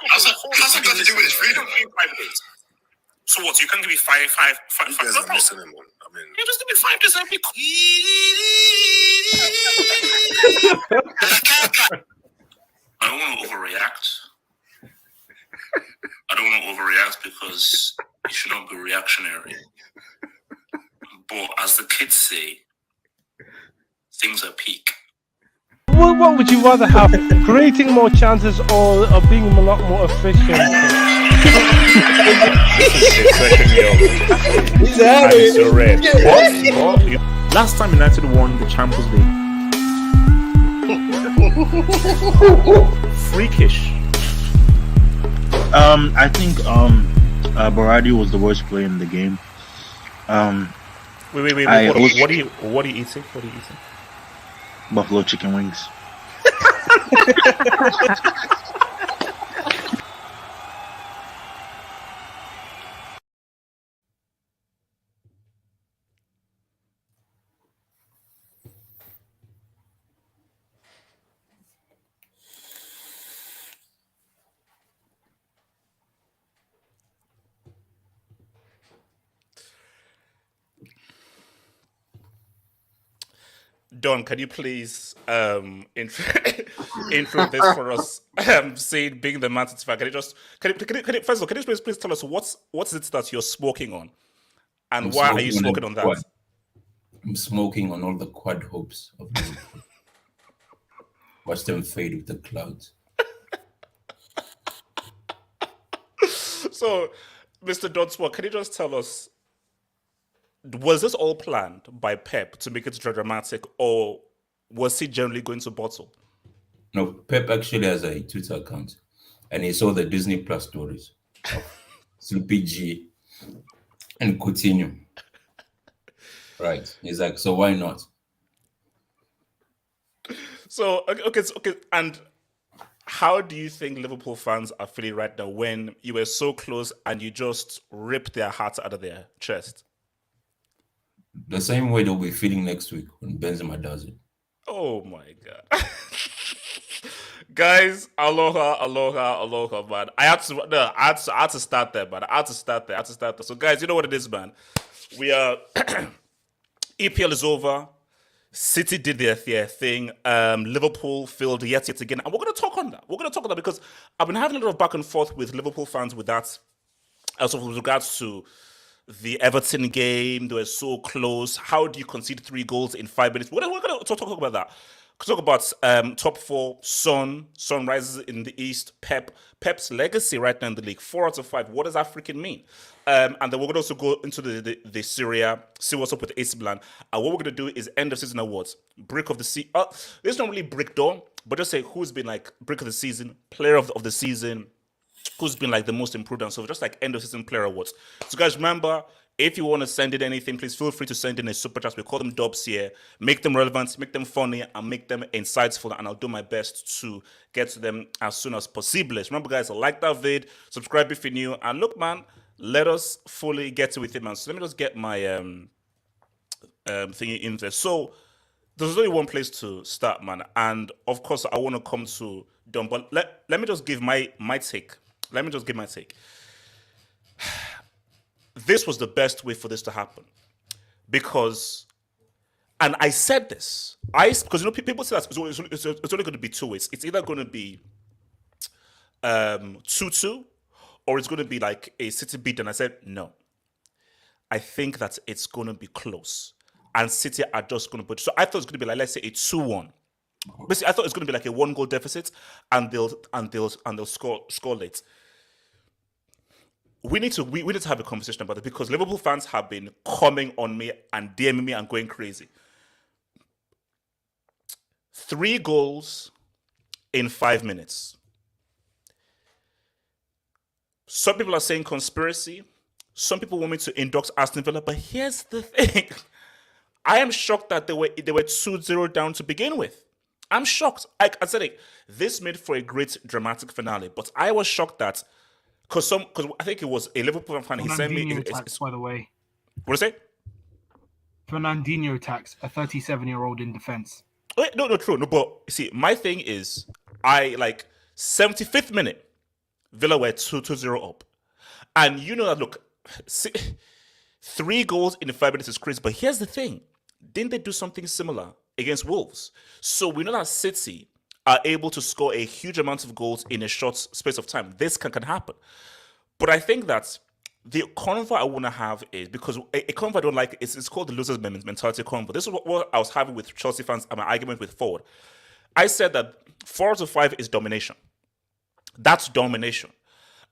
How's that got to do with his freedom? 5 days. So what? You can't give me five. You guys are missing him, man. I mean, You just give me 5 days and be I don't want to overreact. Because you should not be reactionary. But as the kids say, things are peak. What would you rather have? Creating more chances or being a lot more efficient? It's so red. Last time United won the Champions League. Freakish. I think Berardi was the worst player in the game. Wait. What are you eating? Buffalo chicken wings. Don, can you please intro this for us? Saying being the Man City fan, can you first of all, can you please tell us what's it that you're smoking on, and why are you smoking on that? Quad. I'm smoking on all the quad hopes of Liverpool. Watch them fade with the clouds. So, Mr. Dodsworth, can you just tell us? Was this all planned by Pep to make it dramatic, or was he generally going to bottle? No, Pep actually has a Twitter account, and he saw the Disney Plus stories of Sleepy G and Coutinho. Right. He's like, so why not? So, okay. And how do you think Liverpool fans are feeling right now when you were so close and you just ripped their hearts out of their chest? The same way they'll be feeling next week when Benzema does it. Oh my God. Guys, aloha, man. I had to start there, man. I had to start there. So guys, you know what it is, man. We are EPL is over. City did their thing. Liverpool failed yet again. And we're going to talk on that. Because I've been having a lot of back and forth with Liverpool fans with that. Also with regards to the Everton game, they were so close. How do you concede 3 goals in 5 minutes? We're going to talk about that. Talk about top 4, Son rises in the East, Pep's legacy right now in the league, 4 out of 5. What does that freaking mean? And then we're going to also go into the Serie, see what's up with AC Milan. And what we're going to do is end of season awards, brick of the season. There's not really brick though, but just say who's been like brick of the season, player of the season, who's been like the most improved, and so just like end of season player awards. So guys, remember, if you want to send in anything, please feel free to send in a super chat. We call them dubs here. Make them relevant, make them funny, and make them insightful. And I'll do my best to get to them as soon as possible. Remember, guys, like that vid, subscribe if you're new, and look, man, let us fully get to with it, man. So let me just get my thingy in there. So there's only one place to start, man, and of course I want to come to Don, but let me just give my take. Let me just give my take. This was the best way for this to happen, because, and I said this, because people say that it's only going to be 2 ways. It's either going to be 2-2, or it's going to be like a City beat. And I said no. I think that it's going to be close, and City are just going to put. So I thought it was going to be like, let's say a 2-1. Basically, I thought it was going to be like a 1-goal deficit, and they'll score late. We need to have a conversation about it, because Liverpool fans have been coming on me and DMing me and going crazy. 3 goals in 5 minutes. Some people are saying conspiracy. Some people want me to induct Aston Villa, but here's the thing. I am shocked that they were 2-0 down to begin with. I'm shocked. I said it. This made for a great dramatic finale, but I was shocked that because I think it was a Liverpool fan. He sent me. Attacks, by the way. What is it? Fernandinho attacks a 37-year-old in defense. Wait, no, true. No, but see, my thing is, I like 75th minute. Villa were 2-0 up. And you know that, look, 3 goals in 5 minutes is crazy. But here's the thing. Didn't they do something similar against Wolves? So we know that City are able to score a huge amount of goals in a short space of time. This can happen. But I think that the convo I want to have is, because a convo I don't like, it's called the loser's mentality convo. This is what I was having with Chelsea fans and my argument with Ford. I said that 4 out of 5 is domination. That's domination.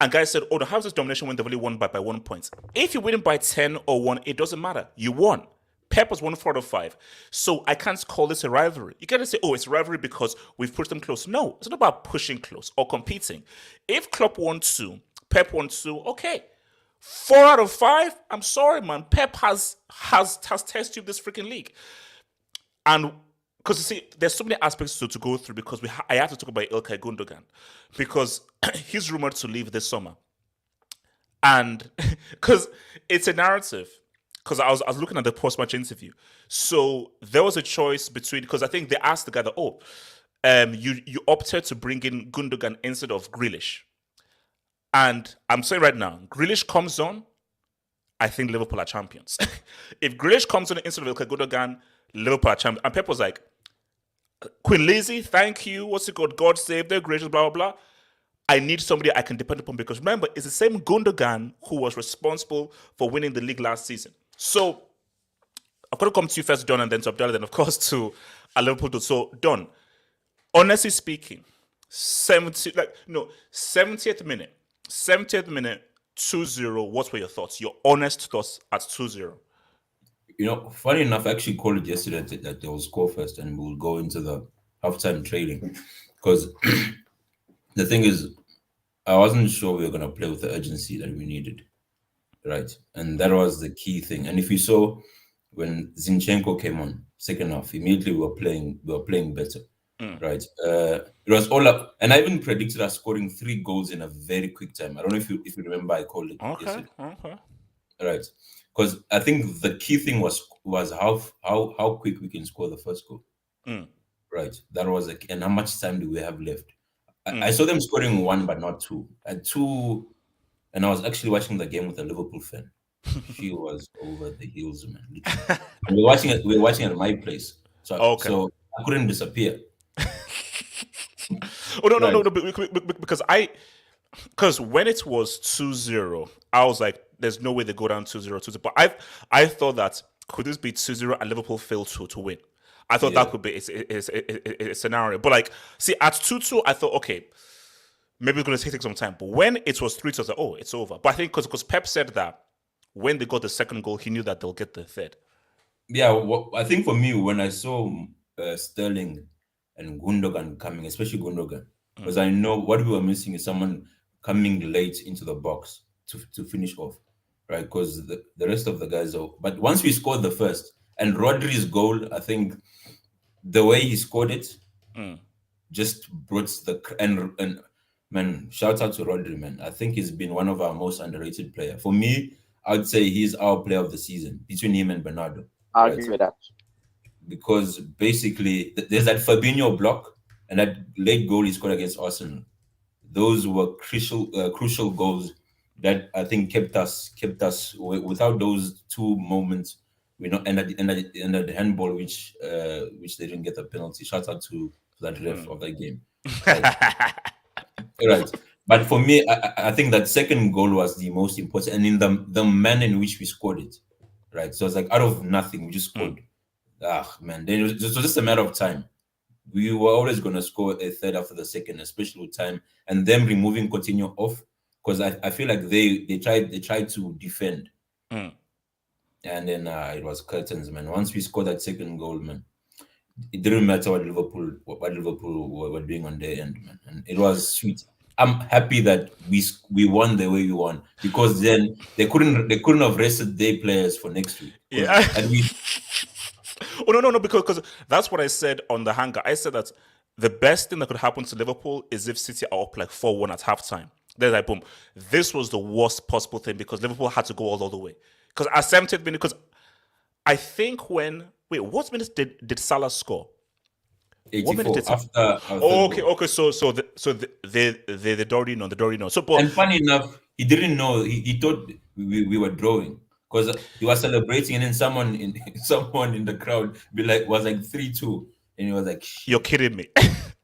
And guys said, oh, how is this domination when they've only won by 1 point? If you win by 10 or 1, it doesn't matter. You won. Pep was 1 4 out of 5. So I can't call this a rivalry. You can't say, oh, it's a rivalry because we've pushed them close. No, it's not about pushing close or competing. If Klopp won 2, Pep won 2, okay. 4 out of 5, I'm sorry, man. Pep has test tube this freaking league. And because you see, there's so many aspects to go through, because I have to talk about Ilkay Gundogan, because he's rumored to leave this summer. And because it's a narrative. Because I was looking at the post-match interview. So there was a choice between, because I think they asked the guy that, you opted to bring in Gundogan instead of Grealish. And I'm saying right now, Grealish comes on, I think Liverpool are champions. If Grealish comes on instead of Gundogan, Liverpool are champions. And Pep was like, Queen Lizzie, thank you. What's it called? God save their gracious, blah, blah, blah. I need somebody I can depend upon, because remember, it's the same Gundogan who was responsible for winning the league last season. So I've got to come to you first, Don, and then to Abdallah, then of course to Liverpool. So Don, honestly speaking, 70th minute, 2-0. What were your thoughts? Your honest thoughts at 2-0? You know, funny enough, I actually called it yesterday that they will score first and we'll go into the halftime trading, because the thing is, I wasn't sure we were going to play with the urgency that we needed. Right, and that was the key thing. And if you saw when Zinchenko came on second half, immediately we were playing better. Right, it was all up, and I even predicted us scoring 3 goals in a very quick time. I don't know if you remember, I called it. Okay. Right, because I think the key thing was how quick we can score the first goal. Right, that was and how much time do we have left? I saw them scoring 1, but not 2. At 2. And I was actually watching the game with a Liverpool fan. She was over the hills, man. And we were watching at my place, so I couldn't disappear. No, because when it was 2-0, I was like, there's no way they go down 2-0. But I thought that, could this be 2-0 and Liverpool fail to win? I thought that could be a scenario. But like, see, at 2-2, I thought, okay, maybe it's going to take some time. But when it was 3-2, I was like, oh, it's over. But I think because Pep said that when they got the second goal, he knew that they'll get the third. Yeah, I think for me, when I saw Sterling and Gundogan coming, especially Gundogan, because I know what we were missing is someone coming late into the box to finish off, right? Because the rest of the guys are... But once we scored the first, and Rodri's goal, I think the way he scored it just brought the... And man, shout out to Rodri, man. I think he's been one of our most underrated players. For me, I would say he's our player of the season, between him and Bernardo. I agree with that. Because basically, there's that Fabinho block and that late goal he scored against Arsenal. Those were crucial goals that I think kept us. Without those 2 moments, we know, and the handball, which they didn't get the penalty. Shout out to that ref of that game. Right. But for me, I think that second goal was the most important, and in the manner in which we scored it, right? So it's like out of nothing, we just scored. Man, then it was just a matter of time. We were always going to score a third after the second, especially with time, and them removing Coutinho off, because I feel like they tried to defend, and then it was curtains, man. Once we scored that second goal, man, it didn't matter what Liverpool were doing on their end, man, and it was sweet. I'm happy that we won the way we won, because then they couldn't have rested their players for next week. Yeah. And we... Oh no, because that's what I said on the Hangout. I said that the best thing that could happen to Liverpool is if City are up like 4-1 at halftime. Then like boom. This was the worst possible thing, because Liverpool had to go all the way. Because at 70th minute, because I think what minute did Salah score? What minute 84 did after our third Oh, okay, goal. okay. So they already know. They already know. So, but And funny enough, he didn't know. He thought we were drawing because he was celebrating, and then someone in the crowd was like 3-2, and he was like, you're "Shit." kidding me.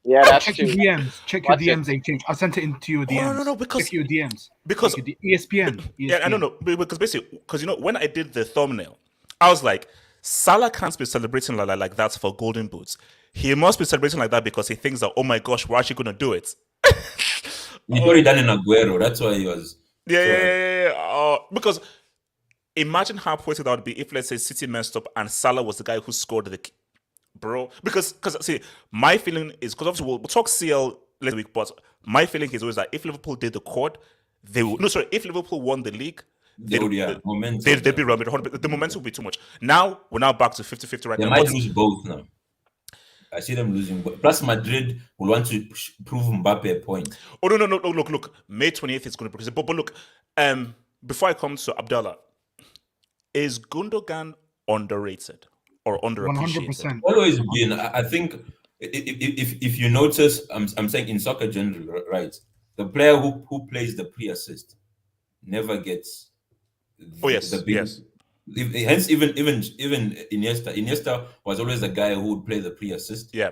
Yeah, that's Check true. your DMs. Check your Watch it. DMs, HH. I sent it into your Oh, DMs. no, because- Check your DMs. because- Check your ESPN. Yeah, I don't know because basically, because when I did the thumbnail, I was like, Salah can't be celebrating like that for golden boots. He must be celebrating like that because he thinks that, oh my gosh, we're actually gonna do it. He thought he done in Aguero. That's why he was. Yeah. Because imagine how poetic that would be if, let's say, City messed up and Salah was the guy who scored bro. Because see, my feeling is, because obviously we'll talk CL next week, but my feeling is always that if Liverpool did the quad, if Liverpool won the league, Momentum. they'd be wrong. The momentum would be too much. Now we're now back to 50-50 right They now. might But- lose both now. I see them losing. Plus, Madrid will want to prove Mbappe a point. Oh, no. Look. May 28th is going to be. But look, before I come to Abdallah, is Gundogan underrated or underappreciated? 100%. Always been. I think if you notice, I'm saying in soccer generally, right? The player who plays the pre-assist never gets. Yes. Hence, even Iniesta was always the guy who would play the pre-assist. Yeah.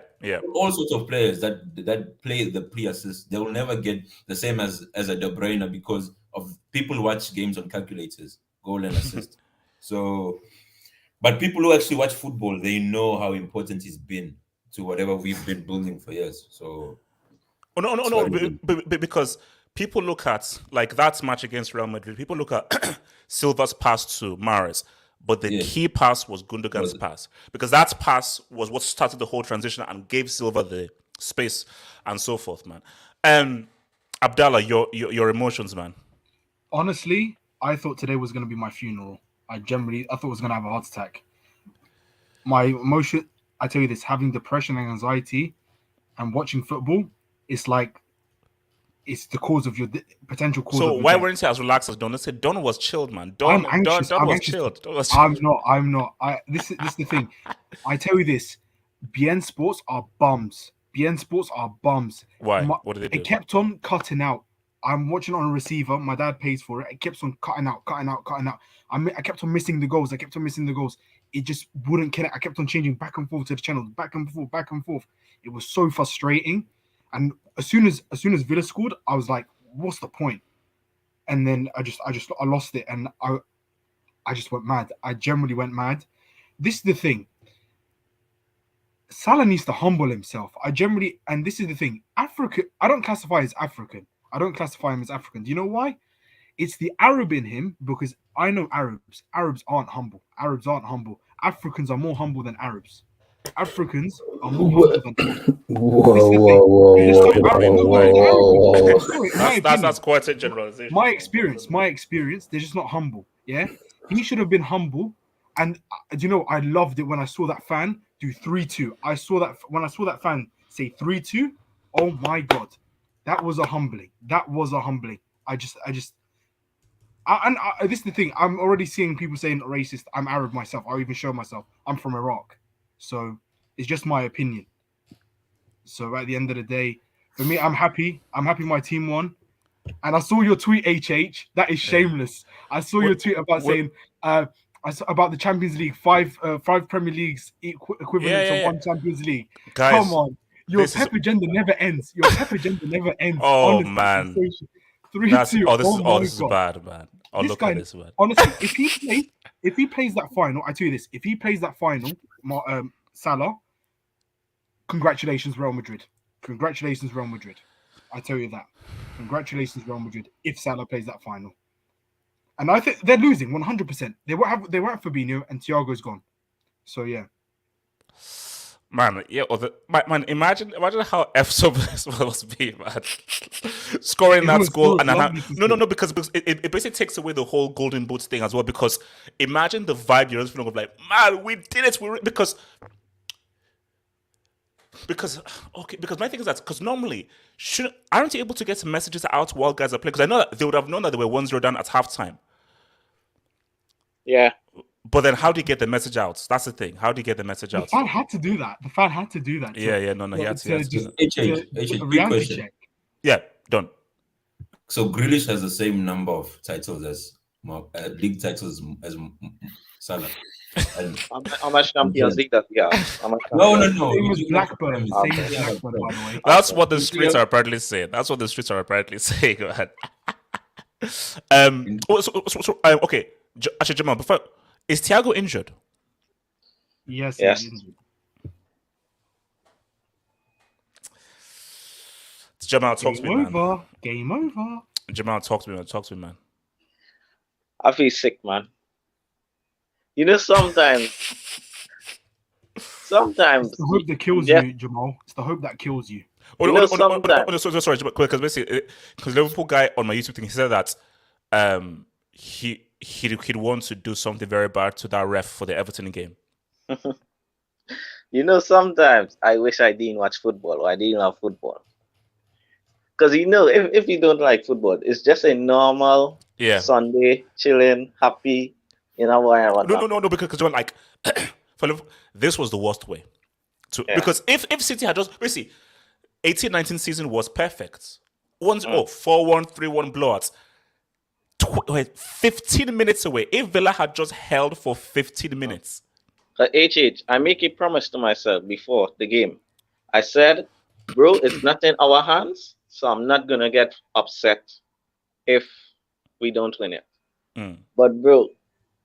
All sorts of players that play the pre-assist, they will never get the same as a De Bruyne because of people watch games on calculators, goal and assist. So, but people who actually watch football, they know how important it's been to whatever we've been building for years. So, No. Because people look at like that match against Real Madrid. People look at Silva's pass to Mahrez, but the key pass was Gundogan's pass because that pass was what started the whole transition and gave Silva the space and so forth, man. Abdallah, your emotions, man. Honestly, I thought today was going to be my funeral. I thought I was going to have a heart attack. My emotion, I tell you this, having depression and anxiety and watching football, it's like it's the cause of your potential cause. So of your why death. weren't you as relaxed as Don? Let's say Don was chilled, man. I'm anxious. Don I'm was anxious. chilled. Don was I'm chilled. not. This is the thing. I tell you this, BN Sports are bums. BN Sports are bums. Why? What did they do? It kept on cutting out. I'm watching on a receiver. My dad pays for it. It kept on cutting out. I kept on missing the goals. It just wouldn't connect. I kept on changing back and forth to the channels, back and forth. It was so frustrating. And as soon as Villa scored, I was like, "What's the point?" And then I lost it, and I just went mad. I generally went mad. This is the thing. Salah needs to humble himself. And this is the thing. Africa, I don't classify as African. I don't classify him as African. Do you know why? It's the Arab in him because I know Arabs. Arabs aren't humble. Africans are more humble than Arabs. Africans are more humble than That's quite a generalization. My experience, they're just not humble. Yeah, he should have been humble. And I loved it when I saw that fan do 3-2. When I saw that fan say 3-2. Oh my god, that was a humbling. This is the thing. I'm already seeing people saying racist. I'm Arab myself. I'll even show myself. I'm from Iraq, so it's just my opinion. So at the end of the day, for me, I'm happy. My team won. And I saw your tweet, HH. That is shameless. I saw your tweet about saying about the Champions League, five Premier Leagues equivalent to one Champions League. Guys, come on, your pep agenda never ends. Oh honestly, man, 3-2. This is bad, man. Look at this, man. Honestly, if he plays that final, I tell you this: if he plays that final, Salah, congratulations, Real Madrid. I tell you that. Congratulations, Real Madrid. If Salah plays that final. And I think they're losing 100%. They won't have Fabinho and Thiago's gone. So yeah. Man, yeah, man, imagine how effed up this must be, man. Scoring that goal and because it basically takes away the whole golden boots thing as well. Because imagine the vibe you're just feeling of like, man, we did it. Because my thing is that because normally aren't you able to get messages out while guys are playing? Because I know that they would have known that they were 1-0 down at halftime. Yeah. But then, how do you get the message out? That's the thing. How do you get the message The out? fan had to do that. The fan had to do that. Yeah, no, he had to. just HH, a quick reality question. check. Yeah, done. So Grealish has the same number of titles as league titles as Salah. And How much Champions League does he have? How much no. Same as you- Blackburn. you- Same as yeah, Blackburn, by the way. That's what the You streets see- are apparently saying. That's what the streets are apparently saying. Go ahead. Okay. Actually, Jamal, before is Thiago injured? Yes. Yes. he is. Jamal, talk to me, man. Game over. Jamal, talk to me, man. I feel sick, man. You know, sometimes It's the hope that kills Yeah. you, Jamal. It's the hope that kills you. Sorry, because basically, because Liverpool guy on my YouTube thing, he said that he'd want to do something very bad to that ref for the Everton game. you know, sometimes I wish I didn't watch football or I didn't love football. Because you know, if you don't like football, it's just a normal Yeah. Sunday, chilling, happy, you know why I want No, because John, like, for Liverpool, this was the worst way to because if City had just basically 18-19 season was perfect. 4-1, 3-1 blowouts. 15 minutes away. If Villa had just held for 15 minutes. HH, I make a promise to myself before the game. I said, bro, it's not in our hands, so I'm not gonna get upset if we don't win it. But bro,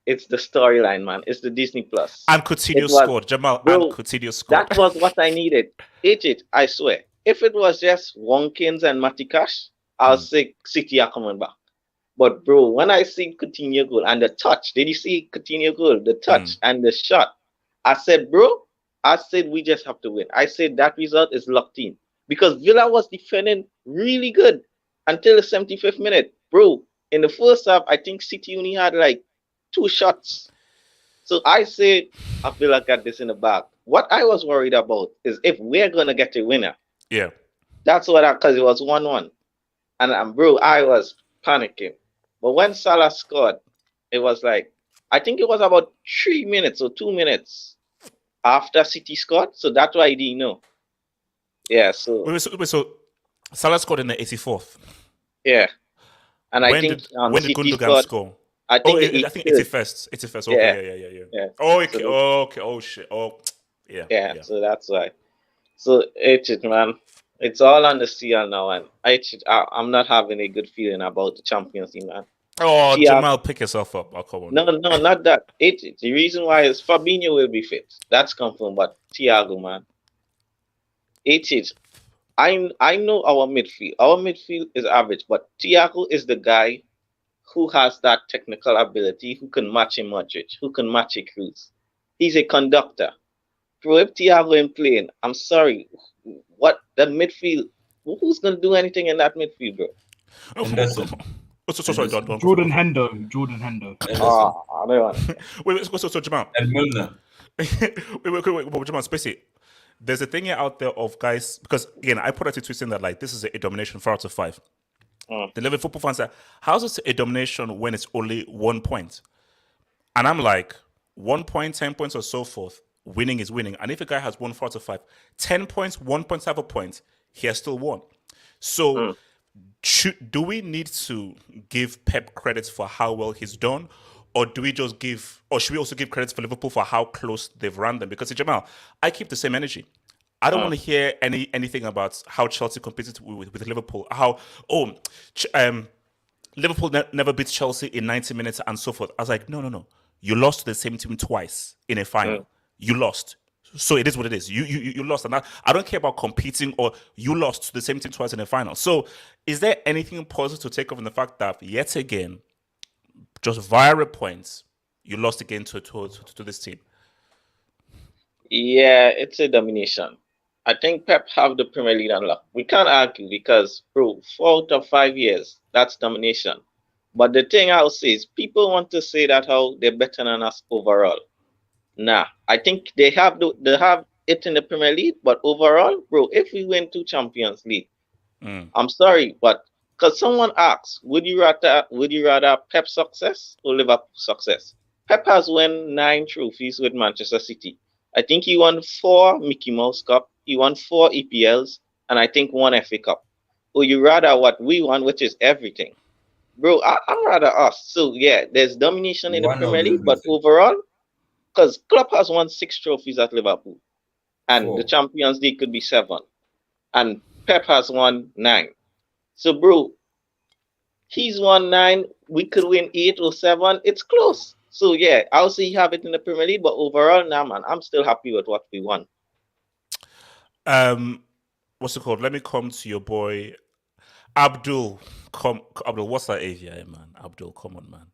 it's the storyline, man. It's the Disney Plus. And Coutinho scored. Jamal, bro, and Coutinho scored. That was what I needed. HH, I swear. If it was just Watkins and Matikash, I'll say City are coming back. But bro, when I see Coutinho goal and the touch, did you see Coutinho goal? The touch and the shot. I said, bro, we just have to win. I said that result is locked in. Because Villa was defending really good until the 75th minute. Bro, in the first half, I think City only had like 2 shots. So I said, I feel like I got this in the bag. What I was worried about is if we're going to get a winner. Yeah. That's what because it was 1-1. And bro, I was panicking. But when Salah scored, it was like, I think it was about 3 minutes or 2 minutes after City scored. So that's why I didn't know. Yeah, so. So Salah scored in the 84th. Yeah. And when I think when did City Gundogan score? I think I think 81st. 81st. Okay, yeah. Okay. Oh shit. Oh, yeah. So that's why. So it's man. It's all on the CL now, and I'm not having a good feeling about the Champions League, man. Oh, Jamal, pick yourself up. Oh, come on. No, not that. The reason why is Fabinho will be fit. That's confirmed, but Thiago, man. I know our midfield. Our midfield is average, but Thiago is the guy who has that technical ability, who can match a Modric, who can match a Cruz. He's a conductor. Bro, if Thiago ain't playing, I'm sorry. What that midfield? Who's gonna do anything in that midfield, bro? Sorry, don't. Jordan Hendo. I don't want. Wait, so Jamal. And Milner. wait, Jamal, Spacey. There's a thing out there of guys, because again, I put out a tweet saying that like this is a domination 4 out of 5. The Liverpool football fans say, how's it a domination when it's only 1 point? And I'm like, 1 point, 10 points, or so forth. Winning is winning. And if a guy has won 4 out of 5, 10 points, 1 point, 7 points, he has still won. So do we need to give Pep credits for how well he's done? Or should we also give credits for Liverpool for how close they've run them? Because Jamal, I keep the same energy. I don't want to hear anything about how Chelsea competed with Liverpool. Liverpool never beat Chelsea in 90 minutes and so forth. I was like, no. You lost to the same team twice in a final. You lost. So it is what it is. You lost. And I don't care about competing, or you lost to the same team twice in a final. So is there anything positive to take off in the fact that yet again, just via a point, you lost again to this team? Yeah, it's a domination. I think Pep have the Premier League unlocked. We can't argue because, bro, 4 out of 5 years, that's domination. But the thing I'll say is people want to say that how they're better than us overall. Nah, I think they have it in the Premier League, but overall, bro, if we win 2 Champions League, I'm sorry, but because someone asked, would you rather Pep success or Liverpool success? Pep has won 9 trophies with Manchester City. I think he won 4 Mickey Mouse Cup, he won 4 EPLs, and I think 1 FA Cup. Or you rather what we won, which is everything. Bro, I'm rather us. So yeah, there's domination in the One of Premier League, but everything. overall, because Klopp has won 6 trophies at Liverpool, and 4. the Champions League could be 7, and Pep has won 9. So bro, he's won 9. We could win 8 or 7. It's close. So yeah, I'll say he have it in the Premier League, but overall, nah, man, I'm still happy with what we won. What's it called? Let me come to your boy Abdul. Abdul, what's that AVI, man? Abdul, come on, man.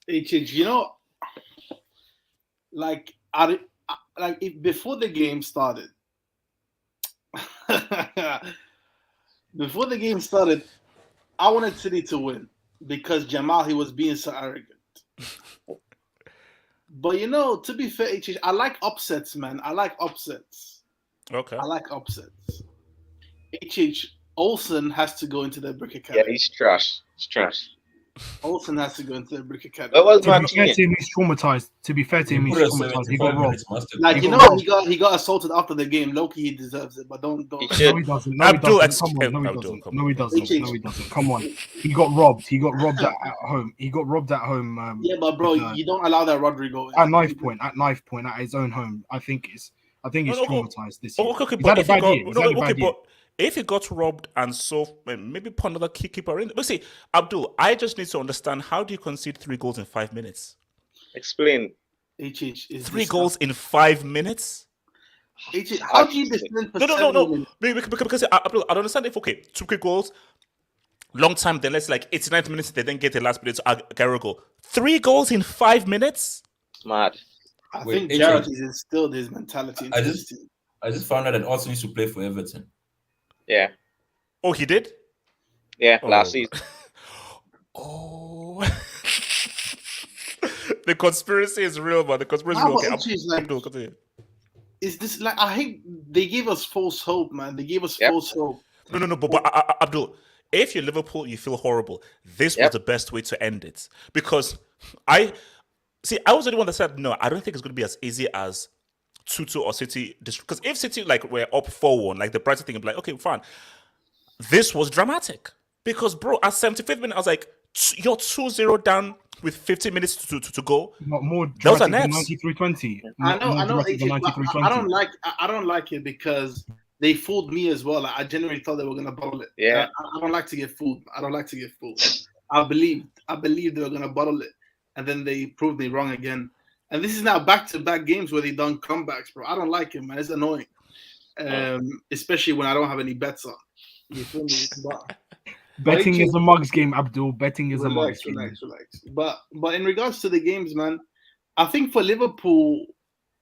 You know, like before the game started, I wanted City to win because Jamal, he was being so arrogant. But you know, to be fair, I like upsets, man. I like upsets. Okay. I like upsets. Olsen has to go into the Brick Yeah, Academy. he's trash. He's trash. Olsen has to go into the Brick Academy. What was To my be fair to him, he's traumatized. To be fair to him, he's Put a traumatized. He 75 got robbed. minutes master. Like, you got know, robbed. he got assaulted after the game. Low-key, he deserves it, but don't. He No, should. he doesn't. No, Abdul, he doesn't. Come on. No, he Abdul, doesn't. come No, on. he doesn't. No, he doesn't. Come on. He got robbed. He got robbed at home. He got robbed at home. Yeah, but bro, with, you don't allow that Rodrigo. at knife point. At his own home. I think he's traumatized this year. Okay, He's but had a if he bad got, year. He's had a bad year. but if he got robbed and so maybe put another keeper in. But see, Abdul, I just need to understand, how do you concede 3 goals in 5 minutes? Explain. Is 3 goals in 5 minutes? How do you defend for No. Because Abdul, I don't understand if 2 quick goals, long time. Then let's like 89th minutes. They then get the last minute to Aguero. 3 goals in 5 minutes. Mad. I Wait, think Jared has instilled his mentality into this team. I just found out that Austin used to play for Everton. Yeah. Oh, he did? Yeah, last season. Oh. The conspiracy is real, man. The conspiracy Nah, is real. but it's like- Abdul, continue. Is this like, I hate they gave us false hope, man. They gave us false hope. No, but Abdul, if you're Liverpool, you feel horrible. This was the best way to end it. Because I was the one that said, no, I don't think it's going to be as easy as 2-2 or City. Because if City like were up 4-1, like the Brighton thing, would be like, okay, fine. This was dramatic. Because, bro, at 75th minute, I was like, you're 2-0 down with 15 minutes to go. Not more Those are dramatic than nets. 93-20. I know. Dramatic than 93-20. I don't like it because they fooled me as well. Like, I genuinely thought they were gonna bottle it. Yeah. I don't like to get fooled. I believed they were gonna bottle it, and then they proved me wrong again. And this is now back-to-back games where they done comebacks, bro. I don't like it, man. It's annoying, especially when I don't have any bets on. You feel me? Betting is a mugs game, Abdul. Betting is a mugs game. Relax. But in regards to the games, man, I think for Liverpool,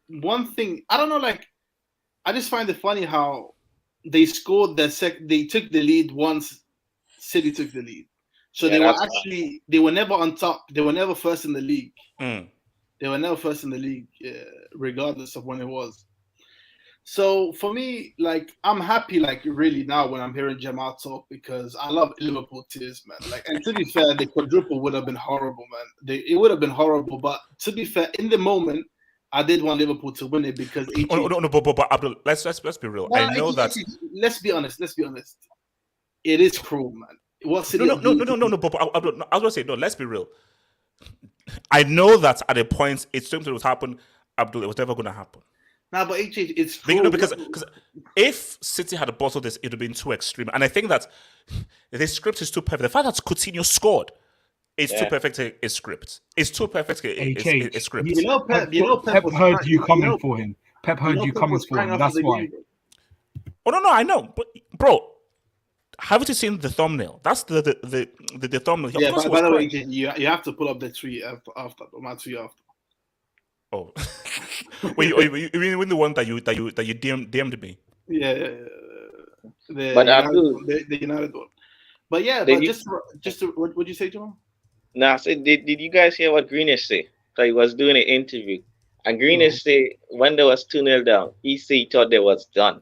one thing I don't know, like I just find it funny how they scored they took the lead once City took the lead. So they were never on top. They were never first in the league. They were never first in the league, regardless of when it was. So for me, like I'm happy, like really now when I'm hearing Jamal talk because I love Liverpool tears, man. Like, and to be fair, the quadruple would have been horrible, man. It would have been horrible, but to be fair, in the moment, I did want Liverpool to win it because. But Abdul, let's be real. No, I know that. Let's be honest. It is cruel, man. What City? No. But Abdul, I was gonna say no. Let's be real. I know that at a point it's something that would happen. Abdul, it was never gonna happen. Nah, but it's true. No, because if City had bottled this, it would have been too extreme. And I think that the script is too perfect. The fact that Coutinho scored is too perfect a script. It's too perfect a script. You know, Pep heard you coming for him. Pep heard you coming for him. That's why. Oh no, I know, but bro, haven't you seen the thumbnail? That's the thumbnail. Yeah, by the way, you have to pull up the tweet after my tweet after. Oh, wait, you mean the one that you DM'd me? Yeah. The United one. But yeah, just what would you say, John? Nah, I said, did you guys hear what Greenish say? So he was doing an interview, and Greenish say when there was 2-0 down, he said he thought they was done.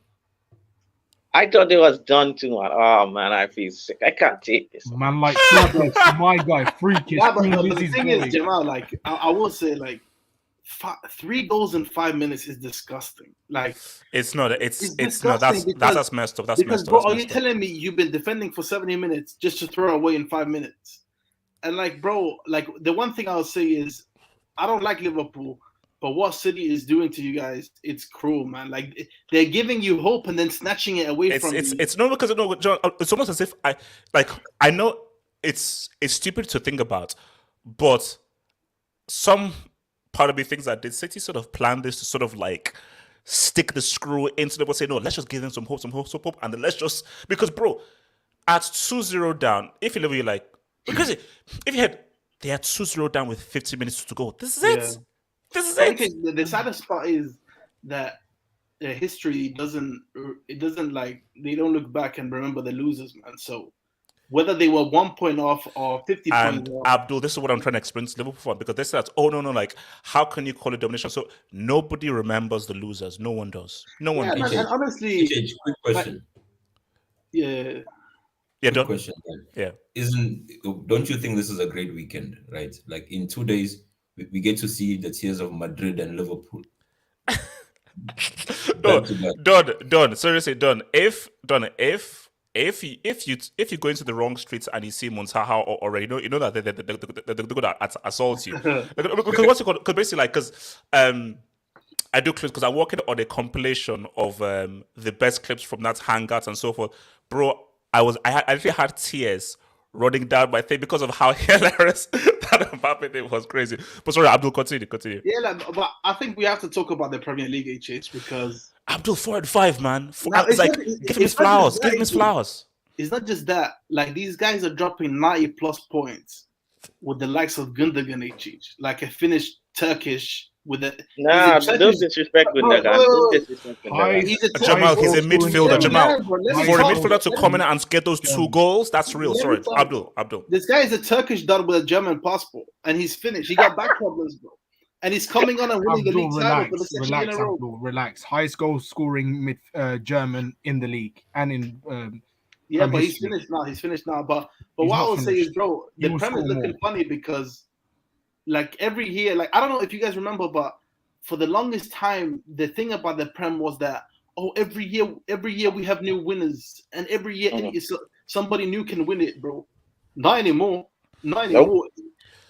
I thought it was done too, man. Oh man, I feel sick. I can't take this. Man, like my guy, freakish. Yeah, but the Freakish thing boy. is, Jamal, like I will say, like 3 goals in 5 minutes is disgusting. Like It's not. It's no. disgusting That's messed up. That's because, messed up. bro, That's are you messed up. telling me you've been defending for 70 minutes just to throw away in 5 minutes? And like, bro, like the one thing I'll say is, I don't like Liverpool, but what City is doing to you guys, it's cruel, man. Like they're giving you hope and then snatching it away from you. It's no, because no, John. It's almost as if I know it's stupid to think about, but some part of me thinks that did City sort of plan this to sort of like stick the screw into them and say, no, let's just give them some hope, and then let's just, because bro, at 2-0 down, if you live, you're like, because if you had, they had 2-0 down with 50 minutes to go. This is it. Yeah. This is Okay, it. the saddest part is that history doesn't like, they don't look back and remember the losers, man. So whether they were 1 point off or 50 And points off, Abdul, this is what I'm trying to explain to Liverpool fans, because they said, oh no, like how can you call it domination? So nobody remembers the losers. No one does. No one yeah, does. and honestly, Quick question. yeah. Yeah, Quick don't. question. Yeah. Don't you think this is a great weekend, right? Like in 2 days, we get to see the tears of Madrid and Liverpool. No, Back to back. done. Seriously, done. If you go into the wrong streets and you see Montaha or you know that they're going to assault you. Because what's it called? Because basically, like, because I do clips because I'm working on a compilation of the best clips from that Hangout and so forth, bro. I actually had tears running down my thing because of how hilarious that Mbappe thing was. Crazy. But sorry, Abdul, continue. Yeah, like, but I think we have to talk about the Premier League, HH, because Abdul 4 and 5, man. No, It's like, give him his flowers. Give him his flowers. it's not just that. Like, these guys are dropping 90 plus points with the likes of Gundogan, HH, like a Finnish Turkish with a Nah, he's a don't Turkish- disrespect Gundogan. Bro, Don't disrespect Hi. Gundogan. he's a Jamal, Turkish- he's a midfielder. Jamal, Yeah, bro, let me for a talk. midfielder to come in and get those 2 goals, that's real. Let me Sorry, talk. Abdul. This guy is a Turkish dad with a German passport, and he's Finnish. He got back problems, bro. And he's coming on and winning the Abdul, league title for the second year in relax, a row. Abdul, relax. Highest goal scoring German in the league and in Yeah, from but he's history. finished now. He's finished now. But He's what I not will say finished. is, bro, He the will Prem is score looking more. funny because, like, every year, like, I don't know if you guys remember, but for the longest time, the thing about the Prem was that, every year we have new winners, and every year somebody new can win it, bro. Not anymore.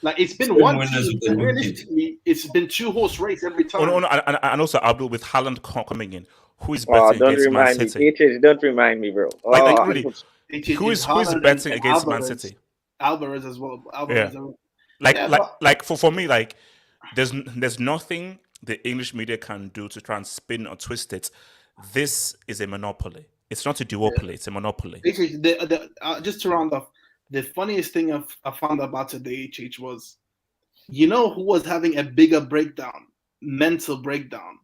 Like, it's been Same one winners team, with the and new realistically, it's been 2-horse race every time. Oh, no, and also Abdul with Haaland coming in, who is Oh, betting don't against Man remind me. City? HH, don't remind me, bro. Like, Oh, really, It who is Haaland betting and against Man Alvarez. City? Alvarez as well. Alvarez as well. Like, Yeah, like for me, like there's nothing the English media can do to try and spin or twist it. This is a monopoly. It's not a duopoly. It's a monopoly. Just to round off, the funniest thing I found about today, HH, was, you know who was having a bigger mental breakdown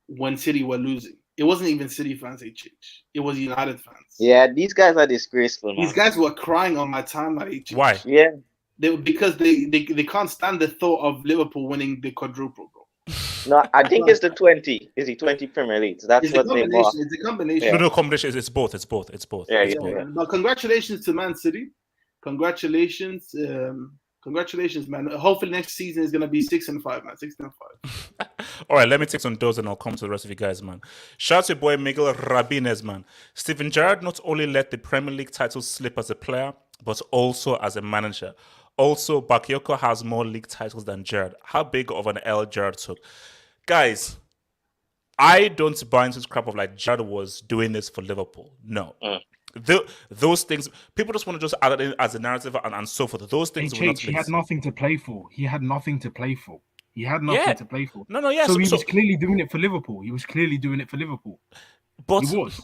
when City were losing? It wasn't even City fans, HH. It was United fans. yeah, these guys are disgraceful, man. These guys were crying on my timeline, HH. Why? Yeah. Because they can't stand the thought of Liverpool winning the quadruple, bro. No, I think it's the 20. Is it 20 Premier Leagues? That's It's a what they combination. want. It's a combination. No, combination. It's both. It's both. Yeah, It's yeah, both. yeah. But congratulations to Man City. Congratulations. Congratulations, man. Hopefully next season is gonna be 6 and 5, man. 6 and 5. All right, let me take some those and I'll come to the rest of you guys, man. Shout out to your boy Miguel Rabinez, man. Steven Gerrard not only let the Premier League title slip as a player, but also as a manager. Also, Bakayoko has more league titles than Gerrard. How big of an L Gerrard took? Guys, I don't buy into this crap of like Gerrard was doing this for Liverpool. No. Those things, people just want to just add it in as a narrative and so forth. Those things were not He had nothing to play for. He had nothing to play for. No, yes. So he was clearly doing it for Liverpool. But He was.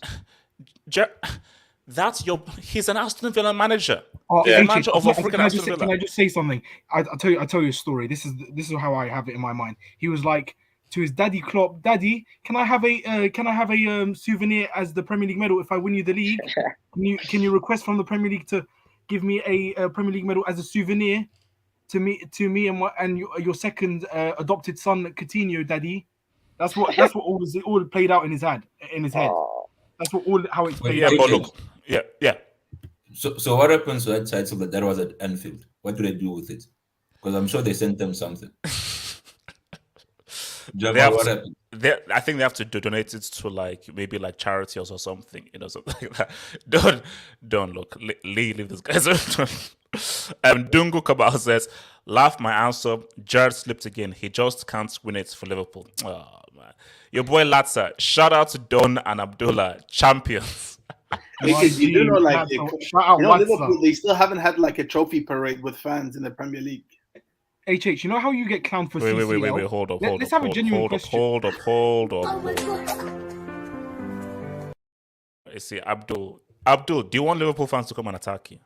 He's an Aston Villa manager. Oh, He's a AJ, manager of a freaking can I Aston just Villa. say something? I tell you a story. This is how I have it in my mind. He was like to his daddy Klopp, "Daddy, can I have a souvenir as the Premier League medal if I win you the league? Can you request from the Premier League to give me a Premier League medal as a souvenir to me and your second adopted son Coutinho, Daddy?" That's what all played out in his head. Oh. That's what all how it's played. Yeah, Wait, but wait. look, yeah. So what happens to that title that was at Anfield? What do they do with it? Because I'm sure they sent them something. They Jamal, have what to- happened? I think they have to donate it to like maybe like charities or something, something like that. Don't look. Leave this guys. Dungu Kabal says, laugh my answer. Jared slipped again. He just can't win it for Liverpool. Oh man, your boy Latza. Shout out to Don and Abdullah, champions. Because you do know, like, shout out Liverpool, they still haven't had like a trophy parade with fans in the Premier League. HH, you know how you get clowned for Wait, CCL? hold up. Let's have a genuine question. Hold up. You see, Abdul, do you want Liverpool fans to come and attack you?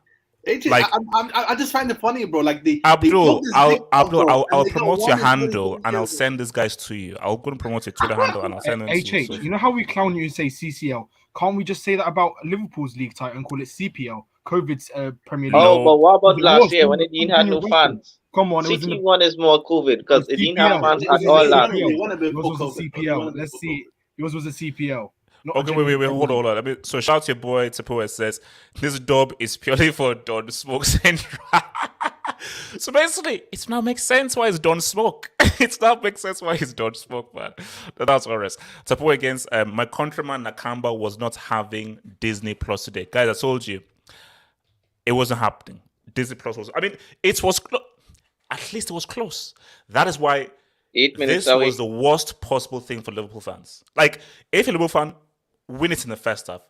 AJ, Like- I just find it funny, bro. Like Abdul, I'll and they promote got your one handle is and I'll really send these guys to you. I'll go and promote your Twitter handle and I'll send them to you. HH, you know how we clown you and say CCL? Can't we just say that about Liverpool's league title and call it CPL? COVID's Premier League. Oh, but what about It last was, year when it didn't have no it was. fans? Come on, it was in City the one is more COVID because it didn't have CPL. fans It was at in all the last CPL. year. Yours was a CPL. Let's see. Yours was a CPL. Not a Okay, wait, genuine hold on. I mean, so shout out to your boy Tepoe says this dub is purely for Don Smoke Central. So basically, it now makes sense why it's Don Smoke. It now makes sense why it's Don Smoke, man. That's all right. Tepoe against my countryman Nakamba was not having Disney Plus today, guys. I told you it wasn't happening. Disney Plus was. I mean, it was. At least it was close. That is why 8 minutes this away. was the worst possible thing for Liverpool fans. Like, if a Liverpool fan win it in the first half,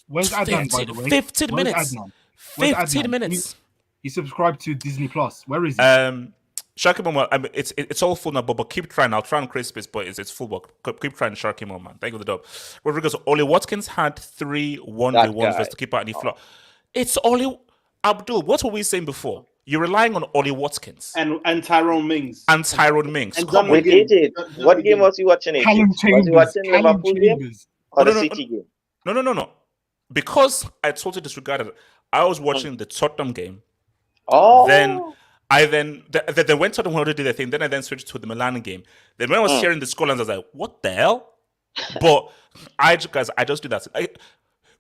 Where's Adnan, by the way? 15 Where's minutes. Adnan? Where's 15 Adnan? minutes. He subscribed to Disney Plus. Where is he? Sharky Mama, I mean, it's all full now, but keep trying. I'll try and create space, but it's full. But keep trying, Sharky Mama, man. Thank you for the dub. Rodriguez, Oli Watkins had 3 1v1s versus the keeper and he flopped. It's Oli Abdul. What were we saying before? You're relying on Oli Watkins and Tyrone Mings. and Tyrone Mings. And Come on. Wait, AJ, what game was you watching? AJ? Callum Was you Chambers. watching Callum Liverpool game Chambers. or the No, City game? No. Because I totally disregarded it. I was watching the Tottenham game. Oh, Then they went to the one who did their thing. Then I switched to the Milan game. Then when I was hearing the scorelines, I was like, "What the hell?" But I just did that.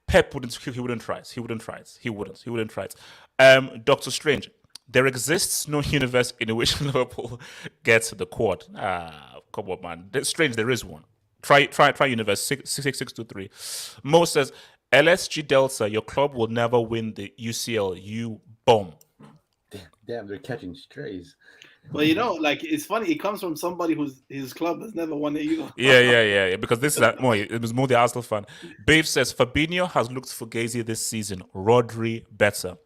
Pep wouldn't try it. He wouldn't try it. Doctor Strange. There exists no universe in which Liverpool gets the quad. Come on, man. Strange, there is one. Try universe 66623. Mo says, LSG Delta, your club will never win the UCL. You bomb. Damn, they're catching strays. Well, you know, like it's funny. It comes from somebody his club has never won it either. Yeah. Because this is it was more the Arsenal fan. Babe says Fabinho has looked fugazi this season. Rodri better.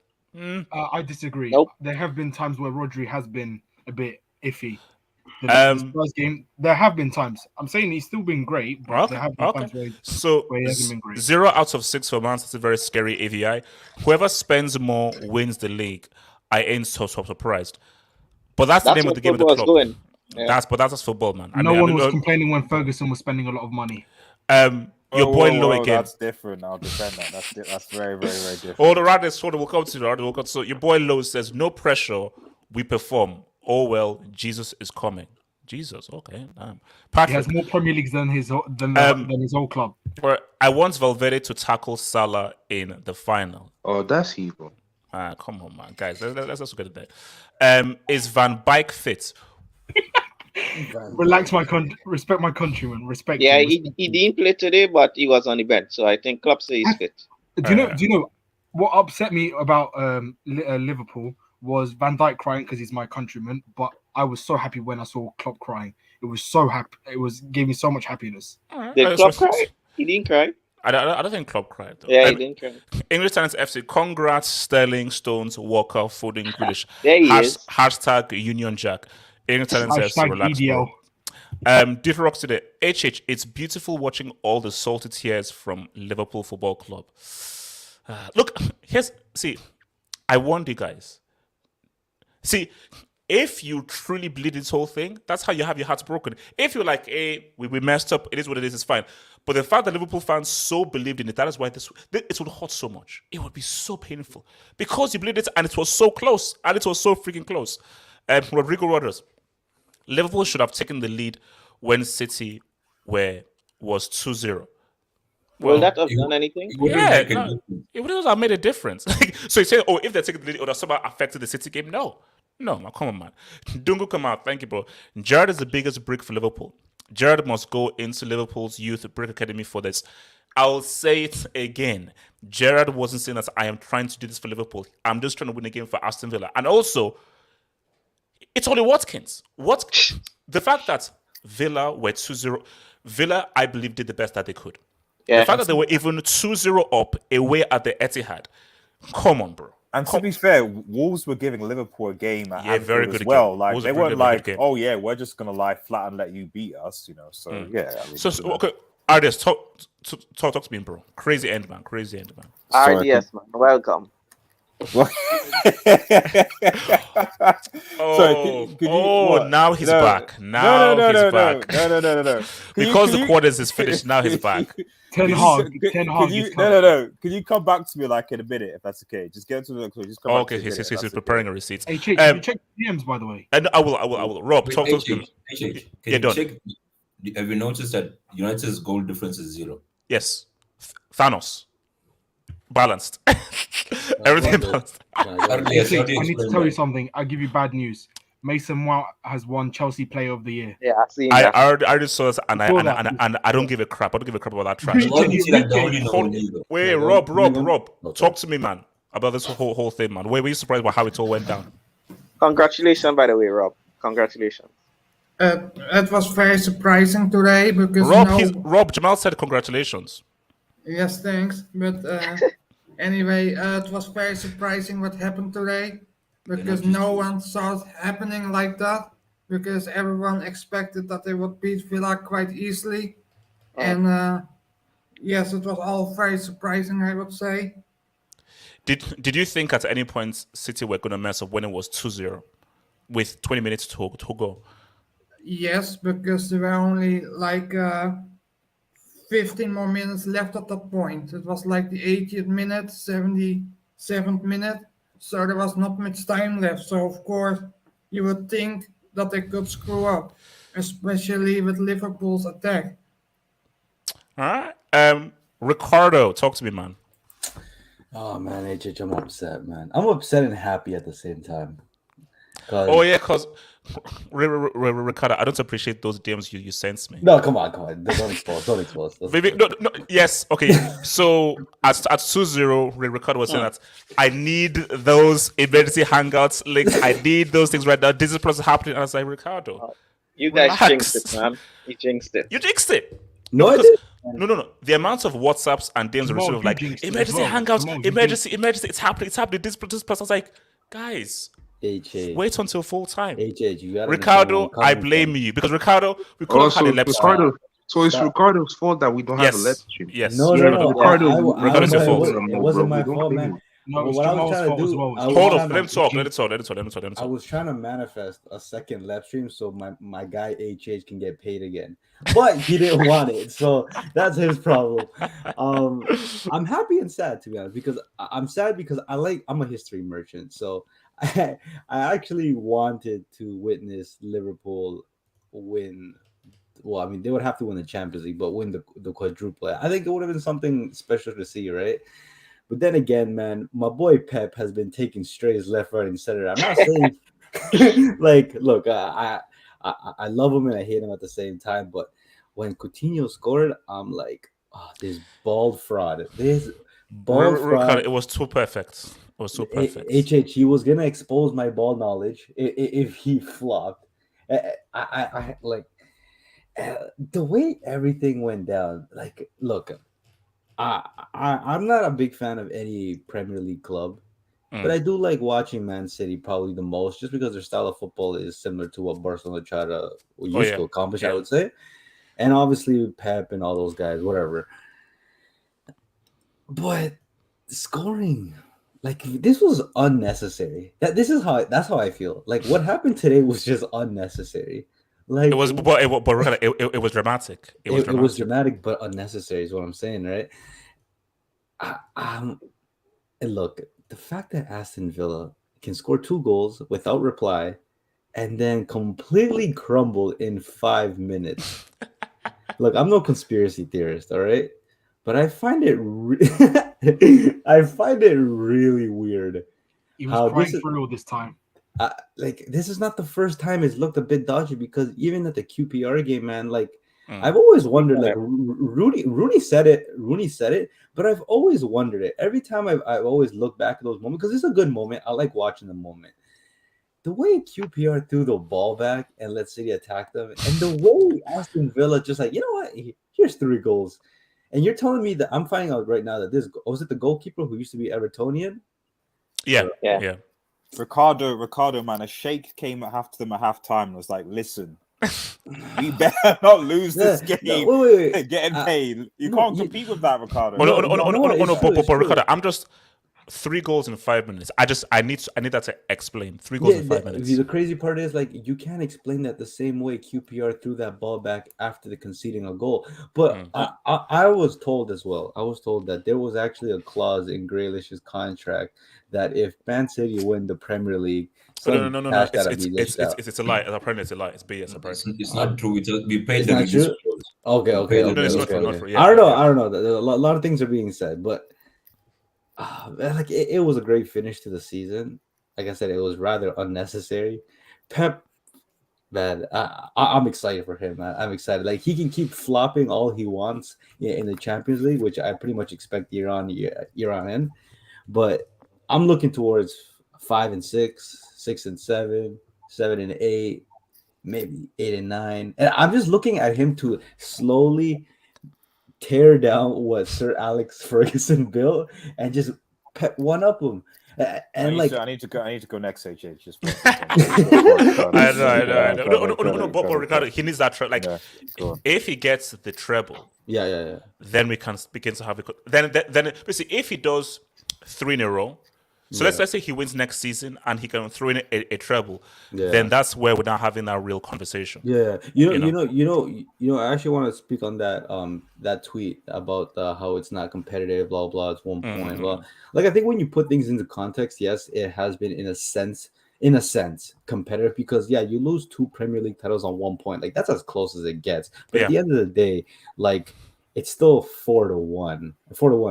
I disagree. Nope. There have been times where Rodri has been a bit iffy. The first game, there have been times. I'm saying he's still been great, but there have been times where he hasn't been great. 0 out of 6 for Man City, very scary AVI. Whoever spends more wins the league. I ain't so surprised. But that's the name of the game of the club. Doing. Yeah. That's just football, man. No one was complaining when Ferguson was spending a lot of money. Your boy Low again. That's different. I'll defend that. That's very, very, very different. Hold on, we'll come to that. So your boy Low says, no pressure, we perform. Oh well, Jesus is coming. Jesus, okay. He has more Premier Leagues than his whole club. I want Valverde to tackle Salah in the final. Oh, that's evil. Come on, man, guys. Let's also get it there. Is Van Beek fit? Relax, respect my countryman. Respect. Yeah, him, he didn't play today, but he was on the bench, so I think Klopp says he's fit. Do you know what upset me about Liverpool was Van Dijk crying because he's my countryman, but I was so happy when I saw Klopp crying. It was so happy. Gave me so much happiness. Did Klopp cry? He didn't cry. I don't think Klopp cried though. Yeah, he didn't cry. English Talents FC. Congrats, Sterling, Stones, Walker, Foden, Grealish. There he is. Hashtag Union Jack. English Talents FC. Relax, EDL. Dieter Rocks today. HH. It's beautiful watching all the salty tears from Liverpool Football Club. Look, I warned you guys. See, if you truly believe this whole thing, that's how you have your hearts broken. If you're like, hey, we messed up, it is what it is, it's fine. But the fact that Liverpool fans so believed in it, that is why it would hurt so much. It would be so painful. Because you believed it and it was so close. And it was so freaking close. Rodrigo Rodgers. Liverpool should have taken the lead when City was 2-0. Will that have done anything? It wouldn't Yeah, make a no, difference. it would have made a difference. So you say, oh, if they take the lead, it would have somehow affected the City game? No. No, man, come on, man. Dungu, come out. Thank you, bro. Gerrard is the biggest brick for Liverpool. Gerrard must go into Liverpool's youth brick academy for this. I'll say it again. Gerrard wasn't saying that I am trying to do this for Liverpool. I'm just trying to win a game for Aston Villa. And also, it's Ollie Watkins. The fact that Villa were 2-0, Villa, I believe, did the best that they could. Yeah. The fact that they were even 2-0 up away at the Etihad. Come on, bro. And to be fair, Wolves were giving Liverpool a game at Anfield very as good well. game. Like Wolves they were weren't really good like, game. oh yeah, we're just gonna lie flat and let you beat us, you know. So yeah. I mean, So okay, Ardias, talk to me, bro. Crazy end, man. RDS, man. Welcome. Now he's back. Now he's back. No. Because the quarters is finished, now he's back. Ten Hag. No. Can you come back to me like in a minute if that's okay? Just get to the just come back Okay, to me in a minute, he's if that's preparing a receipt. Hey, Chase, have you checked DMs, by the way? And I will. Rob, Wait, talk to me. Can Yeah, you done. check? Have you noticed that United's goal difference is 0? Yes. Thanos. Balanced. Everything balanced. Yes, I need to tell you something. I'll give you bad news. Mason Mount has won Chelsea Player of the Year. Yeah, I've seen I that. already saw this, and I don't give a crap. I don't give a crap about that trash. Wait, Rob, talk to me, man, about this whole thing, man. Were you surprised by how it all went down? Congratulations, by the way, Rob. Congratulations. It was very surprising today because Rob Jamal said congratulations. Yes, thanks. But anyway, it was very surprising what happened today because no one saw it happening like that. Because everyone expected that they would beat Villa quite easily, and yes, it was all very surprising, I would say. Did you think at any point City were going to mess up when it was 2-0 with 20 minutes to go? Yes, because there were only like 15 more minutes left at that point. It was like the 80th minute, 77th minute, so there was not much time left. So of course you would think that they could screw up, especially with Liverpool's attack. All right. Ricardo, talk to me, man. Oh man, HH, I'm upset, man. I'm upset and happy at the same time. Because Ricardo, I don't appreciate those DMs you sent me. No, come on. Don't expose. Maybe, no, yes, okay. So at 2-0, Ricardo was saying that I need those emergency hangouts links. I need those things right now. This is process happening. And I was like, Ricardo, you guys relax. jinxed it, man. You jinxed it. No, I didn't. No. The amount of WhatsApps and DMs received of like emergency hangouts, emergency. It's happening. This person was like, guys. Wait until full time. Ricardo, I blame you because Ricardo, we could have had a live stream. So it's Ricardo's fault that we don't have a live stream. Yes. No. Ricardo's your fault. It wasn't my fault, man. No, what I was trying to do, hold on, let him talk. I was trying to manifest a second live stream so my guy HH can get paid again, but he didn't want it, so that's his problem. I'm happy and sad, to be honest, because I'm sad because I'm a history merchant, so I actually wanted to witness Liverpool win. Well, I mean, they would have to win the Champions League, but win the quadruple. I think it would have been something special to see, right? But then again, man, my boy Pep has been taking strays left, right, and center. I'm not saying, like, look, I love him and I hate him at the same time. But when Coutinho scored, I'm like, oh, this bald fraud. It was too perfect. HH, he was gonna expose my ball knowledge if he flopped. I like the way everything went down. Like, look. I'm not a big fan of any Premier League club, but I do like watching Man City probably the most, just because their style of football is similar to what Barcelona used to accomplish, I would say. And obviously Pep and all those guys, whatever. But scoring, like, this was unnecessary. That's how I feel. Like, what happened today was just unnecessary. Like, it was dramatic. It was dramatic, but unnecessary is what I'm saying, right? And look, the fact that Aston Villa can score 2 goals without reply and then completely crumble in 5 minutes. Look, I'm no conspiracy theorist, all right? but I find it I find it really weird. He was crying for real this time. Like this is not the first time it's looked a bit dodgy, because even at the QPR game, man, like I've always wondered, like Rooney said it, but I've always wondered it. Every time I've always looked back at those moments, because it's a good moment. I like watching the moment. The way QPR threw the ball back and let City attack them, and the way Aston Villa just like, you know what, here's 3 goals. And you're telling me that I'm finding out right now that was it the goalkeeper who used to be Evertonian? Yeah. Ricardo, man, a sheikh came at halftime and was like, listen, we better not lose this game. Wait. Getting paid. You can't compete with that, Ricardo. But Ricardo, I'm just 3 goals in 5 minutes. I need that to explain 3 goals in 5 minutes. The crazy part is, like, you can't explain that the same way QPR threw that ball back after the conceding a goal. But I was told as well. I was told that there was actually a clause in Grealish's contract that if Man City win the Premier League, no. It's a lie. Apparently, it's a lie. It's BS. Apparently, it's not true. We paid the reduced. Okay. It's not true. I don't know. A lot of things are being said, but like it was a great finish to the season. Like I said, it was rather unnecessary. Pep, man, I'm excited for him, man. I'm excited. Like, he can keep flopping all he wants in the Champions League, which I pretty much expect year on in. But I'm looking towards 5 and 6, 6 and 7, 7 and 8, maybe 8 and 9. And I'm just looking at him to slowly tear down what Sir Alex Ferguson built and just pep one up him. And I need to go next, AJ. Just I know. But Ricardo, he needs that treble. Like, if he gets the treble, then we can begin to have it. Then basically, if he does 3 in a row. So let's say he wins next season and he can throw in a treble. Then that's where we're not having that real conversation. Yeah, you know. I actually want to speak on that tweet about how it's not competitive. Blah blah. It's 1 point. Blah. Like, I think when you put things into context, yes, it has been in a sense competitive, because you lose 2 Premier League titles on 1 point. Like, that's as close as it gets. But at the end of the day, like, it's still 4-1,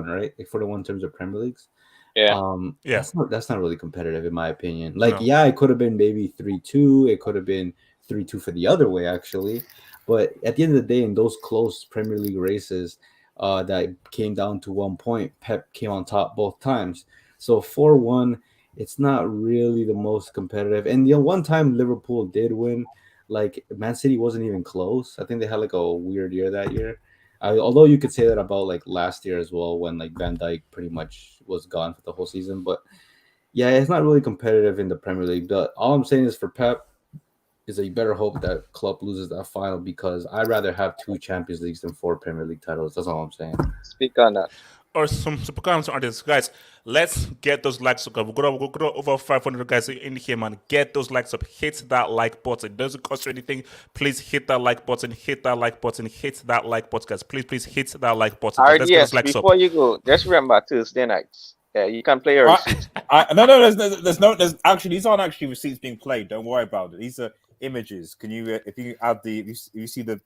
right? Like 4-1 in terms of Premier Leagues. That's not really competitive, in my opinion. Like, it could have been maybe 3-2. It could have been 3-2 for the other way, actually. But at the end of the day, in those close Premier League races that came down to 1 point, Pep came on top both times. So 4-1, it's not really the most competitive. And the one time Liverpool did win, like, Man City wasn't even close. I think they had like a weird year that year. Although you could say that about like last year as well, when like Van Dijk pretty much was gone for the whole season. But it's not really competitive in the Premier League. But all I'm saying is, for Pep, is that you better hope that Klopp loses that final, because I'd rather have 2 Champions Leagues than 4 Premier League titles. That's all I'm saying. Speak on that. Or some comments on this, guys. Let's get those likes up. We're gonna over 500 guys in here, man. Get those likes up. Hit that like button. It doesn't cost you anything. Please hit that like button. Hit that like button. Hit that like button, guys. Please hit that like button. Let's get those likes before up. You go, just remember Tuesday nights. Yeah, you can play your receipts. There's actually, these aren't actually receipts being played. Don't worry about it. These are images. Can you, if you add if you see the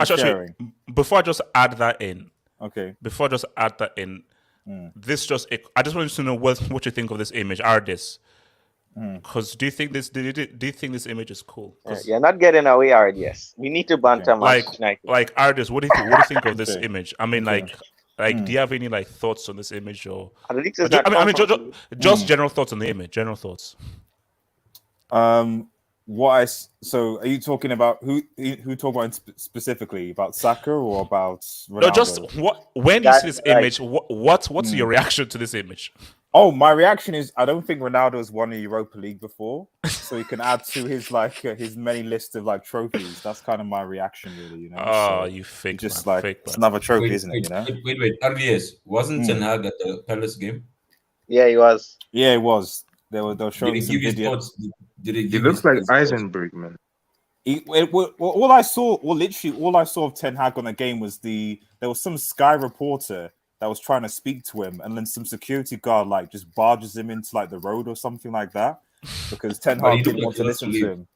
sharing? Before I just add that in. Okay. Before I just add that in, I just want you to know what you think of this image, Ardis. Because do you think this image is cool? You're not getting away, Ardis. We need to banter match tonight. Like Ardis, what do you think of this image? I mean, do you have any like thoughts on this image, or just general thoughts on the image? General thoughts. So are you talking about who talk about specifically about Saka or about Ronaldo? No, just when you see this image, what's your reaction to this image? Oh, my reaction is, I don't think Ronaldo has won a Europa League before, so he can add to his his many list of like trophies. That's kind of my reaction, really. You know. Oh, so you fake, just man, like fake, it's another trophy, isn't it? You know. Wait. RVS, wasn't Ten Hag at the Palace game? Yeah, he was. Yeah, it was. They were showing some videos. He looks like Eisenberg, man. All I saw of Ten Hag on the game was there was some Sky reporter that was trying to speak to him, and then some security guard like just barges him into like the road or something like that, because Ten Hag didn't want to listen to him.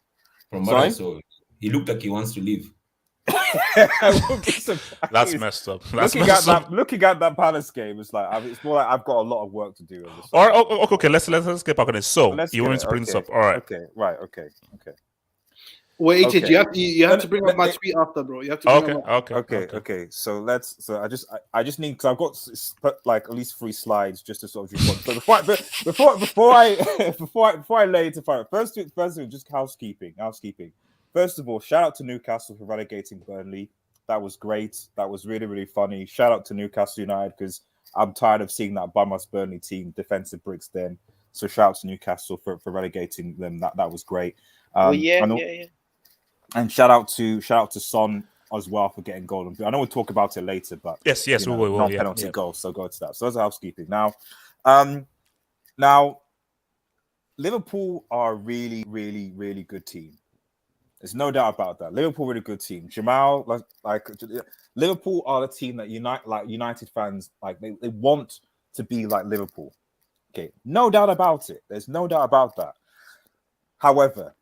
From what I saw, he looked like he wants to leave. I won't be surprised. That's messed up. That's Looking messed at up. that Palace game, it's like it's more like I've got a lot of work to do. Okay. Let's get back on it. So you want me to bring this up? All right. Okay. Right. Okay. Wait, HH, Okay. you have to bring up my tweet after, bro. You have to. Bring up Okay. So I just need, because I've got like at least 3 slides just to sort of respond. So before I lay into fire, first just housekeeping. First of all, shout out to Newcastle for relegating Burnley. That was great. That was really, really funny. Shout out to Newcastle United, because I'm tired of seeing that bum-ass Burnley team defensive bricks then. So shout out to Newcastle for relegating them. That was great. And shout out to Son as well for getting golden boot. I know we'll talk about it later, but yes, we will. Non-penalty goals, so go to that. So that's housekeeping. Now, Liverpool are a really, really, really good team. There's no doubt about that. Liverpool are a really good team. Jamal, like Liverpool are the team that United fans they want to be like Liverpool. Okay, no doubt about it. There's no doubt about that. However,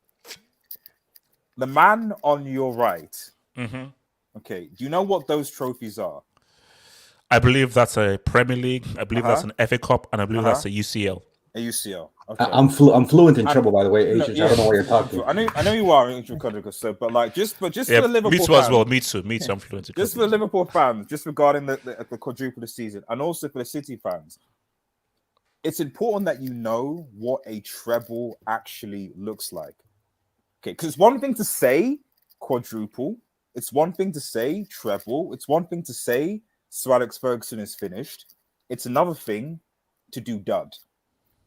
the man on your right, okay, do you know what those trophies are? I believe that's a Premier League. I believe that's an FA Cup, and I believe that's a UCL. A UCL. Okay. I'm fluent in treble, by the way. I don't know what you're talking. I know you are, so but just for the Liverpool me too fans, as well. Me too. I'm fluent. Just for the Liverpool fans, just regarding the quadruple this season, and also for the City fans, it's important that you know what a treble actually looks like. Okay, because it's one thing to say quadruple, it's one thing to say treble, it's one thing to say Sir Alex Ferguson is finished. It's another thing to do dud.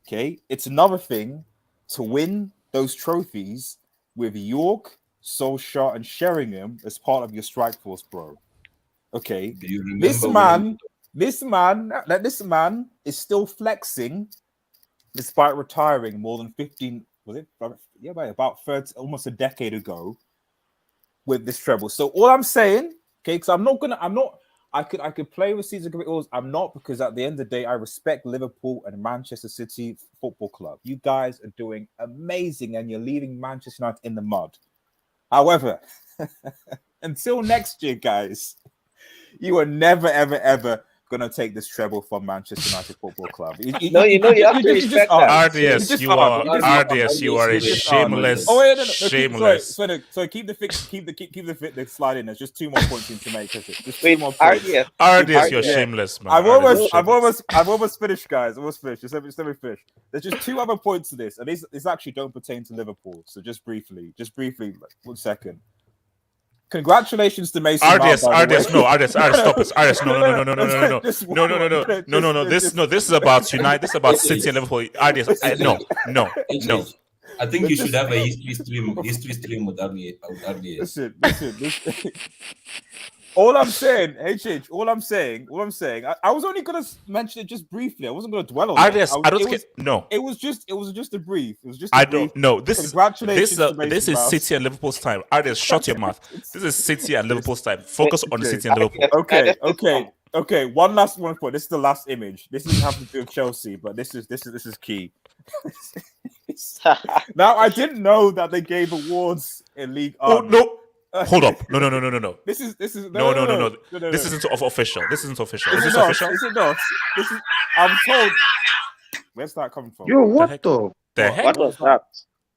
Okay, it's another thing to win those trophies with York, Solskjaer, and Sheringham as part of your strike force, bro. Okay, this man is still flexing despite retiring more than 15. Was it? Yeah, about 30, almost a decade ago, with this treble. So all I'm saying, okay, because I could play with Caesar Grittles. I'm not, because at the end of the day, I respect Liverpool and Manchester City Football Club. You guys are doing amazing, and you're leaving Manchester United in the mud. However, until next year, guys, you are never, ever, ever gonna take this treble from Manchester United Football Club. You have to respect that. RDS, you are a shameless. Shameless. So keep the slide in. There's just 2 more points to make. Just 2 more points. RDS, you're shameless, man. I've almost finished, guys. Almost finished. Just let me finish. There's just 2 other points to this, and these actually don't pertain to Liverpool. So just briefly, 1 second. Congratulations to Mason Mount. RDS, stop it. RDS, no. This is about United. This is about City and Liverpool. RDS, no. I think you should have a history stream with RDS. Listen. All I'm saying, all I'm saying, I was only gonna mention it just briefly. I wasn't gonna dwell on RDS, it. No. It was just a brief. It was just. I don't know. This is Mount. City and Liverpool's time. RDS, shut your mouth. This is City and Liverpool's time. Focus on City and Liverpool. Okay. One last one point. This is the last image. This doesn't have to do with Chelsea, but this is key. Now, I didn't know that they gave awards in League. Oh no. Hold up! No. This is no. This isn't official. This isn't official. Is this official? Is it not? I'm told. Where's that coming from? Yo, what the heck? What was that?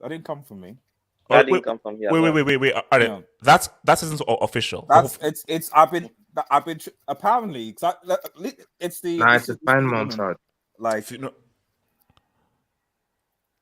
That didn't come from me. That didn't come from here. Wait. That isn't official. It's. I've been apparently. It's the. Nice, it's fine, Mount. Like, you know.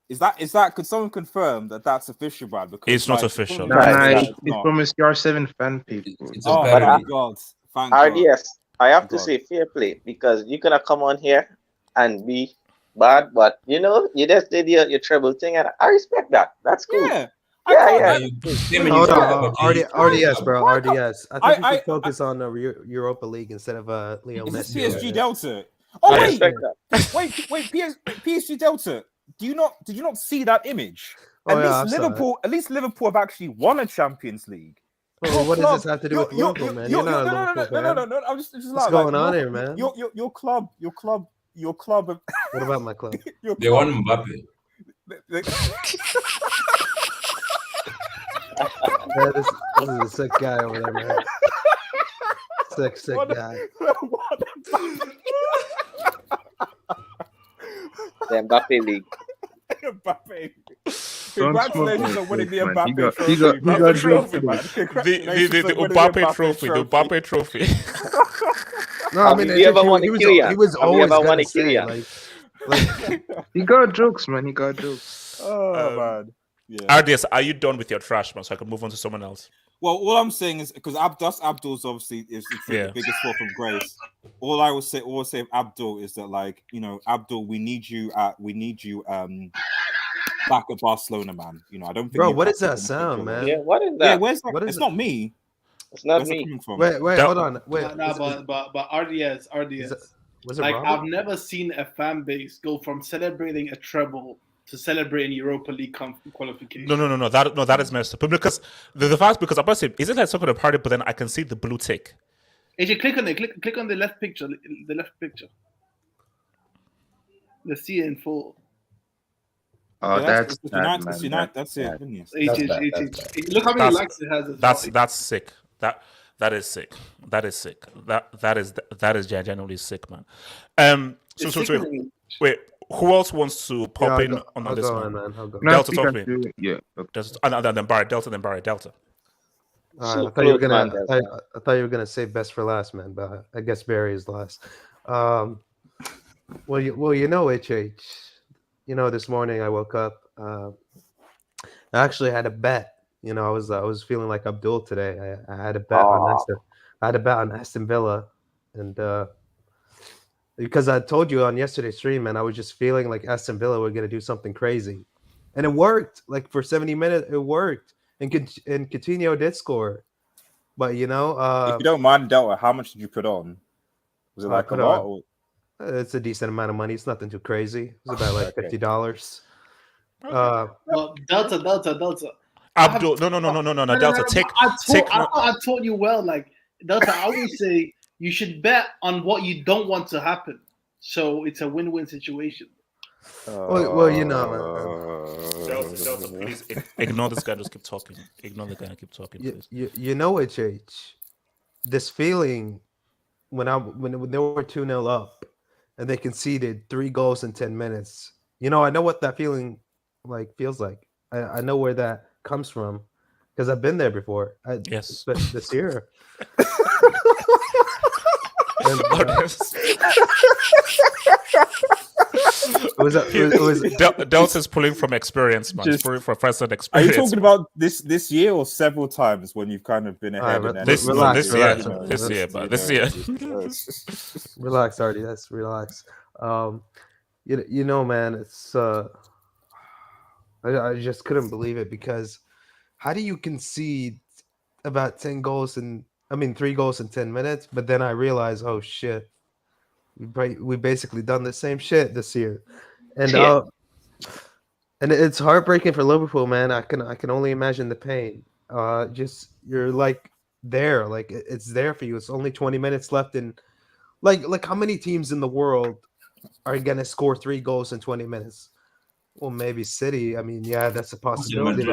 Is that? Could someone confirm that that's official, Brad? Because it's not official. It's from his CR7 fan people. Thank God. RDS, I have to say fair play, because you cannot come on here and be bad, but you just did your treble thing, and I respect that. That's cool. Yeah. Hold on, RDS, bro. RDS. I think we should focus on the Europa League instead of Leo Messi. Is this PSG Delta? Oh wait, PSG Delta. Did you not see that image? At least Liverpool have actually won a Champions League. Well, what does this have to do with local, man? You're not a local fan. No. I'm just what's going on here, man? Your club. What about my club? They won Mbappe. Yeah, this is a sick guy over there, man. Sick guy. The Mbappe League. Mbappe. Don't Congratulations smoke on winning the man. Mbappe He got trophy. drugs Trophy, today. man. The Congratulations on winning Mbappe trophy. The Mbappe trophy. No, I mean, Have you ever won a he Kylian? was Have you always ever won gonna a say Kylian? like He got jokes, man. He got jokes. Oh man. Yeah. RDS, are you done with your trash, man? So I can move on to someone else. Well, all I'm saying is because Abdul's obviously is the biggest fall from grace. All I will say of Abdul is that, like, you know, Abdul, we need you back at Barcelona, man. You know, I don't think. Bro, what is that sound, man? Yeah, what is that? Yeah, where's that? What is It's it? not me. It's not Where's it me. coming from? Wait, hold on. Wait, but RDS. was it Like, Robert? I've never seen a fan base go from celebrating a treble to celebrating Europa League qualification. No. That is messed up. But because the fact, because I'm about to say, is it like some kind of party? But then I can see the blue tick. AJ, click on it. Click on the left picture. The left picture. Let's see it in full. Oh, Yeah, that's it's bad, United. man. That's it. Isn't it? HH. Look how many likes it has. That's sick. That is sick. That is sick. That is genuinely sick, man. So wait. Who else wants to pop in on I'll this go one? on, man. I'll go. Delta, No, talk you to me. can do- Yeah. Okay. Then Barry, Delta. I thought you were gonna. I thought you were gonna say best for last, man. But I guess Barry is last. Well, you know, HH. You know, this morning I woke up. I actually had a bet. You know, I was feeling like Abdul today. I had a bet on Aston. I had a bet on Aston Villa, and because I told you on yesterday's stream, man, I was just feeling like Aston Villa were gonna do something crazy, and it worked. Like for 70 minutes, it worked, and Coutinho did score. But you know, if you don't mind, Delta, how much did you put on? Was it like a lot? Or? It's a decent amount of money. It's nothing too crazy. It's about like $50. Well, Delta. Abdul, no. Delta, I taught you well. Like, Delta, I always say you should bet on what you don't want to happen. So it's a win-win situation. Well, you know, Delta, please ignore this guy. Just keep talking. Ignore the guy and keep talking, please. You know, HH, this feeling when they were 2-0 up and they conceded 3 goals in 10 minutes. You know, I know what that feeling feels like. I know where that comes from because I've been there before. Yes, this year. Delta's pulling from experience, man. Just pulling from first-hand Are experience. you talking about this year or several times when you've kind of been ahead? This year. Relax, Artie. That's relax. You know, man, it's I just couldn't believe it because how do you concede about 3 goals in 10 minutes? But then I realized, oh shit, we basically done the same shit this year, and and it's heartbreaking for Liverpool, man. I can only imagine the pain. Just you're like there, like it's there for you. It's only 20 minutes left, and like how many teams in the world are gonna score 3 goals in 20 minutes? Well, maybe City. I mean, yeah, that's a possibility.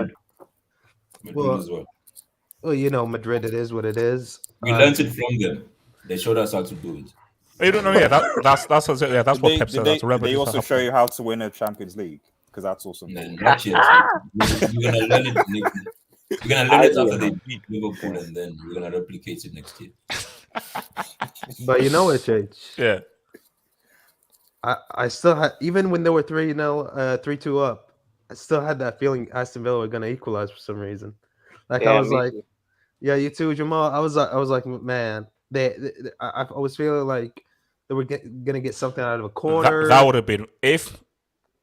Madrid as well. Well, you know, Madrid. It is what it is. We learned it from them. They showed us how to do it. You don't know, that's what Pep said. They also show you how to win a Champions League because that's awesome. Not yet. We're gonna learn it. We're gonna learn it after they beat Liverpool, and then we're gonna replicate it next year. But you know, HH. Yeah. I still had, even when they were 3-2 up, I still had that feeling Aston Villa were gonna equalize for some reason. Like I was like, yeah, you too, Jamal. I was like, man, I was feeling like they were gonna get something out of a corner. That would have been if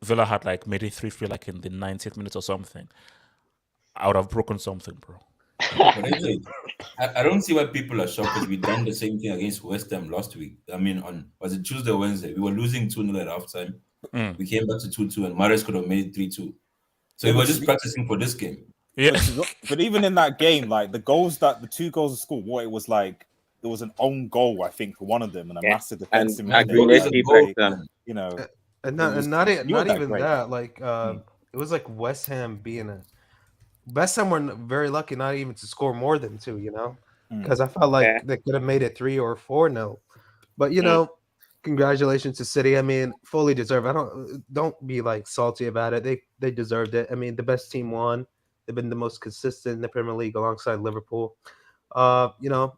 Villa had like made it 3-3 like in the 90th minute or something. I would have broken something, bro. I don't see why people are shocked because we done the same thing against West Ham last week. I mean, was it Tuesday or Wednesday? We were losing 2-0 at halftime. We came back to 2-2 and Mahrez could have made it 3-2. So we were just practicing for this game. Yeah. But even in that game, like the 2 goals of scored, what it was like, it was an own goal, I think, for one of them, and a massive defensive mistake. You know, and not even that. Like it was like West Ham being West Ham were very lucky not even to score more than 2. You know, Mm. because I felt like Yeah. they could have made it 3 or 4-0. But you Mm. know, congratulations to City. I mean, fully deserved. I don't be like salty about it. They deserved it. I mean, the best team won. They've been the most consistent in the Premier League alongside Liverpool. You know,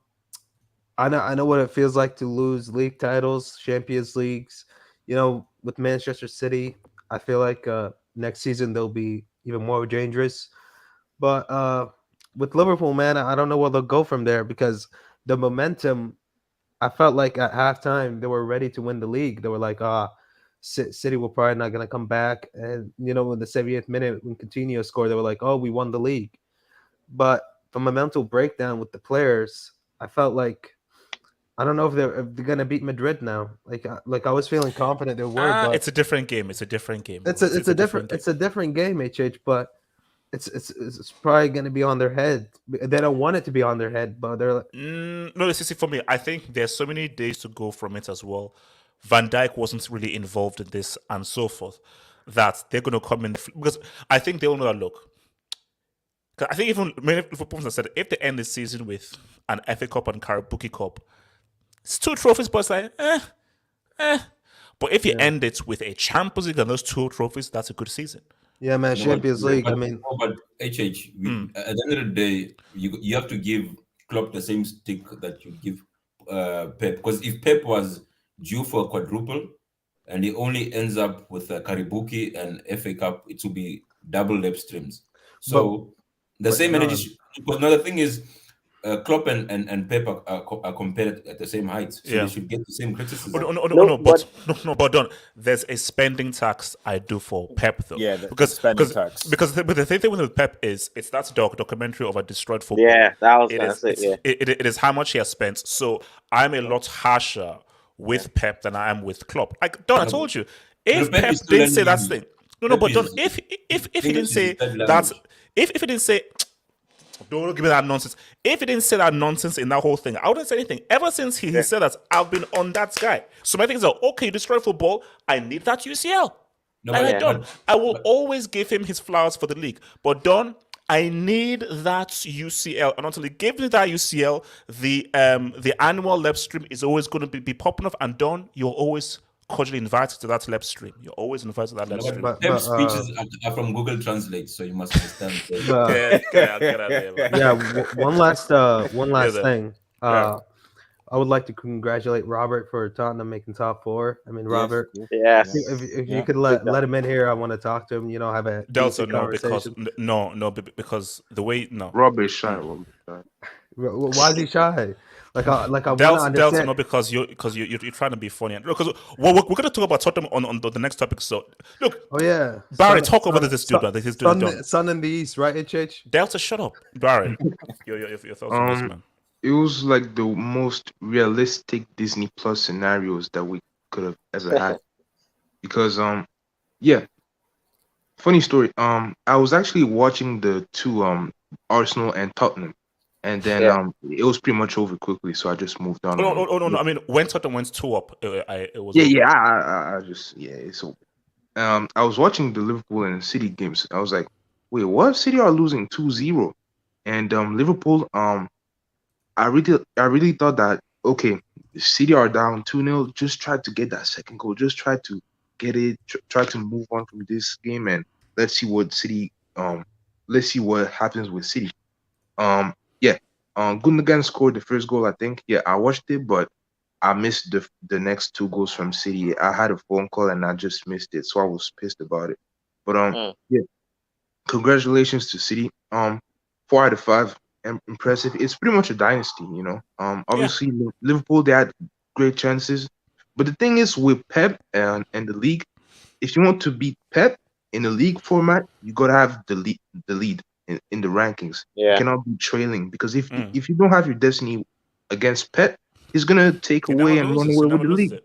I know what it feels like to lose league titles, Champions Leagues. You know, with Manchester City, I feel like next season they'll be even more dangerous. But with Liverpool, man, I don't know where they'll go from there because the momentum. I felt like at halftime they were ready to win the league. They were like, City will probably not gonna come back. And you know, in the 70th minute when Coutinho scored, they were like, oh, we won the league. But from a mental breakdown with the players, I felt like I don't know if they're gonna beat Madrid now. Like I was feeling confident they were, but It's a different game. It's a different game. it's bro. a different game. it's a different game, HH. But it's probably gonna be on their head. They don't want it to be on their head, but they're like, No, see, for me, I think there's so many days to go from it as well. Van Dijk wasn't really involved in this and so forth. That they're going to come in because I think they all know that look. 'Cause I think even many Liverpool have said if they end the season with an FA Cup and Carabao Cup, it's 2 trophies, but it's like But if you end it with a Champions League and those 2 trophies, that's a good season. yeah, man, Champions League. I mean, but HH, at the end of the day, you have to give Klopp the same stick that you give Pep. Because if Pep was due for a quadruple and he only ends up with a Karibuki and FA Cup, it will be double lip streams. So the same energy. Because another thing is, Klopp and Pep are compared at the same height, so they should get the same criticism. But don't. There's a spending tax I do for Pep though. Yeah, because spending tax. Because the thing with Pep is it's that documentary of a destroyed football. Yeah, that was it is how much he has spent. So I'm a lot harsher with Pep than I am with Klopp. Like Don, I told you, if Pep didn't say that thing, but Don, if he didn't say that, if he didn't say. Don't give me that nonsense. If he didn't say that nonsense in that whole thing, I wouldn't say anything. Ever since he said that, I've been on that guy. So my thing is, okay, you destroy football. I need that UCL. I will always give him his flowers for the league. But Don, I need that UCL. And until he gives me that UCL, the annual live stream is always going to be popping off. And Don, you're always cordially invited to that live stream. You're always invited to that live stream. Pep's speeches are from Google Translate, so you must understand. One last thing. I would like to congratulate Robert for Tottenham making top 4. I mean, Robert. Yes. If you could let him in here, I want to talk to him. You know, have a Delta, conversation. because the way Rob is shy. Why is he shy? Like I want to understand. Delta, not because you're trying to be funny. Because we're going to talk about Tottenham on the next topic. So look, Barry, talk over this dude. Sun in the East, right? HH. Delta, shut up, Barry. your thoughts on this, man? It was like the most realistic Disney Plus scenarios that we could have ever had. Because funny story. I was actually watching the 2 Arsenal and Tottenham. And then it was pretty much over quickly, so I just moved on. No. I mean, when Tottenham went 2 up, it was. It's over. I was watching the Liverpool and City games. I was like, wait, what? City are losing 2-0, and Liverpool. I really thought that okay, City are down 2-0. Just try to get that second goal. Just try to get it. Try to move on from this game, and let's see what City. Let's see what happens with City. Gundogan scored the first goal, I think. Yeah, I watched it, but I missed the next 2 goals from City. I had a phone call and I just missed it, so I was pissed about it. But congratulations to City. 4 out of 5, impressive. It's pretty much a dynasty, you know. Obviously Liverpool, they had great chances, but the thing is with Pep and the league, if you want to beat Pep in the league format, you gotta have the lead. In the rankings, you cannot be trailing, because if you don't have your destiny against Pep, he's gonna take away and run away with the league.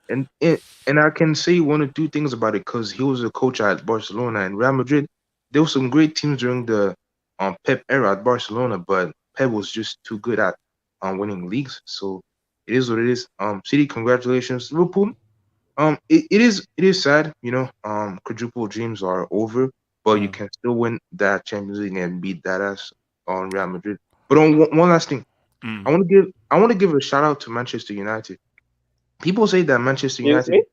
And I can say 1 or 2 things about it, because he was a coach at Barcelona and Real Madrid. There were some great teams during the Pep era at Barcelona, but Pep was just too good at winning leagues. So it is what it is. City, congratulations. Liverpool, it is sad, you know. Quadruple dreams are over. but you can still win that Champions League and beat that ass on Real Madrid. But on one last thing, I want to give a shout out to Manchester United. People say that Manchester United.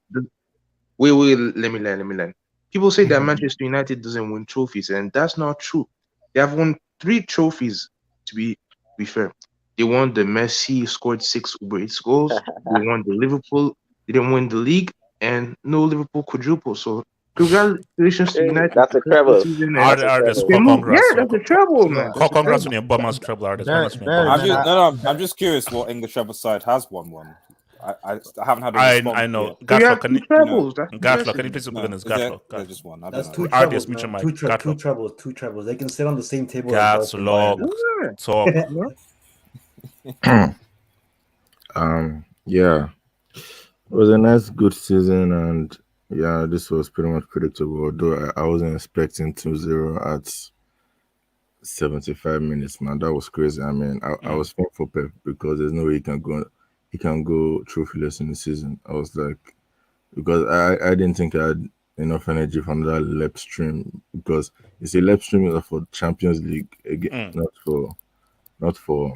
Wait, let me learn. People say that Manchester United doesn't win trophies, and that's not true. They have won 3 trophies. To be fair, they won the Messi scored 6 Uber Eats goals. They won the Liverpool. They didn't win the league, and no Liverpool quadruple. So congratulations to United. That's a treble. Yeah, that's a treble, man. Congrats on your bummer's treble, artist. I'm just curious what English treble side has won one. I haven't had a response. I know. Yet. Gatlock, can you please open this? Gatlock. Just one. That's two trebles. Two trebles. They can sit on the same table. Gatlock. Talk. Yeah, it was a nice, good season, and yeah, this was pretty much predictable. Although I wasn't expecting 2-0 at 75 minutes, man. That was crazy. I mean, I was fine for Pep because there's no way he can go trophyless in the season. I was like, because I didn't think I had enough energy for another lep stream, because it's a lep stream for Champions League again, not for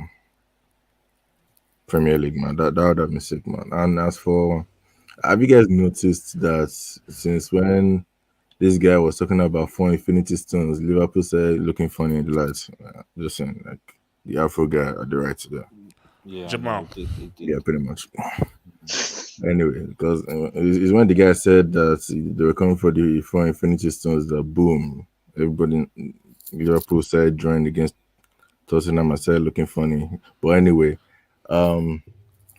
Premier League, man. That would have been sick, man. And as for, have you guys noticed that since when this guy was talking about 4 Infinity Stones, Liverpool said looking funny in the lights? Just saying, like the Afro guy at the right there. Yeah, Jamal. Yeah, pretty much. Anyway, because it's when the guy said that they were coming for the 4 Infinity Stones, that boom, everybody in Liverpool side joined against Tottenham. I said looking funny, but anyway,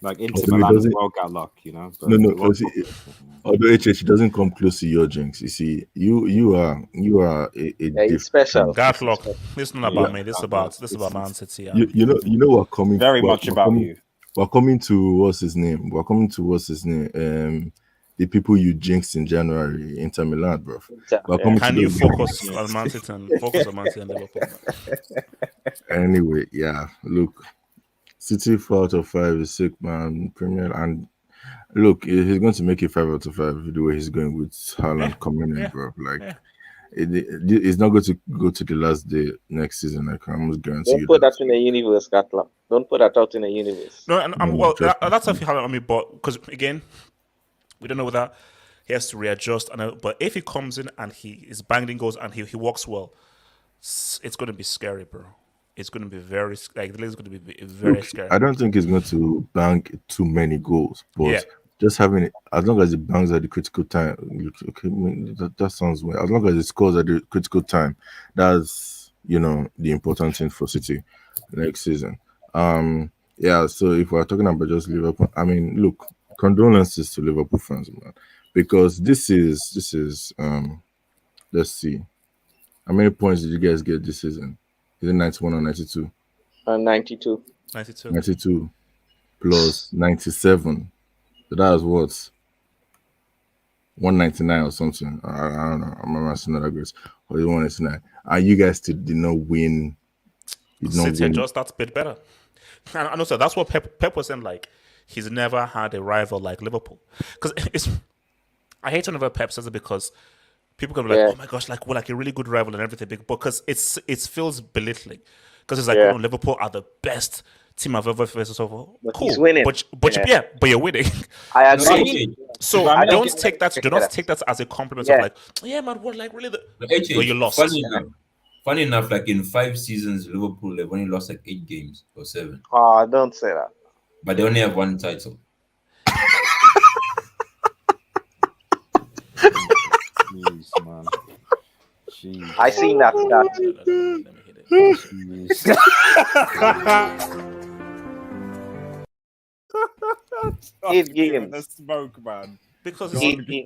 like Inter Milan as well got luck, you know. No. Although HH doesn't come close to your drinks, you see, you are a special. Gatlock. This is not about me. This is about Man City. Yeah. You know we're coming very much about you. We're coming to what's his name? The people you jinxed in January, Inter Milan, bro. Can you focus on Man City and Liverpool? Anyway, yeah. Look, City 4 out of 5 is sick, man. Premier, and look, he's going to make it 5 out of 5 the way he's going with Haaland coming in, bro. Like, it's not going to go to the last day next season. I can almost guarantee you. Don't put that in the universe, Gatlock. Don't put that out in the universe. No, and that's if Haaland on me, but because again, we don't know whether he has to readjust. But if he comes in and he is banging goals and he works well, it's going to be scary, bro. It's going to be very the league is going to be very scary. I don't think he's going to bang too many goals, but just having it, as long as he bangs at the critical time, that sounds weird. As long as he scores at the critical time, that's the important thing for City next season. Yeah. So if we're talking about just Liverpool, I mean, look, condolences to Liverpool fans, man, because this is let's see, how many points did you guys get this season? Is it 91 or 92? 92. 92 plus 97. So that was what? 199 or something. I don't know. I'm not saying that great. Or 199. And you guys still did not win. City just that's a bit better. And also that's what Pep was saying. Like, he's never had a rival like Liverpool. Because I hate whenever Pep says it, because people can be like, oh my gosh, like we're like a really good rival and everything, because it feels belittling. Because it's like, Liverpool are the best team I've ever faced. So but cool, he's winning. But you're winning. I agree. So don't take that as a compliment of like, yeah, man, we're like really but you lost. Funny enough, like in 5 seasons, Liverpool they've only lost like 8 games or 7. Oh, don't say that. But they only have 1 title. Jeez, man. Jeez. I seen that. Eight games. The smoke, man. Because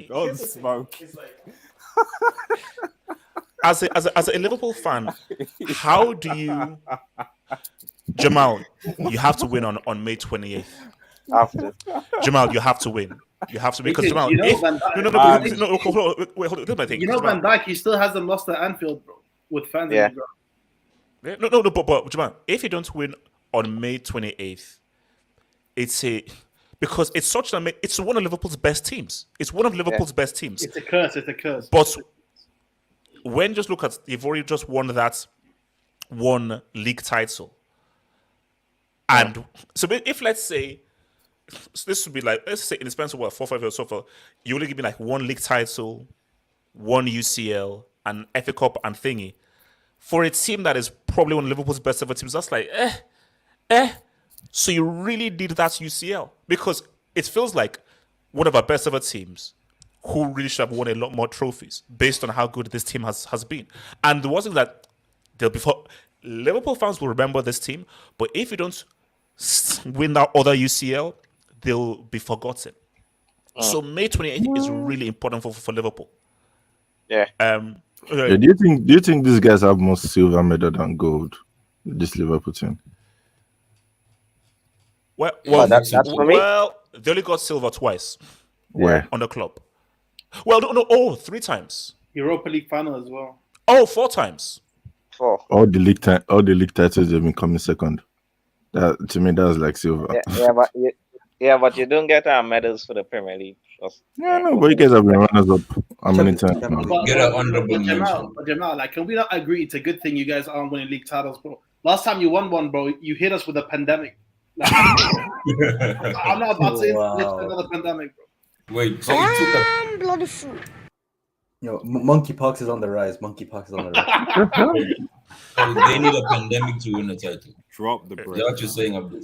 God smoke. As a Liverpool fan, how do you, Jamal? You have to win on May 28th. After Jamal, you have to win. You have to, because Jamal. Van Dijk, he still hasn't lost at Anfield, bro, with fans. Yeah. No, but Jamal, if you don't win on May 28th, because it's one of Liverpool's best teams. It's one of Liverpool's best teams. It's a curse. But when just look at, you've already just won that one league title. And so if let's say, so this would be like, let's say in the span of what, 4-5 years so far, you only give me like one league title, one UCL, an FA Cup and thingy. For a team that is probably one of Liverpool's best ever teams, that's like, So you really need that UCL, because it feels like one of our best ever teams who really should have won a lot more trophies based on how good this team has been. And the one thing that Liverpool fans will remember this team, but if you don't win that other UCL, they'll be forgotten. So May 28th is really important for Liverpool. Yeah. Yeah, do you think these guys have more silver medal than gold? This Liverpool team. Well, that's for me. Well, they only got silver twice. Where? On the club. Well, no, 3 times. Europa League final as well. Oh, 4 times. 4. All the league titles have been coming second. That to me, that's like silver. But you don't get our medals for the Premier League. No, but you guys have been runners up how many times? Get an honorable mention. But Jamal, like, can we not agree it's a good thing you guys aren't winning league titles, bro? Last time you won one, bro, you hit us with a pandemic. Like, I'm not about to say another pandemic, bro. Wait, so you took a bloody fool. Monkeypox is on the rise. Monkeypox is on the rise. So they need a pandemic to win a title. Drop the break. Is that what you're saying, Abdul?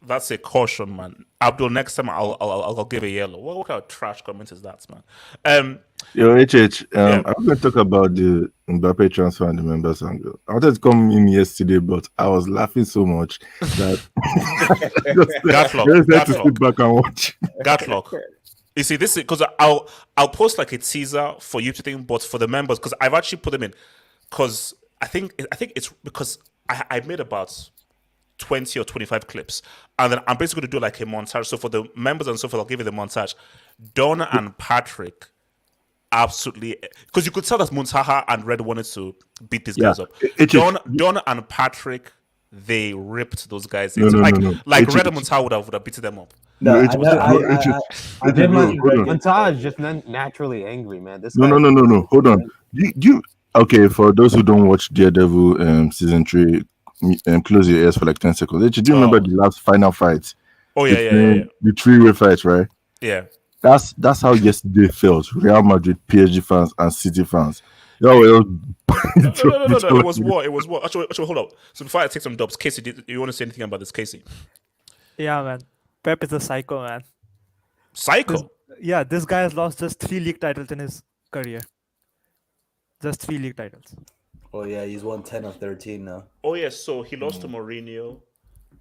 That's a caution, man. Abdul, next time I'll give a yellow. What kind of trash comment is that, man? Yo, HH, I'm going to talk about the Mbappe transfer and the members angle. I wanted to come in yesterday, but I was laughing so much that just to sit back and watch. Gatlock. You see, this is because I'll post like a teaser for you to think, but for the members, because I've actually put them in, because I think it's because I made about 20 or 25 clips, and then I'm basically going to do like a montage. So for the members and so forth, I'll give you the montage. Donna and Patrick, absolutely, because you could tell that Muntaha and Red wanted to beat these guys up. Donna and Patrick, they ripped those guys. No. Red and Muntaha would have beaten them up. Muntaha is just naturally angry, man. No. Hold on. Okay, for those who don't watch Daredevil season 3, close your ears for like 10 seconds. Do you remember the last final fight? Oh yeah. The 3-way fight, right? Yeah. That's how yesterday felt. Real Madrid, PSG fans, and City fans. No, it was war. Actually, hold up. So before I take some dubs, Casey, do you want to say anything about this, Casey? Yeah, man. Pep is a psycho, man. Psycho? This guy has lost just 3 league titles in his career. Just 3 league titles. Oh yeah, he's won 10 of 13 now. Oh yeah, so he lost to Mourinho,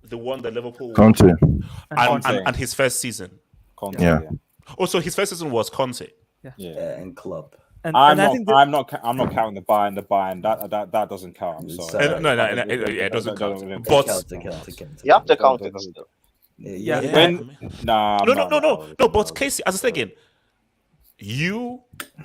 the one that Liverpool Conte. And his first season. Conte. Yeah. Also, his first season was Conte. Yeah, and Klopp. I'm not counting the Bayern. That doesn't count. I'm sorry. No, it doesn't count. But you have to count it still. No. But Casey, as I say again,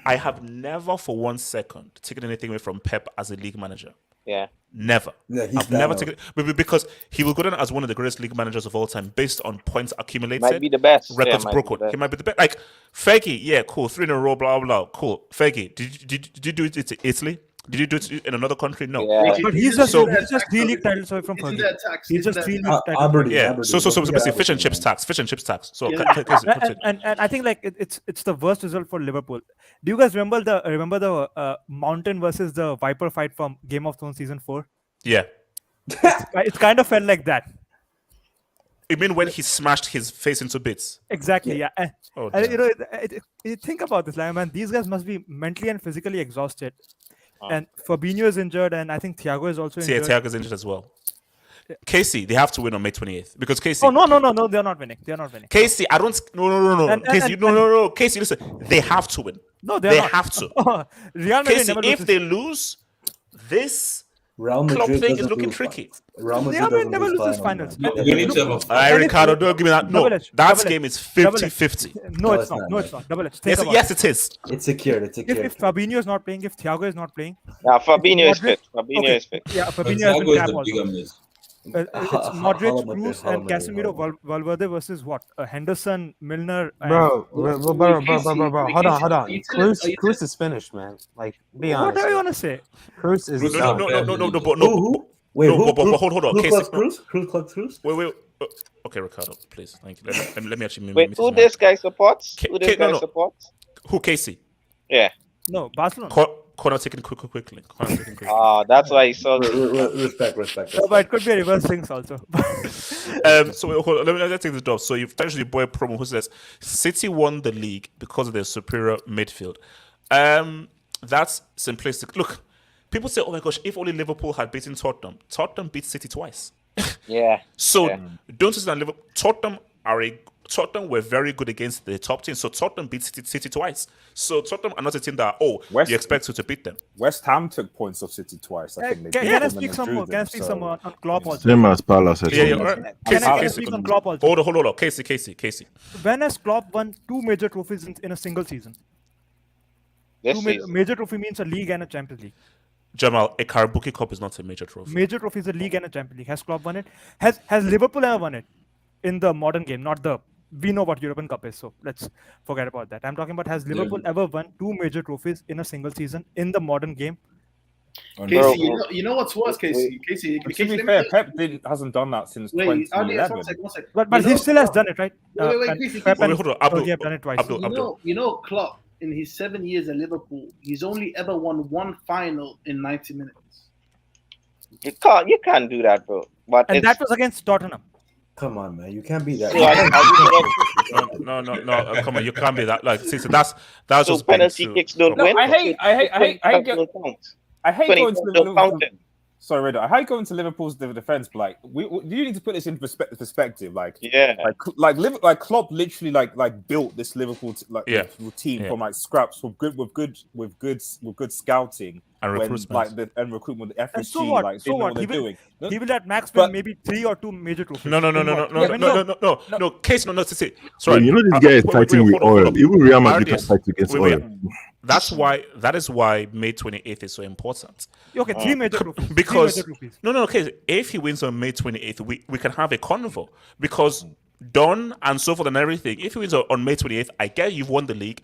I have never for 1 second taken anything away from Pep as a league manager. Yeah. Never. Yeah, I've never taken it because he will go down as one of the greatest league managers of all time based on points accumulated. Might be the best. Records broken. He might be the best. Like Fergie, yeah, cool. 3 in a row, blah blah. Cool. Fergie, did you do it to Italy? Did you do it in another country? No. Yeah. But he's just 3 league titles away from Fergie. He's just 3 league titles. Yeah. So basically, fish and chips tax. So and I think like it's the worst result for Liverpool. Do you guys remember the Mountain versus the Viper fight from Game of Thrones season 4? Yeah. It kind of felt like that. You mean when he smashed his face into bits? Exactly. Yeah. Oh, you think about this, like, man. These guys must be mentally and physically exhausted. And Fabinho is injured, and I think Thiago is also injured. Yeah, Thiago is injured as well. Casey, they have to win on May 28th because Casey. Oh no, they're not winning. Casey, I don't. No. Casey, no. Casey, listen, they have to win. No, they not. have to. Real Madrid Casey, if they lose, this Klopp thing is looking tricky. Real Madrid never loses finals. Ricardo, don't give me that. No, that game is 50-50. No, it's not. Double H. Yes, it is. It's secured. If Fabinho is not playing, if Thiago is not playing, Fabinho is fit. Fabinho is fit. Yeah, Fabinho has been It's Modric, Cruz, and Casemiro, Valverde versus what? Henderson, Milner, and Bro, hold on. Cruz is finished, man. Like, be honest. What do you want to say? Cruz is No, Wait, who? but hold on. Cruz Club Cruz? Wait. Okay, Ricardo, please. Thank you. Let me actually. Wait, who this guy supports? Supports? Who, Casey? Yeah. No, Barcelona. Corner taken quickly. That's why he saw. Respect. No, but it could be reverse things also. So let's take this job. So you've touched your boy promo who says City won the league because of their superior midfield. That's simplistic. Look, people say, "Oh my gosh, if only Liverpool had beaten Tottenham." Tottenham beat City twice. Yeah. So don't say that Liverpool. Tottenham were very good against the top team, so Tottenham beat City twice. So Tottenham are not a team that you expect to beat them. West Ham took points off City twice. I think Can I speak some more? Can I speak some more on Klopp also? Same as Palace. Can I speak on Klopp also? Hold on. Casey. When has Klopp won 2 major trophies in a single season? Major trophy means a league and a Champions League. Jamal, a Karabuki Cup is not a major trophy. Major trophy is a league and a Champions League. Has Klopp won it? Has Liverpool ever won it? In the modern game, not the... We know what European Cup is, so let's forget about that. I'm talking about, has Liverpool ever won 2 major trophies in a single season in the modern game? Casey, you know what's worse, Casey? Casey, to be fair, Pep hasn't done that since 2011. One second. But he still has done it, right? Casey, hold on. Abdul, have done it twice. You know, Klopp, in his 7 years at Liverpool, he's only ever won 1 final in 90 minutes. You can't do that, bro. But that was against Tottenham. Come on, man. You can't be that. No. Come on, you can't be that. Like, see, so that's just penalty kicks don't win. I hate going to Liverpool. Sorry, Redo. I hate going to Liverpool's defense, but like, you need to put this in perspective. Like, like Klopp literally like built this Liverpool team from like scraps with good scouting and recruitment. And recruitment with FSG. So what? Like, so what? He will at max win maybe 3 or 2 major trophies. No. Case no. Sorry. You know this guy is fighting with oil. Even Real Madrid can fight against oil. That is why May 28th is so important. Okay, 3 major trophies. Because okay, if he wins on May 28th, we can have a convo because Don and so forth and everything. If he wins on May 28th, I get you've won the league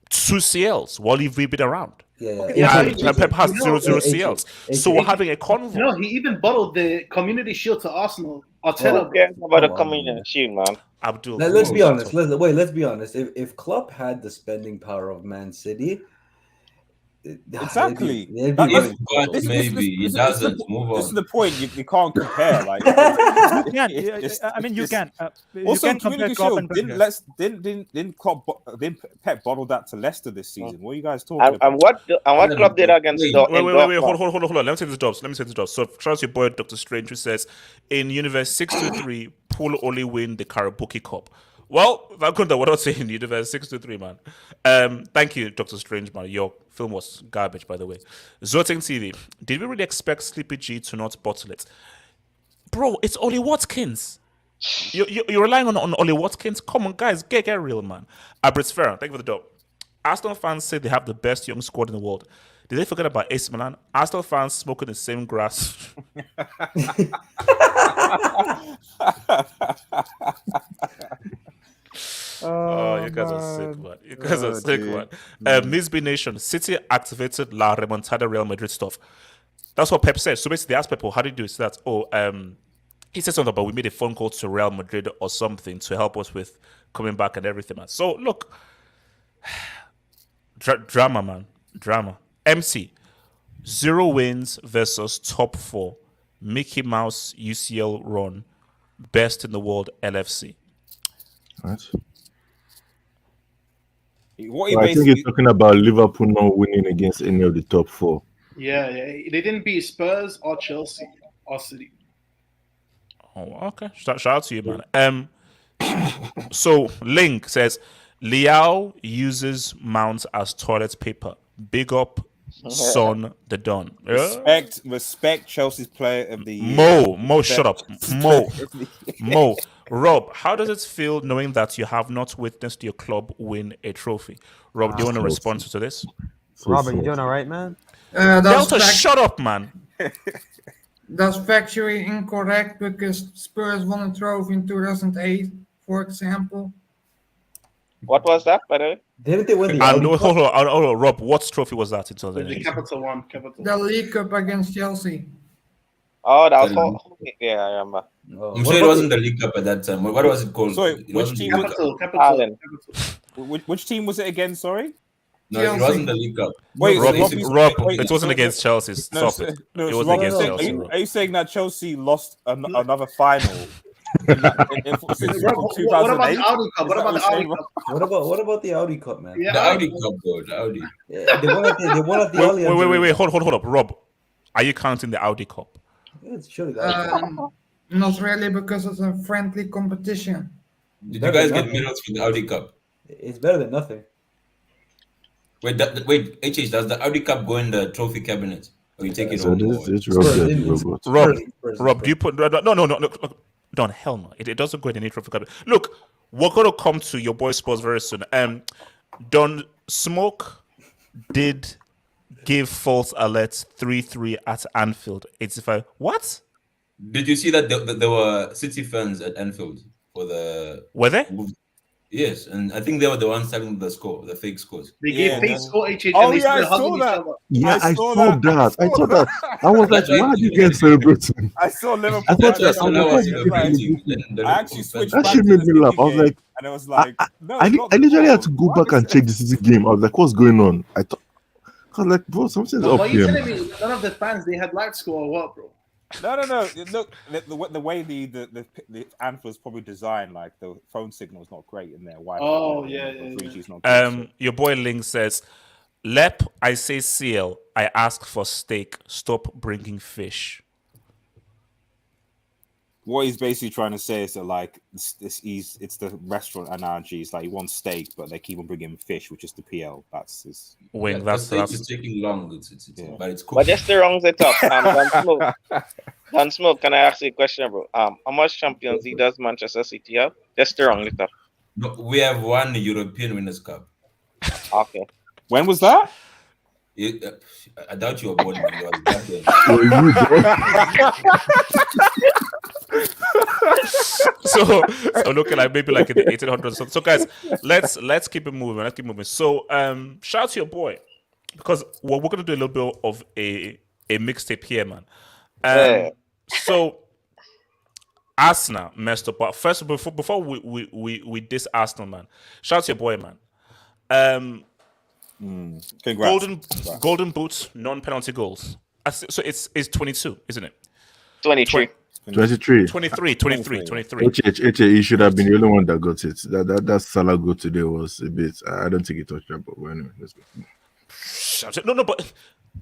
2 CLs while you've been around. And Pep has 0 CLs. So we're having a convo. No, he even bottled the Community Shield to Arsenal. About the Community Shield, man. Abdul. Let's be honest. Let's be honest. If Klopp had the spending power of Man City, exactly. He doesn't move on. This is the point. You can't compare. Like, you can. Also, you can Community Shield didn't Pep bottle that to Leicester this season? What are you guys talking about? And what Klopp did against? Wait, hold on. Let me say this job. So, trust your boy, Dr. Strange, who says in Universe 623, Pool only win the Karabuki Cup. Well, what I'm saying, Universe 623, man. Thank you, Dr. Strange, man. Your film was garbage, by the way. Zoting TV, did we really expect Sleepy G to not bottle it? Bro, it's Ollie Watkins. You're relying on Ollie Watkins? Come on, guys, get real, man. Abritz Ferrer, thank you for the dope. Arsenal fans say they have the best young squad in the world. Did they forget about AC Milan? Arsenal fans smoking the same grass. Oh, you guys are sick, man. You guys are sick, man. Miss B Nation, City activated La Remontada Real Madrid stuff. That's what Pep said. So basically, they asked Pep, how did you do it? So that's, he said something about we made a phone call to Real Madrid or something to help us with coming back and everything, man. So look, drama, man. Drama. MC, 0 wins versus top 4. Mickey Mouse UCL run. Best in the world LFC. Nice. I think you're talking about Liverpool not winning against any of the top 4. Yeah. They didn't beat Spurs or Chelsea or City. Oh, okay. Shout out to you, man. So Link says Liao uses Mount as toilet paper. Big up, Son the Don. Respect Chelsea's player of the year. Mo, shut up. Mo. Rob, how does it feel knowing that you have not witnessed your club win a trophy? Rob, do you want to respond to this? Robert, you doing all right, man? Delta, shut up, man. That's factually incorrect because Spurs won a trophy in 2008, for example. What was that, by the way? Didn't they win the And Audi hold on, Rob. What trophy was that in The 2008? capital one, capital. The League Cup against Chelsea. Oh, that was yeah, I remember. I'm sure it wasn't the League Cup at that time. What was it called? Sorry, It which wasn't team? the League Cup. Ireland. Which team was it again? Sorry. No, it wasn't the League Cup. Wait, Rob, Rob, it wasn't against Chelsea. Stop it. It wasn't against Chelsea. Are you saying that Chelsea lost another final? Since What about the Audi Cup? What about the Audi Cup? What about the Audi Cup, man? Yeah, The Audi Cup, bro. The Audi. Yeah, they won at the Allianz. Wait, hold up, Rob. Are you counting the Audi Cup? Yeah, it's surely that. Not really, because it's a friendly competition. Did you guys get medals for the Audi Cup? It's better than nothing. Wait, HH, does the Audi Cup go in the trophy cabinet? Or you take it So home? this Robert. Rob, do you put no, don't, hell no. It doesn't go in any trophy cabinet. Look, we're gonna come to your boy Sports very soon. Don Smoke did give false alerts 3-3 at Anfield 85. What? Did you see that there were City fans at Anfield for the? Were they? Yes, and I think they were the ones telling the score, the fake scores. They gave fake score HH Oh, and they yeah, I started hugging saw each that. other. Yeah, I saw that. I was like, why are you guys celebrating? I saw Liverpool. I thought fans that- celebrating. I actually switched That back shit to made the me laugh. I was City like, game, and it was like, no, I not literally the had to go back and check the City game. I was like, what's going on? I was like, bro, something's But up you here. telling me none of the fans they had live score or what, bro? No. Look, the way the Anfield's probably designed, like the phone signal's not great in there. Wi-Fi. Oh, yeah. 3G's not good, Your boy Link says, Lep, I say CL. I ask for steak. Stop bringing fish. What he's basically trying to say is that like it's the restaurant analogy. It's like he wants steak, but they keep on bringing fish, which is the PL. That's his wing. Yeah, that's it's taking long. But it's cool. But just the wrong setup. Don Smoke, can I ask you a question, bro? How much Champions League does Manchester City have? Just the wrong setup. No, we have won the European Winners' Cup. Okay. When was that? I doubt you were born when you were back then. so looking like maybe like in the 1800s. So guys, let's keep it moving. Let's keep moving. So shout out to your boy, because we're gonna do a little bit of a mixtape here, man. So Arsenal messed up, but first before we diss Arsenal, man, shout out to your boy, man. Congrats. Golden boots, non-penalty goals. So it's 22, isn't it? 23. 23. 23. He should have been the only one that got it. That Salah goal today was a bit. I don't think it touched that, but anyway, let's go. No, but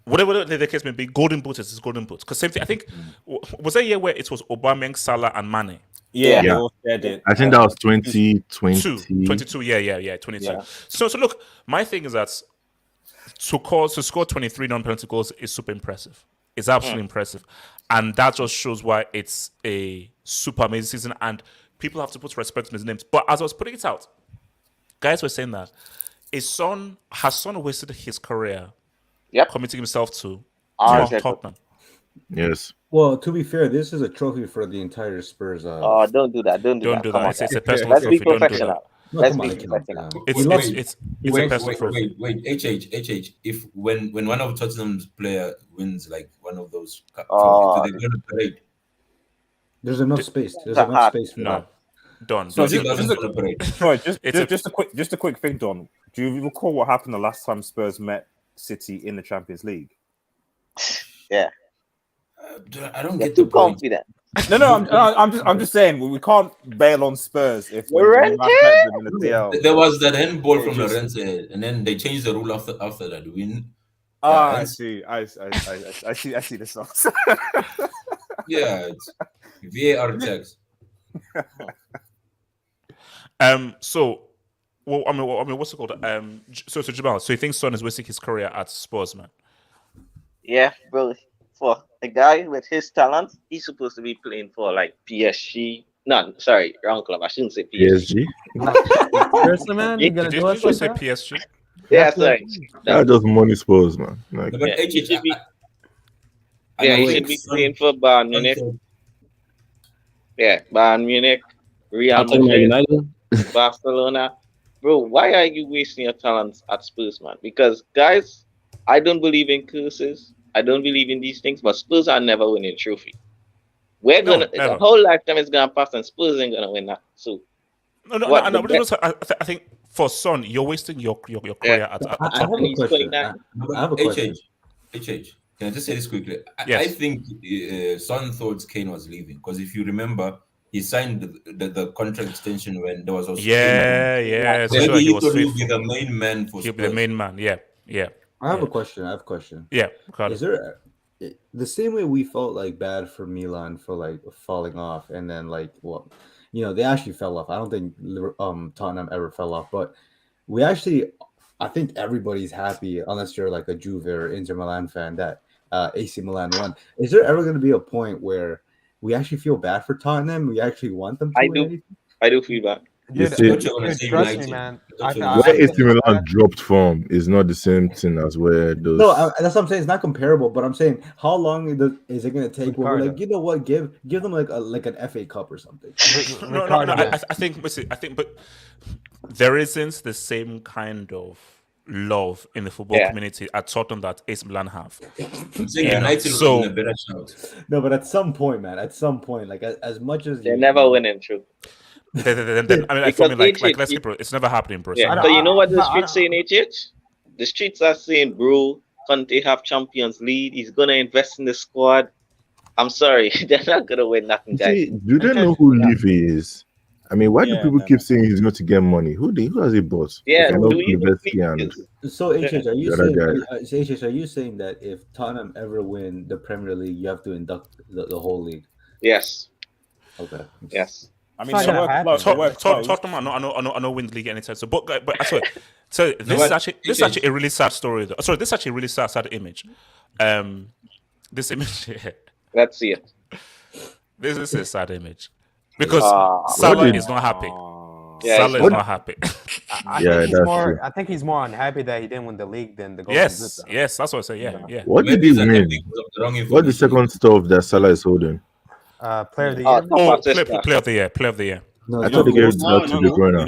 whatever the case may be, golden boots is golden boots. Because same thing, I think, was that a year where it was Aubameyang, Salah, and Mane? Yeah. I think that was 2020. 22, yeah, 22. Yeah. So look, my thing is that to score 23 non-penalty goals is super impressive. It's absolutely impressive. And that just shows why it's a super amazing season, and people have to put respect on his names. But as I was putting it out, guys were saying that has Son wasted his career committing himself to Tottenham. Yes. Well, to be fair, this is a trophy for the entire Spurs. Oh, don't do that. Don't do that. Come on, It's a personal Let's trophy. be Don't do that. professional. No, Let's come on, be I cannot. professional. It's a personal trophy. Wait, HH. When one of Tottenham's player wins like one of those trophies, do they go to parade? There's enough space. There's enough space for No. that. Done. So just a quick thing, Don. Do you recall what happened the last time Spurs met City in the Champions League? Yeah. I don't You're get the too point. confident. No, I'm just saying we can't bail on Spurs if we Llorente? met them in the DL. There was that handball from Llorente, and then they changed the rule after that. I see. I see the songs. Yeah, it's VAR checks. So, well, I mean, what's it called? So Jamal, so you think Son is wasting his career at Spurs, man? Yeah, bro. For a guy with his talent, he's supposed to be playing for like PSG. No, sorry, wrong club. I shouldn't say PSG. Seriously, man, you gonna Did do you us like say that? Yeah, he should be playing for Bayern Munich. Yeah, Bayern Munich, Real Madrid, Barcelona. Bro, why are you wasting your talents at Spurs, man? Because, guys, I don't believe in curses. I don't believe in these things, but Spurs are never winning a trophy. The whole lifetime is gonna pass, and Spurs ain't gonna win that. So, I think for Son, you're wasting your career at Tottenham. He's 29. I have a question. HH, can I just say this quickly? Yes. I think Son thought Kane was leaving because if you remember, he signed the contract extension when there was also Kane. So maybe he thought he would be the main man for Spurs. He'll be the main man. Yeah. I have a question. Yeah. Is there the same way we felt like bad for Milan for like falling off, and then like they actually fell off. I don't think Tottenham ever fell off, but we actually, I think everybody's happy unless you're like a Juve or Inter Milan fan that AC Milan won. Is there ever going to be a point where we actually feel bad for Tottenham? We actually want them to I do feel bad. Trust me, man. Where AC Milan dropped from is not the same thing as where those. No, that's what I'm saying. It's not comparable, but I'm saying how long is it going to take? Where we're like, you know what? Give them like an FA Cup or something. No. I think, but there isn't the same kind of love in the football community at Tottenham that AC Milan have. I'm saying United was in a better shout. No, but at some point, man. At some point, like as much as they're never winning, true. Let's keep it's never happening, bro. Yeah. So you know what the streets saying, HH? The streets are saying, bro, Conte have Champions League. He's gonna invest in the squad. I'm sorry, they're not gonna win nothing, guys. Do they know who Levy is? I mean, why do people keep saying he's going to get money? Who has he bought? Yeah, So HH, are you saying that if Tottenham ever win the Premier League, you have to induct the whole league? Yes. Okay. Yes. I mean, Tottenham, I know win the league anytime. So, but sorry. So this is actually a really sad story. Though. Sorry, this is actually a really sad image. This image here. Let's see it. This is a sad image because Salah is not happy. Salah is not happy. I think he's more unhappy that he didn't win the league than the goal. Yes, that's what I say. Yeah. What did he win? What's the second stuff that Salah is holding? Player of the year. Player of the year. No, I thought they gave it to De Bruyne.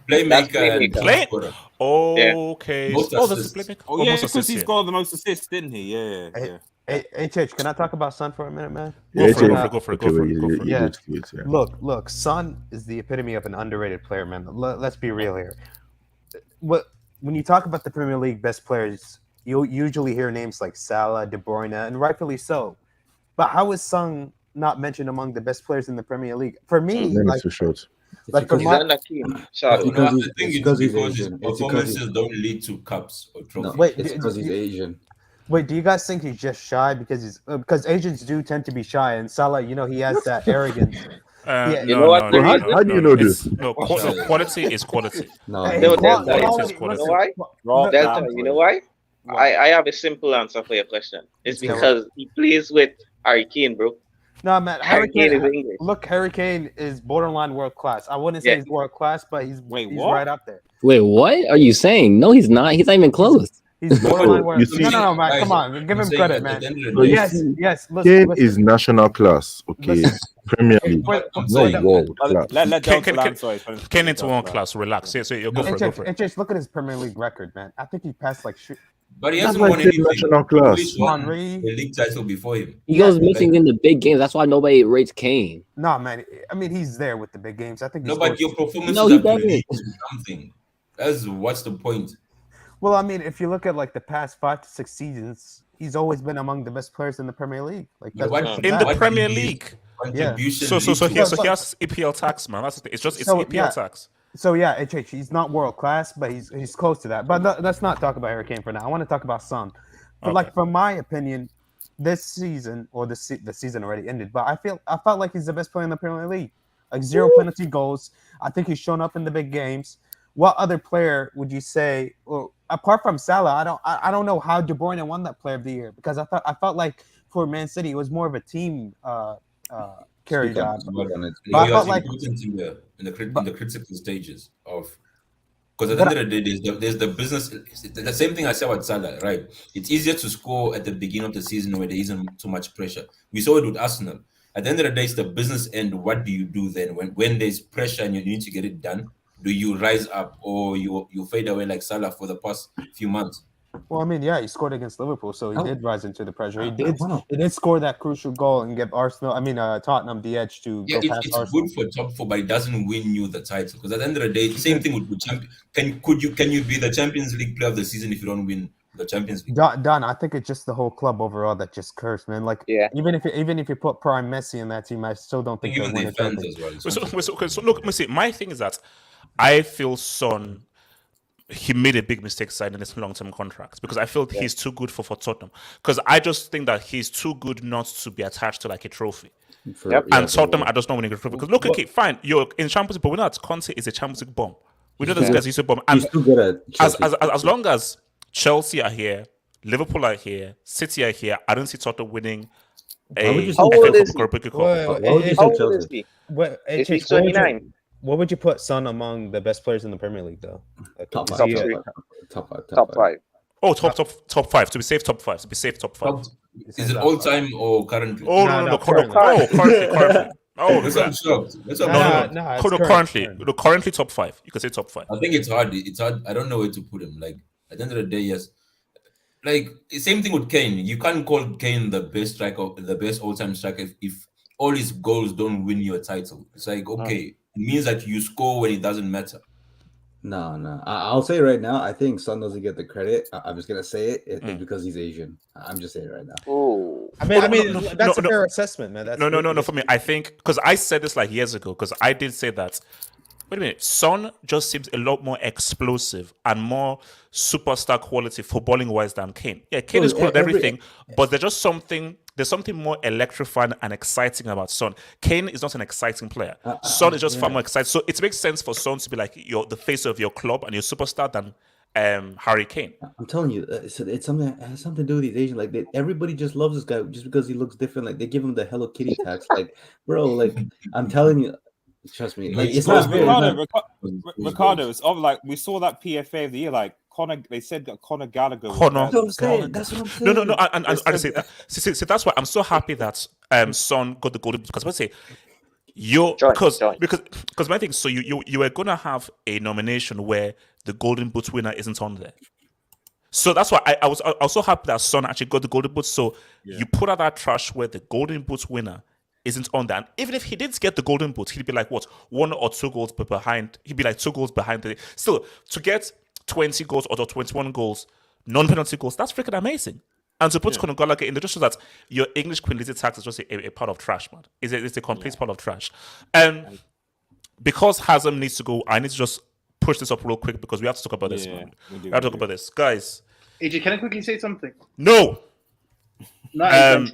Playmaker. Okay. Because he's got the most assists, didn't he? Yeah. HH, can I talk about Son for a minute, man? Go for it. Yeah. Look, Son is the epitome of an underrated player, man. Let's be real here. When you talk about the Premier League best players, you'll usually hear names like Salah, De Bruyne, and rightfully so. But how is Son not mentioned among the best players in the Premier League? For me, because his performances don't lead to cups or trophies. No, it's because he's Asian. Wait, do you guys think he's just shy because Asians do tend to be shy, and Salah, he has that arrogance. How do you know this? No, quality is quality. Delta, you know why? I have a simple answer for your question. It's because he plays with Harry Kane, bro. No, man. Harry Kane is English. Look, Harry Kane is borderline world class. I wouldn't say he's world class, but he's right up there. Wait, what are you saying? No, he's not. He's not even close. He's borderline world class. No, man. Come on. Give him credit, man. Yes. Kane is national class. Okay. Premier League. No world class. Kane into world class. Relax. So you go for it. Just look at his Premier League record, man. I think he passed But he hasn't won anything. National class. A league title before him. He goes missing in the big games. That's why nobody rates Kane. No, man. I mean, he's there with the big games. I think. But your performance is something. What's the point? Well, I mean, if you look at the past 5 to 6 seasons, he's always been among the best players in the Premier League. In the Premier League. Yeah. So he has EPL tax, man. That's the thing. It's EPL tax. So HH, he's not world class, but he's close to that. But let's not talk about Harry Kane for now. I want to talk about Son. But from my opinion, this season or the season already ended, but I felt like he's the best player in the Premier League. 0 penalty goals. I think he's shown up in the big games. What other player would you say, or apart from Salah? I don't know how De Bruyne won that Player of the Year because I felt like for Man City it was more of a team carry job. But I felt like in the critical stages of Because at the end of the day, there's the business. It's the same thing I said about Salah, right? It's easier to score at the beginning of the season where there isn't too much pressure. We saw it with Arsenal. At the end of the day, it's the business end. What do you do then when there's pressure and you need to get it done? Do you rise up or you fade away like Salah for the past few months? Well, I mean, yeah, he scored against Liverpool, so he did rise into the pressure. He did score that crucial goal and give Tottenham the edge to go past it's Arsenal. good for top four, but it doesn't win you the title. Because at the end of the day, same thing with the champion. Can you be the Champions League player of the season if you don't win the Champions League? Don, I think it's just the whole club overall that just cursed, man. Like, even if you put prime Messi in that team, I still don't think they'll win a trophy. So look, Messi. My thing is that I feel Son. He made a big mistake signing this long-term contract because I feel he's too good for Tottenham. Because I just think that he's too good not to be attached to like a trophy. And Tottenham, I just don't winning a trophy. Because look, okay, fine, you're in Champions League, but we know that Conte is a Champions League bomb. We know this guy's used to bomb. And He's too good at Chelsea. as long as Chelsea are here, Liverpool are here, City are here, I don't see Tottenham winning a How old is he? Is he 29? What would you put Son among the best players in the Premier League, though? Top five. Oh, top five. To be safe, top five. To be safe, top five. Is it all time or currently? Oh, no, currently. Oh, that's I'm shocked. That's currently top five. You can say top five. I think it's hard. I don't know where to put him. Like at the end of the day, yes. Like same thing with Kane. You can't call Kane the best striker, the best all-time striker if all his goals don't win you a title. It's like okay. It means that you score when it doesn't matter. No. I'll say right now, I think Son doesn't get the credit. I'm just gonna say it. It's because he's Asian. I'm just saying it right now. Oh, I mean, that's a fair assessment, man. No. For me, I think because I said this like years ago. Because I did say that. Wait a minute, Son just seems a lot more explosive and more superstar quality footballing wise than Kane. Yeah, Kane is cool at everything, but there's something more electrifying and exciting about Son. Kane is not an exciting player. Son is just far more exciting. So it makes sense for Son to be like the face of your club and your superstar than Harry Kane. I'm telling you, it's something that has something to do with these Asian. Like everybody just loves this guy just because he looks different. Like they give him the Hello Kitty tax. Like, bro, like I'm telling you. Trust me, like it's not Ricardo. It's like we saw that PFA of the year. Like Conor, they said that Conor Gallagher. That's what I'm saying. No. And I just say that. See, that's why I'm so happy that Son got the golden because let's say because my thing. So you were gonna have a nomination where the Golden Boot winner isn't on there. So that's why I was also happy that Son actually got the Golden Boot. So you put out that trash where the Golden Boot winner isn't on that. And even if he did get the Golden Boot, he'd be like, what, 1 or 2 goals behind? He'd be like 2 goals behind. Still, to get 20 goals or 21 goals, non-penalty goals, that's freaking amazing. And to put Conor Gallagher in, just shows that your English Queen Lizzie tax is just a part of trash, man. It's a complete part of trash. And because Hazem needs to go, I need to just push this up real quick because we have to talk about this, man. We have to talk about this. Guys. AJ, can I quickly say something? No. No. Okay,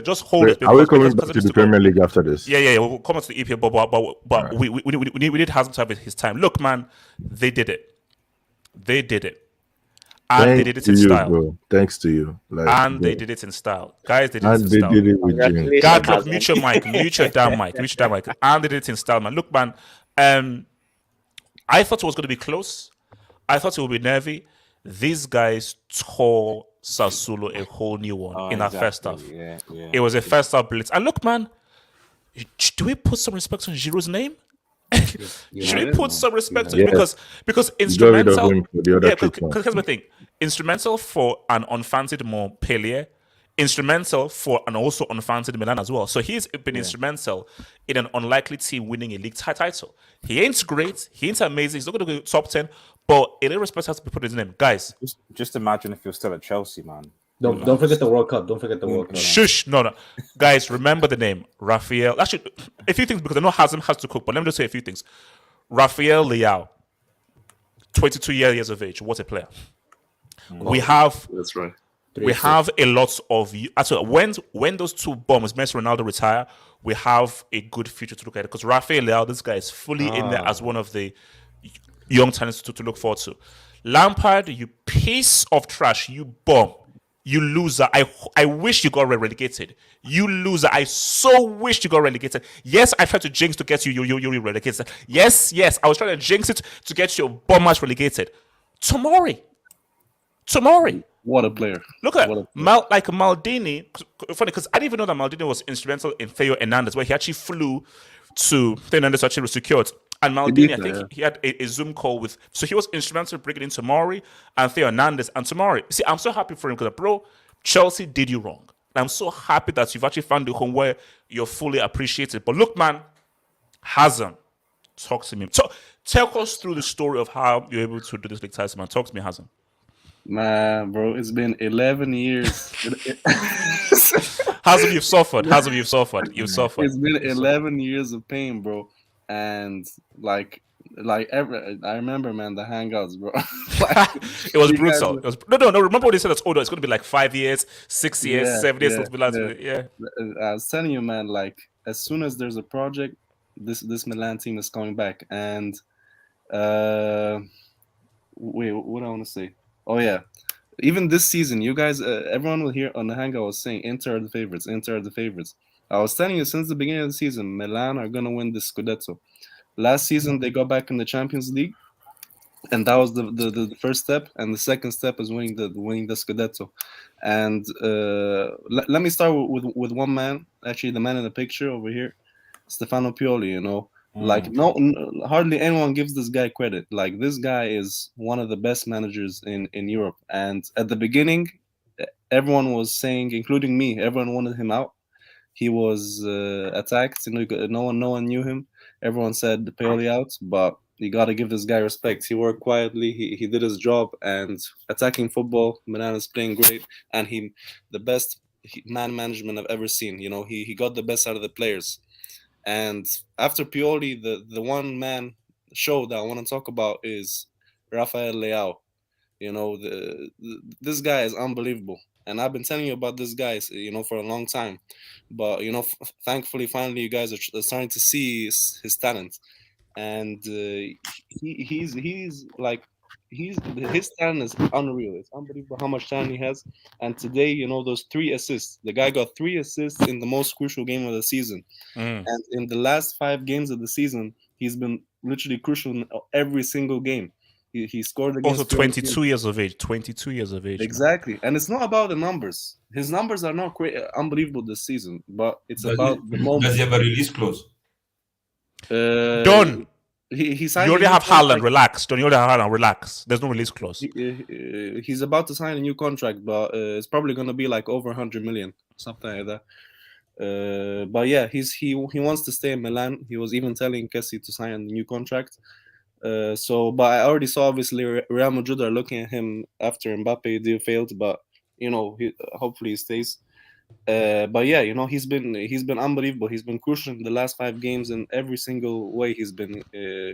just hold it. Are we coming back to the Premier League after this? Yeah. We'll come on to the EPL, but right. we need Hazem to have his time. Look, man, they did it. And they did it in style. Bro. Thanks to you. They did it in style. Guys, they did it in style. Did it with Jim. God, look, mute your mic. Mute your damn mic. And they did it in style, man. Look, man, I thought it was going to be close. I thought it would be nervy. These guys tore Sassuolo a whole new one in that first half. Yeah. It was a first half blitz. And look, man, do we put some respect on Giroud's name? Should we put some respect on it? Because instrumental. Because here's my thing: instrumental for an unfancied Montpellier, instrumental for an also unfancied Milan as well. So he's been instrumental in an unlikely team winning a league title. He ain't great. He ain't amazing. He's not going to go top 10. But in any respect, has to be put his name, guys. Just imagine if you're still at Chelsea, man. Don't forget the World Cup. Don't forget the World Cup. Shush, no. Guys, remember the name Rafael. Actually, a few things because I know Hazem has to cook, but let me just say a few things. Rafael Leao, 22 years of age. What a player! We have. That's right. We have a lot of actually when those two bombs, Messi, Ronaldo retire, we have a good future to look at because Rafael Leao, this guy is fully in there as one of the young talents to look forward to. Lampard, you piece of trash, you bomb. You loser. I wish you got relegated. You loser. I so wish you got relegated. Yes, I tried to jinx to get you relegated. Yes, I was trying to jinx it to get your bum ass relegated. Tomori. What a player. Look at Maldini. Funny, because I didn't even know that Maldini was instrumental in Theo Hernandez, where he actually flew to Theo Hernandez actually was secured. And Maldini, I think he had a Zoom call with. So he was instrumental in bringing in Tomori and Theo Hernandez. And Tomori, see, I'm so happy for him because, bro, Chelsea did you wrong. And I'm so happy that you've actually found the home where you're fully appreciated. But look, man, Hazem, talk to me. Take us through the story of how you're able to do this, League Tyson, man. Talk to me, Hazem. Man, bro, it's been 11 years. Hazem, you've suffered. It's been 11 years of pain, bro. And I remember, man, the Hangouts, bro. It was brutal. No. Remember what they said? It's older. It's going to be like 5 years, 6 years, 7 years. I was telling you, man. Like as soon as there's a project, this Milan team is coming back. And wait, what do I want to say? Oh yeah, even this season, you guys, everyone will hear on the Hangout was saying Inter are the favorites. I was telling you since the beginning of the season, Milan are gonna win the Scudetto. Last season they got back in the Champions League, and that was the first step. And the second step is winning the Scudetto. And let me start with one man, actually the man in the picture over here, Stefano Pioli. You know, like hardly anyone gives this guy credit. Like this guy is one of the best managers in Europe. And at the beginning, everyone was saying, including me, everyone wanted him out. He was attacked. No one knew him. Everyone said Pioli out, but you got to give this guy respect. He worked quietly. He did his job, and attacking football, Milan is playing great, and the best man management I've ever seen. You know, he got the best out of the players. And after Pioli, the one man show that I want to talk about is Rafael Leao. You know, this guy is unbelievable. And I've been telling you about this guy, you know, for a long time. But, you know, thankfully, finally, you guys are starting to see his talent. And his talent is unreal. It's unbelievable how much talent he has. And today, you know, those 3 assists. The guy got 3 assists in the most crucial game of the season. And in the last 5 games of the season, he's been literally crucial in every single game. He scored against. Also 22 years of age. 22 years of age. Exactly. Man. And it's not about the numbers. His numbers are not unbelievable this season, but it's about the moment. Does he have a release clause? Done. He signed. You already have Haaland. Relax. Don't you already have Haaland? Relax. There's no release clause. He's about to sign a new contract, but it's probably going to be like over 100 million, something like that. But yeah, he wants to stay in Milan. He was even telling Kessie to sign a new contract. But I already saw obviously Real Madrid are looking at him after Mbappe deal failed, but you know, hopefully he stays. But yeah, you know, he's been unbelievable. He's been crucial in the last 5 games in every single way. He's been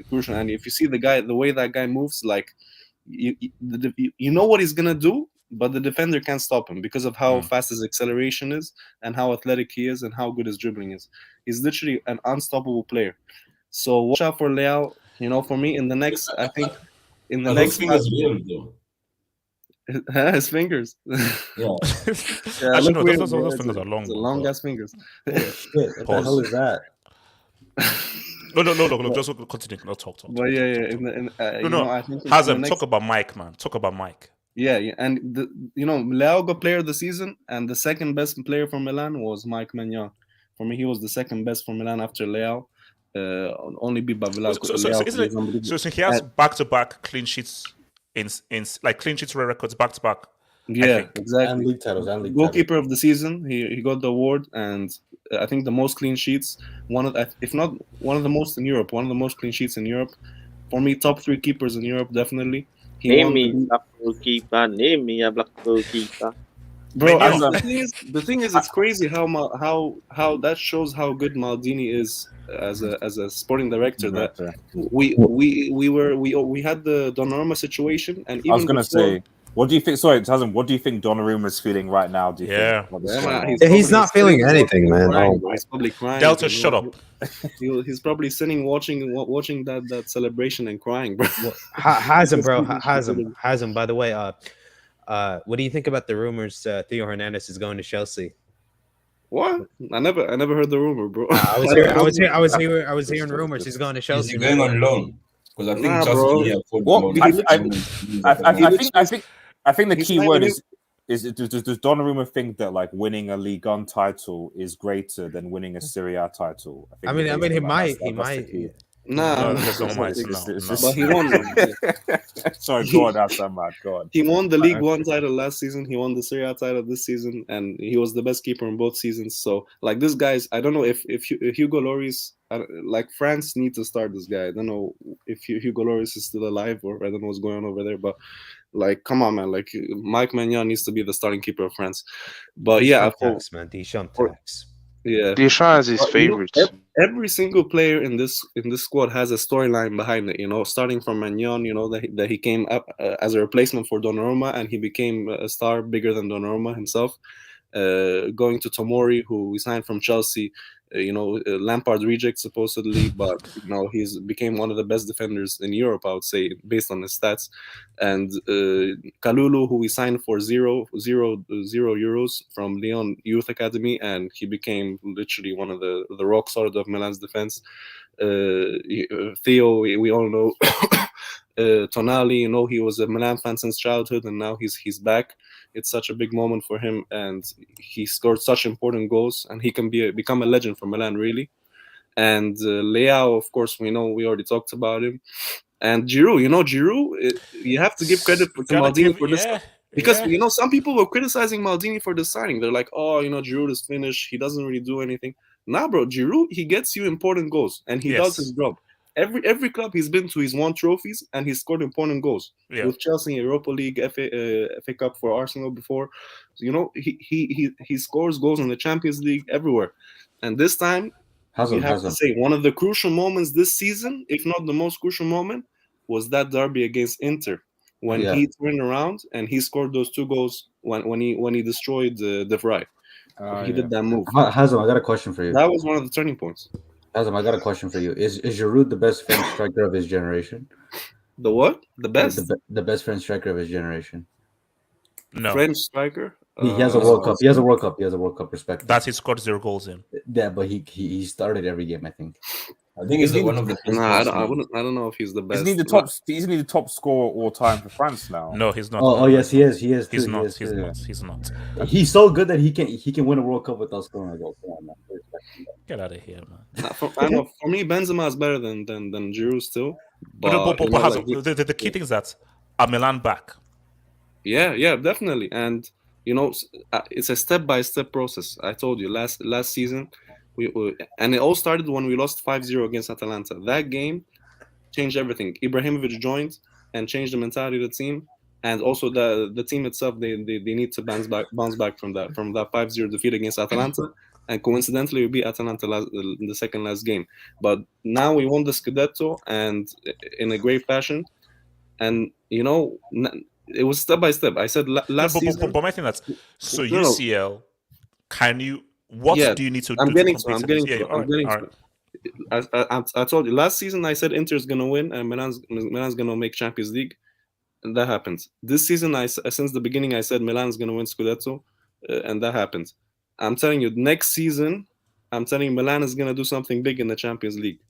crucial. And if you see the way that guy moves, like you know what he's gonna do, but the defender can't stop him because of how fast his acceleration is and how athletic he is and how good his dribbling is. He's literally an unstoppable player. So watch out for Leao. You know, for me, I think in the next fingers weird though. His fingers. Yeah. Actually, no, those fingers are long. Long ass fingers. What the hell is that? No. Just continue. No, talk. But yeah. I think Hazem, talk about Mike, man. Talk about Mike. Yeah, and Leao got player of the season, and the second best player for Milan was Mike Maignan. For me, he was the second best for Milan after Leao. Only beat by Velasco. So he has back-to-back clean sheets in like clean sheets records back-to-back. Yeah, exactly. And league titles. Goalkeeper of the season. He got the award, and I think the most clean sheets. If not one of the most in Europe. One of the most clean sheets in Europe. For me, top 3 keepers in Europe, definitely. Name me a black goalkeeper. Bro, the thing is, it's crazy how that shows how good Maldini is as a sporting director. That we had the Donnarumma situation, and even I was gonna say, what do you think? Sorry, Tazem, what do you think Donnarumma is feeling right now? Do you think? He's not feeling anything, man. He's probably crying. Delta, shut up. He's probably sitting watching that celebration and crying, bro. Hazem, bro. Hazem. By the way, What do you think about the rumors Theo Hernandez is going to Chelsea? What? I never heard the rumor, bro. I was hearing rumors he's going to Chelsea. Is he going on loan? Because I think Chelsea bro. can afford What? loan. I think the He's key not word even- is does Donnarumma think that like winning a Ligue 1 title is greater than winning a Serie A title? I mean, he might. Nah, that's not my- but he won. Sorry, go on, that's mad. Go on. He won the League One title last season. He won the Serie A title this season, and he was the best keeper in both seasons. So, like this guy's, I don't know if Hugo Lloris, like France need to start this guy. I don't know if Hugo Lloris is still alive, or I don't know what's going on over there. But like, come on, man! Like Mike Maignan needs to be the starting keeper of France. But yeah, Deschamps tax. Yeah, Deschamps is his But, you know, favorites. every single player in this squad has a storyline behind it. You know, starting from Maignan, you know that he came up as a replacement for Donnarumma, and he became a star bigger than Donnarumma himself. Going to Tomori, who we signed from Chelsea. Lampard reject supposedly, but you know he's became one of the best defenders in Europe, I would say, based on his stats. And Kalulu, who we signed for zero euros from Lyon Youth Academy, and he became literally one of the rock solid of Milan's defense. Theo, we all know. Tonali, you know, he was a Milan fan since childhood, and now he's back. It's such a big moment for him, and he scored such important goals, and he can become a legend for Milan, really. And Leao, of course, we already talked about him. And Giroud, you have to give credit to Maldini for this. Because, some people were criticizing Maldini for the signing. They're like, Giroud is finished. He doesn't really do anything. Nah, bro, Giroud, he gets you important goals, and he does his job. Every club he's been to, he's won trophies, and he's scored important goals. With Chelsea, Europa League, FA Cup for Arsenal before. He scores goals in the Champions League everywhere. And this time, you have to say, one of the crucial moments this season, if not the most crucial moment, was that derby against Inter. When he turned around and he scored those 2 goals when he destroyed De Vrij. He did that move. Hazem, I got a question for you. That was one of the turning points. Hazem, I got a question for you. Is Giroud the best French striker of his generation? The what? The best? The best French striker of his generation. No. French striker? He has a World Cup. He has a World Cup. He has a World Cup. Respect. That he scored 0 goals in. Yeah, but he started every game, I think. I think he's one of the. I don't know if he's the best. Isn't he the top scorer all time for France now? No, he's not. Oh yes, he is. He is. He's too. not. He is, He's not. He's so good that he can win a World Cup without scoring a goal. Come on, man. Get out of here, man. For me, Benzema is better than Giroud still. But the key thing is that are Milan back? Yeah, definitely. And it's a step-by-step process. I told you last season, and it all started when we lost 5-0 against Atalanta. That game changed everything. Ibrahimovic joined and changed the mentality of the team, and also the team itself. They need to bounce back from that 5-0 defeat against Atalanta. And coincidentally, we beat Atalanta in the second last game. But now we won the Scudetto, and in a great fashion. And it was step by step. I said last season. But my thing that's so UCL. Can you? What do you need to do? I'm getting to it. I told you last season. I said Inter's gonna win and Milan's gonna make Champions League, and that happened. This season, since the beginning, I said Milan's gonna win Scudetto, and that happened. I'm telling you, next season, Milan is gonna do something big in the Champions League.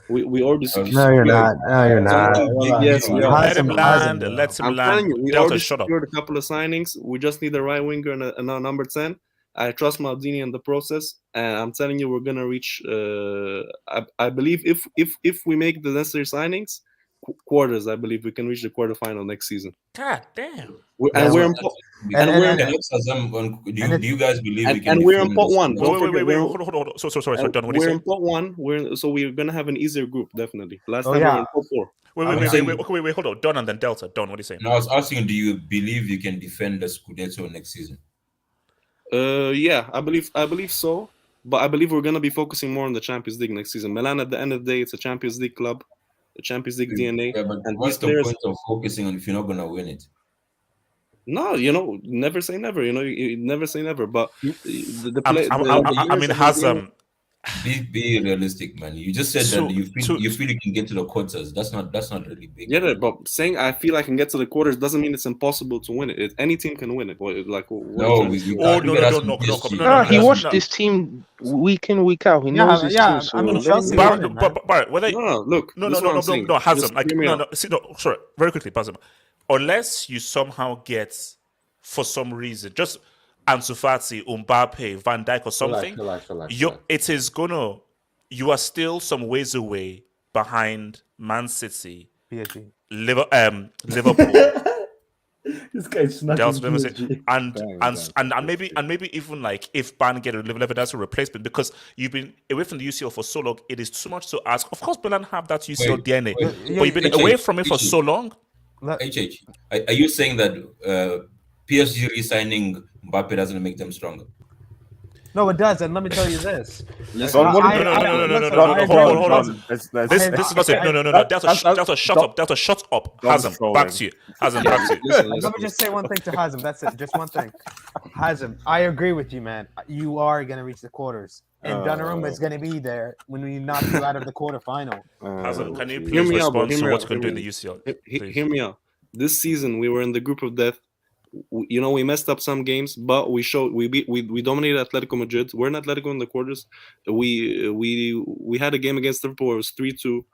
We already secured. No, you're not. No, you're not. Yes, we are. Let him land. I'm telling you, we Delta, already shut up. secured a couple of signings. We just need a right winger and a number 10. I trust Maldini in the process, and I'm telling you, we're gonna reach. I believe if we make the necessary signings, quarters, I believe we can reach the quarterfinal next season. God damn. Do you guys believe we can? And we're in pot 1. Wait, hold on. So sorry, Don. What we're do you in say? pot 1. We're gonna have an easier group, definitely. Last time we were in pot 4. Wait, hold on. Don and then Delta. Don, what do you say? No, I was asking, do you believe you can defend the Scudetto next season? Yeah, I believe so. But I believe we're gonna be focusing more on the Champions League next season. Milan, at the end of the day, it's a Champions League club, a Champions League DNA. Yeah, but and what's the point of focusing on if you're not gonna win it? No, never say never. You never say never. But the play. Be realistic, man. You just said that you feel you can get to the quarters. That's not really big. Yeah, but saying I feel I can get to the quarters doesn't mean it's impossible to win it. Any team can win it. No, he watched this team week in, week out. He knows his team. So look, Hazem, sorry, very quickly, Hazem. Unless you somehow get, for some reason, just Ansu Fati, Mbappe, Van Dijk or something, you are still some ways away behind Man City, PSG, Liverpool. This guy's and maybe even like if Ban get a level that's a replacement, because you've been away from the UCL for so long, it is too much to ask. Of course, Milan have that UCL DNA, but you've been away from it for so long. Are you saying that PSG re-signing Mbappe doesn't make them stronger? No, it does, and let me tell you this. Hold on. This is not it. No. Delta, shut up. Delta, shut up. Hazem, back to you. Hazem, back to you. Let me just say one thing to Hazem. That's it. Just one thing. Hazem, I agree with you, man. You are going to reach the quarters. And Donnarumma is going to be there when we knock you out of the quarterfinal. Hazem, can you please respond to what you can do in the UCL? Hear me out. This season, we were in the group of death. We messed up some games, but we dominated Atletico Madrid. We're in Atletico in the quarters. We had a game against Liverpool. It was 3-2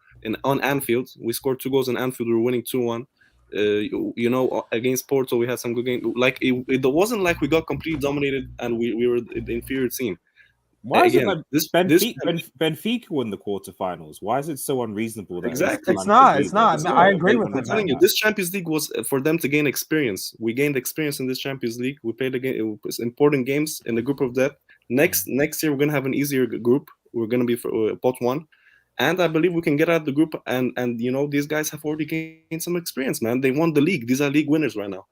on Anfield. We scored 2 goals on Anfield. We were winning 2-1. Against Porto, we had some good games. Like it wasn't like we got completely dominated and we were the inferior team. Why is it that Benfica won the quarterfinals? Why is it so unreasonable? That Exactly. It's not. I agree with I'm telling you, this Champions League was for them to gain experience. We gained experience in this Champions League. We played important games in the group of death. Next year, we're going to have an easier group. We're going to be for pot 1. And I believe we can get out of the group. And these guys have already gained some experience, man. They won the league. These are league winners right now.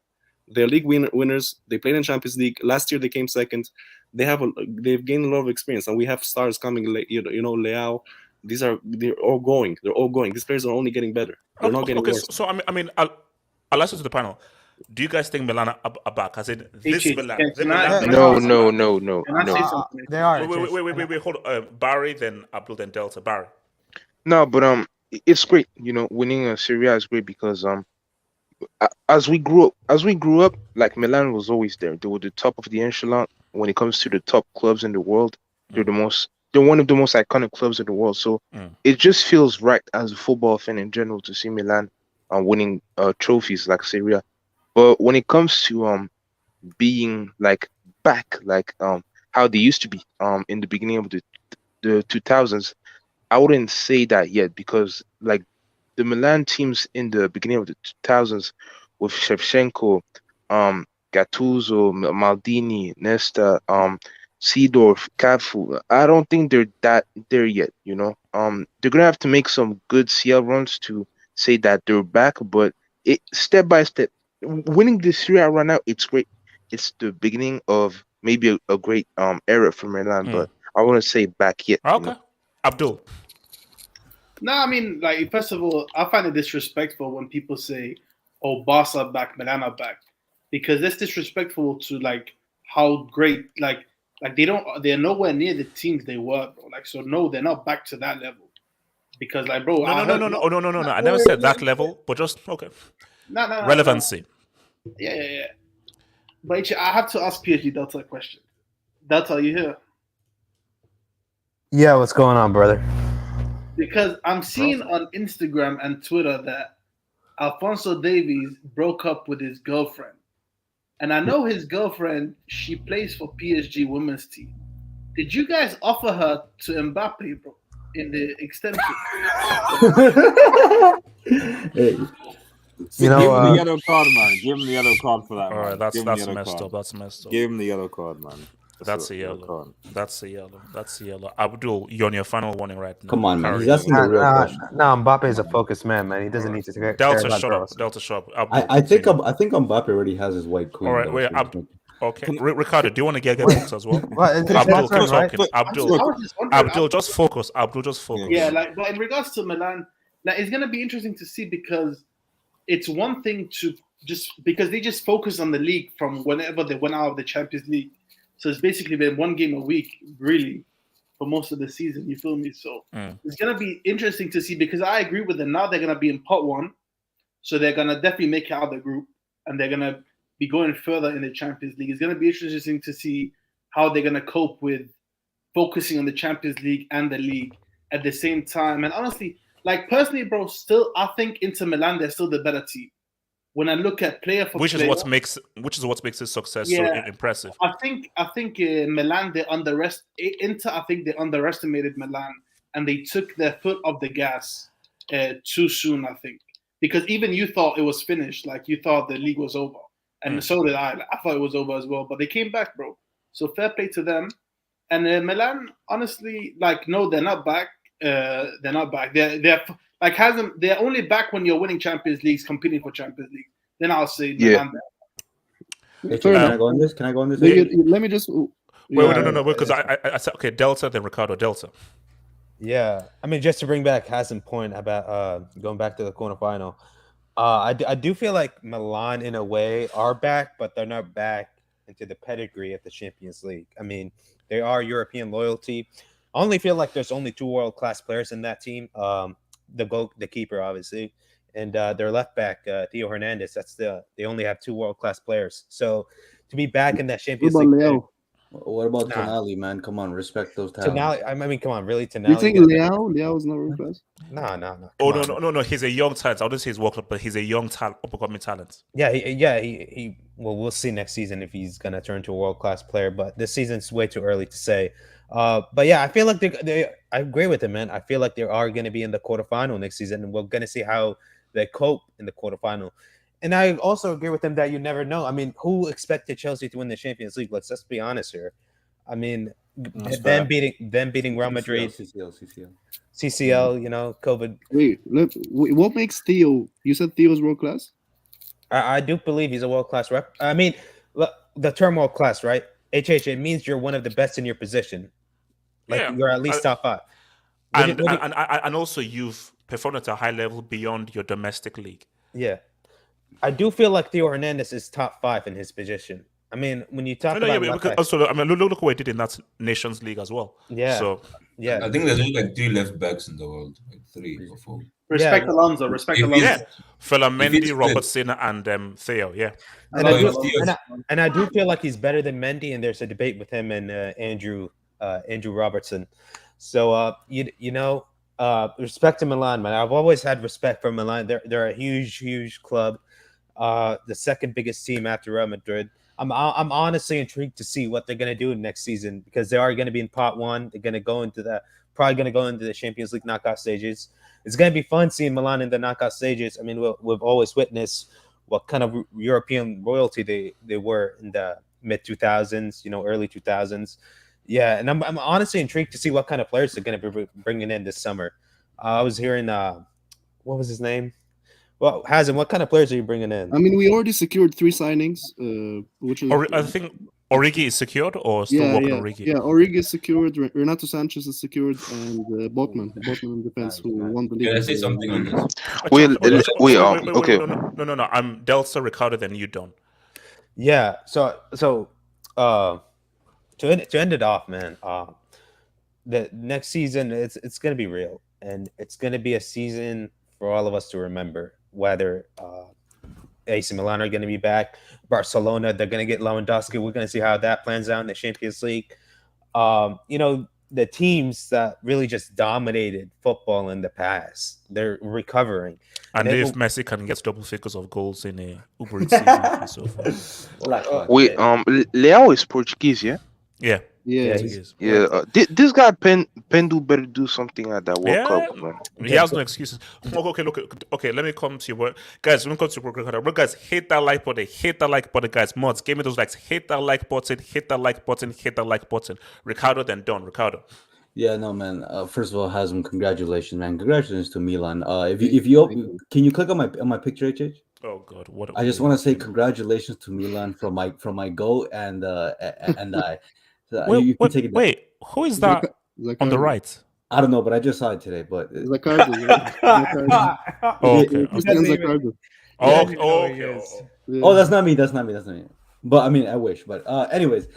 They're league winners. They played in Champions League. Last year, they came second. They've gained a lot of experience, and we have stars coming. Leao. They're all going. They're all going. These players are only getting better. They're not getting worse. So I'll ask you to the panel. Do you guys think Milan are back? As in this Milan? No. They are. Wait. Hold on. Barry, then Abdul, then Delta. Barry. No, but it's great. Winning a Serie is great because as we grew up, like Milan was always there. They were the top of the echelon when it comes to the top clubs in the world. They're one of the most iconic clubs in the world. So it just feels right as a football fan in general to see Milan winning trophies like Serie. But when it comes to being like back, like how they used to be in the beginning of the 2000s, I wouldn't say that yet, because like the Milan teams in the beginning of the 2000s with Shevchenko, Gattuso, Maldini, Nesta, Seedorf, Cafu, I don't think they're that there yet. They're gonna have to make some good CL runs to say that they're back, but step by step, winning this Serie right now, it's great. It's the beginning of maybe a great era for Milan, but I wouldn't say back yet. Okay, Abdul. No, I mean, like, first of all, I find it disrespectful when people say, "Oh, Barca back, Milan are back," because that's disrespectful to like how great, like they're nowhere near the teams they were, bro. Like, so no, they're not back to that level. Because, like, bro, no. I never said that level, but just okay. No. Relevancy. Yeah. But I have to ask PSG Delta a question. Delta, are you here? Yeah, what's going on, brother? Because I'm seeing on Instagram and Twitter that Alphonso Davies broke up with his girlfriend. And I know his girlfriend, she plays for PSG women's team. Did you guys offer her to Mbappe, bro, in the extension? Hey. Give him the yellow card, man. Give him the yellow card for that. All right, that's messed up. That's messed up. Give him the yellow card, man. That's a yellow. That's a yellow. Abdul, you're on your final warning right now. Come on, man. He's asking the real question. No, Mbappe is a focused man, man. He doesn't need to care Delta, about shut girls. up. Delta, shut up. I think Mbappe already has his white queen. All right, wait, Abdul. Okay, Ricardo, do you want to get books as well? Abdul, keep talking. Abdul, just focus. Yeah, like, but in regards to Milan, like, it's gonna be interesting to see, because it's one thing to because they just focus on the league from whenever they went out of the Champions League. So it's basically been one game a week, really. for most of the season. You feel me? So it's gonna be interesting to see because I agree with them. Now they're gonna be in pot one, so they're gonna definitely make it out of the group, and they're gonna be going further in the Champions League. It's gonna be interesting to see how they're gonna cope with focusing on the Champions League and the league at the same time. And honestly, like personally, bro, still I think Inter Milan they're still the better team. When I look at player for which player, is what makes his success so impressive. I think Milan Inter. I think they underestimated Milan and they took their foot off the gas too soon. I think because even you thought it was finished, like you thought the league was over, and so did I. I thought it was over as well, but they came back, bro. So fair play to them. And Milan, honestly, like no, they're not back. They're not back. They're like they're only back when you're winning Champions Leagues, competing for Champions League. Then I'll say Milan. Can I go on this? Can I go on this? Let me just wait, no, because I said okay, Delta, then Ricardo, Delta. Yeah, I mean, just to bring back Hassan's point about going back to the quarterfinal, I do feel like Milan in a way are back, but they're not back into the pedigree of the Champions League. I mean, they are European loyalty. I only feel like there's only 2 world-class players in that team. The keeper, obviously, and their left back, Theo Hernandez. They only have 2 world-class players. So to be back in that Champions League. What about Tonali, man? Come on, respect those talents. Tonali, I mean, come on, really, Tonali. You think Leao is not world class? No. Oh no. He's a young talent. I wouldn't say he's world class, but he's a young talent, up-and-coming talent. Yeah, he. Well, we'll see next season if he's gonna turn to a world-class player. But this season's way too early to say. But yeah, I feel like I agree with him, man. I feel like they are going to be in the quarterfinal next season, and we're going to see how they cope in the quarterfinal. And I also agree with him that you never know. I mean, who expected Chelsea to win the Champions League? Let's be honest here. I mean, them beating Real Madrid, CCL, you know, COVID. Wait, what makes Theo? You said Theo's world class. I do believe he's a world class rep. I mean, the term world class, right? It means you're one of the best in your position. Like you're at least top 5. And also you've performed at a high level beyond your domestic league. Yeah. I do feel like Theo Hernandez is top 5 in his position. I mean, when you talk about also, I mean, look what he did in that Nations League as well. Yeah. So I think there's only like 3 left backs in the world, like 3 or 4. Respect Alonso. Respect Alonso. Yeah, Mendy, Robertson, and Theo. Yeah. And I do feel like he's better than Mendy, and there's a debate with him and Andrew Robertson. So respect to Milan, man. I've always had respect for Milan. They're a huge club, the second biggest team after Real Madrid. I'm honestly intrigued to see what they're gonna do next season because they are gonna be in pot 1. They're gonna go into the Champions League knockout stages. It's gonna be fun seeing Milan in the knockout stages. I mean, we've always witnessed what kind of European royalty they were in the mid 2000s, early 2000s. Yeah, and I'm honestly intrigued to see what kind of players they're going to be bringing in this summer. I was hearing, what was his name? Well, Hazem, what kind of players are you bringing in? I mean, we already secured 3 signings, which is... I think Origi is secured or still working on Origi? Yeah, Origi is secured, Renato Sanchez is secured, and Botman in defense who won the league. Can I say something on this? Wait, okay. No. I'm Delta, Ricardo, then you don't. Yeah, so to end it off, man, the next season it's going to be real, and it's going to be a season for all of us to remember. Whether AC Milan are going to be back, Barcelona, they're going to get Lewandowski. We're going to see how that plans out in the Champions League. The teams that really just dominated football in the past, they're recovering. And if Messi can get double figures of goals in a Uber Eats season and so forth. Wait, Leao is Portuguese, yeah? Yeah. Yeah. This guy Pendu better do something at that World Cup, man. He has no excuses. Okay, let me come to you. Guys, when it comes to guys, hit that like button, guys. Mods, give me those likes. Hit that like button. Ricardo, then Don. Ricardo. Yeah, no, man. First of all, Hazem, congratulations, man. Congratulations to Milan. If you can you click on my picture, HH? Oh God, what? I just want to say congratulations to Milan from my goal and I. So you can take it back. Wait, who is that on the right? I don't know, but I just saw it today. But Zaccardo. Oh, that's not me. But I mean, I wish. But anyways,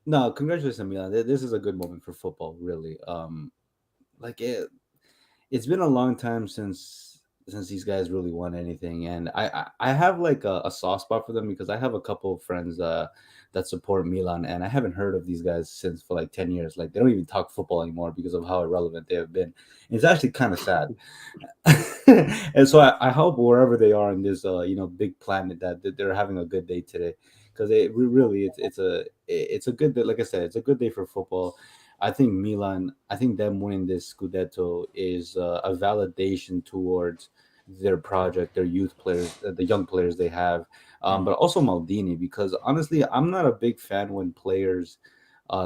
No, congratulations, Milan. This is a good moment for football, really. Like it's been a long time since these guys really won anything, and I have like a soft spot for them because I have a couple of friends that support Milan, and I haven't heard of these guys since for like 10 years. Like they don't even talk football anymore because of how irrelevant they have been. It's actually kind of sad. And so I hope wherever they are in this big planet that they're having a good day today, because really it's a good day. Like I said, it's a good day for football. I think Milan, I think them winning this Scudetto is a validation towards their project, their youth players, the young players they have, but also Maldini. Because honestly, I'm not a big fan when players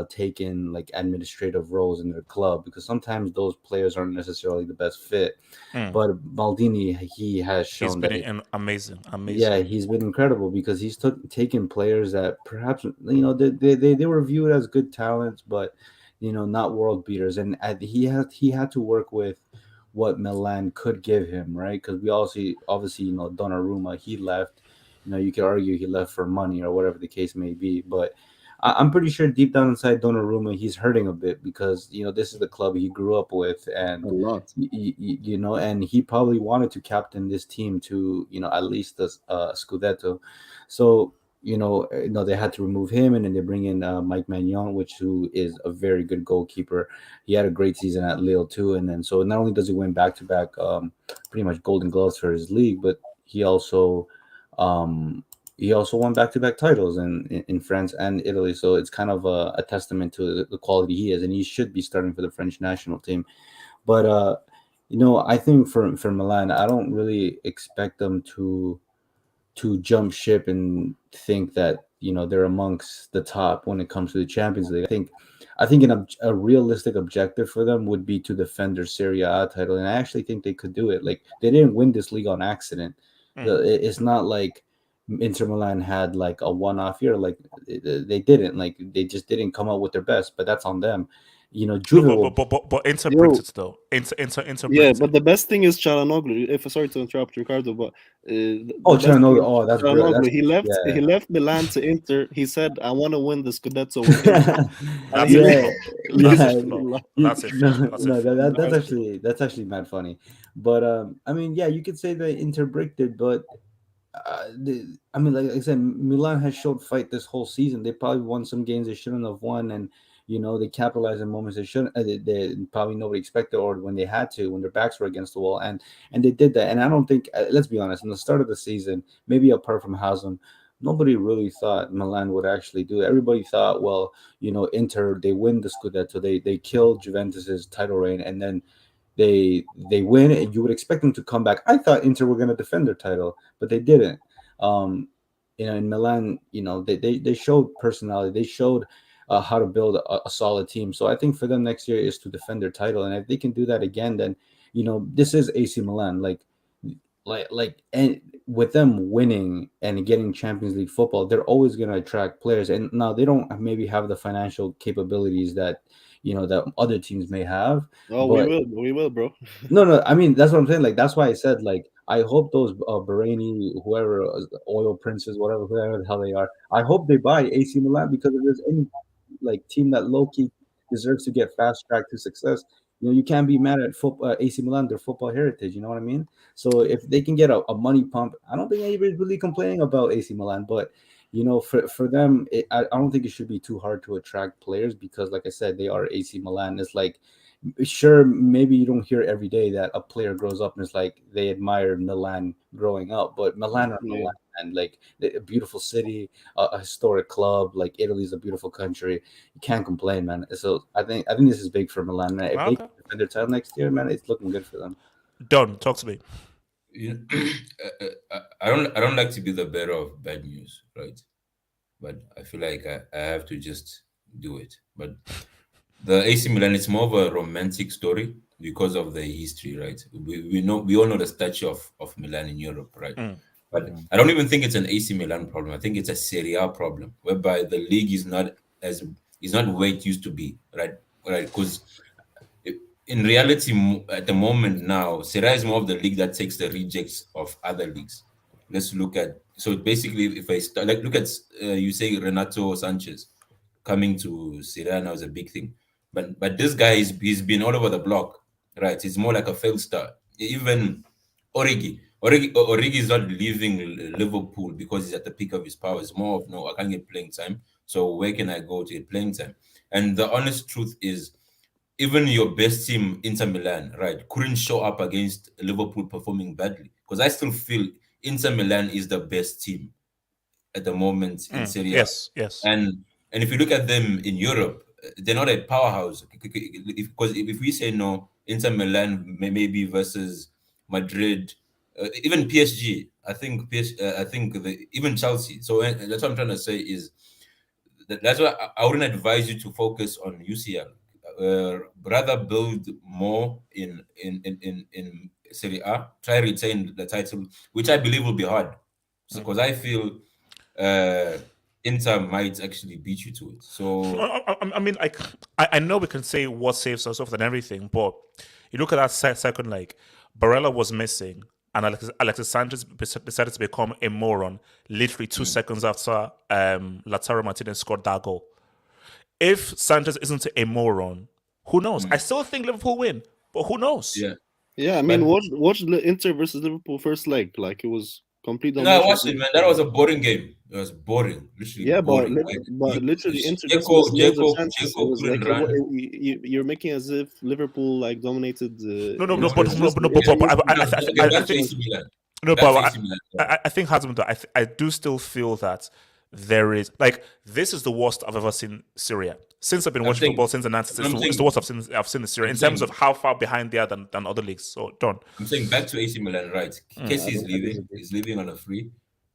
take in like administrative roles in their club because sometimes those players aren't necessarily the best fit. But Maldini, he has He's shown been that. amazing. Yeah, he's been incredible because he's taken players that perhaps they were viewed as good talents, but not world beaters, and he had to work with what Milan could give him, right? Because we all see obviously Donnarumma, he left. You could argue he left for money or whatever the case may be, but I'm pretty sure deep down inside Donnarumma, he's hurting a bit because this is the club he grew up with, and A lot. and he probably wanted to captain this team to at least the Scudetto. So they had to remove him, and then they bring in Mike Maignan, who is a very good goalkeeper. He had a great season at Lille too, and then so not only does he win back to back, pretty much Golden Gloves for his league, but um, he also won back-to-back titles in France and Italy. So it's kind of a testament to the quality he is, and he should be starting for the French national team. But I think for Milan, I don't really expect them to jump ship and think that they're amongst the top when it comes to the Champions League. I think a realistic objective for them would be to defend their Serie A title, and I actually think they could do it. Like they didn't win this league on accident. It's not like Inter Milan had like a one-off year. Like they didn't. Like they just didn't come out with their best, but that's on them. Juve. No, but Inter brings it though. Inter Yeah, brings but it. the best thing is Çalhanoğlu. If sorry to interrupt, Ricardo, but Çalhanoğlu. Oh, that's great. Çalhanoğlu. He left. Yeah. He left Milan to Inter. He said, "I want to win the Scudetto with Inter." That's That's actually mad funny. But I mean, yeah, you could say that Inter bricked it, but like I said, Milan has showed fight this whole season. They probably won some games they shouldn't have won, and they capitalized in moments they shouldn't. They probably nobody expected, or when they had to, when their backs were against the wall, and they did that. And I don't think, let's be honest, in the start of the season, maybe apart from Hazem, nobody really thought Milan would actually do it. Everybody thought, well, Inter, they win the Scudetto, they kill Juventus's title reign, and then they win, and you would expect them to come back. I thought Inter were going to defend their title, but they didn't. In Milan, they showed personality. They showed how to build a solid team. So I think for them next year is to defend their title, and if they can do that again, then this is AC Milan. And with them winning and getting Champions League football, they're always going to attract players. And now they don't maybe have the financial capabilities that that other teams may have. Oh, but we will, bro. No, I mean that's what I'm saying. Like that's why I said I hope those Bahraini, whoever, oil princes, whatever the hell they are, I hope they buy AC Milan, because if there's any team that low key deserves to get fast tracked to success, you can't be mad at AC Milan, their football heritage. You know what I mean? So if they can get a money pump, I don't think anybody's really complaining about AC Milan, but. For them, I don't think it should be too hard to attract players because, like I said, they are AC Milan. It's like, sure, maybe you don't hear every day that a player grows up and it's like they admire Milan growing up, but Milan are Milan, and a beautiful city, a historic club. Like Italy's a beautiful country. You can't complain, man. So I think this is big for Milan, man. If they can defend their title next year, man, it's looking good for them. Don, talk to me. I don't like to be the bearer of bad news, right? But I feel like I have to just do it. But the AC Milan, it's more of a romantic story because of the history, right? We all know the stature of Milan in Europe, right? But I don't even think it's an AC Milan problem. I think it's a Serie A problem, whereby the league is not where it used to be, right? Right? Because in reality, at the moment now, Serie is more of the league that takes the rejects of other leagues. Let's look at, so basically, if I start, look at, you say Renato Sanchez, coming to Serie now is a big thing. But this guy he's been all over the block, right? He's more like a failed star. Even Origi is not leaving Liverpool because he's at the peak of his power. It's more of, no, I can't get playing time. So where can I go to get playing time? And the honest truth is, even your best team, Inter Milan, right, couldn't show up against Liverpool performing badly. Because I still feel Inter Milan is the best team at the moment in Serie A. Yes. And if you look at them in Europe, they're not a powerhouse. Because if we say no, Inter Milan maybe versus Madrid, even PSG, I think even Chelsea. So that's what I'm trying to say is that's why I wouldn't advise you to focus on UCL. Rather build more in Serie A. Try retain the title, which I believe will be hard. Because I feel Inter might actually beat you to it. So I mean, I know we can say what saves us off and everything, but you look at that second leg, Barella was missing, and Alexis Sanchez decided to become a moron literally 2 seconds after Lautaro Martinez scored that goal. If Sanchez isn't a moron, who knows? I still think Liverpool win, but who knows? Yeah. I mean, watch Inter versus Liverpool first leg. Like, it was complete. No, I watched it, man. That was a boring game. It was boring, literally. Yeah, boring. but literally, Inter just Dzeko missed loads of chances. couldn't It was like, run. you're making as if Liverpool like dominated. I think Hazard, I do still feel that there is, like, this is the worst I've ever seen Syria. Since I've been watching football since the 90s, it's the worst I've seen the Syria in terms of how far behind they are than other leagues. So done. I'm saying back to AC Milan, right? Kessie is leaving. He's leaving on a free.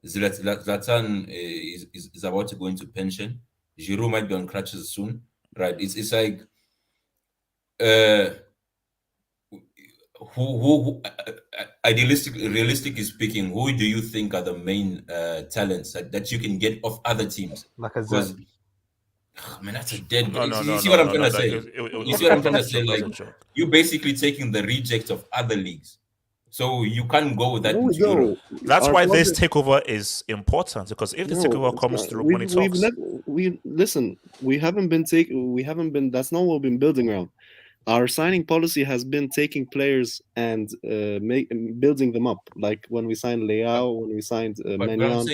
Zlatan is about to go into pension. Giroud might be on crutches soon, right? It's like who realistically speaking, who do you think are the main talents that you can get off other teams? Because man, that's a dead. You see what I'm trying to say? You see what I'm trying to say? Like, you're basically taking the reject of other leagues. So you can't go with that. That's why this takeover is important, because if this takeover comes through, money talks. We haven't been. That's not what we've been building around. Our signing policy has been taking players and building them up. Like when we signed Leao, when we signed Maignan,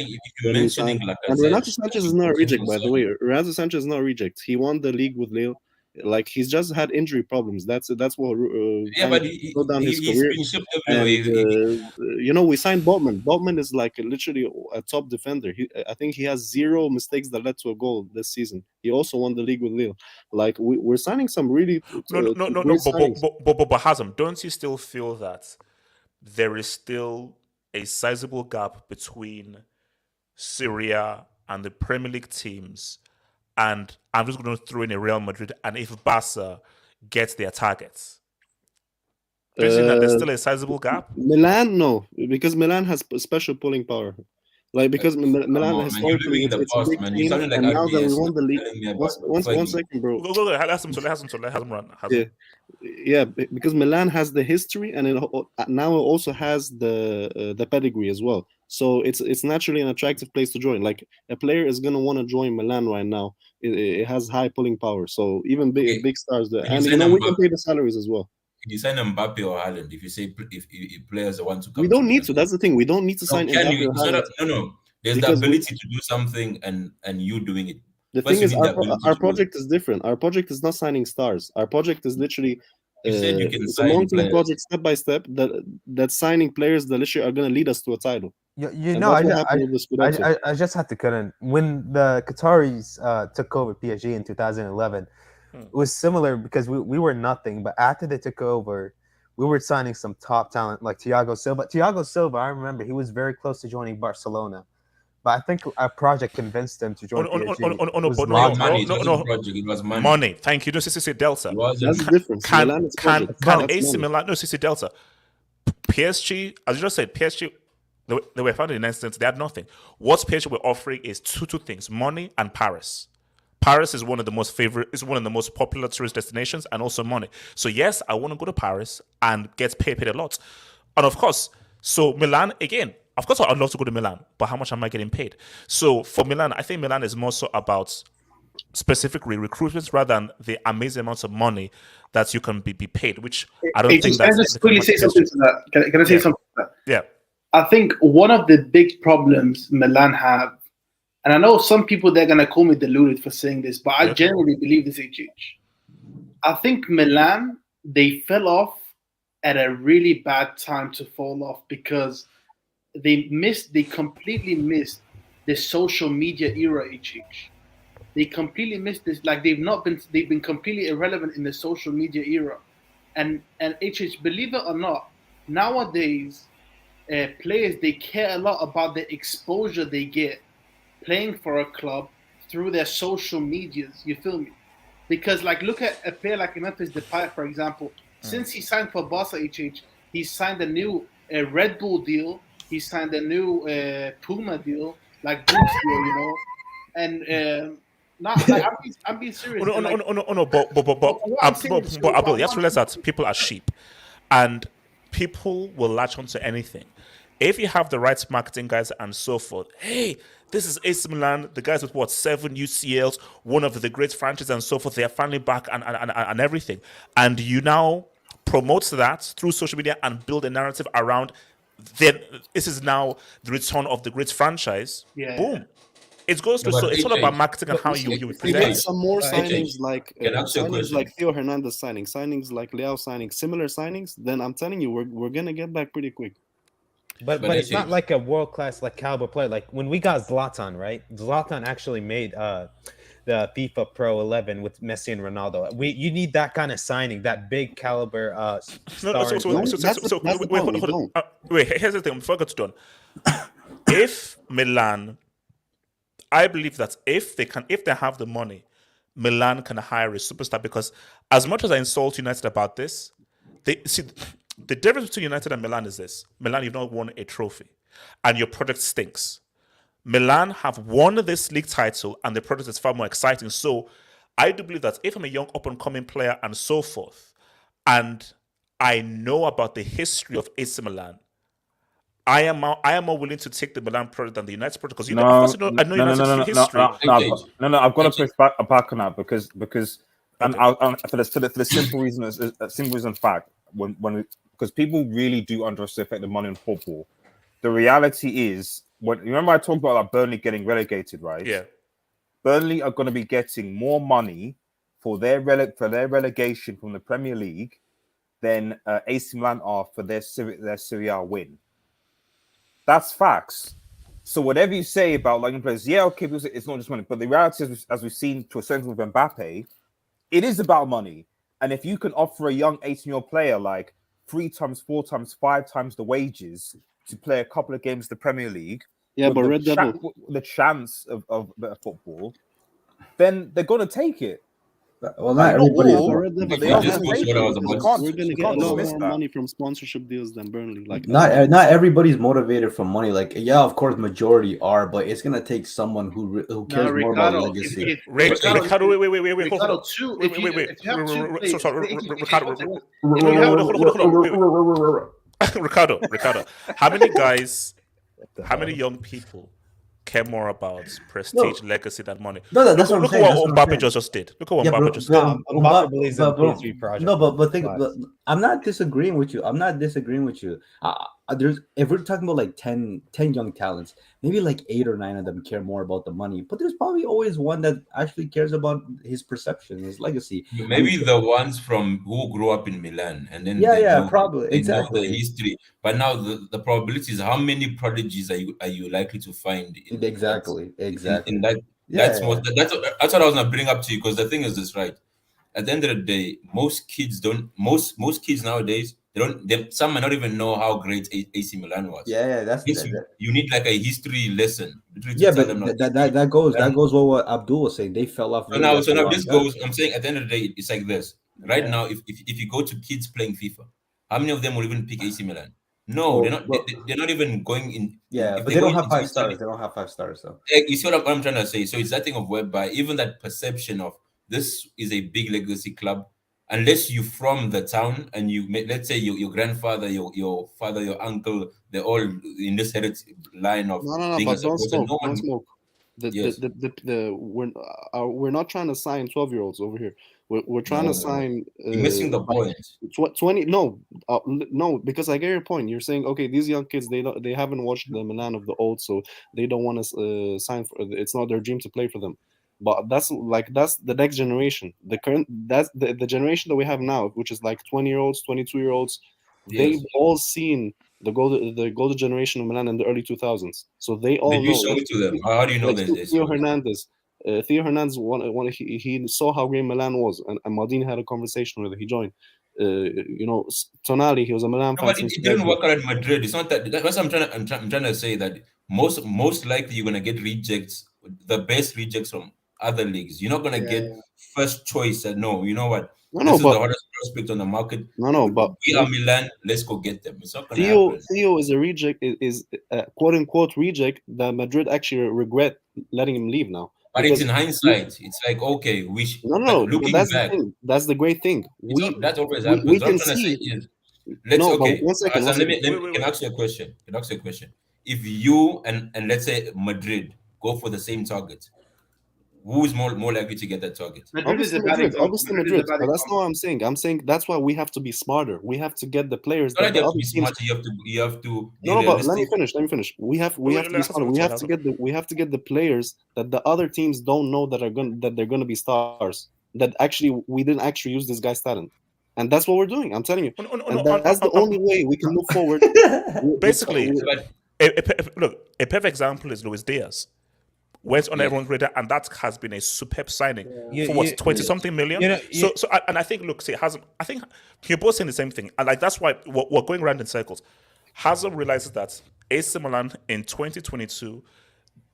and Renato Sanchez is not a reject, by the way. Renato Sanchez is not a reject. He won the league with Lille. Like, he's just had injury problems. That's what but slowed down his career. And we signed Botman. Botman is like literally a top defender. I think he has 0 mistakes that led to a goal this season. He also won the league with Lille. Like, we're signing some really no. But Hazem, don't you still feel that there is still a sizable gap between Syria and the Premier League teams? And I'm just going to throw in a Real Madrid, and if Barca gets their targets, do you think that there's still a sizable gap? Milan, no, because Milan has special pulling power. Like, because Milan has historically, it's a big team, and now that we won the league, one second, bro. Go. Let him run. Yeah, because Milan has the history, and now it also has the pedigree as well. So it's naturally an attractive place to join. Like, a player is gonna want to join Milan right now. It has high pulling power. So even big stars there, and we can pay the salaries as well. Can you sign Mbappe or Haaland if you say if players want to come? We don't need to. That's the thing. We don't need to sign Mbappe or Haaland. No. There's the ability to do something, and you doing it. The thing is, our project is different. Our project is not signing stars. Our project is literally it's a long-term project, step by step. That signing players that literally are going to lead us to a title. I just have to cut in. When the Qataris took over PSG in 2011, it was similar because we were nothing. But after they took over, we were signing some top talent like Thiago Silva. Thiago Silva, I remember he was very close to joining Barcelona. But I think our project convinced him to join PSG. It was money. Thank you. No, CC Delta. That's the difference. Can AC Milan? No, CC Delta. PSG, as you just said, PSG. They were found in an instance. They had nothing. What PSG were offering is two things: money and Paris. Paris is one of the most popular tourist destinations, and also money. So yes, I want to go to Paris and get paid a lot. And of course, so Milan again. Of course, I'd love to go to Milan, but how much am I getting paid? So for Milan, I think Milan is more so about specific recruitments rather than the amazing amounts of money that you can be paid, which I don't think that's... Can I just quickly say something to that? Can I say something to that? Yeah. I think one of the big problems Milan have, and I know some people, they're going to call me deluded for saying this, but I genuinely believe this, HH. I think Milan, they fell off at a really bad time to fall off because they completely missed the social media era, HH. They completely missed this. Like they've been completely irrelevant in the social media era. And HH, believe it or not, nowadays, players, they care a lot about the exposure they get playing for a club through their social medias. You feel me? Because like look at a player like Memphis Depay, for example. Since he signed for Barca, HH, he signed a new Red Bull deal. He signed a new Puma deal, like Boots deal, you know. And not like I'm being serious. No, but Abdul, you have to realize that people are sheep, and people will latch onto anything. If you have the right marketing guys and so forth, hey, this is AC Milan, the guys with 7 UCLs, one of the great franchises and so forth, they are finally back and everything. And you now promote that through social media and build a narrative around, then this is now the return of the great franchise. Yeah. Boom. It goes to, so it's all about marketing and how you We present need it. some more signings like Can I ask you a question? Theo Hernandez signings like Leao signings, similar signings. Then I'm telling you, we're gonna get back pretty quick. But it's not like a world class like caliber player. Like when we got Zlatan, right? Zlatan actually made the FIFA Pro 11 with Messi and Ronaldo. You need that kind of signing, that big caliber star. Wait, here's the thing. Before I get done, if Milan, I believe that if they have the money, Milan can hire a superstar, because as much as I insult United about this, the difference between United and Milan is this. Milan, you've not won a trophy, and your product stinks. Milan have won this league title, and the product is far more exciting. So I do believe that if I'm a young up-and-coming player and so forth, and I know about the history of AC Milan, I am more willing to take the Milan product than the United product, because I know United's history. I've got to push back on that because and for the simple reason fact because people really do underestimate the money in football. The reality is, you remember I talked about like Burnley getting relegated, right? Yeah. Burnley are going to be getting more money for their relegation from the Premier League than AC Milan are for their Serie A win. That's facts. So whatever you say about like players, yeah, okay, it's not just money, but the reality is, as we've seen to a certain extent with Mbappe, it is about money. And if you can offer a young 18-year-old player like 3 times, 4 times, 5 times the wages to play a couple of games in the Premier League, but the chance of better football, then they're going to take it. Well, not everybody. We're gonna get a lot more money from sponsorship deals than Burnley. Like not everybody's motivated from money. Like of course, majority are, but it's gonna take someone who cares more about legacy. Ricardo, wait. Ricardo, Ricardo, how many young people care more about prestige, legacy than money? No, that's look at what Mbappe just did. Look at what Mbappe just did. Mbappe believes in the PSG project. No, but I'm not disagreeing with you. If we're talking about like 10 young talents, maybe like 8 or 9 of them care more about the money. But there's probably always one that actually cares about his perception, his legacy. Maybe the ones from who grew up in Milan and then probably exactly know the history. But now the probability is how many prodigies are you likely to find? Exactly. In that, that's what I was gonna bring up to you, because the thing is this, right? At the end of the day, most kids nowadays, some might not even know how great AC Milan was. You need like a history lesson. But that goes what Abdul was saying. They fell off. So now this goes. I'm saying at the end of the day, it's like this. Right now, if you go to kids playing FIFA, how many of them will even pick AC Milan? No, they're not even going in. But they don't have 5 stars. They don't have 5 stars, though. You see what I'm trying to say? So it's that thing of whereby even that perception of this is a big legacy club, unless you're from the town and let's say your grandfather, your father, your uncle, they're all in this heritage line of no, but don't smoke. We're not trying to sign 12-year-olds over here. We're trying to sign. You're missing the point. 20. No, no, because I get your point. You're saying, okay, these young kids, they haven't watched the Milan of the old, so they don't want to sign for. It's not their dream to play for them. But that's the next generation. That's the generation that we have now, which is like 20-year-olds, 22-year-olds. They've all seen the golden generation of Milan in the early 2000s. So they all Did you know. show it to them? How do you know this? Theo Hernandez. Theo Hernandez he saw how great Milan was, and Maldini had a conversation with him. He joined. Tonali, he was a Milan fan. But it didn't work out at Madrid. It's not that. That's what I'm trying to say, that most likely you're gonna get rejects, the best rejects from other leagues. You're not gonna get first choice. No, you know what? This is the hottest prospect on the market. But we are Milan. Let's go get them. It's not gonna happen. Theo is a reject. Is a quote unquote reject that Madrid actually regret letting him leave now. But it's in hindsight. It's like, okay, we looking that's back. The thing. That's the great thing. That always happens. We can see. Let's okay. One second. Let me ask you a question. If you and let's say Madrid go for the same target, who is more likely to get that target? Obviously Madrid. But that's not what I'm saying. I'm saying that's why we have to be smarter. We have to get the players. You have to be smarter. You have to. No, but let me finish. We have to be smarter. We have to get the players that the other teams don't know that they're gonna be stars. That actually we didn't actually use this guy's talent. And that's what we're doing. I'm telling you. That's the only way we can move forward. Basically, a perfect example is Luis Diaz. Went on everyone's radar, and that has been a superb signing for 20-something million. And I think, look, see, I think you're both saying the same thing, and like that's why we're going around in circles. Hazard realizes that AC Milan in 2022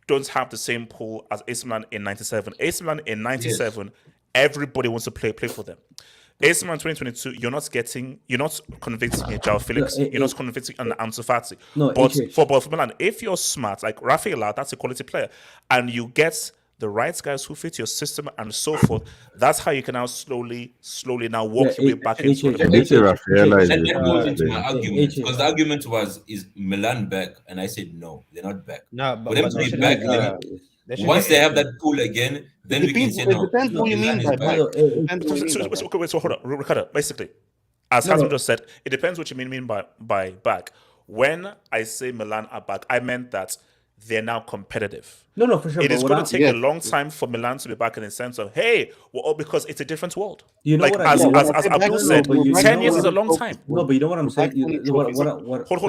don't have the same pool as AC Milan in '97. AC Milan in '97, everybody wants to play for them. AC Milan 2022, you're not convincing a Joao Felix, you're not convincing an Ansu Fati. But for Milan, if you're smart, like Rafael, that's a quality player, and you get the right guys who fit your system and so forth, that's how you can now slowly now walk your way back into the That goes into my argument, because the argument is Milan back, and I said no, they're not back. No, but them to be back, once they have that pool again, then we can say no. It depends what you mean by back. So hold on, Ricardo. Basically, as Hassan just said, it depends what you mean by back. When I say Milan are back, I meant that they're now competitive. No, for sure. It is going to take a long time for Milan to be back in the sense of, hey, because it's a different world. You know like, what as Abdul said, 10 years is a long time. No, but you know what I'm saying? Hold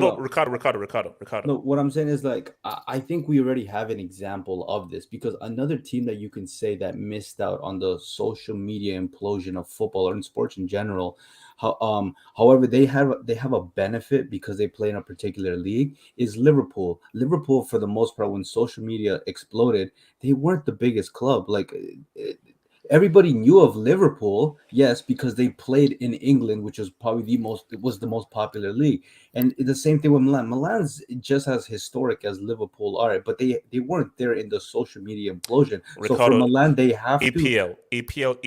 on, Ricardo. No, what I'm saying is, like, I think we already have an example of this, because another team that you can say that missed out on the social media implosion of football or in sports in general, however, they have a benefit because they play in a particular league, is Liverpool. Liverpool, for the most part, when social media exploded, they weren't the biggest club. Like, everybody knew of Liverpool, yes, because they played in England, which was probably the most popular league. And the same thing with Milan. Milan's just as historic as Liverpool are, but they weren't there in the social media implosion. Ricardo, so for Milan, they have EPL.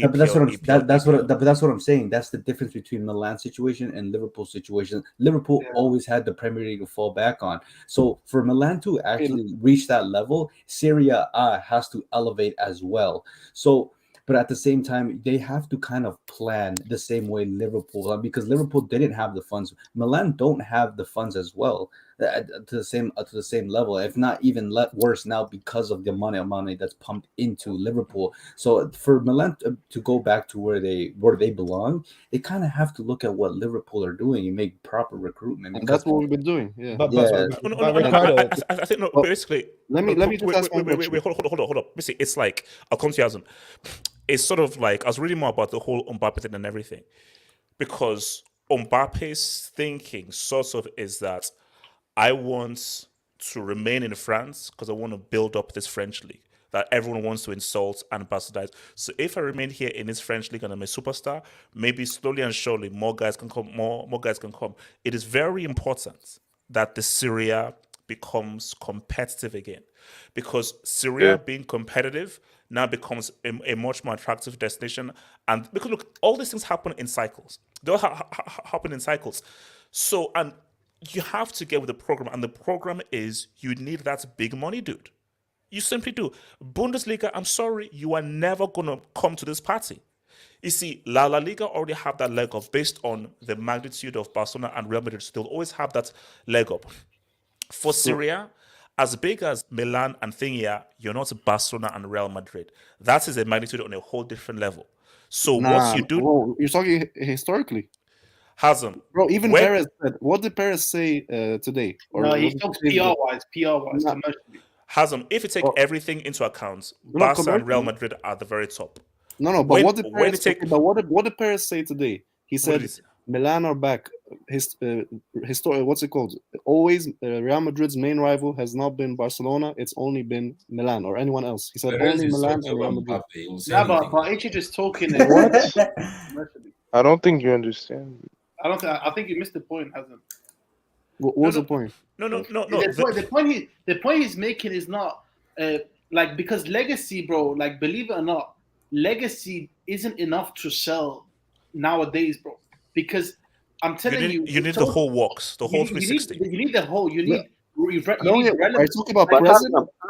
But that's what I'm saying. That's the difference between Milan's situation and Liverpool's situation. Liverpool always had the Premier League to fall back on. So for Milan to actually reach that level, Serie A has to elevate as well. So. But at the same time, they have to kind of plan the same way Liverpool, because Liverpool didn't have the funds. Milan don't have the funds as well to the same level, if not even worse now, because of the amount of money that's pumped into Liverpool. So for Milan to go back to where they belong, they kind of have to look at what Liverpool are doing and make proper recruitment. And that's what we've been doing. Yeah. I think basically. Let me just ask one question. Wait, hold on. Basically, it's like I'll come to you. It's sort of like I was reading more about the whole Mbappe thing and everything, because Mbappe's thinking sort of is that I want to remain in France because I want to build up this French league that everyone wants to insult and bastardize. So if I remain here in this French league and I'm a superstar, maybe slowly and surely more guys can come. More guys can come. It is very important that the Serie becomes competitive again, because Serie being competitive now becomes a much more attractive destination. And because look, all these things happen in cycles. They all happen in cycles. So, and you have to get with the program, and the program is you need that big money dude. You simply do. Bundesliga, I'm sorry, you are never going to come to this party. You see, La Liga already have that leg up based on the magnitude of Barcelona and Real Madrid. They'll always have that leg up. For Serie, as big as Milan and Thingia, you're not Barcelona and Real Madrid. That is a magnitude on a whole different level. So what you do... Bro, you're talking historically. Hasn't. Bro, even Perez said, what did Perez say today? No, he talks PR-wise, commercially. Hazem, if you take everything into account, Barca and Real Madrid are at the very top. No, but what did Perez say today? He said Milan are back. What's it called? Always Real Madrid's main rival has not been Barcelona. It's only been Milan or anyone else. He said only Milan and Real Madrid. Yeah, but HH is talking. I don't think you understand. I think you missed the point, Hazem. What was the point? No. The point he's making is not like, because legacy, bro. Like, believe it or not, legacy isn't enough to sell nowadays, bro. Because I'm telling you, you need the whole works, the whole 360. You need the whole. You need. Are you talking about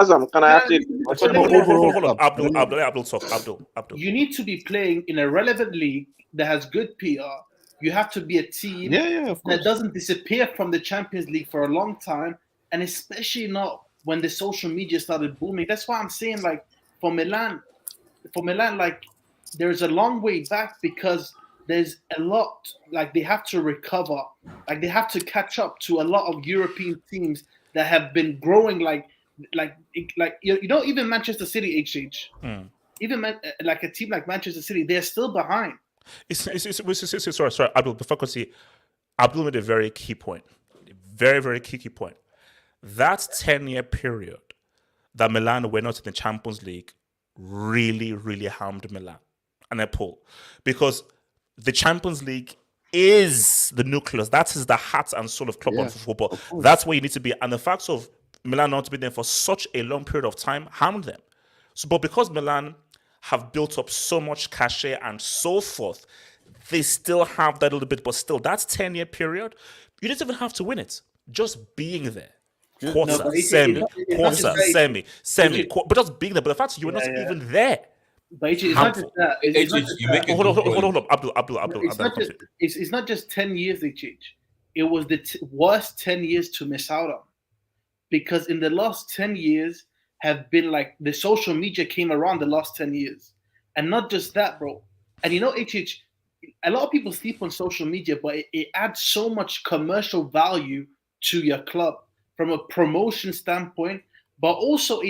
Hazem, can I ask you? Hold on. Abdul talk. Abdul. You need to be playing in a relevant league that has good PR. You have to be a team that doesn't disappear from the Champions League for a long time, and especially not when the social media started booming. That's why I'm saying, like, for Milan, like, there's a long way back because there's a lot, like, they have to recover, like, they have to catch up to a lot of European teams that have been growing, like you know, even Manchester City, even like a team like Manchester City, they're still behind. Sorry, Abdul, before I continue, Abdul made a very key point. Very, very key point. That 10-year period that Milan were not in the Champions League really, really harmed Milan. And I pull. Because the Champions League is the nucleus. That is the heart and soul of club on football. That's where you need to be. And the fact of Milan not being there for such a long period of time harmed them. So, but because Milan have built up so much cachet and so forth, they still have that little bit, but still, that's 10-year period. You don't even have to win it. Just being there. Quarter, semi, but just being there. But the fact is, you were not even there. But it's not just that. Hold on, Abdul. It's not just 10 years they changed. It was the worst 10 years to miss out on. Because in the last 10 years, have been like, the social media came around the last 10 years. And not just that, bro. And you know, a lot of people sleep on social media, but it adds so much commercial value to your club from a promotion standpoint. But also,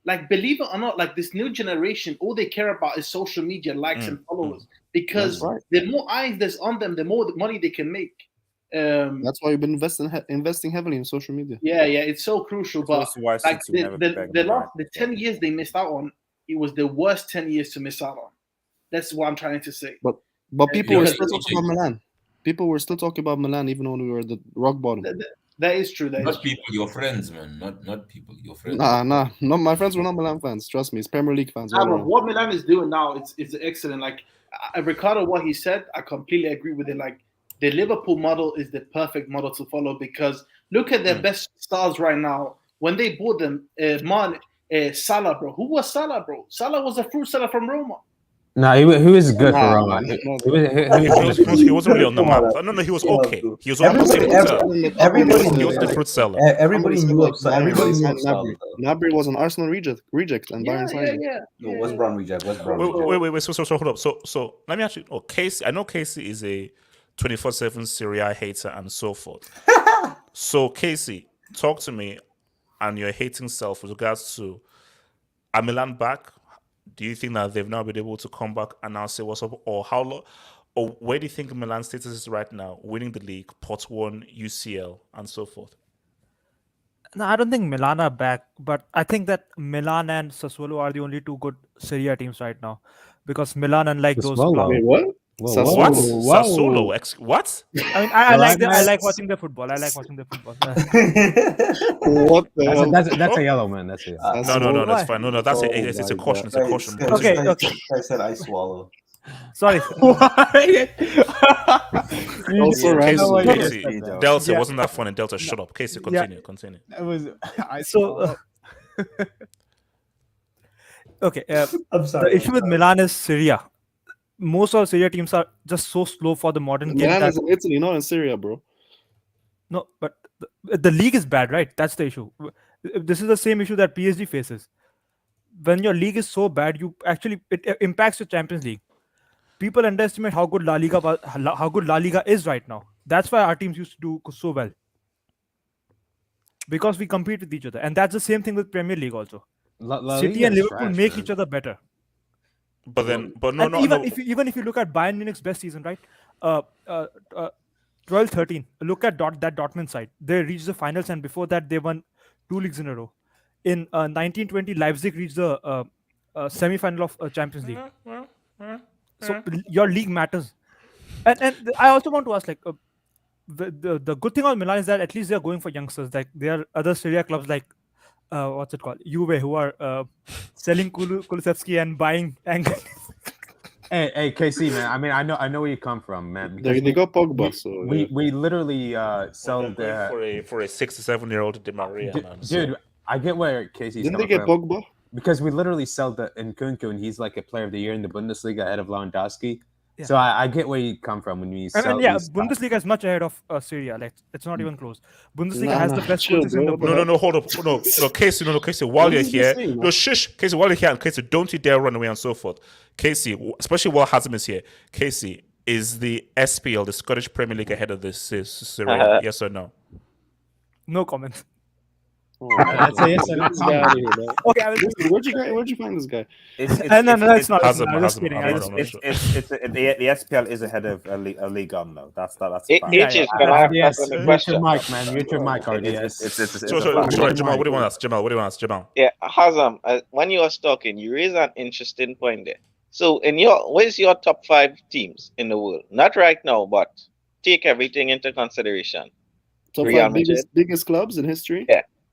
like, believe it or not, like, this new generation, all they care about is social media likes and followers. Because the more eyes there's on them, the more money they can make. That's why you've been investing heavily in social media. Yeah, it's so crucial. But like the 10 years they missed out on, it was the worst 10 years to miss out on. That's what I'm trying to say. But people were still talking about Milan. People were still talking about Milan even when we were at the rock bottom. That is true. Not people, your friends, man. Not people, your friends. Nah. No, my friends were not Milan fans. Trust me, it's Premier League fans. What Milan is doing now, it's excellent. Like, Ricardo, what he said, I completely agree with it. Like, the Liverpool model is the perfect model to follow because look at their best stars right now. When they bought them, Salah, bro. Who was Salah, bro? Salah was a fruit seller from Roma. No, he was good for Roma. He wasn't really on the map. No, he was okay. He was he was the fruit seller. Everybody knew Gnabry was an Arsenal reject and Bayern signed him. No, West Brom reject. Wait. So hold up. So let me actually. Casey. I know Casey is a 24/7 Serie hater and so forth. So Casey, talk to me and your hating self with regards to, are Milan back? Do you think that they've now been able to come back and now say what's up, or how long, or where do you think Milan's status is right now, winning the league, pot 1, UCL, and so forth? No, I don't think Milan are back, but I think that Milan and Sassuolo are the only two good Serie teams right now, because Milan, unlike those clubs. Wait, what? Sassuolo? What? I mean, I like watching the football. What the hell? That's a yellow, man. That's it. No, that's fine. No, that's it's a caution. It's a caution. Okay. I said I swallow. Sorry. Also, Casey, Delta wasn't that funny. Delta, shut up. Casey, continue. So Okay. I'm sorry. The issue with Milan is Serie. Most of Serie teams are just so slow for the modern game. Milan That, is in Italy, not in Syria, bro. no, but the league is bad, right? That's the issue. This is the same issue that PSG faces. When your league is so bad, it impacts your Champions League. People underestimate how good La Liga is right now. That's why our teams used to do so well, because we compete with each other, and that's the same thing with Premier League also. La City Liga and is Liverpool trash, make man. each other better. But Even if you look at Bayern Munich's best season, right? 12-13. Look at that Dortmund side. They reached the finals, and before that, they won 2 leagues in a row. In 1920, Leipzig reached the semi-final of Champions League. So your league matters. And I also want to ask, like, the good thing about Milan is that at least they are going for youngsters. Like, there are other Serie clubs like what's it called, Juve, who are selling Kulusevski and buying. Hey, KC, man. I mean, I know where you come from, man. They got Pogba, so we literally sold for a 6 to 7-year-old Di Maria, man. Dude, I get where KC's Didn't coming they get from. Pogba? Because we literally sold Nkunku, and he's like a player of the year in the Bundesliga ahead of Lewandowski. Yeah. So I get where you come from when we sell. And yeah, Bundesliga is much ahead of Serie. Like, it's not even close. Bundesliga has the best coaches in the world. No, hold up. No, Casey, while you're here. No, shush. Casey, while you're here, Casey, don't you dare run away and so forth. Casey, especially while Hazem is here. Casey, is the SPL, the Scottish Premier League, ahead of this Serie? Yes or no? No comment. That's a yes or no. Okay, where'd you find this guy? No, it's not. I'm just kidding. The SPL is ahead of a Liga, though. That's Yes, mute your mic, man. Mute your mic, RDS. Sorry, Jamal. What do you want to ask? Jamal? Yeah, Hazam, when you was talking, you raised an interesting point there. So, where's your top 5 teams in the world? Not right now, but take everything into consideration. Top Real 5 biggest clubs in history?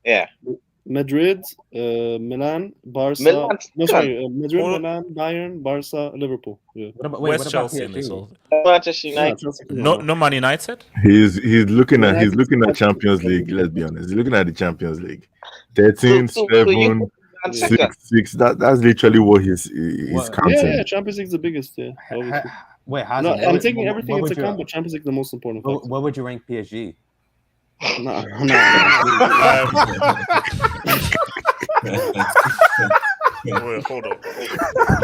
Yeah. Madrid, Milan, Barca. Madrid, Milan, Bayern, Barca, Liverpool. Yeah. Where's Chelsea in this all? Manchester United. No Man United? He's looking at Champions League, let's be honest. He's looking at the Champions League. 13, 7, 6. That's literally what he's counting. Yeah, Champions League's the biggest, yeah. Wait, I'm taking everything into account, but Champions League the most important. What would you rank PSG? No. Wait, hold on.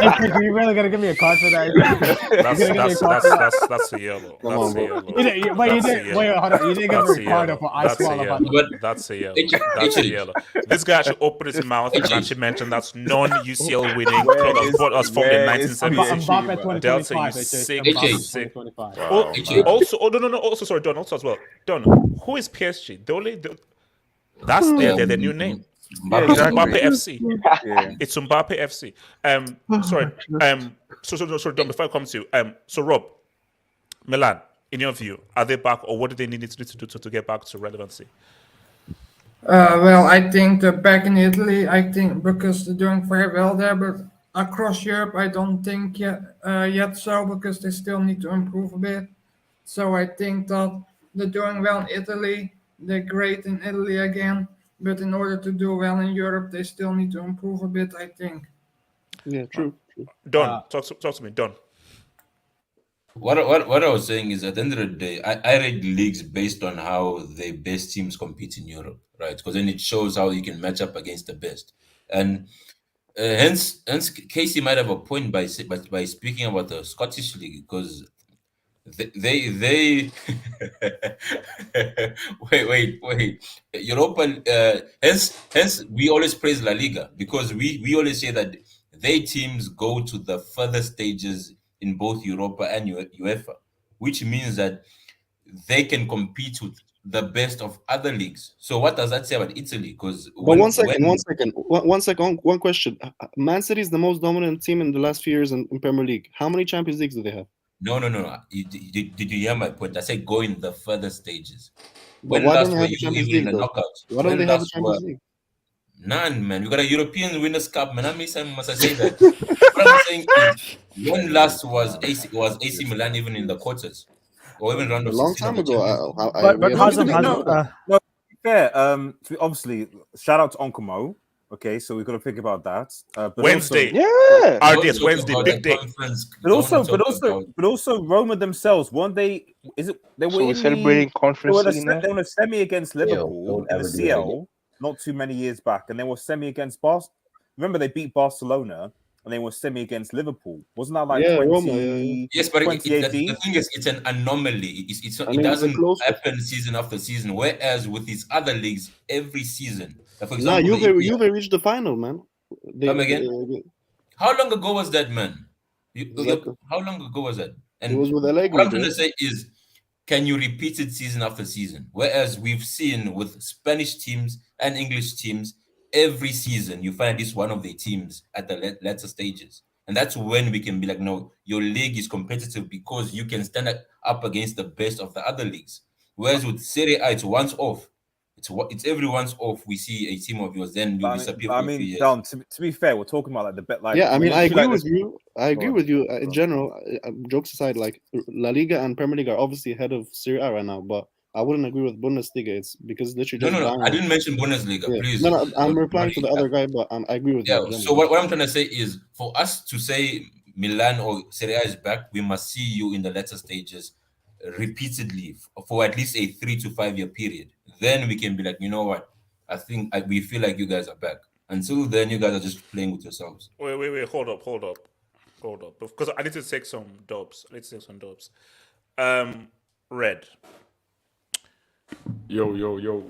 Are you really gonna give me a card for that? That's a yellow. Wait, hold on. You didn't give me a card for I swallow. That's a yellow. That's a yellow. This guy actually opened his mouth and actually mentioned that's non-UCL winning club that brought us formed in 1976. Delta, you sick. Also, Also, sorry, Don. Also as well, Don. Who is PSG? That's their new name. Mbappe FC. It's Mbappe FC. Sorry. So Don, before I come to you, so Rob, Milan, in your view, are they back, or what do they need to do to get back to relevancy? Well, I think they're back in Italy. I think because they're doing very well there, but across Europe, I don't think yet so, because they still need to improve a bit. So I think that they're doing well in Italy. They're great in Italy again. But in order to do well in Europe, they still need to improve a bit, I think. Yeah, true. Don, talk to me, Don. What I was saying is, at the end of the day, I rate leagues based on how the best teams compete in Europe, right? Because then it shows how you can match up against the best. And hence, Casey might have a point by speaking about the Scottish league, because they wait Europa, hence we always praise La Liga, because we always say that their teams go to the further stages in both Europa and UEFA, which means that they can compete with the best of other leagues. So what does that say about Italy? Because one second, one question. Man City is the most dominant team in the last few years in Premier League. How many Champions Leagues do they have? No. Did you hear my point? I said go in the further stages. But why don't they have a Champions League? Why don't they have a Champions League? None, man. We got a European Winners' Cup, man. Must I say that? What I'm saying is, when last was AC Milan even in the quarters, or even round of 16? A long time ago. No, to be fair, obviously, shout out to Onkomo. Okay, so we've got to think about that. But Wednesday. Also, RDS Wednesday, big day. But also Roma themselves, weren't they? Is it they were So we're in celebrating Conference they League now? were in a semi against Liverpool don't in the ever do that again. CL not too many years back, and they were semi against Barcelona. Remember they beat Barcelona and they were semi against Liverpool. Wasn't that like 20? Roma, Yes, but the 2018? thing is, it's an anomaly. It's not, I it mean, it's a doesn't close one. happen season after season. Whereas with these other leagues, every season, like for Nah, example, Juve reached the final, man. Come again? How long ago was that, man? Exactly. How long ago was that? And It was with Allegri, what I'm trying bro. to say is, can you repeat it season after season? Whereas we've seen with Spanish teams and English teams, every season you find at least one of their teams at the latter stages. And that's when we can be like, no, your league is competitive because you can stand up against the best of the other leagues. Whereas with Serie A, it's once off. It's every once off. We see a team of yours, then you disappear for a few years. Don, to be fair, we're talking about like the bet. Like, Yeah, I mean, I agree with this. you. I agree with you. In general, jokes aside, like La Liga and Premier League are obviously ahead of Serie A right now, but I wouldn't agree with Bundesliga. It's because literally just No. I didn't mention Bundesliga, please. No, I'm replying to the other guy, but I agree with you. So what I'm trying to say is, for us to say Milan or Serie A is back, we must see you in the latter stages repeatedly for at least a 3 to 5 year period. Then we can be like, you know what? I think we feel like you guys are back. Until then, you guys are just playing with yourselves. Wait. Hold up. Because I need to take some dubs. Red. Yo.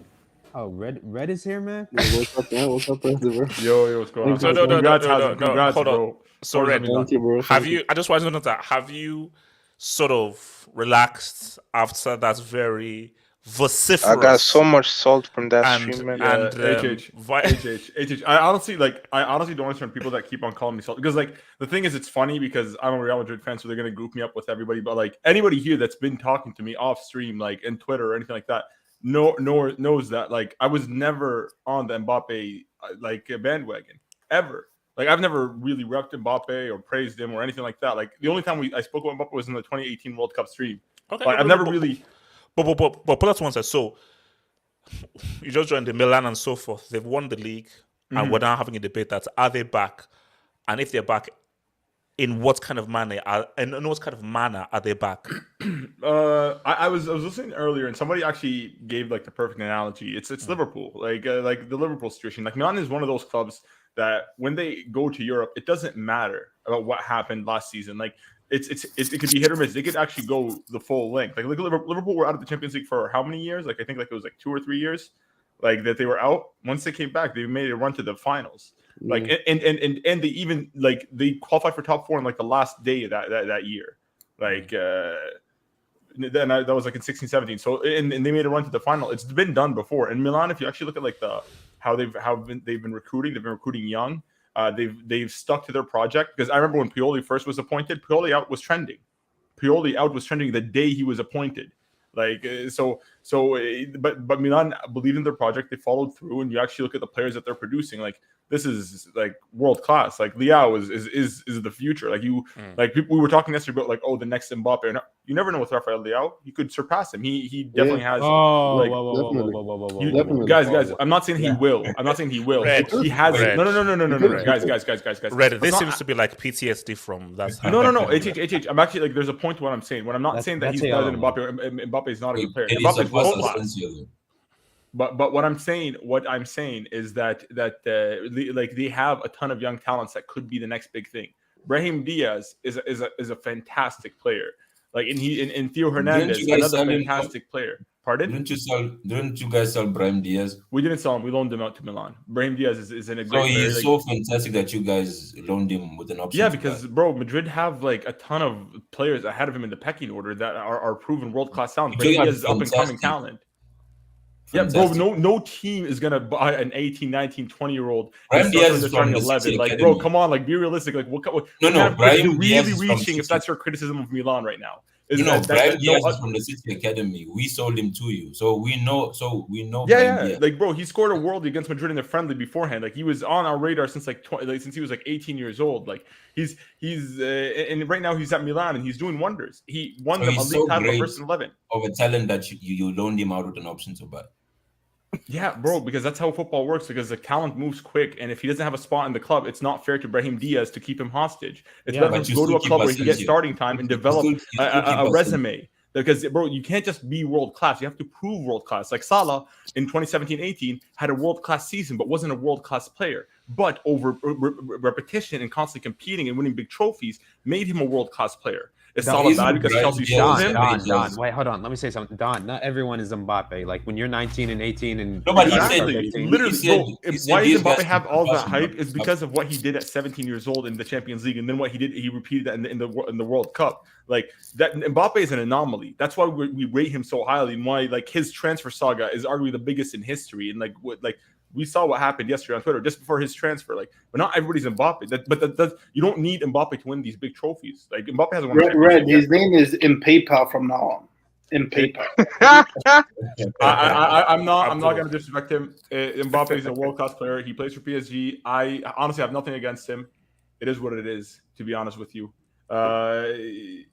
Oh, Red is here, man. What's up, man? What's up, President? Yo, what's going on? So no. Congrats, Hold bro. on. So Red, I just want to know that have you sort of relaxed after that very vociferous? I got so much salt from that stream, man. HH. I honestly don't understand people that keep on calling me salt, because like the thing is, it's funny because I'm a Real Madrid fan, so they're gonna group me up with everybody. But like anybody here that's been talking to me off stream, like in Twitter or anything like that, knows that like I was never on the Mbappe like bandwagon ever. Like I've never really repped Mbappe or praised him or anything like that. Like the only time I spoke about Mbappe was in the 2018 World Cup stream. Okay, like, I've never really. But put that to one side. So you just joined the Milan and so forth. They've won the league, and we're now having a debate that are they back, and if they're back, in what kind of manner are they back? I was listening earlier, and somebody actually gave like the perfect analogy. It's Liverpool, like the Liverpool situation. Like Milan is one of those clubs that when they go to Europe, it doesn't matter about what happened last season. Like it could be hit or miss. They could actually go the full length. Like Liverpool were out of the Champions League for how many years? Like I think like it was like 2 or 3 years. Like that they were out. Once they came back, they made a run to the finals. Like and they even like they qualified for top 4 in like the last day of that year. Like then that was like in 16-17. So and they made a run to the final. It's been done before. In Milan, if you actually look at like how they've been recruiting, they've been recruiting young. They've stuck to their project, because I remember when Pioli first was appointed, Pioli out was trending the day he was appointed. Like but Milan believed in their project. They followed through, and you actually look at the players that they're producing. Like this is like world class. Like Leao is the future. Like like people we were talking yesterday about like the next Mbappe. You never know with Rafael Leao. You could surpass him. He definitely has. Guys, I'm not saying he will. Red, he has. Red. No. Guys. Red. This seems to be like PTSD from that. No. HH. I'm actually like there's a point to what I'm saying. When I'm not saying that he's better than Mbappe. Mbappe is not a good player. Mbappe's world class. But what I'm saying is that like they have a ton of young talents that could be the next big thing. Brahim Diaz is a fantastic player. Like and Theo Hernandez, another fantastic player. Pardon? Didn't you guys sell Brahim Diaz? We didn't sell him. We loaned him out to Milan. Brahim Diaz is in a great. So he's so fantastic that you guys loaned him with an option. Yeah, because bro, Madrid have like a ton of players ahead of him in the pecking order that are proven world class talent. Brahim Diaz is up and coming talent. Fantastic. Yeah, bro, no team is going to buy an 18, 19, 20-year-old. Brahim Diaz is from 11. Like, bro, come on, like, be realistic. Like, what Brahim Diaz is reaching if that's your criticism of Milan right now. Brahim Diaz is from the City Academy. We sold him to you. So we know. Yeah. Like, bro, he scored a worldie against Madrid in the friendly beforehand. Like, he was on our radar since since he was like 18 years old. Like, he's and right now he's at Milan and he's doing wonders. He won them a league title first and 11. Of a talent that you loaned him out with an option to buy. Yeah, bro, because that's how football works. Because the talent moves quick, and if he doesn't have a spot in the club, it's not fair to Brahim Diaz to keep him hostage. It's better to go to a club where he gets starting time and develop a resume. Because, bro, you can't just be world class. You have to prove world class. Like Salah in 2017-18 had a world class season, but wasn't a world class player. But over repetition and constantly competing and winning big trophies made him a world class player. Is Salah bad because Chelsea sold him? Don, wait, hold on. Let me say something. Don, not everyone is Mbappe. Like when you're 19 and 18 and Literally, why does Mbappe have all that hype? Is because of what he did at 17 years old in the Champions League, and then what he did, he repeated that in the World Cup. Like that, Mbappe is an anomaly. That's why we rate him so highly, and why like his transfer saga is arguably the biggest in history. And we saw what happened yesterday on Twitter just before his transfer. Like, but not everybody's Mbappe. But you don't need Mbappe to win these big trophies. Like Mbappe has won. Red, his name is in PayPal from now on. In PayPal. I'm not going to disrespect him. Mbappe is a world class player. He plays for PSG. I honestly have nothing against him. It is what it is. To be honest with you, I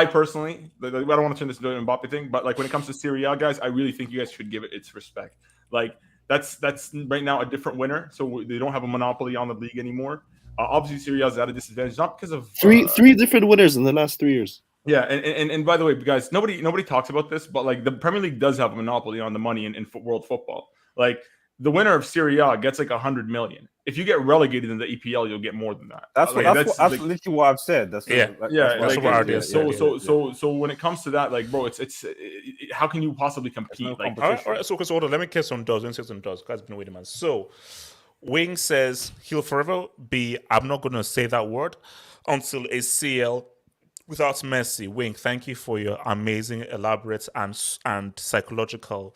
personally, I don't want to turn this into an Mbappe thing, but like when it comes to Serie A, guys, I really think you guys should give it its respect. Like. That's right now a different winner, so they don't have a monopoly on the league anymore. Obviously, Serie A is at a disadvantage, not because of three different winners in the last 3 years. Yeah, and by the way, guys, nobody talks about this, but like the Premier League does have a monopoly on the money in world football. Like the winner of Serie A gets like 100 million. If you get relegated in the EPL, you'll get more than that. That's literally what I've said. That's what our idea. So when it comes to that, like, bro, it's how can you possibly compete? Like, all right. So, hold on. Let me get some does. Guys, been waiting, man. So, Wing says he'll forever be. I'm not going to say that word until a CL without Messi. Wing, thank you for your amazing, elaborate, and psychological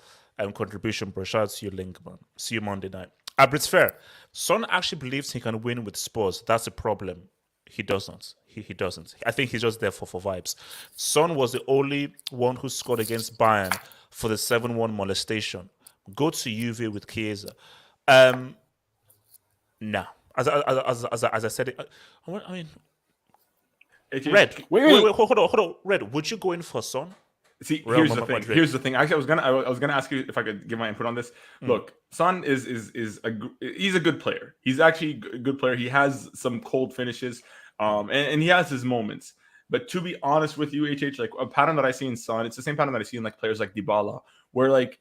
contribution, bro. Shout out to you, Linkman. See you Monday night. It's fair. Son actually believes he can win with Spurs. That's a problem. He doesn't. He doesn't. I think he's just there for vibes. Son was the only one who scored against Bayern for the 7-1 molestation. Go to Juve with Chiesa. No. As I said it, I mean, Red. Wait, hold on. Red, would you go in for Son? See, here's the thing. Actually, I was gonna ask you if I could give my input on this. Look, Son he's a good player. He's actually a good player. He has some cold finishes, and he has his moments. But to be honest with you, like a pattern that I see in Son, it's the same pattern that I see in like players like Dybala, where like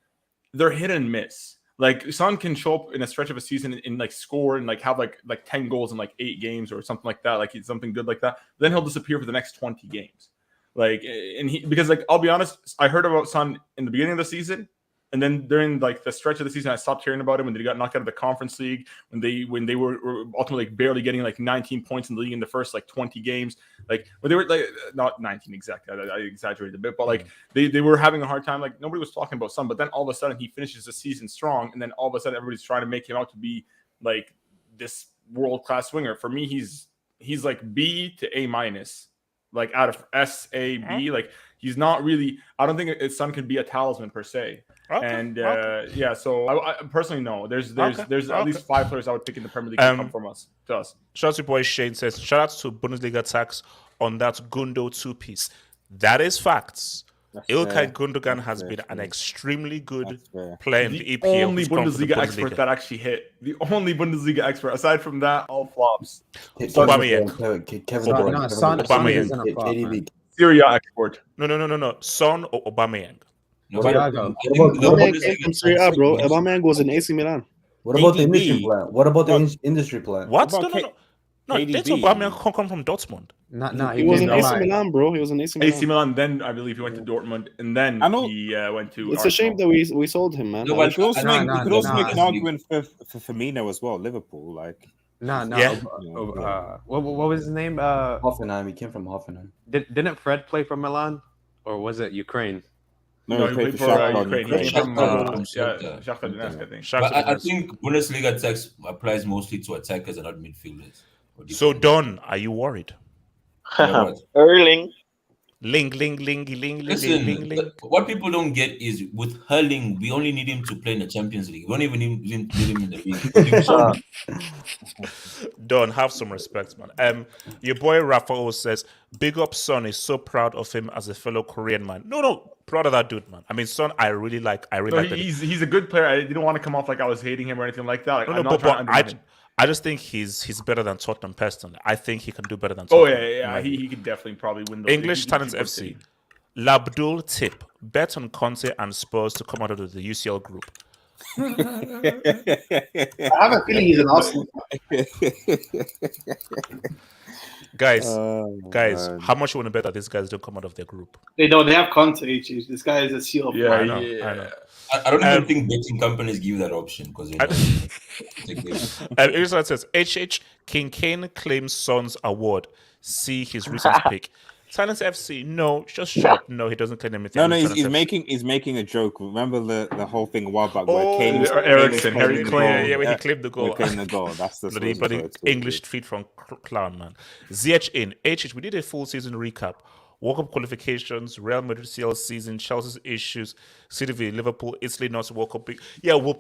they're hit and miss. Like Son can show up in a stretch of a season and like score and like have like 10 goals in like 8 games or something like that. Like he's something good like that. Then he'll disappear for the next 20 games. Like, and because like I'll be honest, I heard about Son in the beginning of the season, and then during like the stretch of the season, I stopped hearing about him when they got knocked out of the Conference League, when they were ultimately like barely getting like 19 points in the league in the first like 20 games, like when they were like not 19 exactly, I exaggerated a bit, but like they were having a hard time. Like nobody was talking about Son, but then all of a sudden he finishes the season strong, and then all of a sudden everybody's trying to make him out to be like this world-class winger. For me, he's like B to A minus. Like out of SAB, like he's not really. I don't think his Son can be a talisman per se. Yeah, so I personally no. There's at least 5 players I would pick in the Premier League to come from us to us. Shout out to boy Shane says shout out to Bundesliga tax on that Gundo 2-piece. That is facts. Ilkay Gundogan has been an extremely good player in the EPL. The only Bundesliga expert that actually hit. The only Bundesliga expert. Aside from that, all flops. Aubameyang. Aubameyang. Serie A export. No. Son or Aubameyang. Aubameyang came from Serie A, bro. Aubameyang was in AC Milan. What about the industry plan? What about the industry plan? What? No, that's Aubameyang come from Dortmund. He was in AC Milan, bro. He was in AC Milan. AC Milan. Then I believe he went to Dortmund, and then he went to. It's a shame that we sold him, man. No, but you could also make an argument for Firmino as well. Liverpool, like. Yeah. What was his name? Hoffenheim. He came from Hoffenheim. Didn't Fred play for Milan, or was it Ukraine? No, he played for Ukraine. He came from Shakhtar Donetsk, I think. But I think Bundesliga tax applies mostly to attackers and not midfielders. So, Don, are you worried? Erling. Ling, ling, ling, ling, ling, Listen, ling, ling. what people don't get is with Hurling, we only need him to play in the Champions League. We don't even need him in the league. But you saw him. Don, have some respect, man. Your boy Rafael says, "Big up, Son. Is so proud of him as a fellow Korean man." No, proud of that dude, man. I mean, Son, I really like. He's a good player. I didn't want to come off like I was hating him or anything like that. Like, No, I'm no, not trying to but undermine him. I just think he's better than Tottenham personally. I think he can do better than Oh Tottenham. yeah. He could definitely probably win the English league. Talents FC. Labdul tip: bet on Conte and Spurs to come out of the UCL group. I have a feeling he's an Arsenal. Guys, man. how much you want to bet that these guys don't come out of their group? They have Conte. This guy is a seal. I know. I don't even think betting companies give that option because It says HH King Kane claims Son's award. See his recent pick. Silence FC, no, just shut. No, he doesn't claim anything. No, he's making a joke. Remember the whole thing a while back where Oh, Kane Ericsson, Harry Kane, yeah, when he claimed the goal. Claimed the goal. That's the bloody English tweet from Clown, man. ZH in HH, we did a full season recap. World Cup qualifications, Real Madrid CL season, Chelsea's issues, City v Liverpool, Italy not World Cup. Yeah, we'll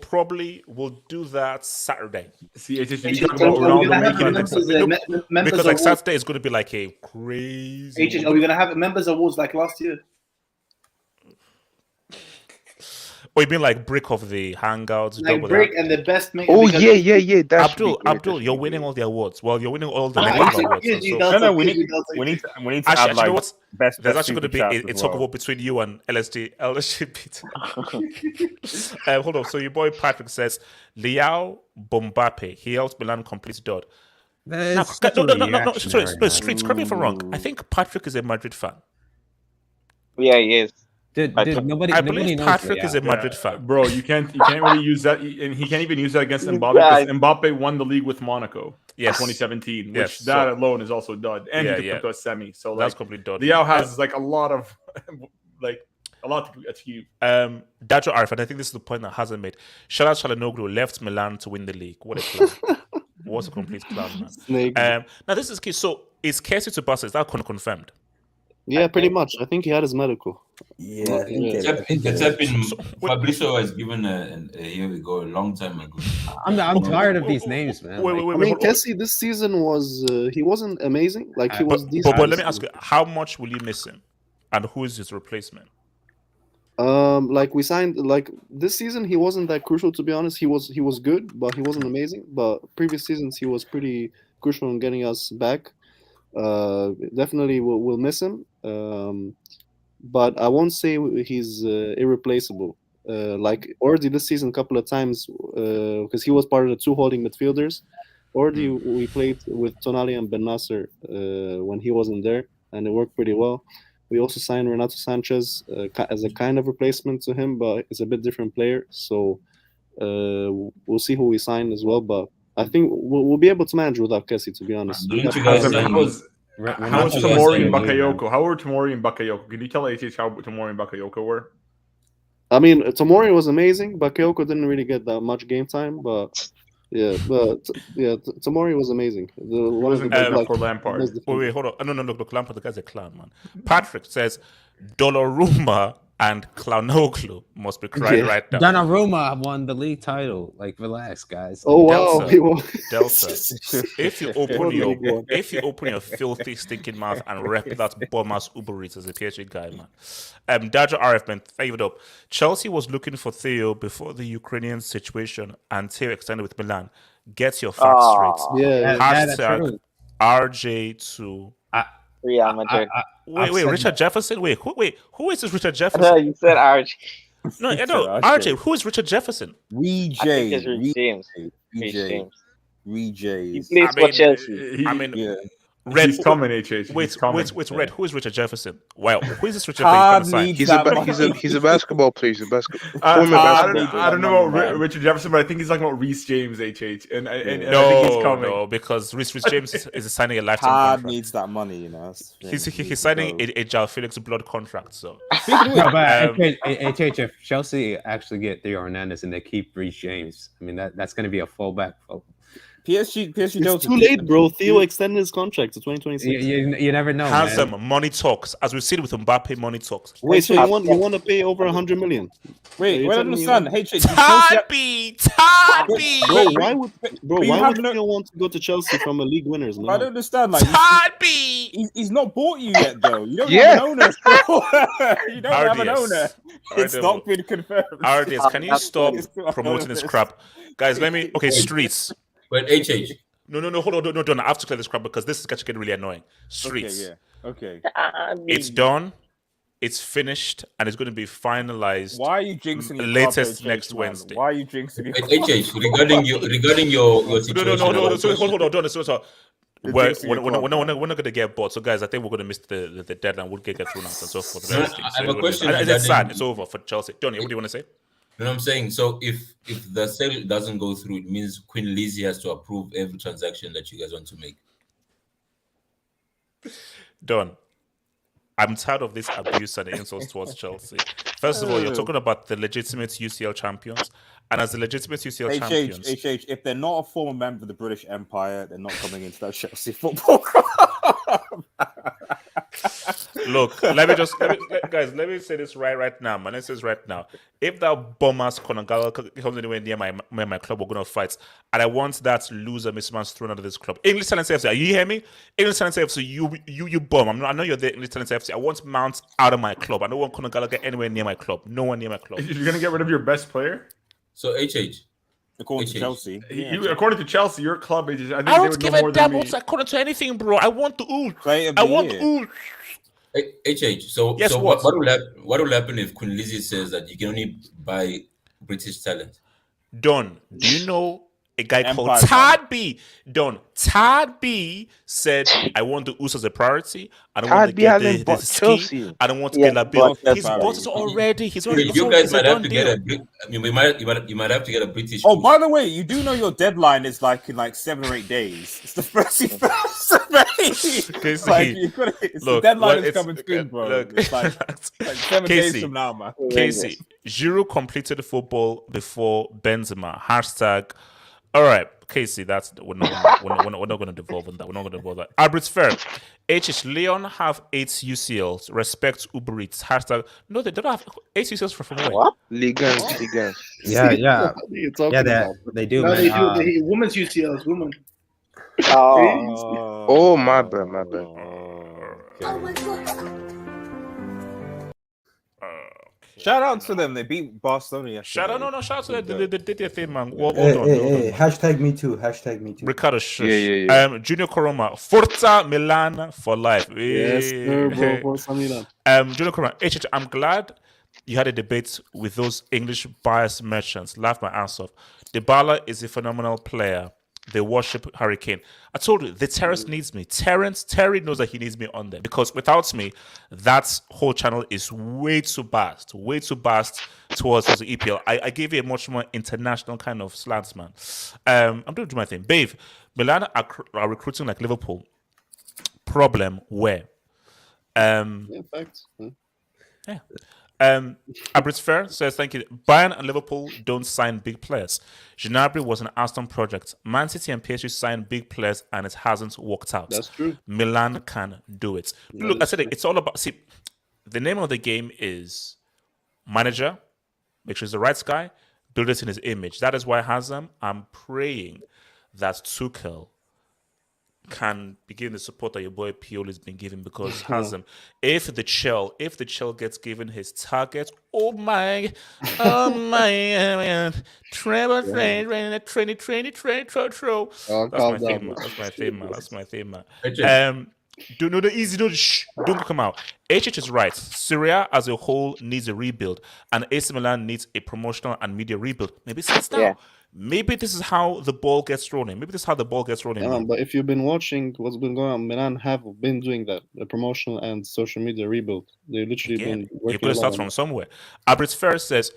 do that Saturday. See, you talk about Ronaldo because like Saturday is going to be like a crazy. Are we gonna have members awards like last year? Oh, you mean like brick of the Hangouts? Like brick and the best mate. Oh yeah. Abdul, you're winning all the awards. Well, you're winning all the awards. We need to add actually, like best. There's actually going to be a as talk well. about between you and LSG Peter. Hold on. So your boy Patrick says Liao Bombape. He helped Milan complete dot. No, sorry, Streets. Correct me if I'm wrong. I think Patrick is a Madrid fan. Yeah, he is. Dude, I nobody believe knows Patrick Liao. is a Madrid fan. Bro, you can't really use that, and he can't even use that against Mbappe because Mbappe won the league with Monaco in 2017, which that alone is also dud, and he took them to a semi. So that's complete dud. Liao has like a lot to achieve. Dajo Arif, and I think this is the point that hasn't made. Shout out Çalhanoğlu left Milan to win the league. What a clown! What a complete clown, man. Now this is key. So is Kessie to Barca? Is that confirmed? Yeah, pretty much. I think he had his medical. Yeah, Fabrizio has given a here we go a long time ago. I'm tired of these names, man. I mean, Kessie this season was he wasn't amazing. Like he was decent. But let me ask you, how much will you miss him, and who is his replacement? Like we signed like this season he wasn't that crucial, to be honest. He was good, but he wasn't amazing. But previous seasons he was pretty crucial in getting us back. Definitely we'll miss him. But I won't say he's irreplaceable. Like already this season a couple of times because he was part of the two holding midfielders. Already we played with Tonali and Ben Nasser when he wasn't there, and it worked pretty well. We also signed Renato Sanchez as a kind of replacement to him, but it's a bit different player. So we'll see who we sign as well. But I think we'll be able to manage without Kessie, to be honest. How was Tomori and Bakayoko? How were Tomori and Bakayoko? Can you tell HH how Tomori and Bakayoko were? I mean, Tomori was amazing. Bakayoko didn't really get that much game time, but Tomori was amazing. One of the for Lampard. Wait, hold on. No, look, Lampard, the guy's a clown, man. Patrick says Donnarumma and Çalhanoğlu must be crying right now. Donnarumma won the league title. Like, relax, guys. Oh wow, Delta. If you open your filthy, stinking mouth and rep that bum-ass Uber Eats as a PhD guy, man. Dajo RF man, favored up. Chelsea was looking for Theo before the Ukrainian situation, and Theo extended with Milan. Get your facts straight. Yeah, Hashtag RJ to Real Madrid. Wait, Richard Jefferson? Wait, who is this Richard Jefferson? No, you said RJ. No, RJ. Who is Richard Jefferson? Reece James. He plays for Chelsea. Red, he's coming, HH. Wait, Red. Who is Richard Jefferson? Wow, who is this Richard He's a basketball player. He's a basketball. I don't know about Richard Jefferson, but I think he's talking about Reece James, HH. And I think he's coming. No, because Reece James is signing a lifetime contract. Needs that money, you know. He's signing a João Felix blood contract. So, if Chelsea actually get Theo Hernandez and they keep Reece James, I mean that's going to be a fallback PSG It's Chelsea. too late, bro. Theo extended his contract to 2026. You never know, Has man. money talks, as we've seen with Mbappe. Money talks. Wait, so you want to pay over 100 million? Wait, I don't understand. Tadby. Bro, why would Theo want to go to Chelsea from a league winners, man? I don't understand. Like, he's not bought you yet, though. You don't Yeah. have an owner. You don't have an RDS. owner. It's not been confirmed. RDS, can you stop promoting this crap, guys? Let me. Okay, streets. But HH. No, hold on, no. I have to clear this crap because this is actually getting really annoying. Streets. Okay. It's done. It's finished, and it's going to be finalized. Why are you jinxing your latest club, next man? Wednesday? Why are you jinxing your HH, regarding your situation. No. So hold on. So You're we're jinxing your club, not going to get bought. So guys, I think we're going to miss the deadline. We'll get through now and so forth. No, I have a question It's sad. regarding- It's over for Chelsea. Johnny, what do you want to say? You know what I'm saying? So if the sale doesn't go through, it means Queen Lizzie has to approve every transaction that you guys want to make. Don, I'm tired of this abuse and insults towards Chelsea. First of all, you're talking about the legitimate UCL champions, and as the legitimate UCL champions, HH, if they're not a former member of the British Empire, they're not coming into that Chelsea football club. look, let me say this right now. Man, let's say this right now. If that bum-ass Conor Gallagher comes anywhere near my club, we're gonna fight. And I want that loser mismatch thrown out of this club. English Talent FC, are you hear me? English Talent FC, you bum. I know you're there, English Talent FC. I want Mount out of my club. I don't want Conor Gallagher anywhere near my club. No one near my club. You're gonna get rid of your best player? So HH. According to Chelsea. According to Chelsea, your club is. I think I they don't would give know a more damn than me. what's according to anything, bro. I want the ooh. Player of I the want year. the ooh. HH. So Yes, what will happen if Queen Lizzie says that you can only buy British talent? Don, do you know a guy called Empire. Tad B? Don, Tad B said, I want the Us as a priority. I don't want to Tad B get hasn't the bought ski. Chelsea. I don't want to Yeah, get La bill. but He's bought it already. He's already You guys might have to deal. get you might have to get a British. Oh, by the way, you do know your deadline is like in 7 or 8 days. It's the first of May. It's the deadline is coming soon, bro. Look, it's like 7 days from now, man. Casey, Giroud completed football before Benzema. Hashtag. All right, Casey, we're not going to devolve on that. We're not going to devolve on that. Albert's fair. HH Leon have 8 UCLs. Respect Uber Eats. Hashtag. No, they don't have 8 UCLs from where? What? Liga. Yeah. They do, No, man. they do. They women's UCLs, women. Oh, my bad. Shout out to them. They beat Barcelona yesterday. Shout out to them. They did their thing, man. Hold Hey, on. hashtag me too. Hashtag me too. Ricardo Shush. Yeah. Junior Koroma. Forza Milan for life. Yes, sir, bro. Forza Milan. Junior Koroma. HH, I'm glad you had a debate with those English bias merchants. Laugh my ass off. Dybala is a phenomenal player. They worship Hurricane. I told you, the Terrace needs me. Terry knows that he needs me on there. Because without me, that whole channel is way too biased towards the EPL. I gave you a much more international kind of slants, man. I'm going to do my thing. Babe, Milan are recruiting like Liverpool. Problem where? Facts. Yeah. Abrit's Fair says, thank you. Bayern and Liverpool don't sign big players. Gnabry was an Aston project. Man City and PSG signed big players and it hasn't worked out. That's true. Milan can do it. Look, I said it's all about, see, the name of the game is manager, make sure he's the right guy, build it in his image. That is why Hazam, I'm praying that Tuchel can begin the support that your boy Pioli has been given, because Hazam, if the Chell gets given his target, oh my, treble train, That's my theme, man. Don't come out. HH is right. Serie as a whole needs a rebuild, and AC Milan needs a promotional and media rebuild. Maybe since now. Yeah. Maybe this is how the ball gets rolling. But if you've been watching what's been going on, Milan have been doing that, the promotional and social media rebuild. They've literally been working. You've got to start from somewhere. Abrit's Fair says,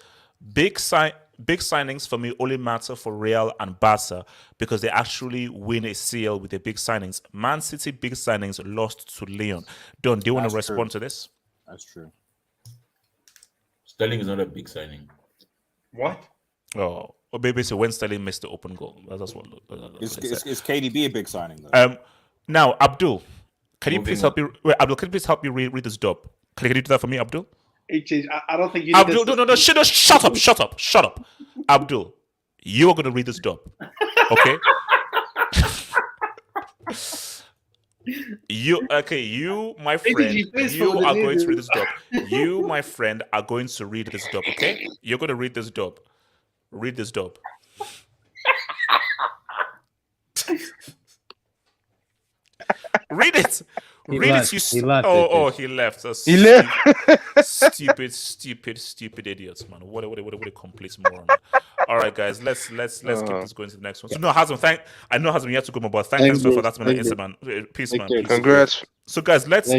big signings for me only matter for Real and Barca because they actually win a CL with the big signings. Man City big signings lost to Lyon. Don, do you want to respond to this? That's true. Sterling is not a big signing. What? Oh, Or maybe it's when Sterling missed the open goal. That's what. Is KDB a big signing though? Now Abdul, can you Moving please help me? Wait, Abdul, can you please help me read this dub? Can you do that for me, Abdul? I don't think you. Abdul, no, shut up. Abdul, you are going to read this dub, okay? You, my friend, you are going to read this dub. You, my friend, are going to read this dub, okay? You're going to read this dub. Read this dub. Read it. He Read left. it. He left. He left. He left. Stupid idiots, man. What a complete moron. All right, guys, let's keep this going to the next one. So no, Hazem, I know Hazem, you have to go, but thanks for that, man. Instagram, peace, man. Peace. Congrats. So guys, let's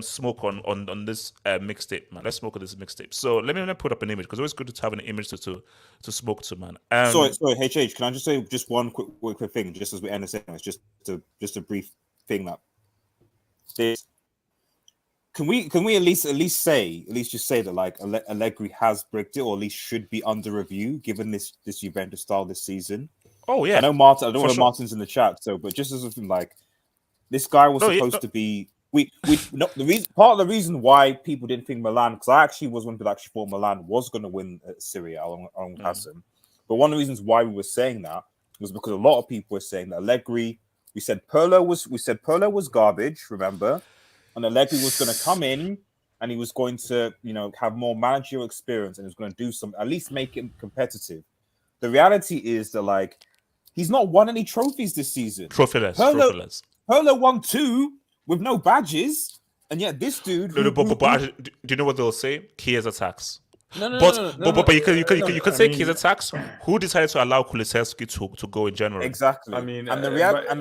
smoke on this mixtape, man. Let's smoke on this mixtape. So let me put up an image because it's always good to have an image to smoke to, man. Sorry, HH, can I just say just one quick thing, just as we end this segment? It's just a brief thing that this. Can we at least just say that like Allegri has bricked it, or at least should be under review given this Juventus style this season? Oh yeah, I know Martin. I don't know if Martin's in the chat, but just as something like this guy was supposed to be. Part of the reason why people didn't think Milan, because I actually was one who actually thought Milan was going to win Serie along with Hassan. But one of the reasons why we were saying that was because a lot of people were saying that Allegri. We said Pirlo was garbage. Remember. And Allegri was going to come in and he was going to, have more managerial experience and he was going to do some, at least make him competitive. The reality is that, like, he's not won any trophies this season. Trophyless. Pirlo won 2 with no badges, and yet this dude. But do you know what they'll say? Kiers attacks. No, but you can say Kiers attacks. Who decided to allow Kulusevski to go in January? Exactly. I mean, and the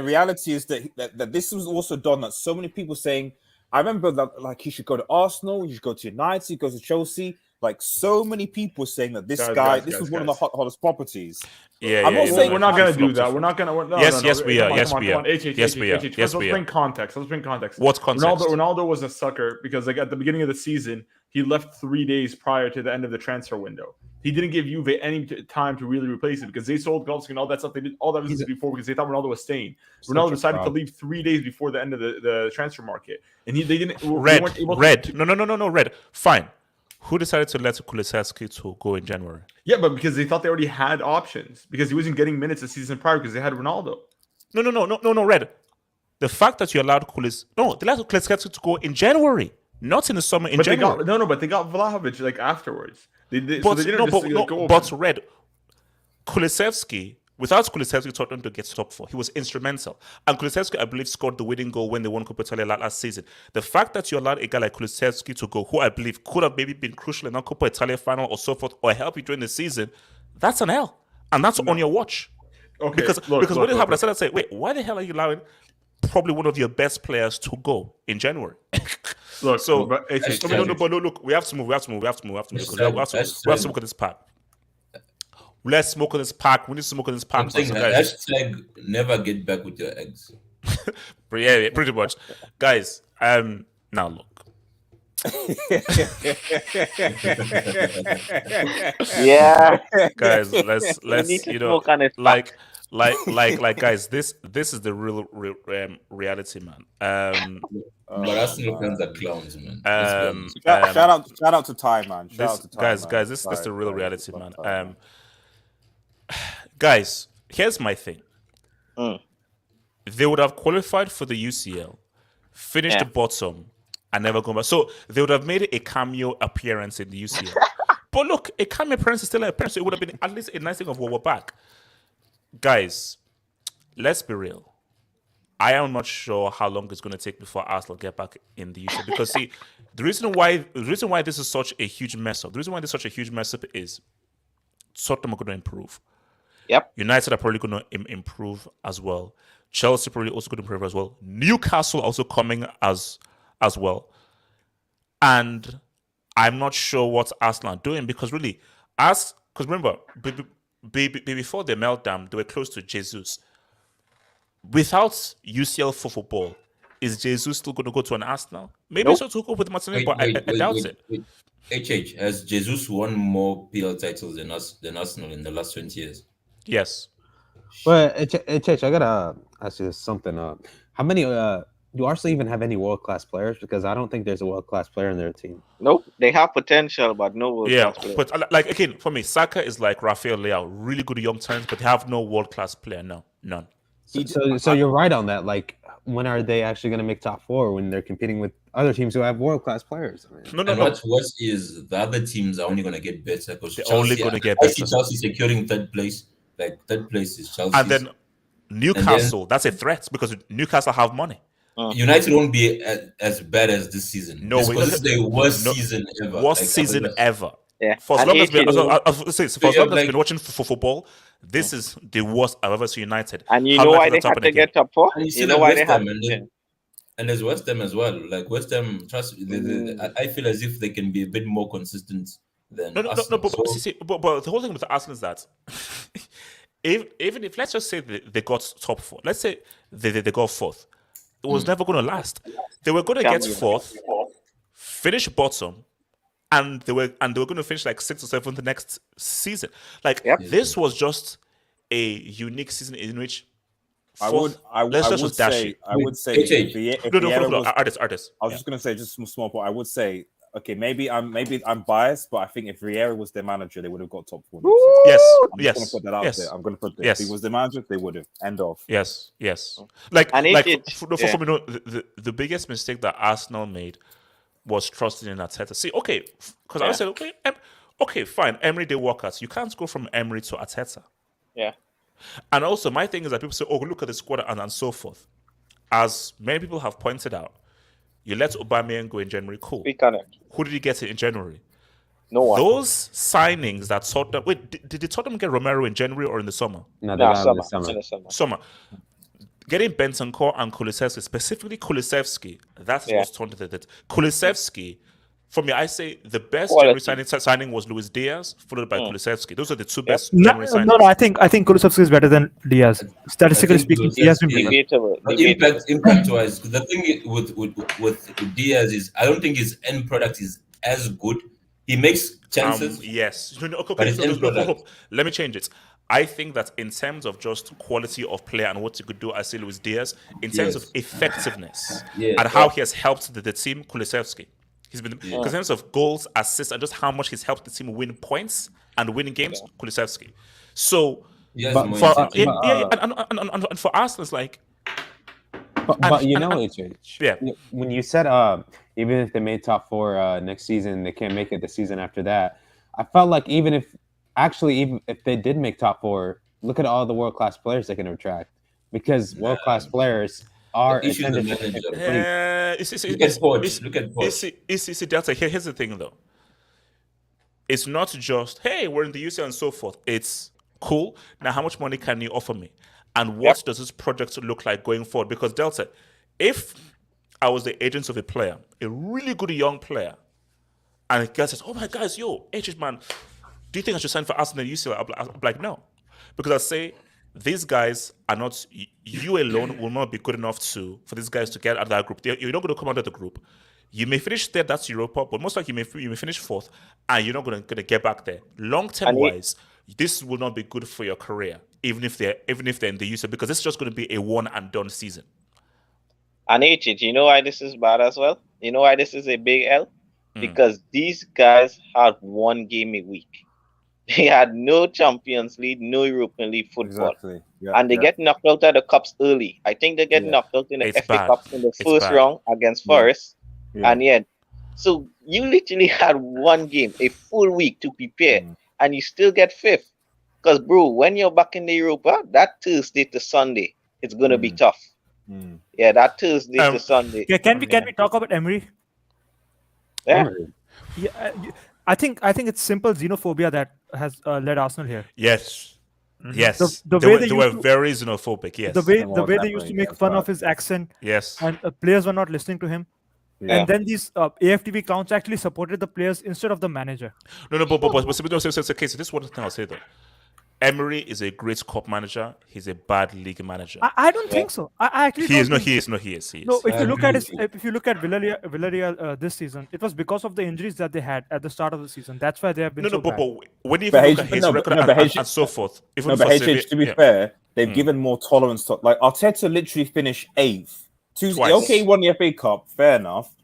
reality is that this was also done. That so many people saying. I remember that, like, he should go to Arsenal, he should go to United, he goes to Chelsea. Like, so many people were saying that this was one of the hottest properties. I'm not saying we're not going to do that. We're not going to. Yes, we are. Yes, we are. Let's bring context. What's context? Ronaldo was a sucker because, like, at the beginning of the season, he left 3 days prior to the end of the transfer window. He didn't give Juve any time to really replace it because they sold Gundogan and all that stuff. They did all that business before because they thought Ronaldo was staying. Ronaldo decided to leave 3 days before the end of the transfer market, and they didn't. Red. No. Red. Fine. Who decided to let Kulusevski to go in January? Yeah, but because they thought they already had options because he wasn't getting minutes the season prior because they had Ronaldo. No, Red. The fact that you allowed Kulusevski to go in January, not in the summer. In January. But they got Vlahovic like afterwards. But Red, Kulusevski. Without Kulusevski, Tottenham to get top 4. He was instrumental. And Kulusevski, I believe, scored the winning goal when they won Coppa Italia last season. The fact that you allowed a guy like Kulusevski to go, who I believe could have maybe been crucial in that Coppa Italia final or so forth, or help you during the season, that's an L. And that's on your watch. Okay, because when it happened, I said, wait, why the hell are you allowing probably one of your best players to go in January? Look, we have to move. We have to smoke at this pack. Let's smoke on this pack. We need to smoke on this pack. I'm saying hashtag never get back with your eggs. Yeah, pretty much. Guys, now look. Yeah. Guys, let's guys, this is the real reality, man. But Arsenal fans are clowns, man. Shout out to Ty, man. Guys, this is the real reality, man. Guys, here's my thing. They would have qualified for the UCL, finished the bottom, and never gone back. So they would have made a cameo appearance in the UCL. But look, a cameo appearance is still an appearance. So it would have been at least a nice thing of what we're back. Guys, let's be real. I am not sure how long it's going to take before Arsenal get back in the UCL. Because see, the reason why this is such a huge mess up, is Tottenham are going to improve. Yep. United are probably going to improve as well. Chelsea probably also going to improve as well. Newcastle also coming as well. And I'm not sure what Arsenal are doing because really, because remember, before the meltdown, they were close to Jesus. Without UCL for football, is Jesus still going to go to an Arsenal? Maybe so to go with Martinelli, but I doubt it. HH, has Jesus won more PL titles than Arsenal in the last 20 years? Yes. But HH, I gotta ask you something. How many do Arsenal even have any world class players? Because I don't think there's a world class player in their team. Nope, they have potential, but no world class player. But like again, for me, Saka is like Rafael Leao, really good young talents, but they have no world class player. No, none. So you're right on that. Like, when are they actually going to make top four when they're competing with other teams who have world class players? I mean, What's worse is the other teams are only going to get better because they're only going to get I better. see Chelsea securing third place. Like third place is Chelsea. And then Newcastle, that's a threat because Newcastle have money. United won't be as bad as this season. No, because this is the worst season ever. Worst season ever. Yeah. For as long as been watching for football, this is the worst I've ever seen United. And you know why they had to get top four? And You know why they had and there's West Ham as well. Like West Ham, trust me, I feel as if they can be a bit more consistent than Arsenal. But the whole thing with Arsenal is that even if let's just say they got top four, let's say they got fourth, it was never going to last. They were going to get fourth, finish bottom, and they were going to finish like 6th or 7th the next season. Like this was just a unique season in which. I would say artists. I was just gonna say just a small point. I would say, okay, maybe I'm biased, but I think if Riera was their manager, they would have got top four. Yes. I'm gonna put that out there. I'm gonna put that. Yes. If he was the manager, they would have. End of. Yes. For me, the biggest mistake that Arsenal made was trusting in Arteta. See, okay, because I said, okay, fine, Emery did work out. You can't go from Emery to Arteta. Yeah. And also, my thing is that people say, oh, look at the squad and so forth. As many people have pointed out, you let Aubameyang go in January, cool. Who did he get in January? No one. Those signings that Tottenham... Wait, did Tottenham get Romero in January or in the summer? No, they got in the summer. Summer. Getting Bentancur and Kulusevski, specifically Kulusevski, that's what's taunted it. Kulusevski, for me, I say the best January signing was Luis Diaz, followed by Kulusevski. Those are the two best January signings. No, I think Kulusevski is better than Diaz. Statistically speaking, Diaz has been better. Impact-wise, the thing with Diaz is I don't think his end product is as good. He makes chances. Yes. But let me change it. I think that in terms of just quality of player and what he could do, I see Luis Diaz. In terms of effectiveness and how he has helped the team, Kulusevski. He's been in terms of goals, assists, and just how much he's helped the team win points and winning games, Kulusevski. So, and for Arsenal, it's like. But you know, HH, when you said even if they made top four next season, they can't make it the season after that. I felt like even if they did make top four, look at all the world class players they can attract, because world class players are intended to. Look at Poch. Delta. Here's the thing, though. It's not just hey, we're in the UCL and so forth. It's cool. Now, how much money can you offer me? And what does this project look like going forward? Because Delta, if I was the agent of a player, a really good young player, and a guy says, "Oh my guys, agent man, do you think I should sign for Arsenal UCL?" I'm like, no, because I say these guys are not. You alone will not be good enough for these guys to get out of that group. You're not going to come out of the group. You may finish third, that's Europa, but most likely you may finish fourth, and you're not going to get back there. Long term wise, this will not be good for your career, even if they're in the UCL, because it's just going to be a one and done season. And HH, you know why this is bad as well? You know why this is a big L? Because these guys had one game a week. They had no Champions League, no European League football. Exactly. And they get knocked out of the cups early. I think they get knocked out in the FA Cup in the first round against Forest. And so you literally had one game, a full week to prepare, and you still get fifth. Because, bro, when you're back in the Europa, that Thursday to Sunday, it's going to be tough. Yeah, that Thursday to Sunday. Can we talk about Emery? Yeah. I think it's simple xenophobia that has led Arsenal here. Yes. Yes. They were very xenophobic. Yes. The way they used to make fun of his accent. Yes. And players were not listening to him. Yeah. And then these AFTV clowns actually supported the players instead of the manager. No, but so this is one thing I'll say though. Emery is a great cup manager. He's a bad league manager. I don't think so. I actually he is. don't No, think he so. is. He is. No, if you look at Villarreal this season, it was because of the injuries that they had at the start of the season. That's why they have been so bad. But when you look at his record and so forth, to be fair, they've given more tolerance to like Arteta. Literally finished 8th. Okay, he won the FA Cup, fair enough,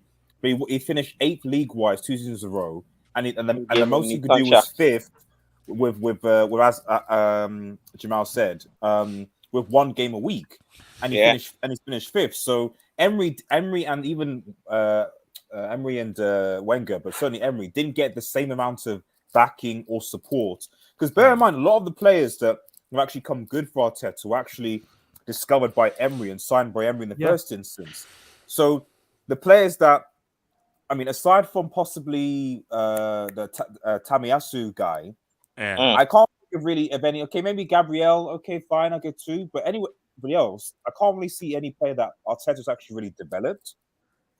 but he finished 8th league-wise 2 seasons in a row, and the most he could do was 5th. With as Jamal said, with 1 game a week, and he finished 5th. So Emery and even Emery and Wenger, but certainly Emery didn't get the same amount of backing or support. Because bear in mind, a lot of the players that have actually come good for Arteta were actually discovered by Emery and signed by Emery in the first instance. So the players that, I mean, aside from possibly the Tamiyasu guy. I can't think of really of any. Okay, maybe Gabriel. Okay, fine, I'll get 2. But anybody else, I can't really see any player that Arteta's actually really developed,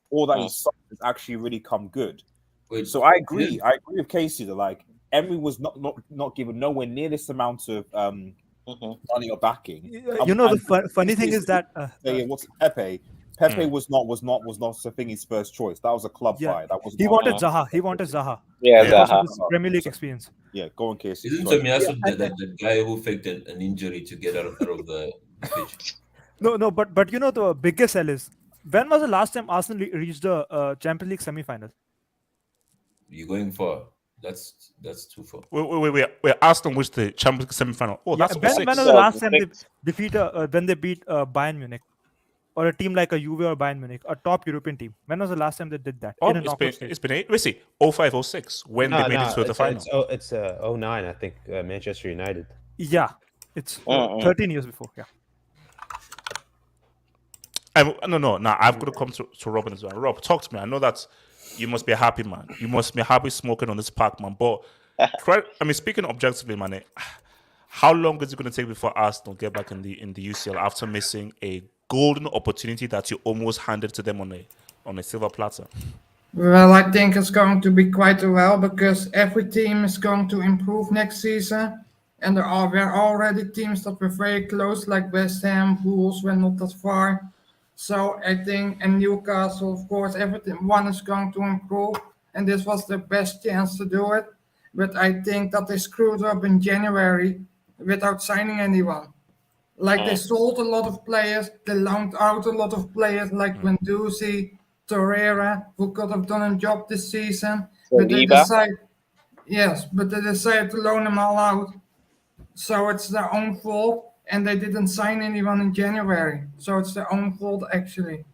or that has actually really come good. So I agree. I agree with Casey that like Emery was not given nowhere near this amount of money or backing. You know, the funny thing is that what's Pepe? Pepe was not I think his first choice. That was a club buy. That was he wanted Zaha. He wanted Zaha. Yeah, Zaha. Premier League experience. Yeah, go on, Casey. Isn't Tomiyasu the guy who faked an injury to get out of the pitch? No, but you know the biggest sell is, when was the last time Arsenal reached the Champions League semi-final? You're going far. That's too far. Wait. Arsenal reached the Champions League semi-final. Oh, that's when was the last time they defeat when they beat Bayern Munich? Or a team like a Juve or Bayern Munich, a top European team. When was the last time they did that? It's been 8. Let's see, 05, 06, when they made it to the final. It's 09, I think, Manchester United. Yeah, it's 13 years before. Yeah. No. Now I've got to come to Robin as well. Rob, talk to me. I know that you must be a happy man. You must be happy smoking on this park, man. But speaking objectively, man, how long is it going to take before Arsenal get back in the UCL after missing a golden opportunity that you almost handed to them on a silver platter? Well, I think it's going to be quite a while, because every team is going to improve next season, and there were already teams that were very close, like West Ham, Wolves were not that far. So I think, and Newcastle, of course, everyone is going to improve, and this was the best chance to do it. But I think that they screwed up in January without signing anyone. Like they sold a lot of players, they loaned out a lot of players like Guendouzi, Torreira, who could have done a job this season. But they decided to loan them all out. So it's their own fault, and they didn't sign anyone in January. So it's their own fault, actually.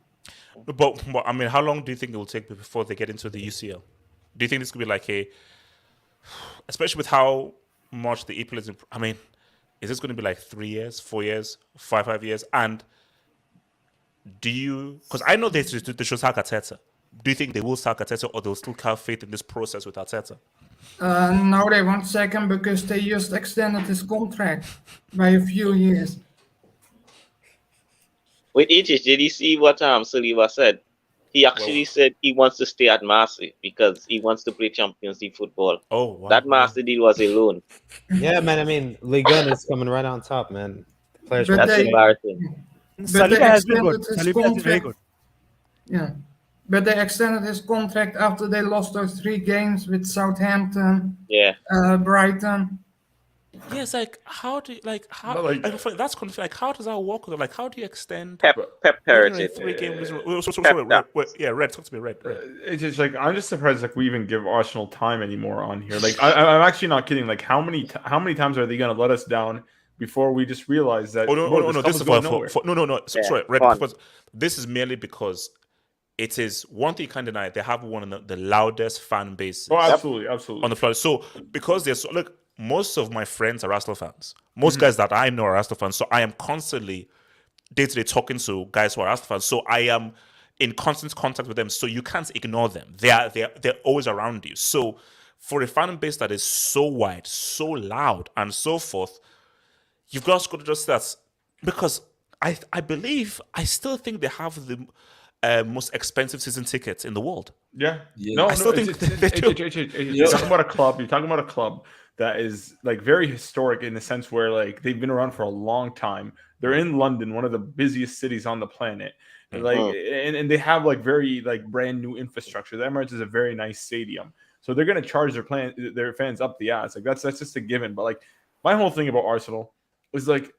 But I mean, how long do you think it will take before they get into the UCL? Do you think this could be like especially with how much the EPL is, I mean, is this going to be like 3 years, 4 years, 5 years? And do you, because I know they should sack Arteta. Do you think they will sack Arteta, or they'll still have faith in this process with Arteta? No, they won't sack him, because they just extended his contract by a few years. With Egypt, did you see what Saliba said? He actually said he wants to stay at Marseille because he wants to play Champions League football. Oh, wow. That Marseille deal was a loan. Yeah, man. I mean, Liga is coming right on top, man. That's embarrassing. Saliba has been good. Saliba has been very good. Yeah, but they extended his contract after they lost those 3 games with Southampton, Brighton. Yeah, it's like, how do you, that's confusing. Like, how does that work? Like, how do you extend Pep Heritage? 3 games. Red, talk to me, Red. It's just like, I'm just surprised like we even give Arsenal time anymore on here. Like, I'm actually not kidding. Like, how many times are they going to let us down before we just realize that? No. This is Sorry, Red. Because this is merely because it is one thing you can't deny. They have one of the loudest fan bases. Oh, absolutely. On the floor. So because there's most of my friends are Arsenal fans. Most guys that I know are Arsenal fans. So I am constantly day-to-day talking to guys who are Arsenal fans. So I am in constant contact with them. So you can't ignore them. They're always around you. So for a fan base that is so wide, so loud, and so forth, you've got to just that. Because I still think they have the most expensive season tickets in the world. Yeah. No, I still think they do. You're talking about a club. that is like very historic in the sense where like they've been around for a long time. They're in London, one of the busiest cities on the planet. Like and they have like very like brand new infrastructure. The Emirates is a very nice stadium. So they're gonna charge their fans up the ass. Like that's just a given. But like my whole thing about Arsenal is like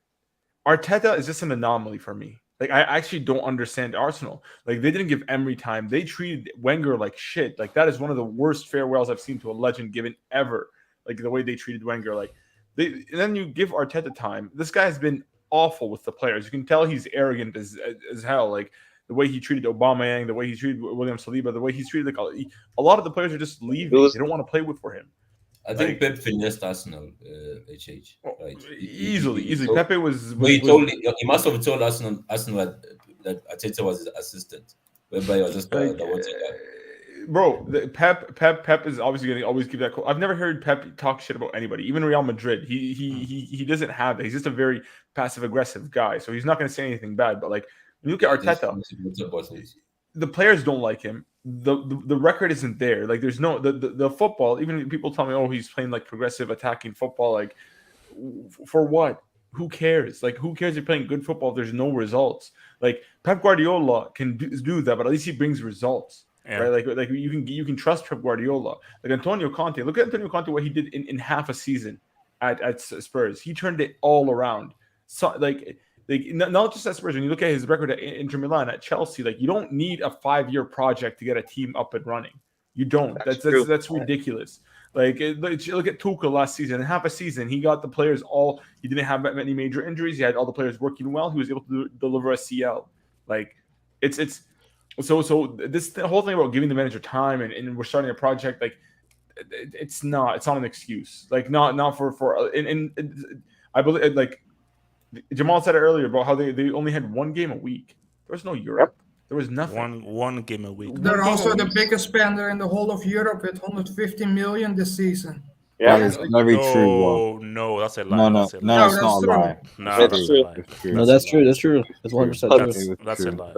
Arteta is just an anomaly for me. Like I actually don't understand Arsenal. Like they didn't give Emery time. They treated Wenger like shit. Like that is one of the worst farewells I've seen to a legend given ever. Like the way they treated Wenger. Like and then you give Arteta time. This guy has been awful with the players. You can tell he's arrogant as hell. Like the way he treated Aubameyang, the way he treated William Saliba, the way he's treated like a lot of the players are just leaving. They don't want to play for him. I think Pep finessed Arsenal, HH. Right. Easily. Pepe was. He must have told Arsenal that Arteta was his assistant, whereby he was just the water guy. Bro, Pep is obviously going to always give that quote. I've never heard Pep talk shit about anybody, even Real Madrid. He doesn't have that. He's just a very passive aggressive guy, so he's not going to say anything bad. But like when you look at Arteta, the players don't like him. The record isn't there. Like there's no the football. Even people tell me, oh, he's playing like progressive attacking football. Like for what? Who cares? Like who cares if you're playing good football if there's no results? Like Pep Guardiola can do that, but at least he brings results. Yeah. Right? Like you can trust Pep Guardiola. Like Antonio Conte. Look at Antonio Conte, what he did in half a season at Spurs. He turned it all around. So like not just at Spurs. When you look at his record at Inter Milan, at Chelsea, like you don't need a 5-year project to get a team up and running. You don't. That's ridiculous. Like look at Tuchel last season. In half a season, he got the players all. He didn't have that many major injuries. He had all the players working well. He was able to deliver a CL. Like it's so this the whole thing about giving the manager time and we're starting a project. Like it's not an excuse. Like not for and I believe like. Jamal said it earlier about how they only had one game a week. There was no Europe. Yep. There was nothing. One game a week. They're also the biggest spender in the whole of Europe with 150 million this season. Yeah, that is very true. No, that's a lie. No, it's not a lie. That's true. No, that's true. That's true. That's 100%. That's a lie.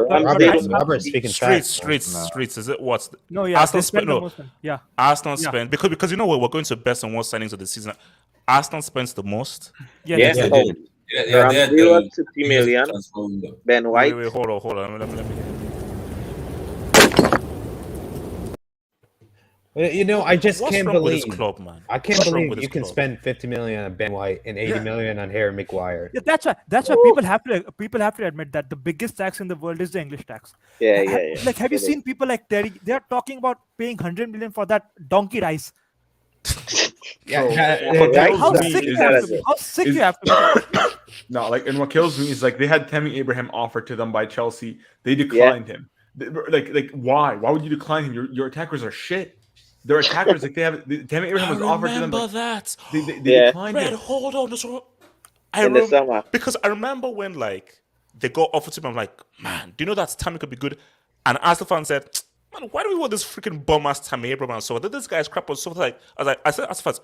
Robert's speaking Streets. Is it what? No, yeah. Arsenal spent. No, yeah. Arsenal spent because you know what, we're going to best and worst signings of the season. Arsenal spends the most. Yeah, they did. Yeah, 50 million. Ben White. Wait, hold on. Let me. You know, I just What's can't wrong with believe. this club, man? I can't What's wrong believe with you this can club? spend 50 million on Ben White and 80 million on Harry Maguire. Yeah, that's why people have to admit that the biggest tax in the world is the English tax. Yeah. Like, have you seen people like Terry? They are talking about paying 100 million for that donkey rice. How sick you have to be? How sick you have to be? No, like, and what kills me is like they had Tammy Abraham offered to them by Chelsea. They declined him. Like why? Why would you decline him? Your attackers are shit. They're attackers. Like Tammy Abraham was offered to them. Remember that? They declined Fred, him. hold on. Because I remember when like they got offered to him. I'm like, man, do you know that Tammy could be good? And Arsenal fan said, man, why do we want this freaking bum ass Tammy Abraham and so on? This guy's crap on so like I said Arsenal fans,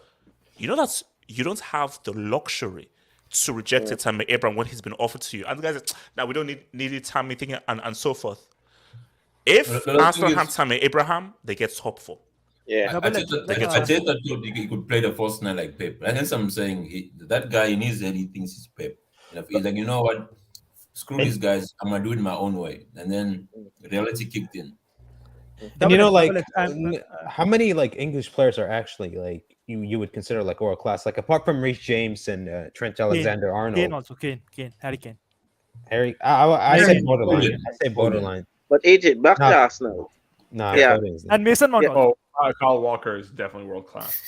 you know that you don't have the luxury to reject it Tammy Abraham when he's been offered to you. And the guys said, now we don't need it Tammy thinking and so forth. If Arsenal had Tammy Abraham, they get top 4. Yeah, I think that he could play the first 9 like Pep. And hence I'm saying that guy in his head, he thinks he's Pep. He's like, you know what? Screw these guys. I'm gonna do it my own way. And then reality kicked in. And you know, like, how many like English players are actually like you would consider like world class? Like apart from Reece James and Trent Alexander-Arnold. Kane also. Kane. Harry Kane. I say borderline. But AJ, back to Arsenal. Yeah. And Mason Mount. Kyle Walker is definitely world class.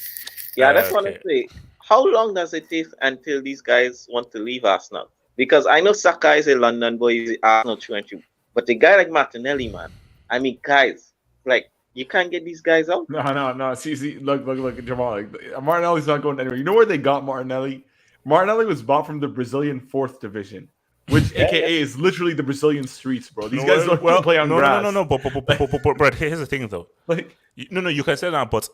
Yeah, that's what I say. How long does it take until these guys want to leave Arsenal? Because I know Saka is a London boy, he's Arsenal through and through. But a guy like Martinelli, man, I mean, guys, like, you can't get these guys out. No. See, look, Jamal. Like, Martinelli's not going anywhere. You know where they got Martinelli? Martinelli was bought from the Brazilian 4th division, which AKA is literally the Brazilian streets, bro. These guys don't play on grass. No. But here's the thing, though. Like, you can say that, but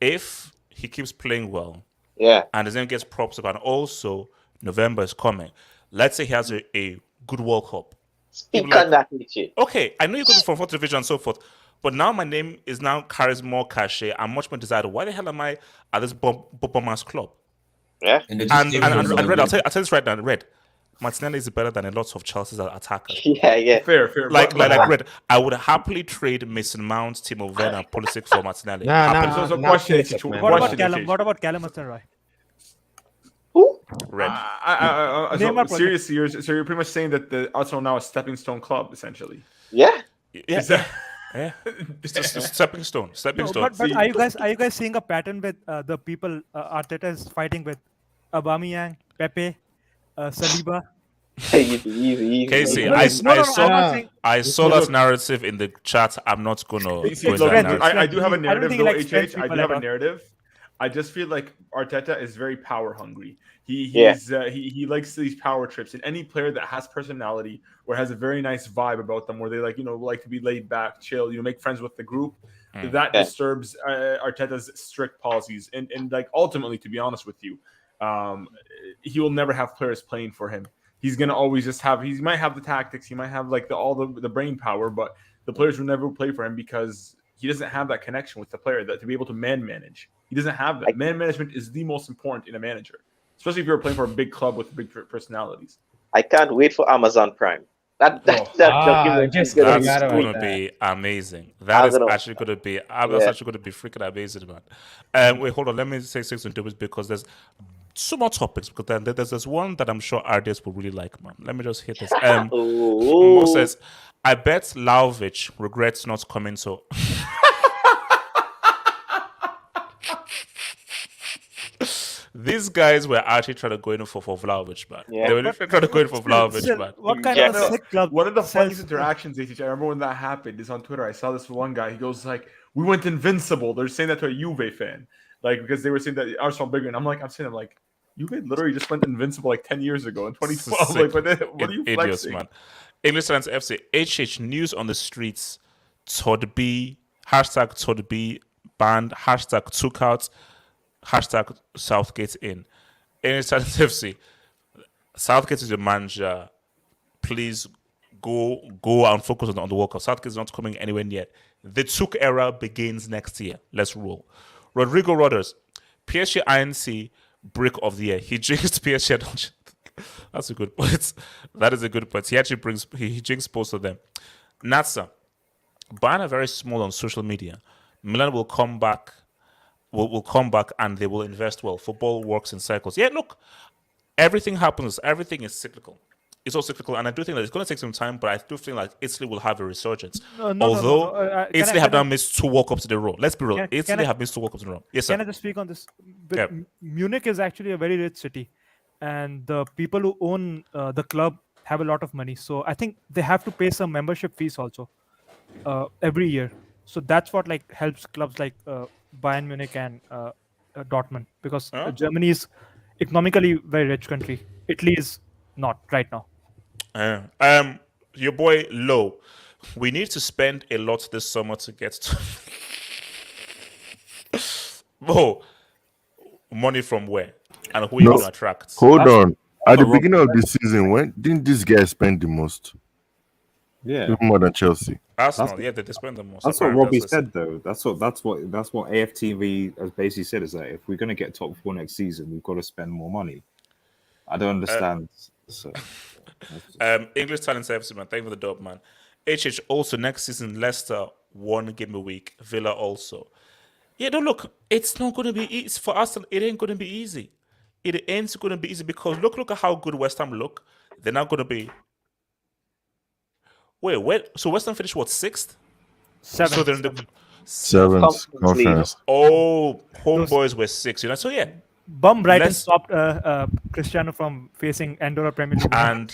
if he keeps playing well, and his name gets props up, and also November is coming. Let's say he has a good World Cup. Speak on that, Richie. Okay, I know you're going from 4th division and so forth, But now my name is now carries more cachet. I'm much more desired. Why the hell am I at this bomb-ass club? Yeah. And Red, I'll tell you this right now, Red. Martinelli is better than a lot of Chelsea's attackers. Yeah. Fair. Like Red, I would happily trade Mason Mount, Timo Werner, and Pulisic for Martinelli. What about Callum Hudson-Odoi? Red. Seriously, so you're pretty much saying that the Arsenal now is a stepping stone club, essentially. Yeah. Is that... Yeah. It's just a stepping stone. But are you guys seeing a pattern with the people Arteta is fighting with? Aubameyang, Pepe, Saliba. Easy. Casey, I saw that narrative in the chat. I'm not gonna. I do have a narrative though, HH. I do have a narrative. I just feel like Arteta is very power hungry. He likes these power trips, and any player that has personality or has a very nice vibe about them, where they like to be laid back, chill, make friends with the group, that disturbs Arteta's strict policies. And like ultimately, to be honest with you, he will never have players playing for him. He's gonna always just have. He might have the tactics, he might have like all the brain power, but the players will never play for him because he doesn't have that connection with the player to be able to manage. He doesn't have that. Man management is the most important in a manager, especially if you're playing for a big club with big personalities. I can't wait for Amazon Prime. That document that's going to be amazing. That's actually going to be freaking amazing, man. Wait, hold on. Let me say something to this because there's two more topics. Because then there's one that I'm sure RDS will really like, man. Let me just hit this. Mo says, I bet Vlahovic regrets not coming. So. These guys were actually trying to go in for Vlahovic, man. Yeah. They were literally trying to go in for Vlahovic, man. What kind of sick club? One of the funniest interactions, HH, I remember when that happened, is on Twitter. I saw this one guy. He goes like, "We went invincible." They're saying that to a Juve fan, like because they were saying that Arsenal bigger. And I'm saying, Juve literally just went invincible like 10 years ago in 2012. Like, what are you idiots, flexing? man? English Talents FC HH news on the streets. Todby #Todby banned #took out. #Southgate in. English Talents FC. Southgate is your manager. Please go and focus on the World Cup. Southgate is not coming anywhere near. The Took era begins next year. Let's roll. Rodrigo Rodgers. PSG INC brick of the year. He jinxed PSG. That's a good point. That is a good point. He actually he jinxed both of them. Natsa. Bayern are very small on social media. Milan will come back. Will come back and they will invest well. Football works in cycles. Yeah, look, everything happens. Everything is cyclical. It's all cyclical, and I do think that it's going to take some time. But I do think like Italy will have a resurgence. Although Italy have now missed 2 World Cups in a row. Let's be real. Italy have missed 2 World Cups in a row. Yes, sir. Can I just speak on this? Munich is actually a very rich city, and the people who own the club have a lot of money. So I think they have to pay some membership fees also every year. So that's what like helps clubs like Bayern Munich and Dortmund, because Germany is economically very rich country. Italy is not right now. Your boy Low, we need to spend a lot this summer to get to. Money from where and who you going to attract? Hold on. At the beginning of the season, when didn't this guy spend the most? Yeah, even more than Chelsea. Arsenal, they spend the most. That's what Robbie said, though. That's what AFTV has basically said, is that if we're going to get top 4 next season, we've got to spend more money. I don't understand. English Talent FC, man. Thank you for the dope, man. HH also next season, Leicester 1 game a week, Villa also. Yeah, don't look. It's not going to be easy for us. It ain't going to be easy. It ain't going to be easy because look at how good West Ham look. They're not going to be. Wait. So West Ham finished what, 6th? 7th. So they're in the 7th conference. Oh, homeboys were 6. You know, so yeah. Brighton stopped Cristiano from facing Andorra Premier League. And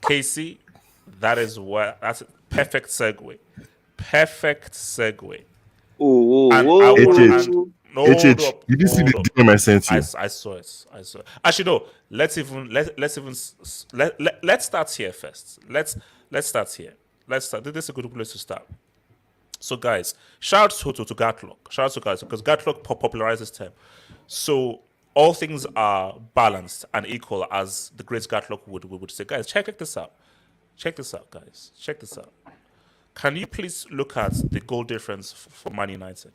Casey, that's a perfect segue. Perfect segue. Did you see the DM I sent you? I saw it. Actually, no. Let's start here first. Let's start here. This is a good place to start. So, guys, shout out to Gatlock. Shout out to guys because Gatlock popularized this term. So all things are balanced and equal, as the great Gatlock would say. Guys, check this out. Check this out, guys. Check this out. Can you please look at the goal difference for Man United?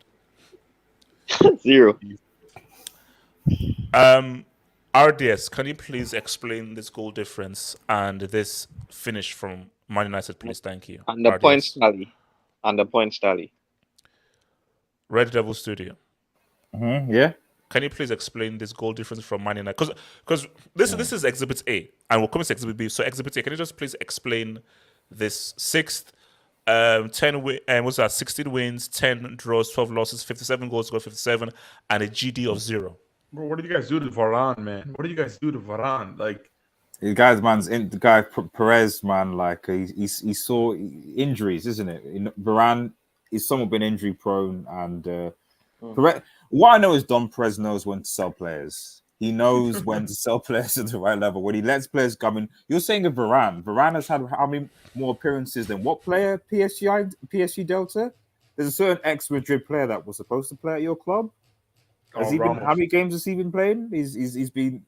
0. RDS, can you please explain this goal difference and this finish from Man United, please? Thank you. And the points tally. And the points tally. Red Devil Studio. Yeah. Can you please explain this goal difference from Man United? Because this is Exhibit A, and we'll come to Exhibit B. So Exhibit A, can you just please explain this 6th, 16 wins, 10 draws, 12 losses, 57 goals, 57, and a GD of 0. Bro, what did you guys do to Varane, man? What did you guys do to Varane? Like, the guy Perez, man, like he saw injuries, isn't it? Varane is somewhat been injury prone, and Perez, what I know is Don Perez knows when to sell players. He knows when to sell players at the right level. When he lets players come in, you're saying of Varane. Varane has had how many more appearances than what player? PSG Delta. There's a certain ex-Madrid player that was supposed to play at your club. Has he been? How many games has he been playing? He's been.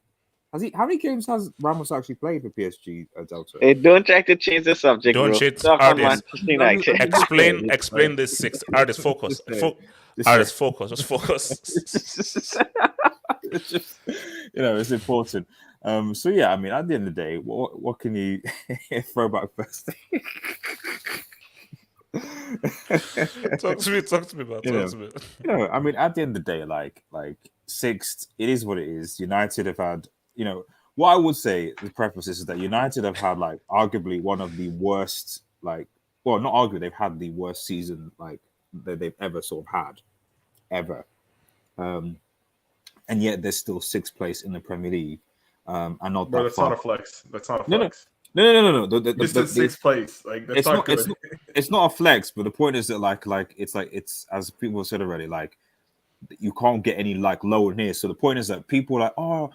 How many games has Ramos actually played for PSG Delta? Hey, don't try to change the subject, Don't bro. change. Talk on Manchester United. Explain this 6. Artist, focus. Artist, focus. Just focus. It's just, it's important. So yeah, I mean, at the end of the day, what can you throw back first? Talk to me, man. Talk to me. I mean, at the end of the day, like 6th, it is what it is. United have had, what I would say, the preface is that United have had like arguably one of the worst, not arguably, they've had the worst season like that they've ever sort of had, ever. And yet they're still 6th place in the Premier League, and not bro, that that's far. not a flex. That's not a flex. No. This is 6th place. Like that's not good. It's not a flex, but the point is that it's as people have said already, like you can't get any like lower than here. So the point is that people are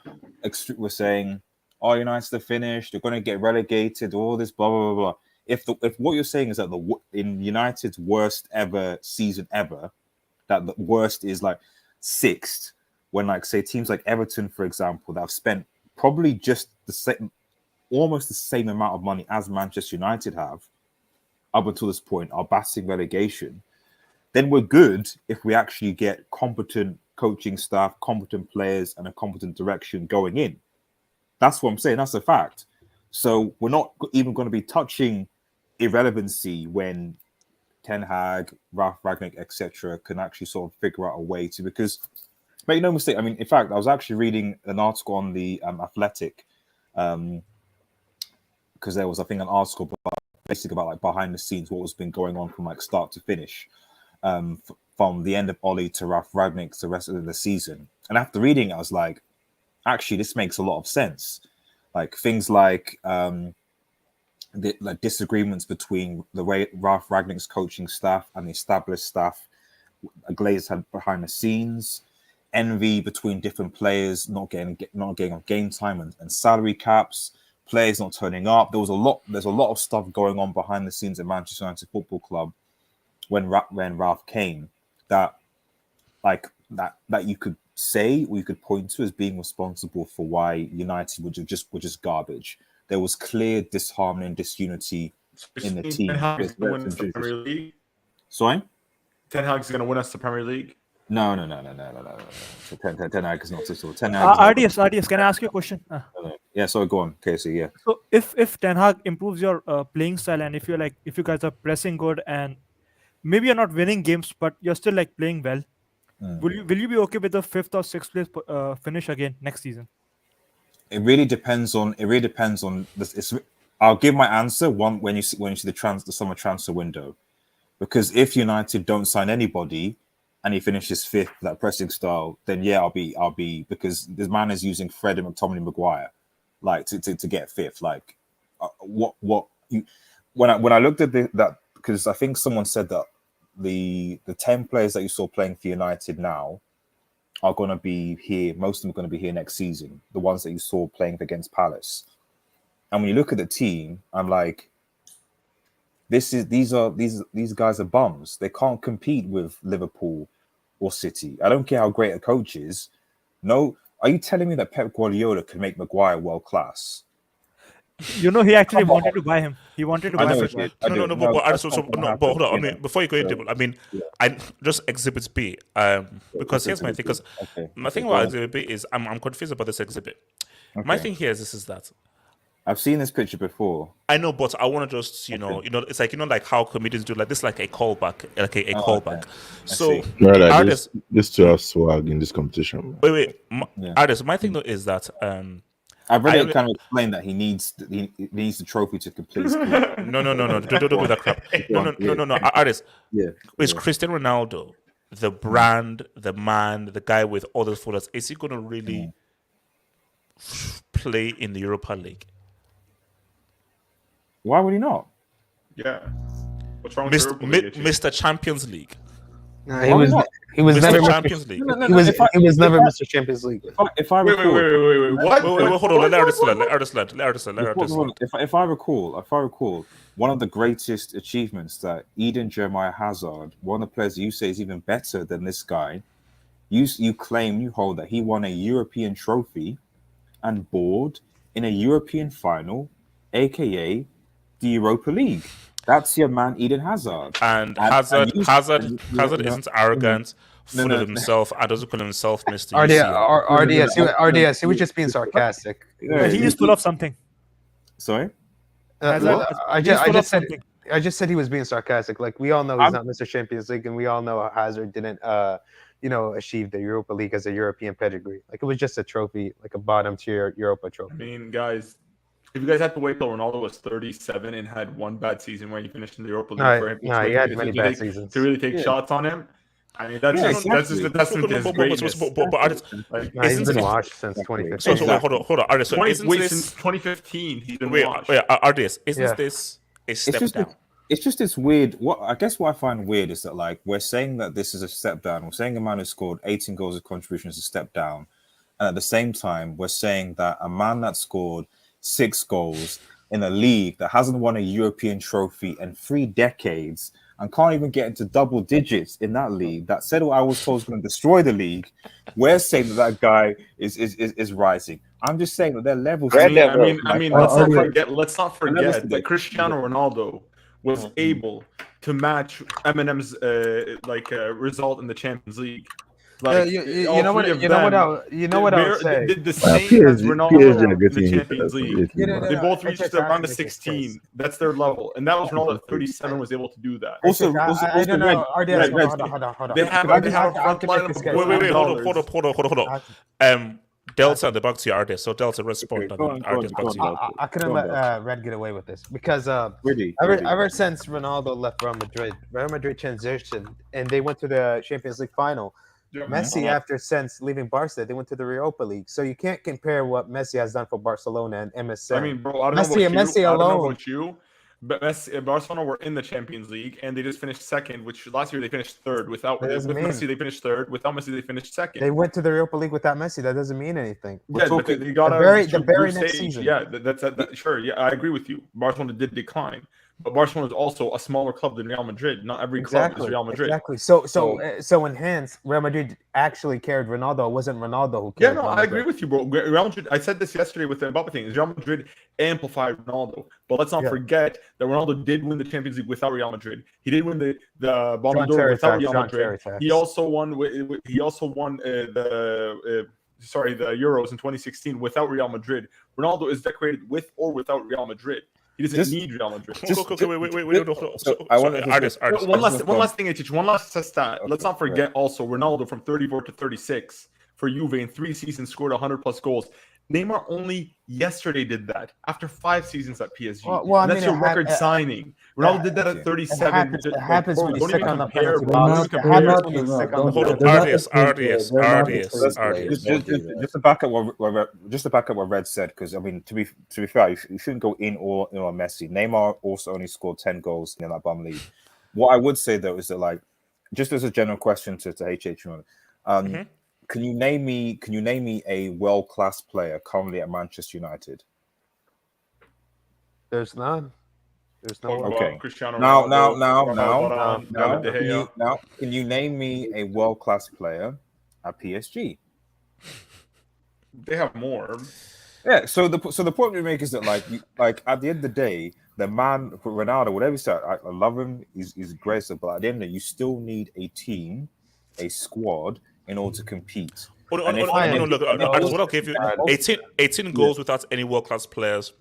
like, we're saying, United are finished, they're going to get relegated, all this blah blah blah blah. If what you're saying is that in United's worst ever season ever, that the worst is like 6th, when like say teams like Everton, for example, that have spent probably just almost the same amount of money as Manchester United have up until this point, are battling relegation, then we're good if we actually get competent coaching staff, competent players, and a competent direction going in. That's what I'm saying. That's a fact. So we're not even going to be touching irrelevancy when Ten Hag, Ralph Ragnick, etc., can actually sort of figure out a way to, because make no mistake. I mean, in fact, I was actually reading an article on the Athletic, because there was, I think, an article basically about like behind the scenes, what was been going on from like start to finish, from the end of Oli to Ralph Ragnick to the rest of the season. And after reading it, I was like, actually, this makes a lot of sense. Like things like the like disagreements between the way Ralph Ragnick's coaching staff and the established staff, Glazers had behind the scenes, envy between different players not getting on game time and salary caps, players not turning up. There's a lot of stuff going on behind the scenes at Manchester United Football Club when Ralph came that you could say, or you could point to as being responsible for why United were just garbage. There was clear disharmony and disunity in the team. Ten Hag's going to win us the Premier League. Sorry? Ten Hag's going to win us the Premier League. No. So Ten Hag is not so. Ten Hag. RDS, can I ask you a question? Yeah, so go on, Casey. Yeah. So if Ten Hag improves your playing style, and if you guys are pressing good, and maybe you're not winning games, but you're still like playing well, will you be okay with the 5th or 6th place finish again next season? It really depends on this. I'll give my answer when you see the summer transfer window, because if United don't sign anybody and he finishes 5th, that pressing style, then yeah, I'll be because this man is using Fred and McTominay Maguire like to get 5th. Like when I looked at that, because I think someone said that the 10 players that you saw playing for United now are going to be here. Most of them are going to be here next season. The ones that you saw playing against Palace. And when you look at the team, I'm like, these guys are bums. They can't compete with Liverpool or City. I don't care how great a coach is. No, are you telling me that Pep Guardiola can make Maguire world class? You know, he actually wanted to buy him. He wanted to buy him. No, but hold on. I mean, before you go into it, I mean, I just Exhibit B. Because here's my thing. Because my thing about Exhibit B is I'm confused about this exhibit. My thing here is that I've seen this picture before. I know, but I want to just it's like like how comedians do like this, like a callback, like a callback. So Right, artists, this two have swag in this competition. Wait, artists. My thing though is that I've already kind of explained that he needs the trophy to complete. No, don't do that crap. No. Artists. Yeah. Is Cristiano Ronaldo the brand, the man, the guy with all those followers? Is he going to really play in the Europa League? Why would he not? Yeah. What's wrong with Mr. Champions League? No, he was never Champions League. He was never Mr. Champions League. If I recall, wait, hold on. If I recall, one of the greatest achievements that Eden Jeremiah Hazard, one of the players you say is even better than this guy, you claim you hold that he won a European trophy and board in a European final, aka the Europa League. That's your man, Eden Hazard. And Hazard isn't arrogant, full of himself, and doesn't call himself Mr. RDS, he was just being sarcastic. He is full of something. Sorry? I just said he was being sarcastic. Like, we all know he's not Mr. Champions League, and we all know Hazard didn't achieve the Europa League as a European pedigree. Like, it was just a trophy, like a bottom tier Europa trophy. I mean, guys, if you guys had to wait till Ronaldo was 37 and had one bad season where he finished in the Europa League for him he had many bad seasons to really take shots on him, I mean, that's just a testament to his greatness. He's been washed since 2015. So hold on. Artist, since 2015, he's been washed. Artist, isn't this a step down? It's just this weird. What I find weird is that, like, we're saying that this is a step down. We're saying a man who scored 18 goals of contribution is a step down, and at the same time, we're saying that a man that scored 6 goals in a league that hasn't won a European trophy in 3 decades and can't even get into double digits in that league, that said what I was told is going to destroy the league, we're saying that guy is rising. I'm just saying that their levels. I mean, let's not forget that Cristiano Ronaldo was able to match Eminem's result in the Champions League. Like, you know what I would say. Did the same as Ronaldo in the Champions League. They both reached around the 16. That's their level, and that was Ronaldo at 37 was able to do that. Also, I don't know. Hold on. They have a front line of hold on. Delta at the back to your artist. So Delta respond. I couldn't let Red get away with this because ever since Ronaldo left Real Madrid transitioned and they went to the Champions League final. Messi, since leaving Barca, they went to the Europa League. So you can't compare what Messi has done for Barcelona and MSN. I mean, bro, I don't know about you, but Barcelona were in the Champions League and they just finished second. Which last year they finished third. Without Messi, they finished third. Without Messi, they finished second. They went to the Europa League without Messi. That doesn't mean anything. They got the very next season. Yeah, that's sure. Yeah, I agree with you. Barcelona did decline. But Barcelona is also a smaller club than Real Madrid. Not every club is Real Madrid. Exactly. So in hands, Real Madrid actually carried Ronaldo. It wasn't Ronaldo who carried. Yeah, no, I agree with you, bro. Real Madrid. I said this yesterday with the Mbappe thing. Real Madrid amplified Ronaldo, but let's not forget that Ronaldo did win the Champions League without Real Madrid. He did win the Ballon d'Or without Real Madrid. He also won. He also won the Euros in 2016 without Real Madrid. Ronaldo is decorated with or without Real Madrid. He doesn't need Real Madrid. One last thing, H. One last stat. Let's not forget also Ronaldo from 34 to 36 for Juve in 3 seasons scored 100+ goals. Neymar only yesterday did that after 5 seasons at PSG. And that's your record signing. Ronaldo did that at 37. It happens when you stick on the penalty box. Just to back up what Red said, because I mean, to be fair, you shouldn't go in all on Messi. Neymar also only scored 10 goals in that bum league. What I would say though is that, like, just as a general question to HH, Can you name me a world-class player currently at Manchester United? There's none. There's no. Okay. Cristiano Now, can you name me a world-class player at PSG? They have more. Yeah, so the point we make is that like at the end of the day, the man Ronaldo, whatever he said, I love him. He's great, but at the end of the day, you still need a team, a squad in order to compete. Look, I just want to give you 18 goals without any world-class players.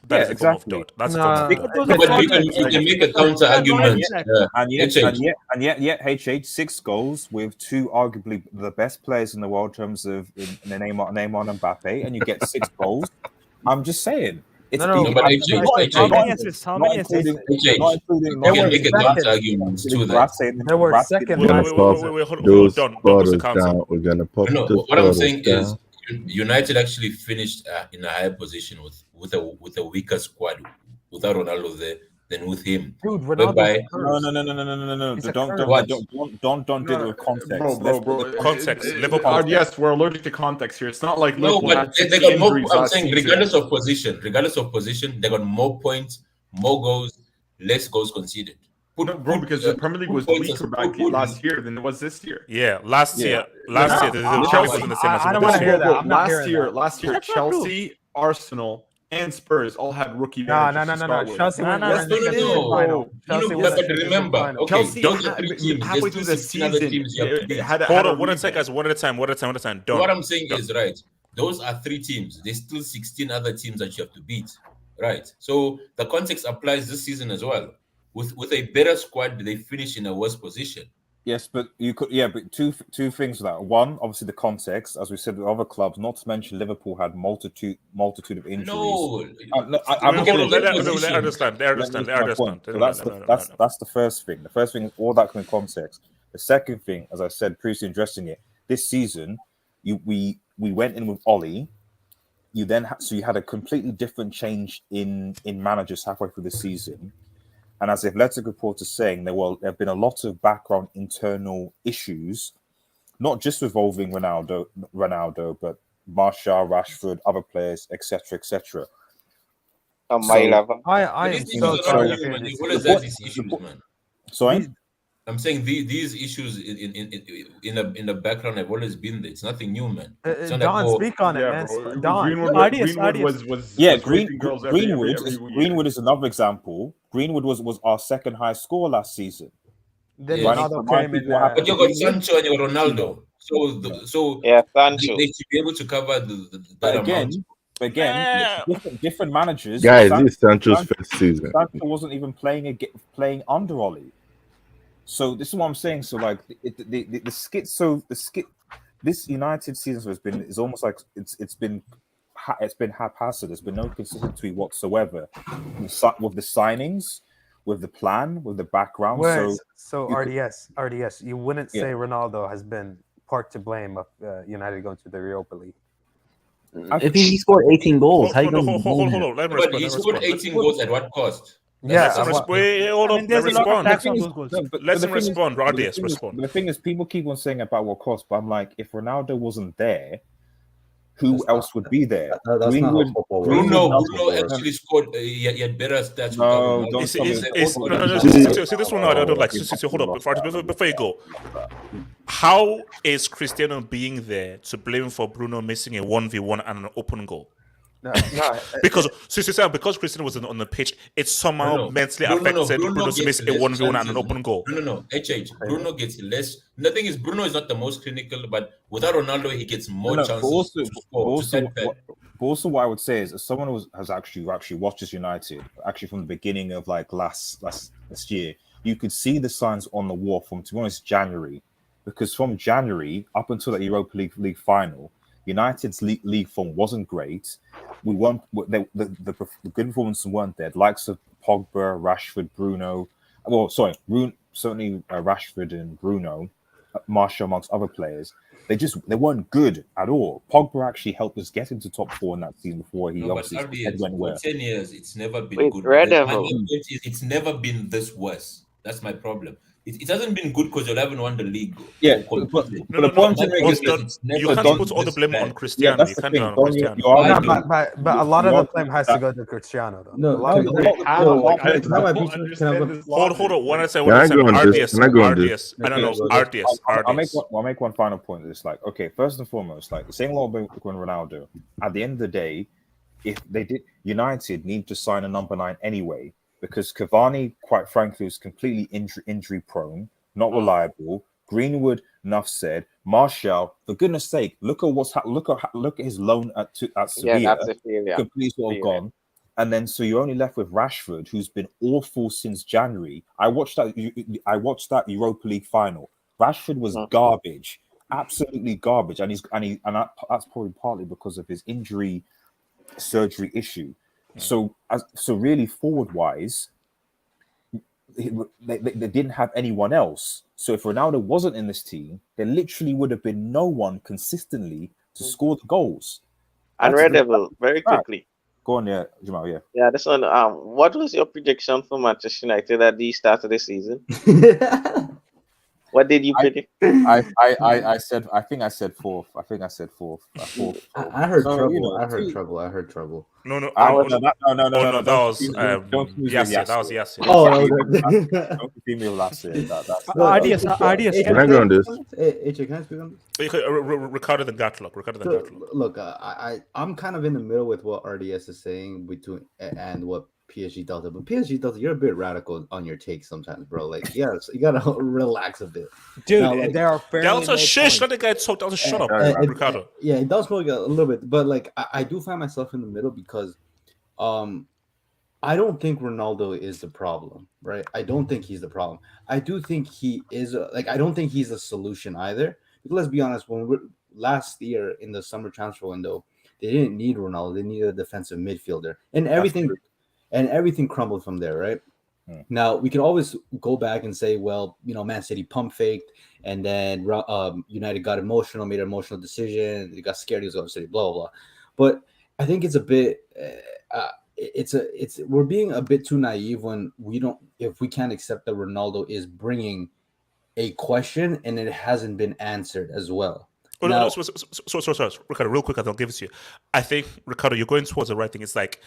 That is a form of dirt. That's a form of dirt. But you can make a counter argument. And yet, HH 6 goals with two arguably the best players in the world in terms of Neymar and Mbappe, and you get 6 goals. I'm just saying. It's how many assists? How many assists? You can make a counter argument to that. There were second. Those bottles down. We're gonna pop. No, what I'm saying is United actually finished in a higher position with a weaker squad without Ronaldo there than with him. Dude, Ronaldo. No. Don't do it with context. Bro. Context. Liverpool. Yes, we're allergic to context here. It's not like no, Liverpool but had they got more. injuries I'm last saying, season. regardless of position, they got more points, more goals, less goals conceded. Because the Premier League was weaker back last year than it was this year. Yeah, last year, the Chelsea wasn't the same as I don't want to hear that. I'm not last hearing year, that. Chelsea, Arsenal, and Spurs all had rookie managers. No. Chelsea went remember, Chelsea halfway through the season. Hold on, one at a time. Don't. What I'm saying is right. Those are 3 teams. There's still 16 other teams that you have to beat. Right. So the context applies this season as well. With a better squad, they finish in a worse position. Yes, but you could. Yeah, but two things with that. One, obviously the context, as we said with other clubs. Not to mention Liverpool had multitude of injuries. I understand. That's the first thing. The first thing is all that in context. The second thing, as I said previously, addressing it, this season, we went in with Ollie. You had a completely different change in managers halfway through the season. And as the Athletic report is saying, there have been a lot of background internal issues, not just revolving Ronaldo, but Martial, Rashford, other players, etc., etc. Sorry? I'm saying these issues in the background have always been there. It's nothing new, man. Don, speak on it, man. Greenwood is another example. Greenwood was our second highest scorer last season. Then Ronaldo came in. But you got Sancho and you got Ronaldo. So Sancho. They should be able to cover that amount. Different managers. Guys, this is Sancho's first season. Sancho wasn't even playing under Ollie. So this is what I'm saying. So like the skit. This United season is almost like it's been haphazard. There's been no consistency whatsoever with the signings, with the plan, with the background. So RDS, you wouldn't say Ronaldo has been part to blame of United going to the Europa League. I think he scored 18 goals. Hold on. But he scored 18 goals at what cost? Let him respond. RDS, respond. The thing is, people keep on saying about what cost, but I'm like, if Ronaldo wasn't there, who else would be there? Bruno actually scored. He had better stats. No, see this one I don't like. Hold up, before you go. How is Cristiano being there to blame for Bruno missing a 1v1 and an open goal? Because Cristiano was on the pitch, it somehow mentally affected Bruno to miss a 1v1 and an open goal. No. Bruno gets less. The thing is, Bruno is not the most clinical, but without Ronaldo, he gets more chances to score. Also, what I would say is, as someone who has actually watched this United, actually from the beginning of like last year, you could see the signs on the wall from, to be honest, January, because from January up until the Europa League final, United's league form wasn't great. We won. The good performances weren't there. The likes of Pogba, Rashford, Bruno. Certainly Rashford and Bruno, Martial amongst other players. They weren't good at all. Pogba actually helped us get into top 4 in that season before he obviously went well. 10 years, it's never been good. Red Devil. It's never been this worse. That's my problem. It hasn't been good because you haven't won the league. Yeah, but the point to make is You can't put all the blame on Cristiano. that's you the can't thing. do it on Don't Cristiano. you are No, but a lot of the blame has to go to Cristiano, though. No, a lot of the Hold on. When I say Can I go on this? Can I go on this? RDS. I don't know. RDS. I'll make one final point. It's like, okay, first and foremost, like saying a lot about Ronaldo. At the end of the day, if they did, United need to sign a number 9 anyway, because Cavani, quite frankly, was completely injury prone, not reliable. Greenwood, enough said. Martial, for goodness sake, look at his loan at Sevilla, that's a failure. completely sort of gone. And then so you're only left with Rashford, who's been awful since January. I watched that Europa League final. Rashford was garbage, absolutely garbage, and that's probably partly because of his surgery issue. So really forward wise, they didn't have anyone else. So if Ronaldo wasn't in this team, there literally would have been no one consistently to score the goals. And Red Devil, very quickly. Go on, yeah, Jamal, yeah. Yeah, this one. What was your prediction for Manchester United at the start of the season? What did you predict? I think I said fourth. I heard trouble. You know, I heard trouble. No. No. That was Yasser. Oh, don't confuse me with last year. RDS. Can I go on this? AJ, can I speak on this? Ricardo the Gatlock. Look, I'm kind of in the middle with what RDS is saying between and what PSG Delta, but PSG Delta, you're a bit radical on your take sometimes, bro. Like, you gotta relax a bit, dude. Now, like, there are Delta shush. Let the guy talk. Delta shut up, Ricardo. Yeah, it does smoke a little bit, but like I do find myself in the middle because, I don't think Ronaldo is the problem, right? I don't think he's the problem. I do think he is. I don't think he's a solution either. Because let's be honest, last year in the summer transfer window, they didn't need Ronaldo. They needed a defensive midfielder, and everything crumbled from there, right? Now we can always go back and say, well, Man City pump faked, and then United got emotional, made an emotional decision. They got scared. He was going to City, blah blah blah. But I think it's a bit, we're being a bit too naive when if we can't accept that Ronaldo is bringing a question and it hasn't been answered as well. Sorry, Ricardo, real quick, I'll give it to you. I think, Ricardo, you're going towards the right thing. It's like,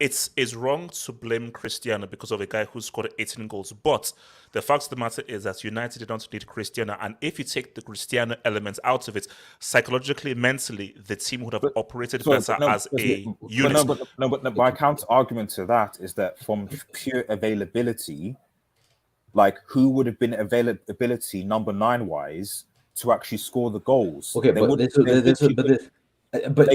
it's wrong to blame Cristiano because of a guy who scored 18 goals. But the fact of the matter is that United did not need Cristiano. And if you take the Cristiano element out of it, psychologically, mentally, the team would have operated better as a unit. But my counter argument to that is that from pure availability, like who would have been availability number 9 wise to actually score the goals? Okay, but they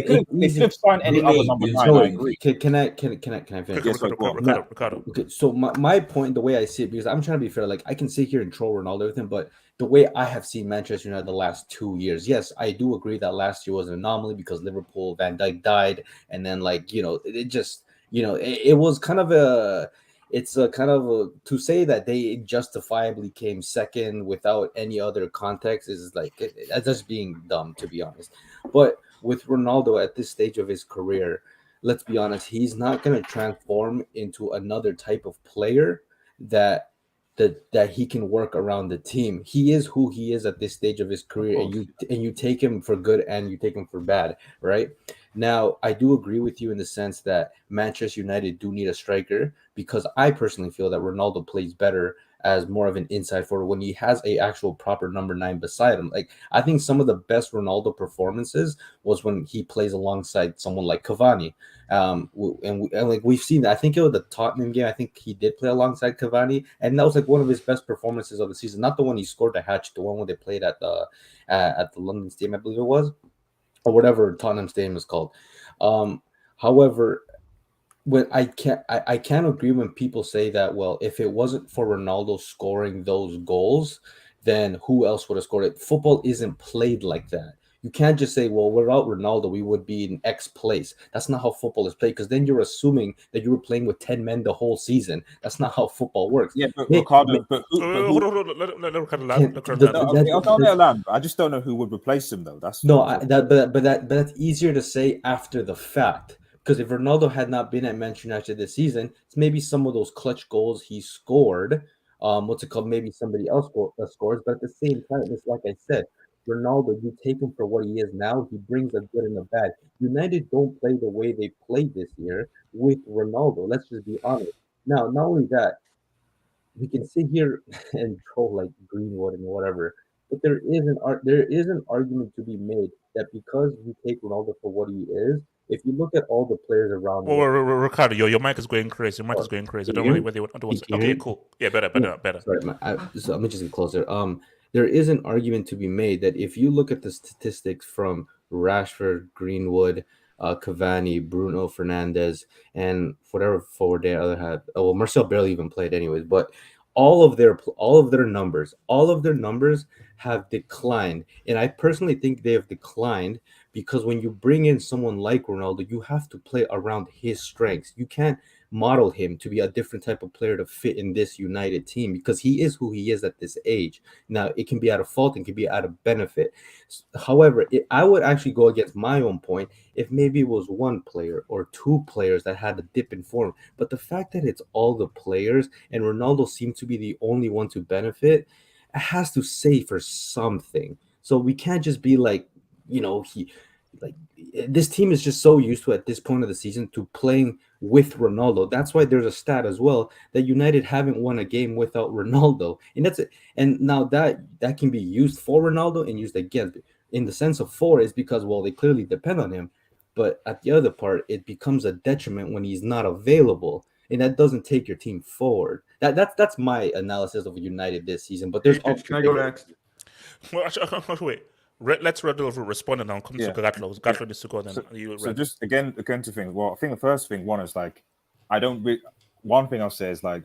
could have signed any other number 9. I agree. Can I finish? Ricardo. Okay, so my point, the way I see it, because I'm trying to be fair, like I can sit here and troll Ronaldo with him, but the way I have seen Manchester United the last 2 years, yes, I do agree that last year was an anomaly because Liverpool, Van Dijk died, and then it just it was kind of to say that they justifiably came second without any other context is that's just being dumb, to be honest. But with Ronaldo at this stage of his career, let's be honest, he's not going to transform into another type of player that he can work around the team. He is who he is at this stage of his career, and you take him for good and you take him for bad, right? Now, I do agree with you in the sense that Manchester United do need a striker, because I personally feel that Ronaldo plays better as more of an inside forward when he has a actual proper number 9 beside him. Like, I think some of the best Ronaldo performances was when he plays alongside someone like Cavani. And we've seen that. I think it was the Tottenham game. I think he did play alongside Cavani, and that was like one of his best performances of the season. Not the one he scored the hatch, the one where they played at the London Stadium, I believe it was, or whatever Tottenham Stadium is called. However, when I can't agree when people say that, well, if it wasn't for Ronaldo scoring those goals, then who else would have scored it? Football isn't played like that. You can't just say, well, without Ronaldo, we would be in X place. That's not how football is played, because then you're assuming that you were playing with 10 men the whole season. That's not how football works. Yeah, but Ricardo, hold on, let Ricardo land. I just don't know who would replace him, though. That's but that's easier to say after the fact. Because if Ronaldo had not been at Manchester United this season, it's maybe some of those clutch goals he scored what's it called? Maybe somebody else scores, but at the same time, it's like I said, Ronaldo, you take him for what he is now. He brings a good and a bad. United don't play the way they played this year with Ronaldo. Let's just be honest. Now, not only that, we can sit here and troll like Greenwood and whatever, but there is an argument to be made that because you take Ronaldo for what he is, if you look at all the players around Well, him, Ricardo, your mic is going crazy. Your mic is going crazy. I don't know whether you want to. Okay, cool. Yeah, better. Sorry, so let me just get closer. There is an argument to be made that if you look at the statistics from Rashford, Greenwood, Cavani, Bruno Fernandes, and whatever forward they other had. Oh, well, Marcel barely even played anyways, but all of their numbers have declined, and I personally think they have declined because when you bring in someone like Ronaldo, you have to play around his strengths. You can't model him to be a different type of player to fit in this United team because he is who he is at this age. Now, it can be out of fault and can be out of benefit. However, I would actually go against my own point if maybe it was one player or two players that had a dip in form. But the fact that it's all the players and Ronaldo seemed to be the only one to benefit, it has to say for something. So we can't just be like, this team is just so used to at this point of the season to playing with Ronaldo. That's why there's a stat as well that United haven't won a game without Ronaldo, and that's it. And now that can be used for Ronaldo and used against. In the sense of for is because they clearly depend on him, but at the other part it becomes a detriment when he's not available, and that doesn't take your team forward. That's my analysis of United this season. But there's can I go next? Well, actually, wait. Let's Rodolfo respond and now come to Gatlo. Gatlo needs to go then. So just again to things. Well, I think the first thing one is like, one thing I'll say is like,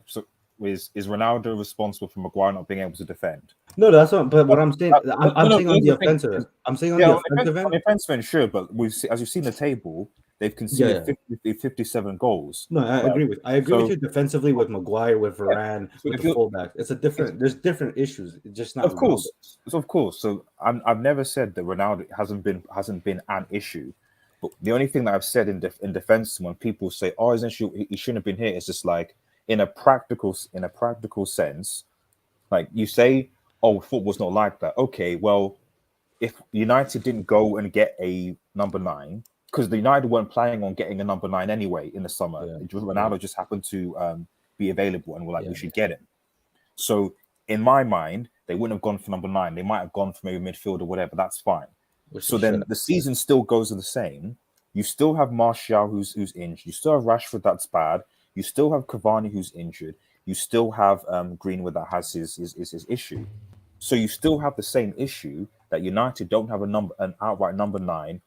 is Ronaldo responsible for Maguire not being able to defend? No, that's not. But what I'm saying, I'm saying on the offensive end. I'm saying on the offensive end. On the offensive end, sure, but as you've seen the table, they've conceded 57 goals. No, I agree with you defensively with Maguire, with Varane, with the fullbacks. It's a different. There's different issues. It's just not. Of course. So I've never said that Ronaldo hasn't been an issue, but the only thing that I've said in defense when people say, "Oh, isn't he shouldn't have been here," it's just like in a practical sense, like you say, "Oh, football's not like that." Okay, well, if United didn't go and get a number 9. Because the United weren't planning on getting a number 9 anyway in the summer. Ronaldo just happened to be available, and we're like, we should get him. So in my mind, they wouldn't have gone for number 9. They might have gone for maybe midfield or whatever. That's fine. So then the season still goes the same. You still have Martial who's injured. You still have Rashford that's bad. You still have Cavani who's injured. You still have Greenwood that has his issue. So you still have the same issue that United don't have an outright number 9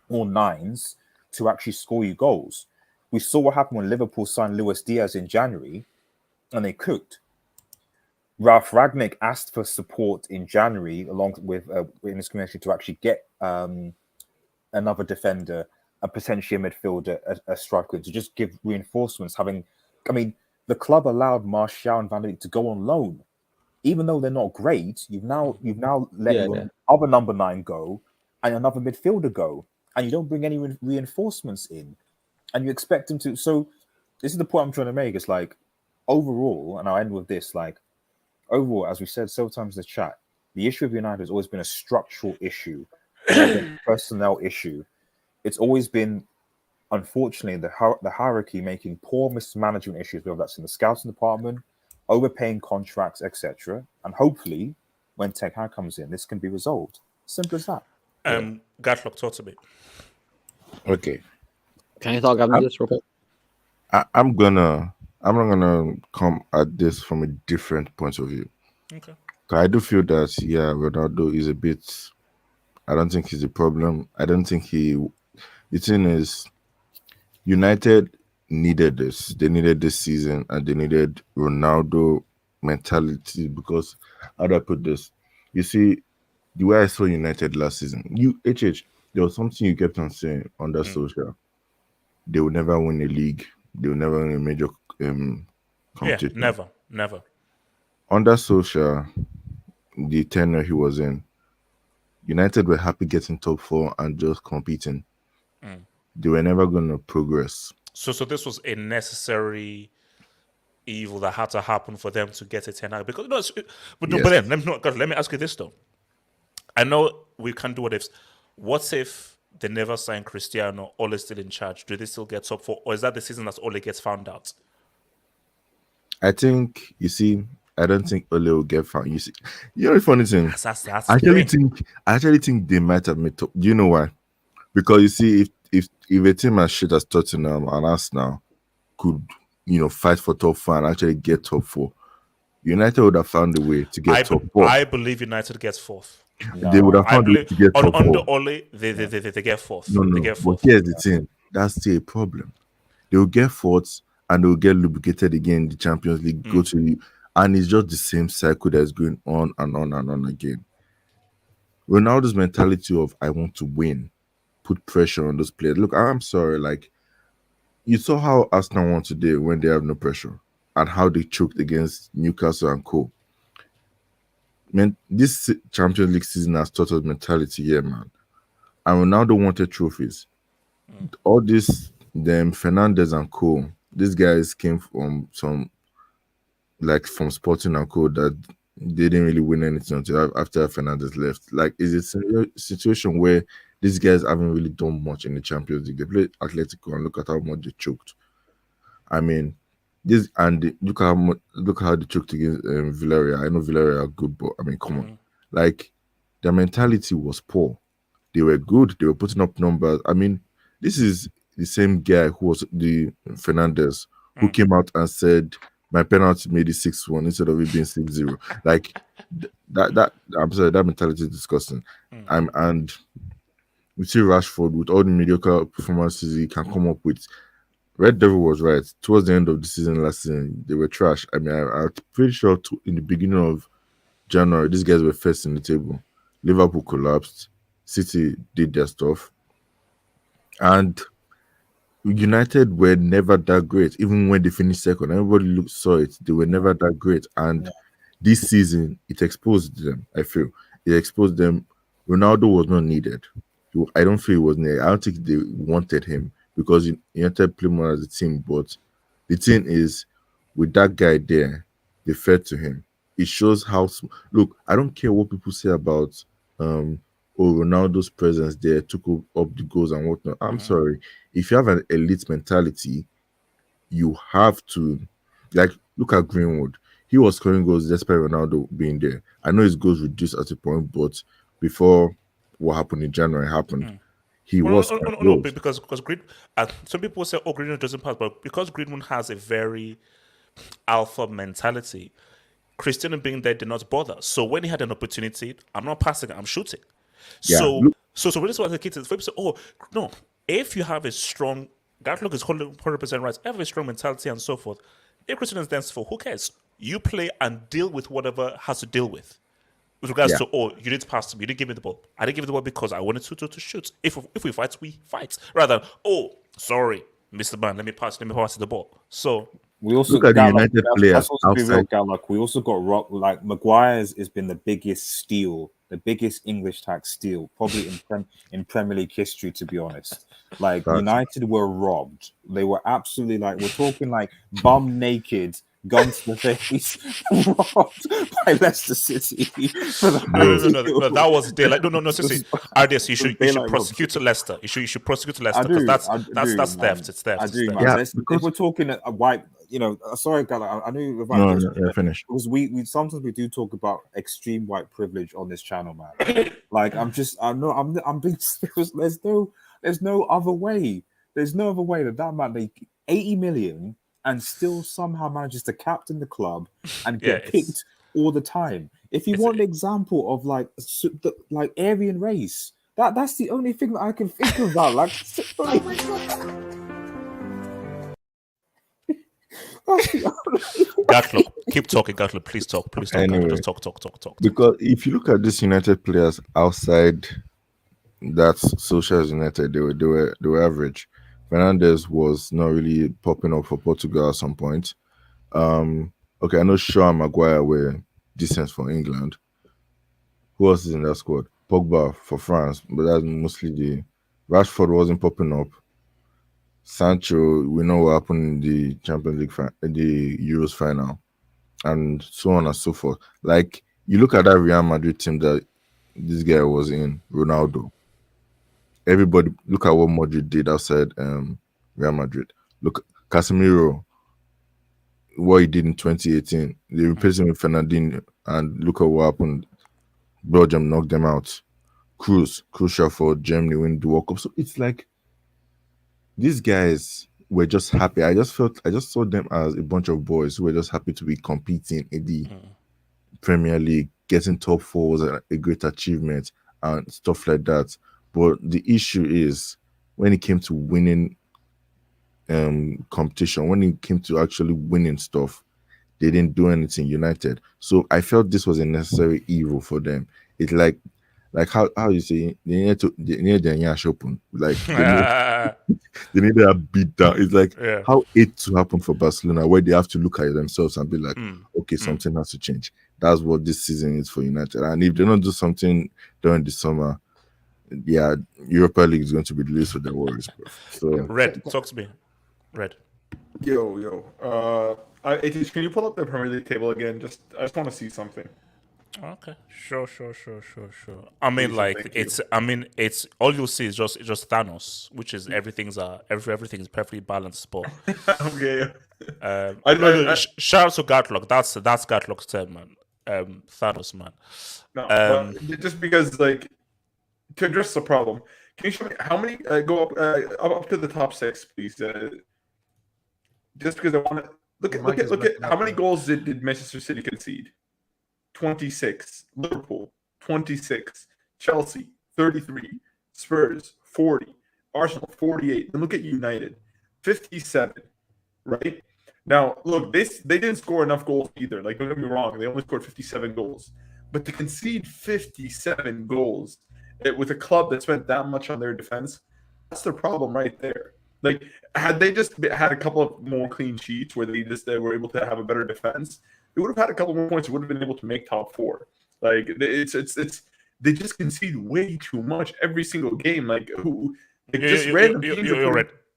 or 9s to actually score you goals. We saw what happened when Liverpool signed Luis Diaz in January, and they cooked. Ralph Ragnick asked for support in January, along with in his community, to actually get another defender, a potentially a midfielder, a striker, to just give reinforcements. The club allowed Martial and Van Dijk to go on loan, even though they're not great. You've now let your other number 9 go and another midfielder go. And you don't bring any reinforcements in, and you expect them to. So this is the point I'm trying to make. It's like overall, and I'll end with this. Like overall, as we said several times in the chat, the issue of United has always been a structural issue, a personnel issue. It's always been, unfortunately, the hierarchy making poor mismanagement issues, whether that's in the scouting department, overpaying contracts, etc. And hopefully, when Ten Hag comes in, this can be resolved. Simple as that. Gatlock, talk to me. Okay. Can I talk after this real quick? I'm not gonna come at this from a different point of view. Okay. I do feel that Ronaldo is a bit. I don't think he's a problem. I don't think the thing is, United needed this. They needed this season, and they needed Ronaldo mentality because how do I put this? You see, the way I saw United last season, there was something you kept on saying on that social. They will never win a league. They will never win a major competition. Yeah, never. Under social, the tenure he was in, United were happy getting top 4 and just competing. They were never going to progress. So this was a necessary evil that had to happen for them to get a 10 because no, but Yes. then let me ask you this though. I know we can't do what ifs. What if they never sign Cristiano? Ole's still in charge. Do they still get top 4, or is that the season that Ole gets found out? I think I don't think Ole will get found. You see, you know the funny thing. That's I actually think they might have made top. Do you know why? Because you see, if a team as shit as Tottenham and Arsenal could, fight for top 4 and actually get top 4, United would have found a way to get top 4. I believe United gets 4th. They would have found a way to get top 4. Under Ole, they get 4th. No, They get 4th. but here's the thing. That's still a problem. They will get 4th and they will get lubricated again in the Champions League. Go to and it's just the same cycle that's going on and on and on again. Ronaldo's mentality of I want to win put pressure on those players. Look, I'm sorry, like you saw how Arsenal won today when they have no pressure and how they choked against Newcastle and co. Man, this Champions League season has taught us mentality here, man. And Ronaldo wanted trophies. All this, them Fernandes and co, these guys came from from Sporting and co that they didn't really win anything until after Fernandes left. Like, it's a situation where these guys haven't really done much in the Champions League. They played Atletico and look at how much they choked. I mean, look how they choked against Villarreal. I know Villarreal are good, but I mean, come on. Like, their mentality was poor. They were good. They were putting up numbers. I mean, this is the same guy who was the Fernandes who came out and said, my penalty made it 6-1 instead of it being 6-0. Like, that I'm sorry, that mentality is disgusting. And we see Rashford with all the mediocre performances he can come up with. Red Devil was right. Towards the end of the season last season, they were trash. I mean, I'm pretty sure in the beginning of January, these guys were first in the table. Liverpool collapsed. City did their stuff. And United were never that great. Even when they finished second, everybody saw it. They were never that great. And this season, it exposed them, I feel. It exposed them. Ronaldo was not needed. I don't feel he was needed. I don't think they wanted him because United played more as a team. But the thing is, with that guy there, they fed to him. It shows how... Look, I don't care what people say about Ronaldo's presence there took up the goals and whatnot. I'm sorry. If you have an elite mentality, you have to... Like, look at Greenwood. He was scoring goals despite Ronaldo being there. I know his goals reduced at a point, but before what happened in January happened, he was... No, because some people say, Greenwood doesn't pass, but because Greenwood has a very alpha mentality, Cristiano being there did not bother. So when he had an opportunity, I'm not passing, I'm shooting. Yeah. So this is what the kids say, no, if you have a strong... Gatlock is 100% right. Have a strong mentality and so forth. If Cristiano stands for, who cares? You play and deal with whatever has to deal with. With regards to, you didn't pass to me, you didn't give me the ball. I didn't give you the ball because I wanted to shoot. If we fight, we fight. Rather than, sorry, Mr. Man, let me pass the ball. So we also look at the United players outside. We also got rock. Like Maguire's has been the biggest steal, the biggest English tax steal, probably in Premier League history. To be honest, like United were robbed. They were absolutely we're talking bum naked. Guns to the face, robbed by Leicester City. No, that was daylight. No, seriously. RDS, you should prosecute Leicester. You should prosecute Leicester because that's theft. It's theft. I do, man. If we're talking a white, sorry, Gala, I know you're about to finish. Because we sometimes we do talk about extreme white privilege on this channel, man. I'm being serious. There's no other way. There's no other way that man, they 80 million. And still somehow manages to captain the club and get picked all the time. If you want an example of Aryan race, that's the only thing that I can think about. Gatlock, keep talking, Gatlock. Please talk. Anyway, just talk. Because if you look at these United players outside that social United, they were average. Fernandes was not really popping up for Portugal at some point. Okay, I know Shaw and Maguire were decent for England. Who else is in that squad? Pogba for France, but that's mostly Rashford wasn't popping up. Sancho, we know what happened in the Champions League, the Euros final, and so on and so forth. Like, you look at that Real Madrid team that this guy was in, Ronaldo. Everybody, look at what Madrid did outside Real Madrid. Look, Casemiro, what he did in 2018. They replaced him with Fernandinho, and look at what happened. Belgium knocked them out. Crucial for Germany win the World Cup. So it's like these guys were just happy. I just saw them as a bunch of boys who were just happy to be competing in the Premier League, getting top four was a great achievement and stuff like that. But the issue is when it came to winning competition, when it came to actually winning stuff, they didn't do anything United. So I felt this was a necessary evil for them. It's like how you say they need their Yash open. Like they need a beat down. It's like how it to happen for Barcelona, where they have to look at themselves and be like, okay, something has to change. That's what this season is for United. And if they don't do something during the summer, yeah, Europa League is going to be the least of their worries. So Red, talk to me. Red. Yo. ATH, can you pull up the Premier League table again? I just want to see something. Okay, sure. I mean, like it's all you'll see is just Thanos, which is everything's perfectly balanced. But okay. Shout out to Gatlock. That's Gatlock's term, man. Thanos, man. No, but just because, like, to address the problem, can you show me how many go up to the top 6, please? Just because I want to look at how many goals did Manchester City concede? 26. Liverpool 26. Chelsea 33. Spurs 40. Arsenal 48. And look at United 57. Right now, look, they didn't score enough goals either. Like, don't get me wrong, they only scored 57 goals, but to concede 57 goals with a club that spent that much on their defense, that's the problem right there. Like, had they just had a couple of more clean sheets where they were able to have a better defense, they would have had a couple more points. Would have been able to make top 4. Like, it's they just concede way too much every single game. Like, random teams.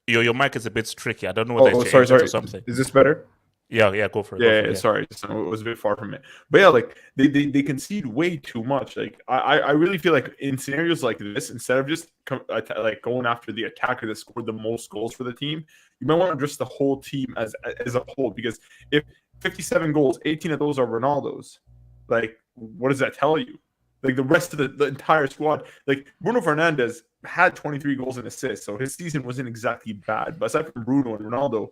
Your mic is a bit tricky. I don't know whether it's sorry. or something. Is this better? Yeah, go for it. Yeah, sorry, it was a bit far from it. But yeah, like they concede way too much. Like I really feel like in scenarios like this, instead of just like going after the attacker that scored the most goals for the team, you might want to address the whole team as a whole. Because if 57 goals, 18 of those are Ronaldo's, like, what does that tell you? Like, the rest of the entire squad, like Bruno Fernandes had 23 goals and assists, so his season wasn't exactly bad. But aside from Bruno and Ronaldo,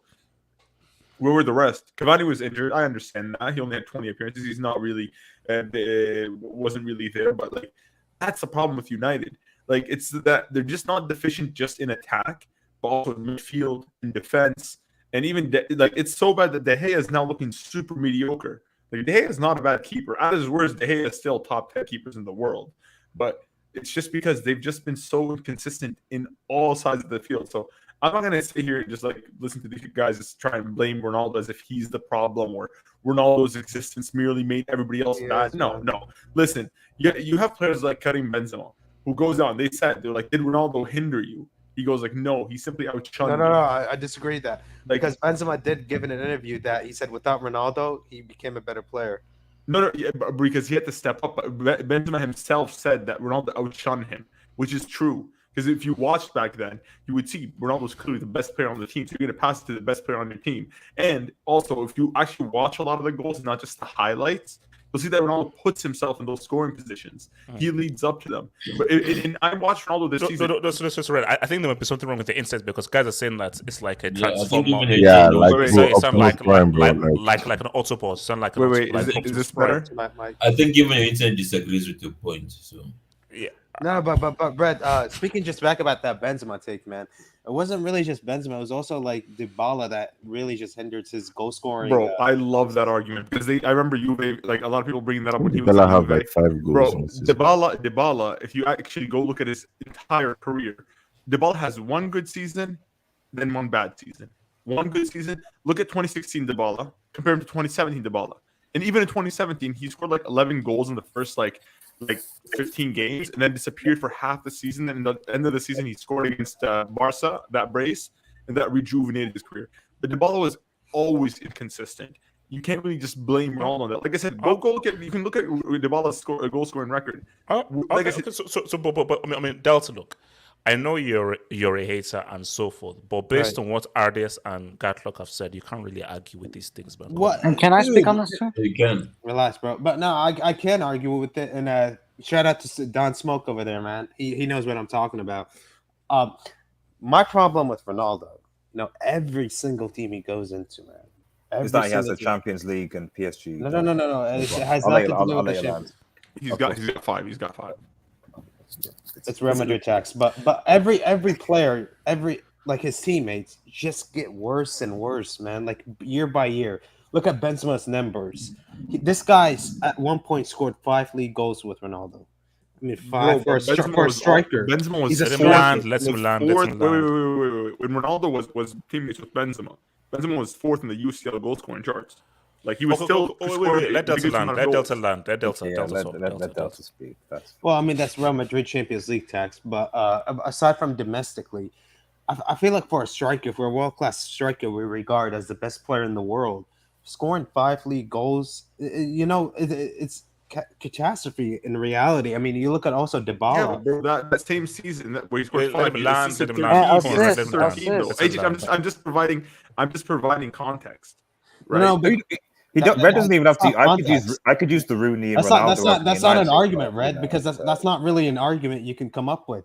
where were the rest? Cavani was injured. I understand that. He only had 20 appearances. He's not really, wasn't really there. But, like, that's the problem with United. Like, it's that they're just not deficient just in attack, but also in midfield and defense. And even, it's so bad that De Gea is now looking super mediocre. Like, De Gea is not a bad keeper. At his worst, De Gea is still top 10 keepers in the world. But it's just because they've just been so inconsistent in all sides of the field. So I'm not going to sit here and just, like, listen to these guys just try and blame Ronaldo as if he's the problem or Ronaldo's existence merely made everybody else bad. No. Listen, you have players like Karim Benzema who goes on. They're like, did Ronaldo hinder you? He goes like, no, he simply outshunned No, I disagree with that. Like, because Benzema did give in an interview that he said without Ronaldo, he became a better player. No, because he had to step up. Benzema himself said that Ronaldo outshunned him, which is true. Because if you watched back then, you would see Ronaldo's clearly the best player on the team. So you're going to pass it to the best player on your team. And also, if you actually watch a lot of the goals, not just the highlights, you'll see that Ronaldo puts himself in those scoring positions. He leads up to them. But I watched Ronaldo this season. That's right. I think there might be something wrong with the insights because guys are saying that it's like a transformer. like an autobot. Sound like is this better? I think even the internet disagrees with your point. So yeah. No, but Brett, speaking just back about that Benzema take, man, it wasn't really just Benzema. It was also like Dybala that really just hindered his goal scoring. Bro, I love that argument because I remember Juve, like a lot of people bringing that up when he was Dybala have like 5 goals. Bro, Dybala, if you actually go look at his entire career, Dybala has one good season, then one bad season. One good season. Look at 2016 Dybala, compare him to 2017 Dybala. And even in 2017, he scored like 11 goals in the first like 15 games and then disappeared for half the season. And at the end of the season, he scored against Barca, that brace, and that rejuvenated his career. But Dybala was always inconsistent. You can't really just blame Ronaldo on that. Like I said, go look at. You can look at Dybala's goal scoring record. Like I said, but I mean, Delta, look, I know you're a hater and so forth, but based on what RDS and Gatlock have said, you can't really argue with these things, man. What? And can I speak on this too? You can. Relax, bro. But no, I can argue with it. And shout out to Don Smoke over there, man. He knows what I'm talking about. My problem with Ronaldo, every single team he goes into, man. It's not he has the Champions League and PSG. No. It has nothing to do with the Champions. He's got 5. He's got 5. It's Real Madrid tax, but every player, his teammates just get worse and worse, man. Like year by year. Look at Benzema's numbers. This guy's at one point scored 5 league goals with Ronaldo. I mean, 5 for a striker. Benzema was Let's Milan. Wait. When Ronaldo was teammates with Benzema was 4th in the UCL goal scoring charts. Like he was still. Wait. Let Delta land. Let Delta speak. Well, I mean that's Real Madrid Champions League tax, but aside from domestically, I feel like for a striker, for a world-class striker, we regard as the best player in the world, scoring 5 league goals, it's catastrophe in reality. I mean, you look at also Dybala. Yeah, that same season where he scored 5 I'm just providing context. Right? No, but Red doesn't even have to. I could use the Rooney and Ronaldo. That's not an argument, Red, because that's not really an argument you can come up with.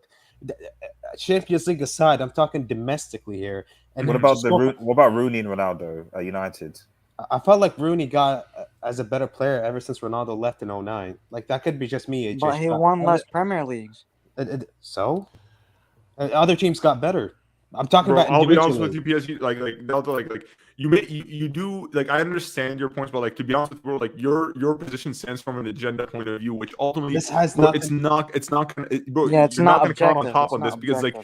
Champions League aside, I'm talking domestically here. And what about Rooney and Ronaldo at United? I felt like Rooney got as a better player ever since Ronaldo left in 2009. Like that could be just me. But he won less Premier Leagues. So other teams got better. I'm talking about. I'll be honest with you, PSG. Like Delta, like you do. Like I understand your points, but like to be honest with you, bro, like your position stands from an agenda point of view, which ultimately this has bro, it's not gonna. Bro, yeah, it's you're not gonna come on top objective. on this because like,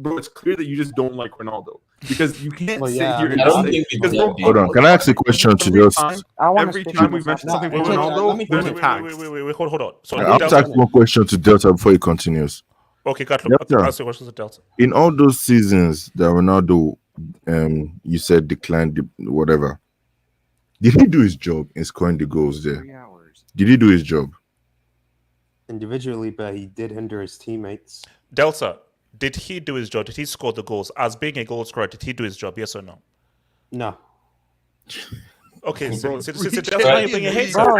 bro, it's clear that you just don't like Ronaldo because you can't sit here. I don't think hold on. Can I ask a question to just? Every time we've mentioned something for Ronaldo, there's a tag. Wait, hold on. So I have to ask one question to Delta before he continues. Okay, ask the questions to Delta. In all those seasons that Ronaldo, you said declined, whatever, did he do his job in scoring the goals there? Did he do his job? Individually, but he did hinder his teammates. Delta, did he do his job? Did he score the goals? As being a goal scorer, did he do his job? Yes or no? No. Okay, so Delta, now you're being a hater. No,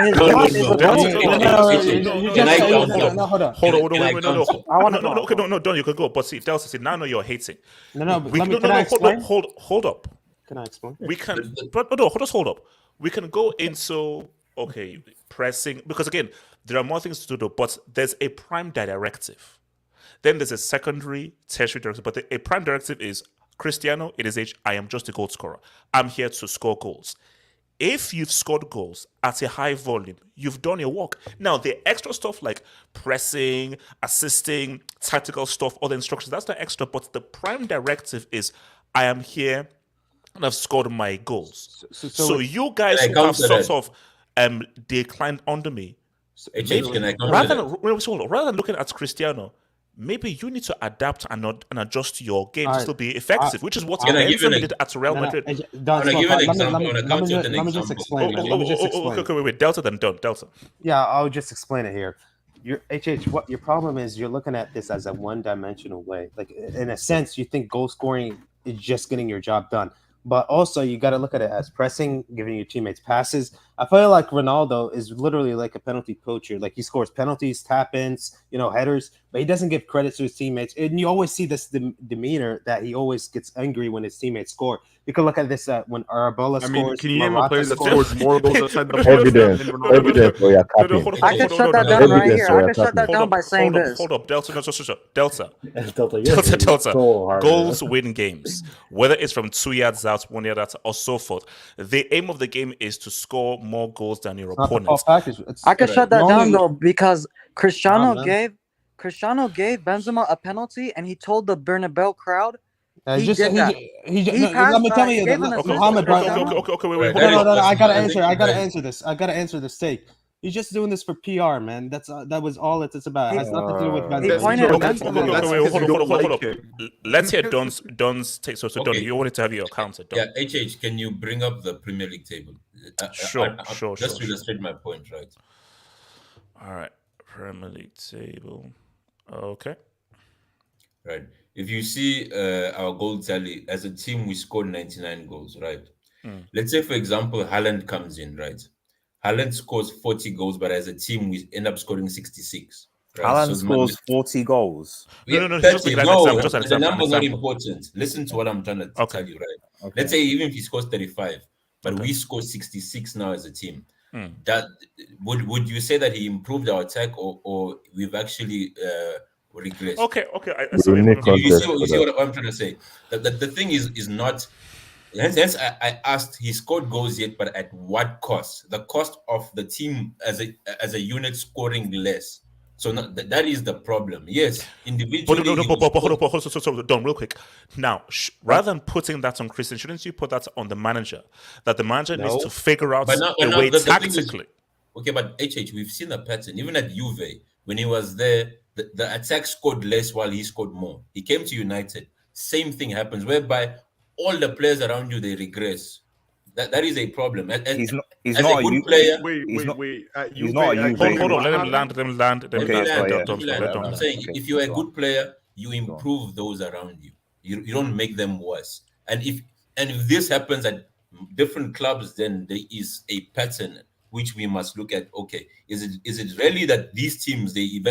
Don, you can go. But see, Delta, now I know you're hating. Can I explain? Hold up. Can I explain? We can, but no, just hold up. We can go into pressing because again, there are more things to do. But there's a prime directive. Then there's a secondary, tertiary directive. But a prime directive is Cristiano. It is I am just a goal scorer. I'm here to score goals. If you've scored goals at a high volume, you've done your work. Now, the extra stuff like pressing, assisting, tactical stuff, all the instructions, that's not extra. But the prime directive is I am here and I've scored my goals. So you guys who have sort of declined under me, rather than looking at Cristiano, maybe you need to adapt and adjust your game to still be effective, which is what Benzema did at Real Madrid. Let me just explain. Wait, Delta then Delta. Yeah, I'll just explain it here. Your what your problem is, you're looking at this as a one-dimensional way. Like in a sense, you think goal scoring is just getting your job done. But also, you got to look at it as pressing, giving your teammates passes. I feel like Ronaldo is literally like a penalty poacher. Like he scores penalties, tap-ins, headers, but he doesn't give credit to his teammates. And you always see this demeanor that he always gets angry when his teammates score. You can look at this when Arabella scores. Can you name a player that scores more goals outside the Evidence. I can shut that down right here. I can shut that down by saying this. Hold up, Delta. Goals win games. Whether it's from 2 yards out, 1 yard out, or so forth. The aim of the game is to score more goals than your opponent. I can shut that down though because Cristiano gave Benzema a penalty and he told the Bernabeu crowd. Let me tell you, Mohammed. No, I gotta answer this take. He's just doing this for PR, man. That was all it's about. It has nothing to do with He Benzema. pointed Okay, Benzema. hold up. Let's hear Don's take. So Don, Okay. you wanted to have your counter. Don. Yeah, HH, can you bring up the Premier League table? Sure. Just to illustrate my point, right? All right, Premier League table. Okay. Right. If you see our goal tally, as a team, we scored 99 goals, right? Let's say, for example, Haaland comes in, right? Haaland scores 40 goals, but as a team, we end up scoring 66. Right? Haaland scores 40 goals. Yeah, No, 30, the number is not example. important. Listen to what I'm trying to tell you, right? Okay. Let's say even if he scores 35, but we score 66 now as a team. That would you say that he improved our attack, or we've actually regressed? Okay. You see what I'm trying to say? The thing is not. Hence, I asked. He scored goals yet, but at what cost? The cost of the team as a unit scoring less. So that is the problem. Yes, individually. But Don, real quick. Now, rather than putting that on Christian, shouldn't you put that on the manager? That the manager needs to figure out the way tactically. Okay, but HH, we've seen a pattern. Even at Juve, when he was there, the attack scored less while he scored more. He came to United. Same thing happens, whereby all the players around you, they regress. That is a problem. He's not a good player. He's not a Juve. Hold on, let him land. I'm saying, if you're a good player, you improve those around you. You don't make them worse. And if this happens at different clubs, then there is a pattern which we must look at. Okay, is it really that these teams they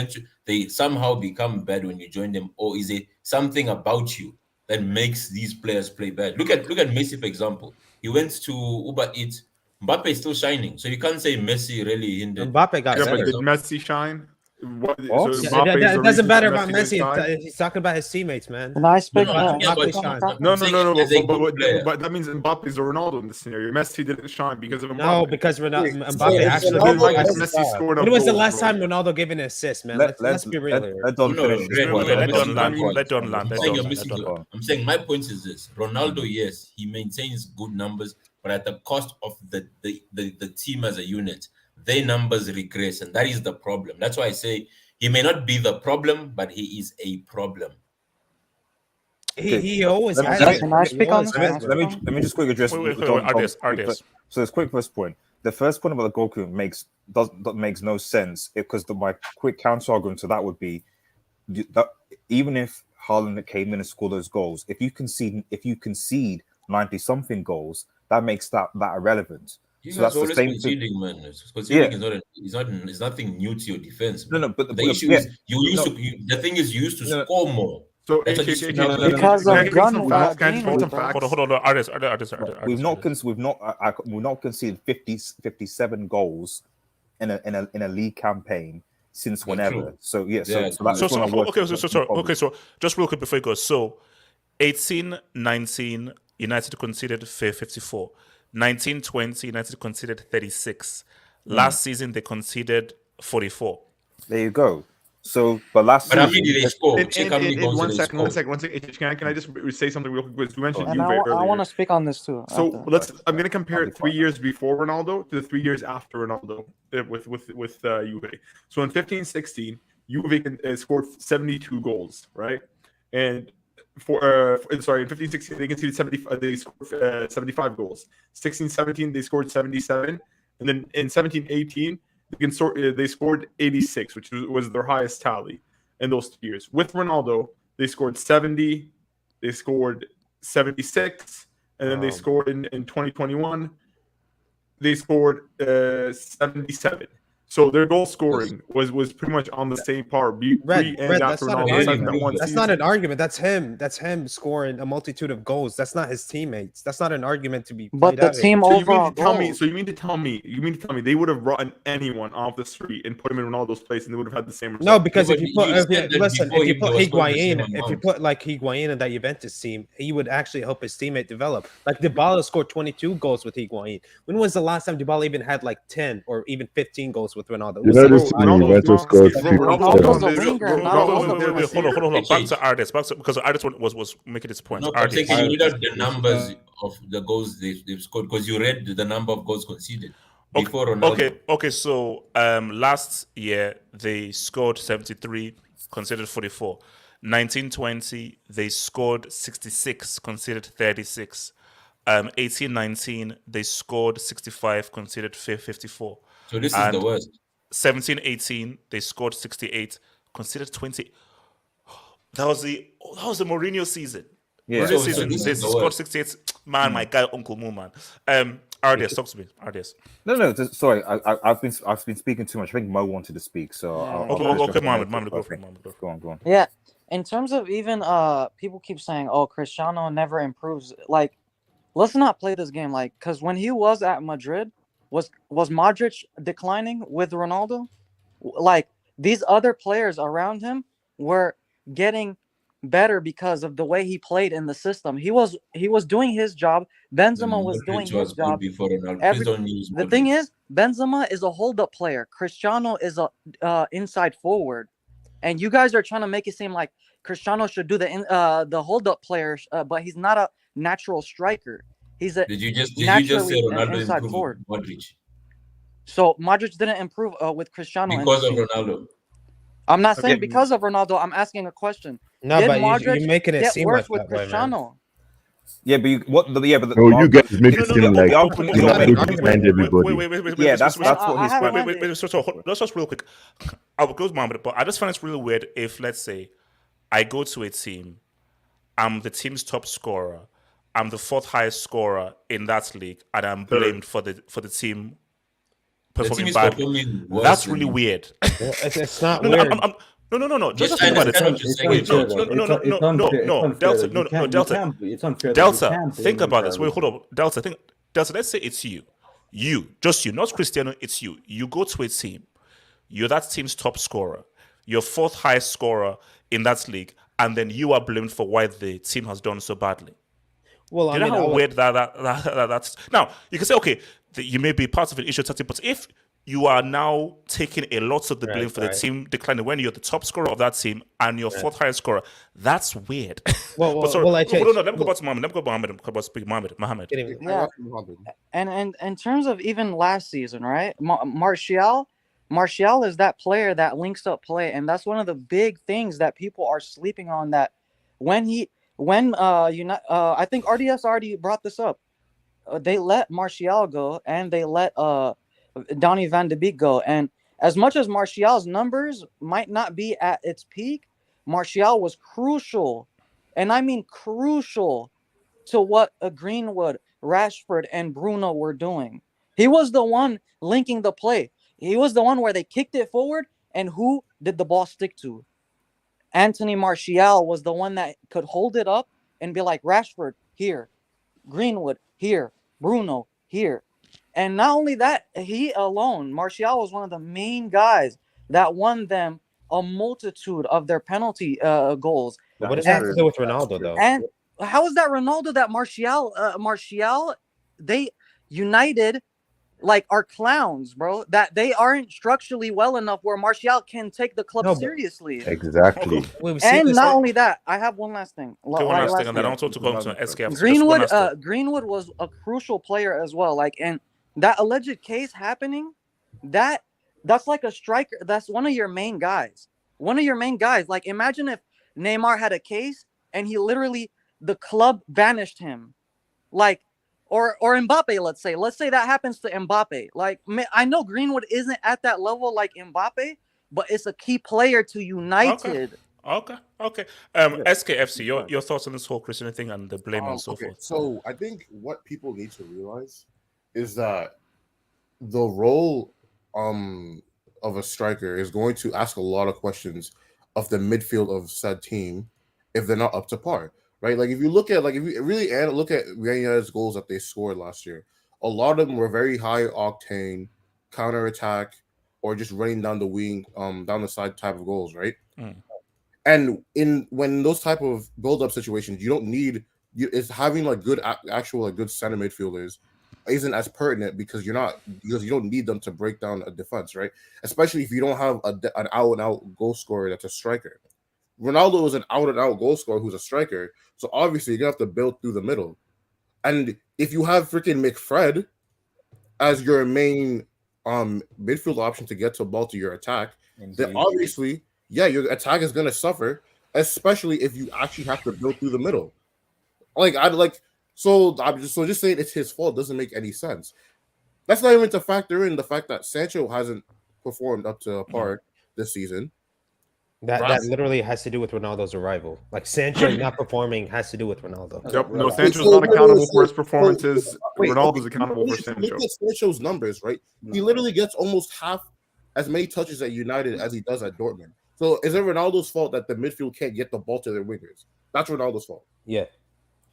somehow become bad when you join them, or is it something about you that makes these players play bad? Look at Messi, for example. He went to Uber Eats. Mbappe is still shining, so you can't say Messi really hindered. Mbappe got but better. did Messi shine? It doesn't matter about Messi. He's talking about his teammates, man. And I expect No, but that means Mbappe is a Ronaldo in this scenario. Messi didn't shine because of Mbappe. No, because Mbappe actually. Messi scored. When was the last time Ronaldo gave an assist, man? Let's be real here. Let Don finish. Let Don land. I'm saying my point is this: Ronaldo, yes, he maintains good numbers, but at the cost of the team as a unit. Their numbers regress, and that is the problem. That's why I say he may not be the problem, but he is a problem. He always has. Let me just quickly address. So this quick first point. The first point about the goalkeeper makes no sense because my quick counter argument to that would be that even if Haaland came in and scored those goals, if you concede 90-something goals, that makes that irrelevant. So that's the same conceding, man. Conceding is nothing new to your defense. Man. But the issue is the thing is you used to score more. So because of hold on, artists. We've not conceded 57 goals in a league campaign since whenever. So that's So just real quick before you go. So 18-19, United conceded 54. 19-20, United conceded 36. Last season, they conceded 44. There you go. So, but how many did they score? One second. Can I just say something real quick? You mentioned Juve I earlier. want to speak on this too. So I'm going to compare it 3 years before Ronaldo to the 3 years after Ronaldo with Juve. So in 15-16, Juve scored 72 goals, right? And in 15-16 they conceded 70. They scored 75 goals. 16-17 they scored 77, and then in 17-18 they scored 86, which was their highest tally in those 2 years. With Ronaldo, they scored 70, they scored 76, and then they scored in 2021. They scored 77. So their goal scoring was pretty much on the same par. That's not an argument. That's him. That's him scoring a multitude of goals. That's not his teammates. That's not an argument to be. But the team overall. So you mean to tell me they would have brought anyone off the street and put him in Ronaldo's place, and they would have had the same result? No, because if you put Higuain in that Juventus team, he would actually help his teammate develop. Like Dybala scored 22 goals with Higuain. When was the last time Dybala even had like 10 or even 15 goals with Ronaldo? Hold on. Back to artists, because artists was making his point. I'm saying you read out the numbers of the goals they've scored because you read the number of goals conceded. Before Ronaldo. Okay. So last year they scored 73, conceded 44. 1920 they scored 66, conceded 36. 18-19 they scored 65, conceded 54. So this is the worst. 17-18 they scored 68, conceded 20. That was the Mourinho season. Yeah. Mourinho season this they is the scored worst. 68. Man, my guy Uncle Moo, man. RDS, talk to me. RDS. No. Sorry, I've been speaking too much. I think Mo wanted to speak, so Okay, Mohammed, go for it. Go on. Yeah. In terms of even people keep saying, "Oh, Cristiano never improves." Like, let's not play this game. Like, because when he was at Madrid, was Modric declining with Ronaldo? Like, these other players around him were getting better because of the way he played in the system. He was doing his job. Benzema was doing his job. Before Ronaldo. The thing is, Benzema is a hold-up player. Cristiano is a inside forward, and you guys are trying to make it seem like Cristiano should do the hold-up player, but he's not a natural striker. He's a Did you just say Ronaldo inside improved forward. Modric? So Modric didn't improve with Cristiano Because in of the team. Ronaldo. I'm not saying because of Ronaldo. I'm asking a question. No, Did but Modric you're making it get seem worse like with that way, man. Cristiano? Yeah, but you guys make it seem like Ronaldo behind everybody. Yeah, that's what he's saying. Let's just real quick. I will go to Mohammed, but I just find it's really weird if, let's say, I go to a team, I'm the team's top scorer, I'm the fourth highest scorer in that league, and I'm blamed for the team performing badly. That's really weird. It's not weird. No. Just think about it. Delta, think about this. Wait, hold on. Delta, let's say it's you. Just you, not Cristiano, it's you. You go to a team. You're that team's top scorer. You're fourth highest scorer in that league, and then you are blamed for why the team has done so badly. Well, you know how weird that's. Now, you can say, okay, you may be part of an issue, but if you are now taking a lot of the blame for the team declining when you're the top scorer of that team and your fourth highest scorer, that's weird. Well, sorry, let me go back to Mohammed. Let me go back to Mohammed. Mohammed. Yeah. And in terms of even last season, right? Martial is that player that links up play, and that's one of the big things that people are sleeping on. That I think RDS already brought this up. They let Martial go, and they let Donny van de Beek go. And as much as Martial's numbers might not be at its peak, Martial was crucial, and I mean crucial, to what Greenwood, Rashford, and Bruno were doing. He was the one linking the play. He was the one where they kicked it forward, and who did the ball stick to? Anthony Martial was the one that could hold it up and be like, Rashford, here. Greenwood, here. Bruno, here. And not only that, he alone, Martial was one of the main guys that won them a multitude of their penalty goals. But what does that have to do with Ronaldo, though? And how is that Ronaldo that Martial, they united like are clowns, bro? That they aren't structurally well enough where Martial can take the club seriously. Exactly. And not only that, I have one last thing. And then I want to go to SKF. Greenwood was a crucial player as well. Like, and that alleged case happening, that's like a striker. That's one of your main guys. Like, imagine if Neymar had a case and the club banished him. Like, or Mbappe, let's say that happens to Mbappe. Like, I know Greenwood isn't at that level like Mbappe, but it's a key player to United. Okay. SKFC, your thoughts on this whole Cristiano thing and the blame and so forth. So I think what people need to realize is that the role of a striker is going to ask a lot of questions of the midfield of said team if they're not up to par, right? Like if you really look at Real United's goals that they scored last year, a lot of them were very high octane counter attack or just running down the wing, down the side type of goals, right? And when those type of build up situations, you don't need it's having like good good center midfielders isn't as pertinent because you don't need them to break down a defense, right? Especially if you don't have an out and out goal scorer that's a striker. Ronaldo is an out and out goal scorer who's a striker, so obviously you're gonna have to build through the middle. And if you have freaking McFred, as your main midfield option to get to ball to your attack, then obviously, yeah, your attack is gonna suffer, especially if you actually have to build through the middle. So just saying it's his fault doesn't make any sense. That's not even to factor in the fact that Sancho hasn't performed up to par this season. That literally has to do with Ronaldo's arrival. Like Sancho not performing has to do with Ronaldo. Yep. No, Sancho's not accountable for his performances. Ronaldo's accountable for Sancho. Look at Sancho's numbers, right? He literally gets almost half as many touches at United as he does at Dortmund. So is it Ronaldo's fault that the midfield can't get the ball to their wingers? That's Ronaldo's fault. Yeah.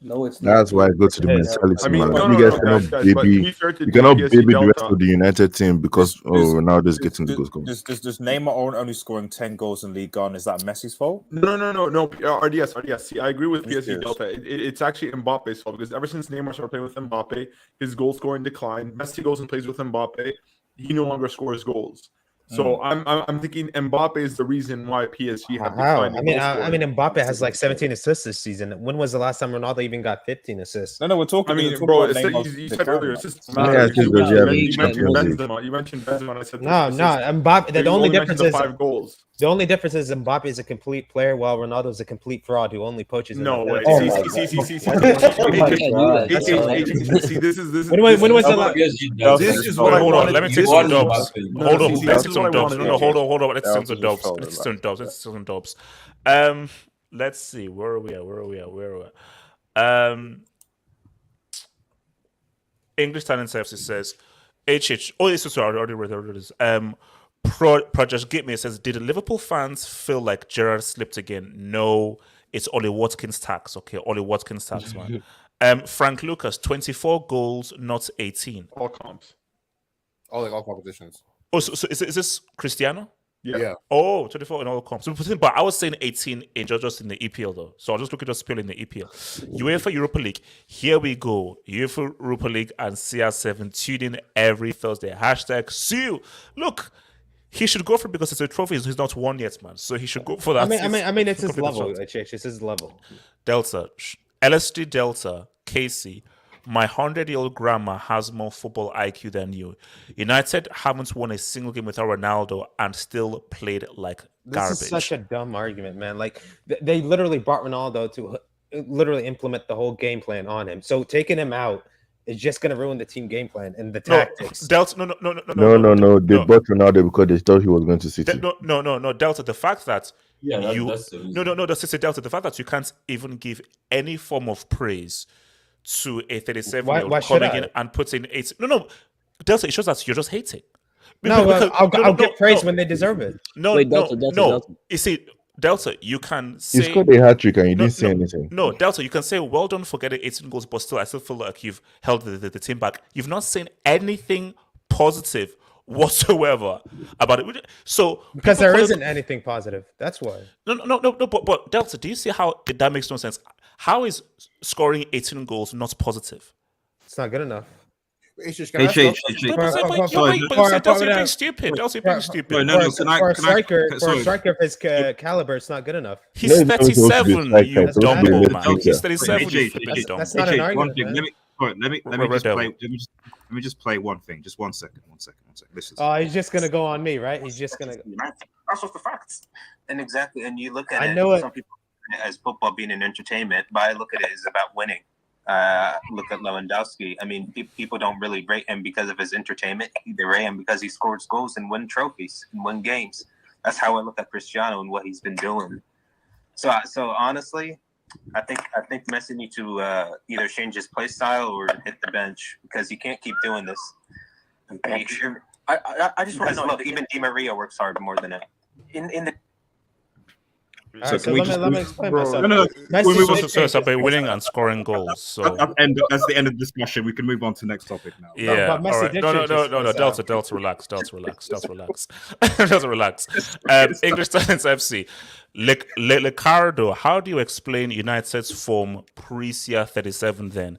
No, it's not. That's why I go to the mentality. I mean, you guys cannot baby the rest of the United team because Ronaldo's getting the goals. Does Neymar only scoring 10 goals in Liga, and is that Messi's fault? No. RDS. See, I agree with PSG Delta. It's actually Mbappe's fault because ever since Neymar started playing with Mbappe, his goal scoring declined. Messi goes and plays with Mbappe, he no longer scores goals. So I'm thinking Mbappe is the reason why PSG have declined. I mean, Mbappe has like 17 assists this season. When was the last time Ronaldo even got 15 assists? No, we're talking. I mean, bro, you said earlier assists matter. You mentioned Benzema. I said Mbappe. The only difference is 5 goals. The only difference is Mbappe is a complete player, while Ronaldo is a complete fraud who only poaches. No way. See, this is. When was the last? This is what I hold wanted. on. Let me take some dubs. Hold on. Let's take some dubs. No, hold on. Let's take some dubs. Let's see. Where are we at? English Talent FC says, HH. Oh, this is I already read this. Project Get Me says, did the Liverpool fans feel like Gerrard slipped again? No, it's Ollie Watkins tax. Okay, Ollie Watkins tax, man. Frank Lucas, 24 goals, not 18. All comps. All competitions. Oh, so is this Cristiano? Yeah. Oh, 24 in all comps. But I was saying 18 in just in the EPL though. So I'll just look at just in the EPL. UEFA Europa League. Here we go. UEFA Europa League and CR7 tune in every Thursday. # see you. Look. He should go for it because it's a trophy. He's not won yet, man. So he should go for that. I mean, it's his level. It's his level. Delta, LSD Delta, Casey. My 100-year-old grandma has more football IQ than you. United haven't won a single game without Ronaldo and still played like garbage. This is such a dumb argument, man. Like they literally brought Ronaldo to literally implement the whole game plan on him. So taking him out is just going to ruin the team game plan and the tactics. Delta, no. They bought Ronaldo because they thought he was going to City. No. Delta, the fact that that's the reason. That's Delta. The fact that you can't even give any form of praise to a 37-year-old coming in and putting 8. No, Delta, it shows that you're just hating. I'll get praise when they deserve it. No. You see, Delta, you can say he scored a hat trick and you didn't say anything. No, Delta, you can say well done for getting 18 goals, but still, I still feel like you've held the team back. You've not seen anything positive whatsoever about it. So because there isn't anything positive, that's why. No. But Delta, do you see how that makes no sense? How is scoring 18 goals not positive? It's not good enough. Delta, you're being stupid. For a striker of his caliber, it's not good enough. He's 37, you dumbo man. He's 37. That's not an argument. Let me just play one thing. Just one second. Listen. Oh, he's just gonna go on me, right? He's just gonna. That's just the facts. And exactly, and you look at some people as football being an entertainment, but I look at it as about winning. Look at Lewandowski. I mean, people don't really rate him because of his entertainment. They rate him because he scores goals and win trophies and win games. That's how I look at Cristiano and what he's been doing. So honestly, I think Messi needs to either change his play style or hit the bench because you can't keep doing this. I just want to know. Look, even Di Maria works hard more than him. In the. So let me explain myself. So by winning and scoring goals. So that's the end of the discussion. We can move on to the next topic now. Yeah. No, all right. No. Delta, relax. Delta, relax. English Talents FC. Ricardo, how do you explain United's form pre-CR 37 then?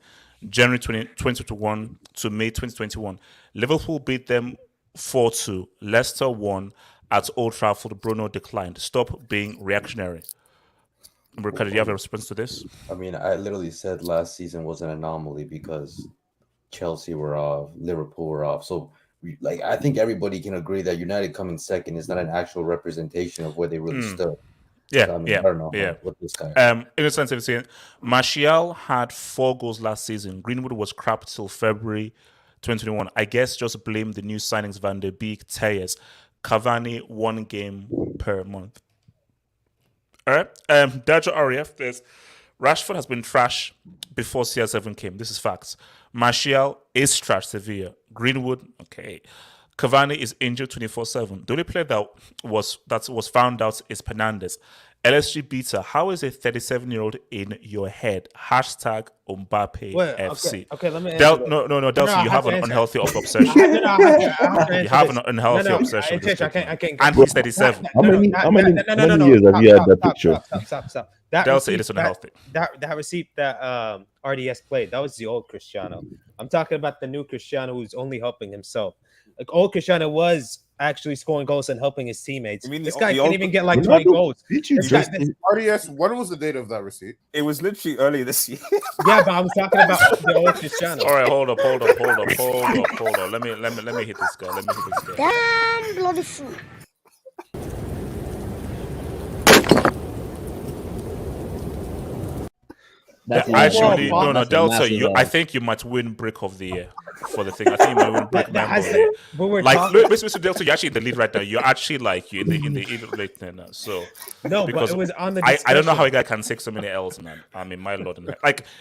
January 2021 to May 2021. Liverpool beat them 4-2. Leicester won. At Old Trafford, Bruno declined. Stop being reactionary. Ricardo, do you have a response to this? I mean, I literally said last season was an anomaly because Chelsea were off, Liverpool were off. So, I think everybody can agree that United coming second is not an actual representation of where they really stood. Yeah, So, I yeah, don't know yeah. what this guy. In a sense of saying, Martial had 4 goals last season. Greenwood was crap till February 2021. I guess just blame the new signings Van der Beek, Tejes, Cavani 1 game per month. All right. Dajo REF says Rashford has been trash before CR7 came. This is facts. Martial is trash Sevilla. Greenwood, okay. Cavani is injured 24/7. The only player that was found out is Fernandes. LSG beta. How is a 37-year-old in your head? Hashtag Mbappe FC. Okay, let me answer that. No, Delcy, you have an unhealthy obsession. You have an unhealthy obsession. And he's 37. How many years have you had that picture? Stop. Delcy, it is unhealthy. That receipt that RDS played, that was the old Cristiano. I'm talking about the new Cristiano who's only helping himself. Like old Cristiano was actually scoring goals and helping his teammates. This guy can't even get like 20 goals. RDS, what was the date of that receipt? It was literally earlier this year. Yeah, but I was talking about the old Cristiano. All right, hold up. Let me hit this guy. Damn bloody fool. Actually, no, Delta. I think you might win Brick of the Year for the thing. I think you might win Brick Member of the Year. Mr. Delta, you're actually in the lead right now. You're actually in the late now. So no, because but it was on the. I don't know how a guy can take so many L's, man. I mean, my lord,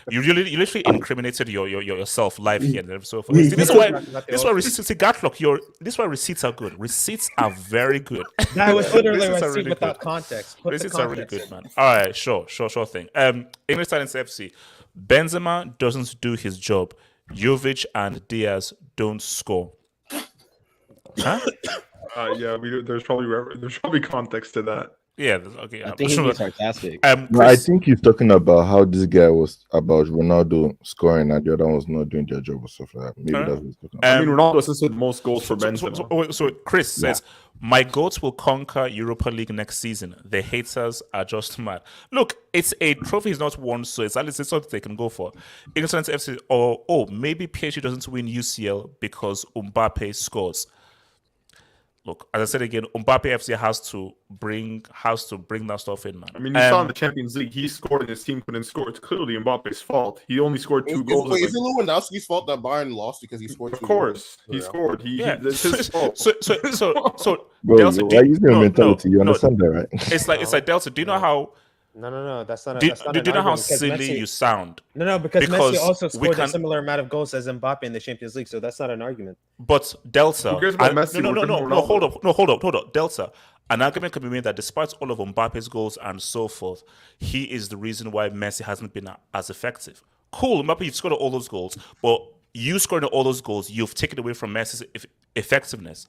you literally incriminated yourself live here and so forth. This is why receipts. See, Gatlock, this is why receipts are good. Receipts are very good. That was literally a receipt without context. Receipts are really good, man. All right, sure thing. English Talents FC. Benzema doesn't do his job. Jovic and Diaz don't score. Huh? Yeah, there's probably context to that. Yeah, okay. I think he's being sarcastic. I think he's talking about how this guy was about Ronaldo scoring and the other one's not doing their job or stuff like that. Maybe that's what he's talking about. I mean, Ronaldo assisted most goals for Benzema. So Chris says, my goats will conquer Europa League next season. The haters are just mad. Look, it's a trophy he's not won, so it's at least something they can go for. Innocent FC, or maybe PSG doesn't win UCL because Mbappe scores. Look, as I said again, Mbappe FC has to bring that stuff in, man. I mean, you saw in the Champions League, he scored and his team couldn't score. It's clearly Mbappe's fault. He only scored 2 goals. Wait, is it Lewandowski's fault that Bayern lost because he scored 2 goals? Of course, he scored. That's his fault. So bro, Delta, why use your mentality? You understand that, right? It's like Delta. Do you know how? No, that's not. Do you know how silly you sound? No, because Messi also scored a similar amount of goals as Mbappe in the Champions League, so that's not an argument. But Delta, Who cares about Messi? No, hold up, Delta. An argument can be made that despite all of Mbappe's goals and so forth, he is the reason why Messi hasn't been as effective. Cool, Mbappe, you've scored all those goals, but you scoring all those goals, you've taken away from Messi's effectiveness.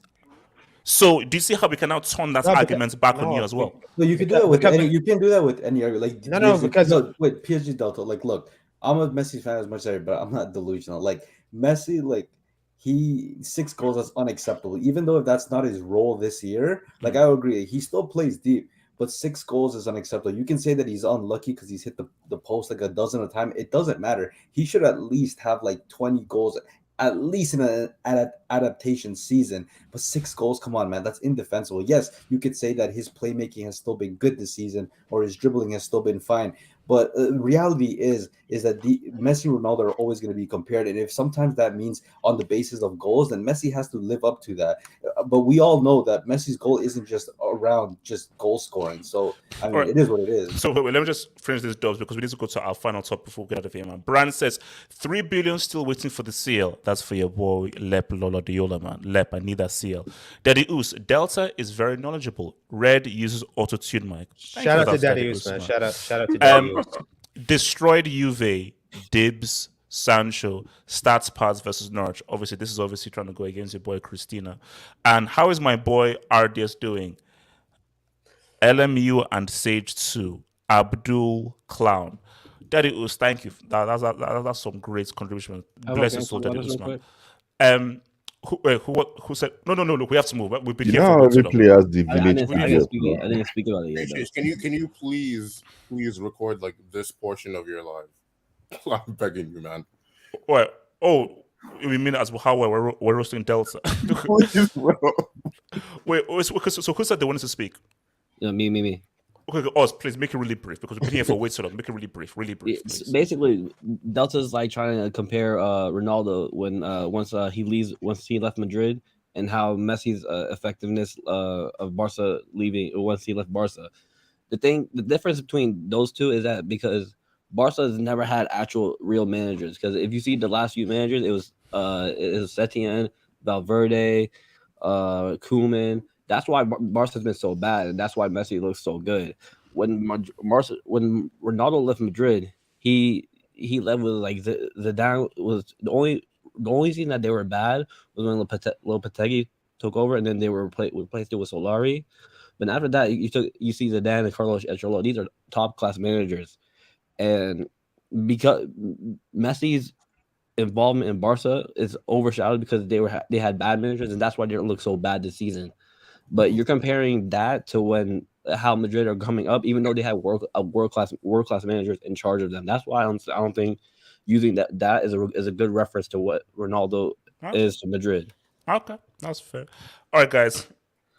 So do you see how we can now turn that argument back on you as well? No, you can do that with any. You can do that with any argument. Wait, PSG Delta. Like, look, I'm a Messi fan as much as everybody, but I'm not delusional. Like Messi, he 6 goals is unacceptable. Even though if that's not his role this year, I agree, he still plays deep. But 6 goals is unacceptable. You can say that he's unlucky because he's hit the post like a dozen of time. It doesn't matter. He should at least have 20 goals. At least in an adaptation season, but 6 goals, come on, man, that's indefensible. Yes, you could say that his playmaking has still been good this season, or his dribbling has still been fine. But reality is that the Messi and Ronaldo are always going to be compared, and if sometimes that means on the basis of goals, then Messi has to live up to that. But we all know that Messi's goal isn't just around just goal scoring. So I mean, It is what it is. So wait, let me just finish this, Dubs, because we need to go to our final topic before we get out of here, man. Brand says 3 billion still waiting for the seal. That's for your boy Lep Lola Diola, man. Lep, I need that seal. Daddy Oos, Delta is very knowledgeable. Red uses auto-tune mic. Shout out to Daddy Oos, man. Shout out to Daddy Oos. Destroyed Juve, Dibs, Sancho, stats parts versus Norwich. Obviously, this is trying to go against your boy Christina. And how is my boy RDS doing? LMU and Sage 2, Abdul Clown. Daddy Oos, thank you. That's some great contribution. Bless your soul, Daddy Oos, man. Who said no? Look, we have to move. We've been here for replay as the village. I didn't speak about it yet. Can you please record this portion of your live? I'm begging you, man. What? Oh, We mean as how we're roasting Delta. Wait, so who said they wanted to speak? Yeah, me. Okay, Oz, please make it really brief because we've been here for way too long. Make it really brief, please. Basically, Delta's like trying to compare Ronaldo when once he left Madrid, and how Messi's effectiveness of Barca leaving once he left Barca. The difference between those two is that because Barca has never had actual real managers. Because if you see the last few managers, it was Setien, Valverde, Koeman. That's why Barca's been so bad, and that's why Messi looks so good. When Ronaldo left Madrid, he left with like Zidane was the only thing that they were bad was when Lopetegui took over, and then they were replaced it with Solari. But after that, you see Zidane and Carlos Ancelotti. These are top class managers, and because Messi's involvement in Barca is overshadowed because they had bad managers, and that's why they don't look so bad this season. But you're comparing that to how Madrid are coming up, even though they have world class managers in charge of them. That's why I don't think using that is a good reference to what Ronaldo is to Madrid. Okay, that's fair. All right, guys.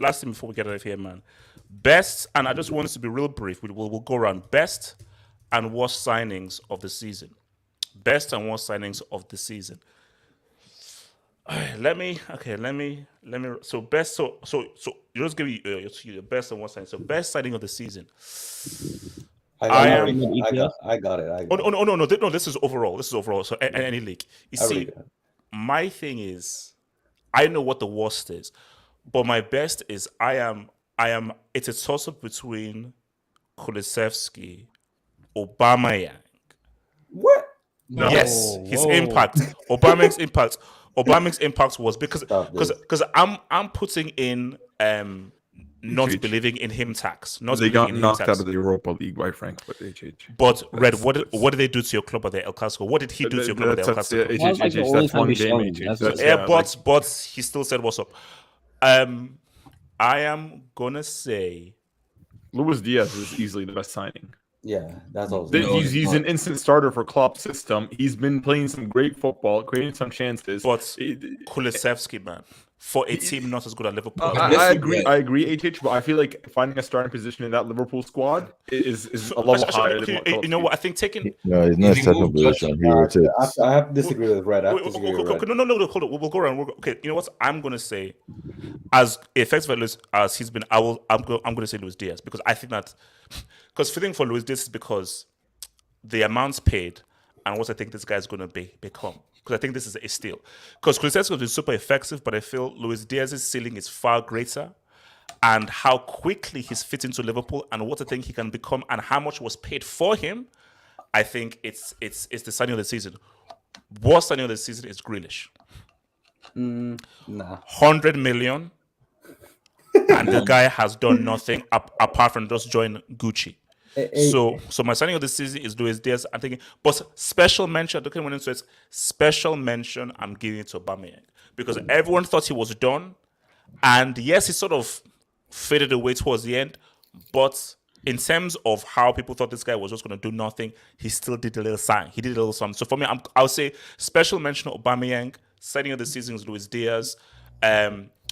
Last thing before we get out of here, man. Best, and I just want us to be real brief. We'll go around best and worst signings of the season. Best and worst signings of the season. Let me. So best. So you just give me your best and worst signing. So best signing of the season. I got it. No. This is overall. So any league. You see, my thing is, I know what the worst is, but my best is I am. It's a toss up between Kulusevski, Aubameyang. What? No. Yes, his impact. Aubameyang's impact. Aubameyang's impact was because I'm putting in not believing in him tax. They got knocked out of the Europa League by Frankfurt. But Red, what did they do to your club at the El Clasico? What did he do to your club at the El Clasico? That's one game. But he still said what's up. I am gonna say Luis Diaz is easily the best signing. Yeah, that's also. He's an instant starter for Klopp's system. He's been playing some great football, creating some chances. But Kulusevski, man, for a team not as good as Liverpool. I agree, HH, but I feel like finding a starting position in that Liverpool squad is a level higher than what you know what? I think taking. No, he's not starting position. I have to disagree with Red. No, hold on. We'll go around. Okay, you know what? I'm gonna say, as effective as he's been, I'm gonna say Luis Diaz because I think that. Because fitting for Luis Diaz is because the amounts paid and what I think this guy's going to become. Because I think this is a steal. Because Kulusevski has been super effective, but I feel Luis Diaz's ceiling is far greater. And how quickly he's fit into Liverpool and what I think he can become and how much was paid for him, I think it's the signing of the season. Worst signing of the season is Grealish. Nah. 100 million. And the guy has done nothing apart from just join Gucci. So my signing of the season is Luis Diaz. I'm thinking, but special mention. Looking when into it, special mention. I'm giving it to Aubameyang because everyone thought he was done, and yes, he sort of faded away towards the end. But in terms of how people thought this guy was just going to do nothing, he still did a little sign. He did a little something. So for me, I'll say special mention of Aubameyang. Signing of the season is Luis Diaz.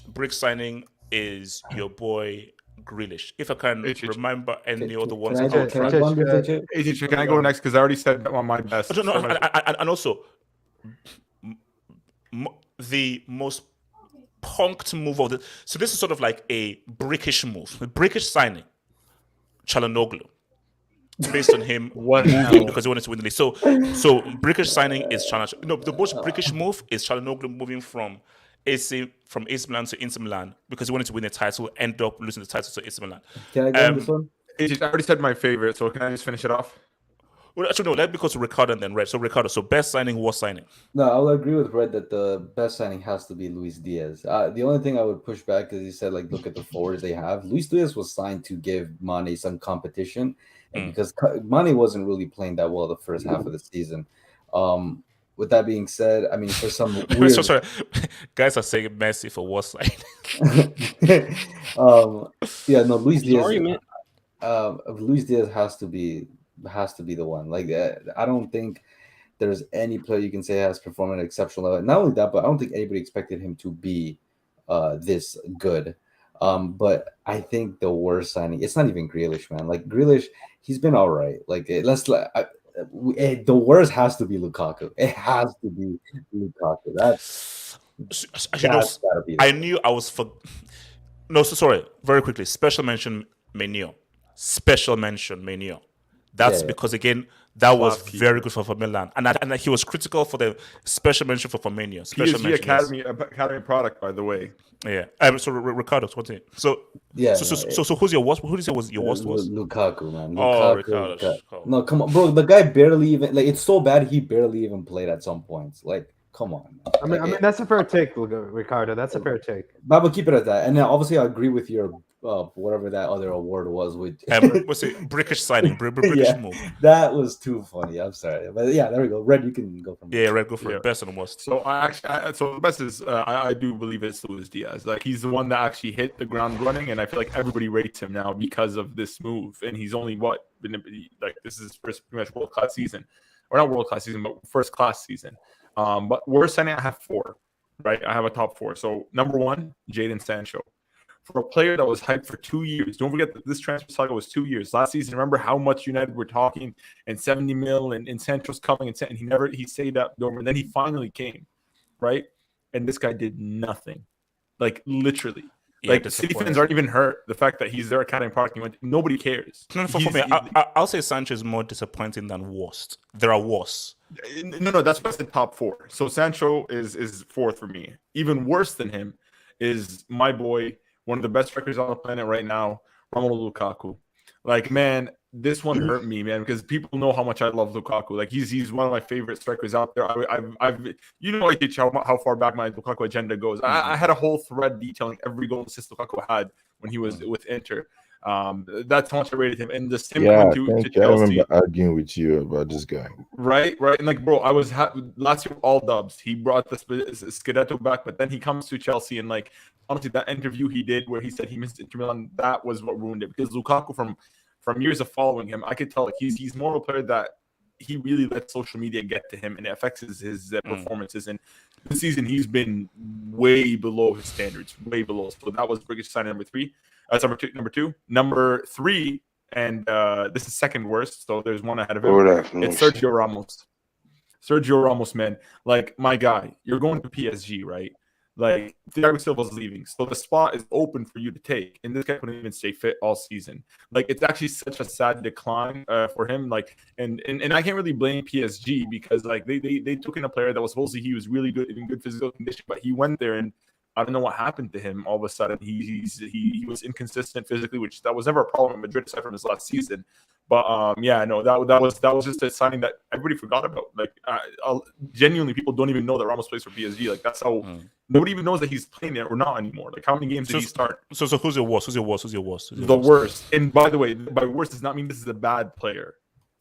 Brick signing is your boy Grealish. If I can remember any other ones. Can I go next? Because I already said my best. And also, the most punked move of the... So this is sort of like a brickish move. A brickish signing. Çalhanoğlu. Based on him moving because he wanted to win the league. So brickish signing is Çalhanoğlu. No, the most brickish move is Çalhanoğlu moving from AC Milan to Inter Milan because he wanted to win the title, ended up losing the title to AC Milan. Can I go on this one? I already said my favorite, so can I just finish it off? Well, actually, no, let me go to Ricardo and then Red. So Ricardo, best signing, worst signing? No, I will agree with Red that the best signing has to be Luis Diaz. The only thing I would push back is he said, like, look at the forwards they have. Luis Diaz was signed to give Mane some competition, and because Mane wasn't really playing that well the first half of the season. With that being said, I mean, for some weird... sorry. Guys are saying Messi for worst signing. Luis Diaz. Luis Diaz has to be the one. Like, I don't think there's any player you can say has performed at an exceptional level. Not only that, but I don't think anybody expected him to be this good. But I think the worst signing, it's not even Grealish, man. Like Grealish, he's been all right. Like the worst has to be Lukaku. It has to be Lukaku. That's gotta be I knew I was for. No, so sorry. Very quickly, special mention Menio. Special mention Menio. That's because again, that was very good for Milan, and he was critical for the special mention for Firmino. Special PSG mention, Academy product, by the way. Yeah. So Ricardo, what's it? So yeah. So who's your worst? Who did you say your worst was? Lukaku, man. Oh, Lukaku, Ricardo. No, come on, bro. The guy barely even like. It's so bad he barely even played at some points. Like, come on. I mean, that's a fair take, Ricardo. That's a fair take. But we'll keep it at that. And then obviously, I agree with your whatever that other award was. With what's it? British signing, British yeah, move. That was too funny. I'm sorry, but yeah, there we go. Red, you can go from there. Yeah, Red, go for it. Best and worst. So so the best is I do believe it's Luis Diaz. Like he's the one that actually hit the ground running, and I feel like everybody rates him now because of this move. And he's only like this is his first pretty much world class season, or not world class season, but first class season. But worst signing, I have 4. Right, I have a top 4. So number 1, Jadon Sancho. For a player that was hyped for 2 years, don't forget that this transfer cycle was 2 years. Last season, remember how much United were talking and 70 mil and Sancho's coming and he stayed up door, and then he finally came, right? And this guy did nothing, like literally. Like the City fans aren't even hurt. The fact that he's their academy product, nobody cares. No, for me, I'll say Sancho is more disappointing than worst. There are worse. No, that's what's the top 4. So Sancho is 4th for me. Even worse than him is my boy, one of the best strikers on the planet right now, Romelu Lukaku. Like, man, this one hurt me, man, because people know how much I love Lukaku. Like, he's one of my favorite strikers out there. I've I teach how far back my Lukaku agenda goes. I had a whole thread detailing every goal assist Lukaku had when he was with Inter. That's how much I rated him. And the same to Chelsea. I remember arguing with you about this guy. Right. And like, bro, I was last year all dubs. He brought the Scudetto back, but then he comes to Chelsea and like, honestly, that interview he did where he said he missed Inter Milan, that was what ruined it. Because Lukaku, from years of following him, I could tell like he's more of a player that he really lets social media get to him and it affects his performances. And this season he's been way below his standards, way below. So that was British signing number 3. That's number two. Number 3, and this is second worst. So there's one ahead of him. It's Sergio Ramos. Sergio Ramos, man, like my guy. You're going to PSG, right? Like Thiago Silva's leaving, so the spot is open for you to take. And this guy couldn't even stay fit all season. Like it's actually such a sad decline for him. Like and I can't really blame PSG because like they took in a player that was supposedly he was really good in good physical condition, but he went there and I don't know what happened to him. All of a sudden, he was inconsistent physically, which that was never a problem in Madrid aside from his last season. But that was just a signing that everybody forgot about. Like genuinely, people don't even know that Ramos plays for PSG. Like that's how nobody even knows that he's playing there or not anymore. Like how many games did he start? So who's your worst? Who's your worst? Who's your worst? The worst. And by the way, by worst does not mean this is a bad player.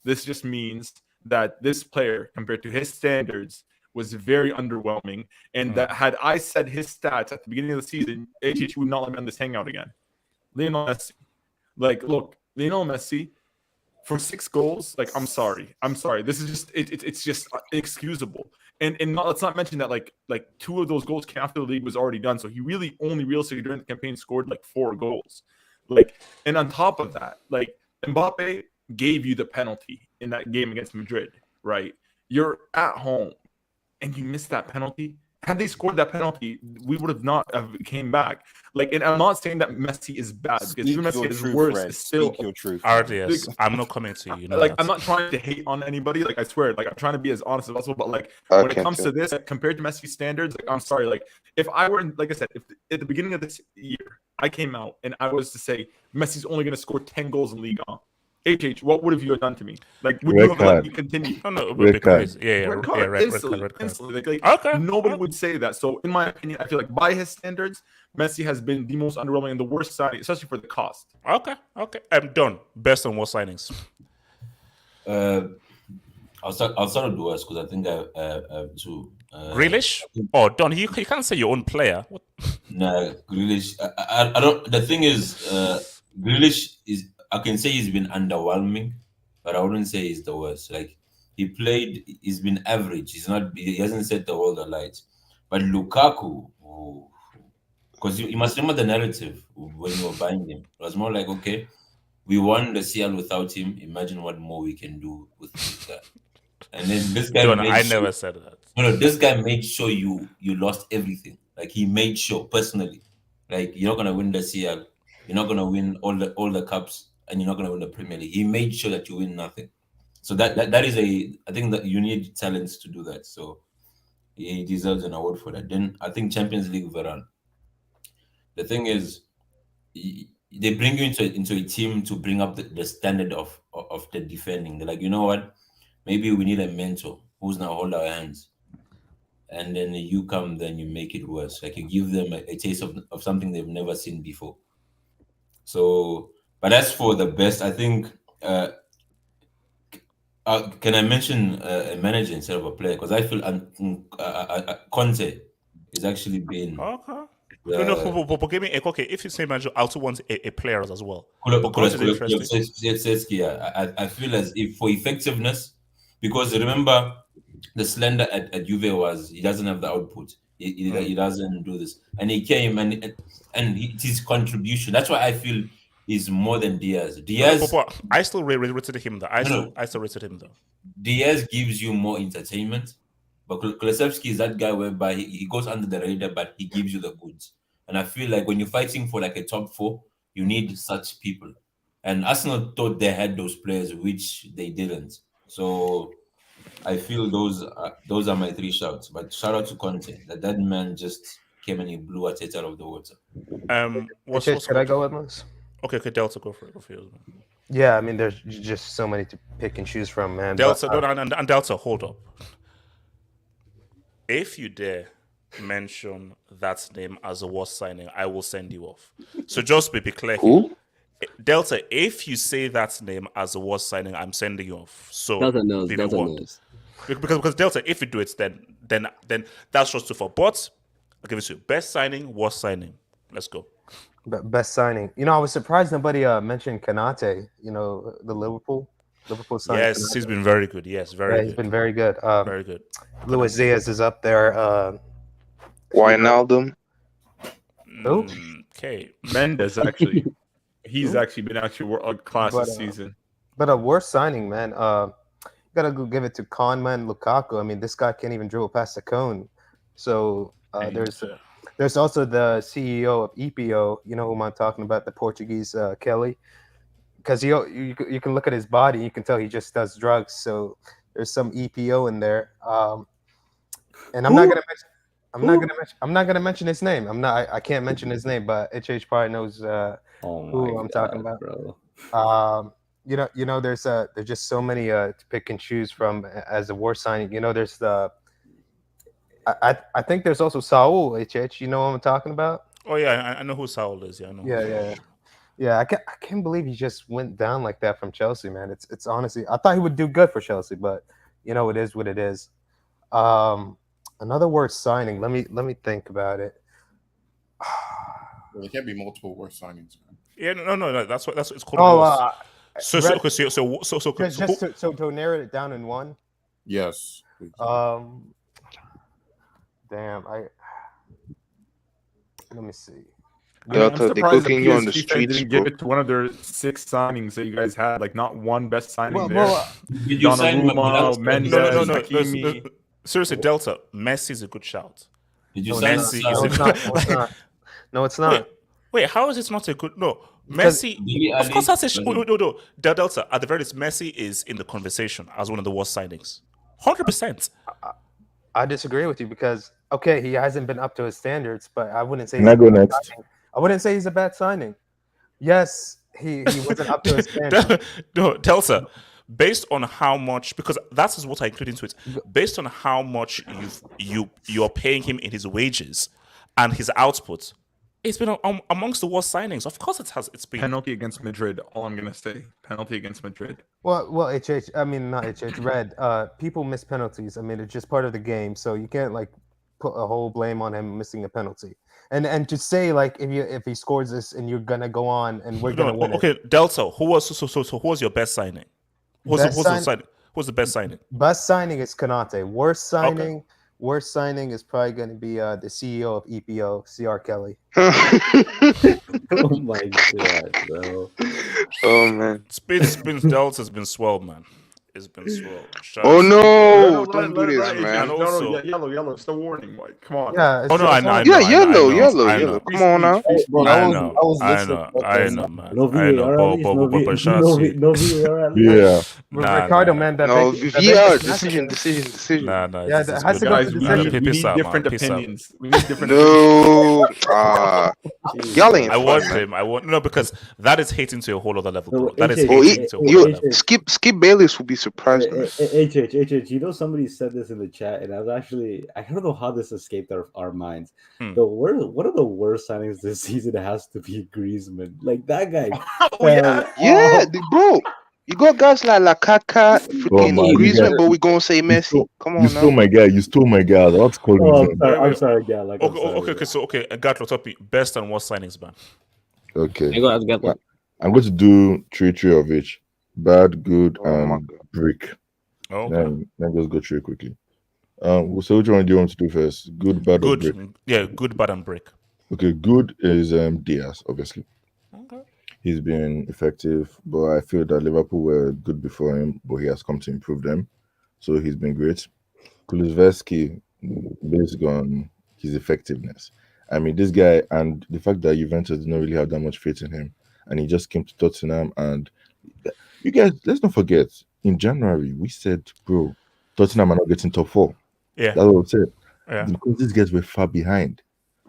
This just means that this player, compared to his standards, was very underwhelming, and that had I said his stats at the beginning of the season, HH would not let me on this hangout again. Lionel Messi, like, look, Lionel Messi for 6 goals. Like, I'm sorry. This is just it's just inexcusable. And let's not mention that like 2 of those goals came after the league was already done. So he really only realistically during the campaign scored like 4 goals. Like, and on top of that, like Mbappe gave you the penalty in that game against Madrid, right? You're at home. And you missed that penalty. Had they scored that penalty, we would have not have came back. Like, and I'm not saying that Messi is bad because even Messi is worse. Is still your truth. RDS, I'm not coming to you. Like, I'm not trying to hate on anybody. Like, I swear, like I'm trying to be as honest as possible. But like, when it comes to this, compared to Messi standards, like, I'm sorry. Like, if I were, like I said, if at the beginning of this year I came out and I was to say Messi's only going to score 10 goals in Liga. HH, what would have you done to me? Like, would you have let me continue? Oh, no, red card. Instantly. Like, okay. Nobody would say that. So, in my opinion, I feel like by his standards, Messi has been the most underwhelming and the worst signing, especially for the cost. Okay. I'm done. Best and worst signings. I'll start with the worst because I think I have 2. Grealish? Oh, Don, you can't say your own player. What? No, Grealish. I don't. The thing is, Grealish is. I can say he's been underwhelming, but I wouldn't say he's the worst. Like He played. He's been average. He's not. He hasn't set the world alight. But Lukaku, because you must remember the narrative when you were buying him. It was more like, okay, we won the CL without him. Imagine what more we can do with this guy. And then this guy. Never said that. No, this guy made sure you lost everything. Like he made sure personally, like you're not gonna win the CL, you're not gonna win all the cups, and you're not gonna win the Premier League. He made sure that you win nothing. So that is I think that you need talents to do that. So he deserves an award for that. Then I think Champions League Varane. The thing is, they bring you into a team to bring up the standard of the defending. They're like, you know what? Maybe we need a mentor who's gonna hold our hands. And then you come, then you make it worse. Like you give them a taste of something they've never seen before. So, but as for the best, I think, can I mention a manager instead of a player? Because I feel Conte is actually been... Okay. But give me okay. If you say manager, I also want a player as well. I feel as if for effectiveness, because remember, the slender at Juve was he doesn't have the output. He doesn't do this, and he came and his contribution. That's why I feel is more than Diaz. I still rated him though. I still rated him though. Diaz gives you more entertainment, but Kulusevski is that guy whereby he goes under the radar, but he gives you the goods. And I feel like when you're fighting for like a top four, you need such people. And Arsenal thought they had those players, which they didn't. So I feel those are my three shouts. But shout out to Conte. That man just came and he blew Arteta out of the water. Could I go with this? Okay, Delta, go for it. Yeah, I mean, there's just so many to pick and choose from, man. Delta, and Delta, hold up. If you dare mention that name as a worst signing, I will send you off. So just be clear. Who? Delta, if you say that name as a worst signing, I'm sending you off. So Delta knows. Because Delta, if you do it, then that's just too far. But I'll give it to you. Best signing, worst signing. Let's go. Best signing. You know, I was surprised nobody mentioned Kanate. You know, the Liverpool signing. Yes, Kanate. He's been very good. Yes, very good. He's been very good. Very good. Luis Diaz is up there. Wijnaldum. Who? Okay. Mendes actually. He's actually been world class this season. But a worse signing, man. You gotta go give it to Conman Lukaku. I mean, this guy can't even dribble past the cone. So there's also the CEO of EPL. You know whom I'm talking about, the Portuguese Kelly. Because you can look at his body, you can tell he just does drugs. So there's some EPO in there. And I'm not gonna mention his name. I can't mention his name, but HH probably knows who I'm talking about. Bro. You know, there's just so many to pick and choose from as a worst signing. You know, there's I think there's also Saul HH. You know what I'm talking about? Oh yeah, I know who Saul is. Yeah, I know. Yeah. I can't believe he just went down like that from Chelsea, man. It's honestly, I thought he would do good for Chelsea, but you know, it is what it is. Another worst signing. Let me think about it. Well, there can't be multiple worst signings, man. Yeah, no. That's what it's called. So to narrow it down in one. Yes. Please. Damn. Let me see. Delta, they're cooking you on the streets. Didn't give it to one of their 6 signings that you guys had. Like not one best signing there. Did you sign Mendes, no. Seriously, Delta, Messi is a good shout. Did you Messi sign? No, it's not. Wait, how is it not a good? No, Messi. Of course, that's a no. Delta, at the very least, Messi is in the conversation as one of the worst signings. 100%. I disagree with you because okay, he hasn't been up to his standards, but I wouldn't say. Can I go next? I wouldn't say he's a bad signing. Yes, he wasn't up to his standards. No, Delta. Based on how much, because that is what I include into it. Based on how much you're paying him in his wages and his output, it's been amongst the worst signings. Of course, it's been penalty against Madrid. All I'm gonna say, penalty against Madrid. Well, HH. I mean, not HH. Red. People miss penalties. I mean, it's just part of the game. So you can't like put a whole blame on him missing a penalty. And to say like if he scores this and you're gonna go on and we're gonna win. Okay, Delta. Who was your best signing? Who was the signing? Who's the best signing? Best signing is Konate. Worst signing is probably going to be the CEO of EPL, CR Kelly. Oh my god, bro. Oh man. Spins Delta has been swelled, man. It's been swelled. Oh no! Don't do this, man. And also, yellow. It's the warning. Like, come on. Yeah. Oh no, I know. Yellow. Come on now. Bro, I know, man. No I know. VAR, at least. But shout out to No VAR, at least. Yeah. Ricardo, man. VR decision. Nah. Yeah, that has to go to we decision. need different opinions. We need different. No. Y'all ain't. I want him. No, because that is hating to a whole other level. Bro. That is HH, hating to a whole other level. Skip Bayless will be surprised. HH, you know, somebody said this in the chat, and I don't know how this escaped our minds. One of the worst signings this season has to be Griezmann. Like that guy. Bro. You got guys like Lakaka, freaking Griezmann, but we gonna say Messi. Come on, you stole my guy. You stole my guy. What's calling him? I'm sorry, guy. Okay. Gatlo topic. Best and worst signings, man. Okay. Gatlo. I'm going to do three of each. Bad, good, and brick. Okay. Then just go through it quickly. So which one do you want to do first? Good, bad, or brick? Yeah, good, bad, and brick. Okay, good is Diaz, obviously. Okay. He's been effective, but I feel that Liverpool were good before him, but he has come to improve them. So he's been great. Kulusevski, based on his effectiveness. I mean, this guy, and the fact that Juventus did not really have that much faith in him, and he just came to Tottenham. And you guys, let's not forget, in January, we said, bro, Tottenham are not getting top 4. Yeah. That's what we said. Yeah. Because these guys were far behind.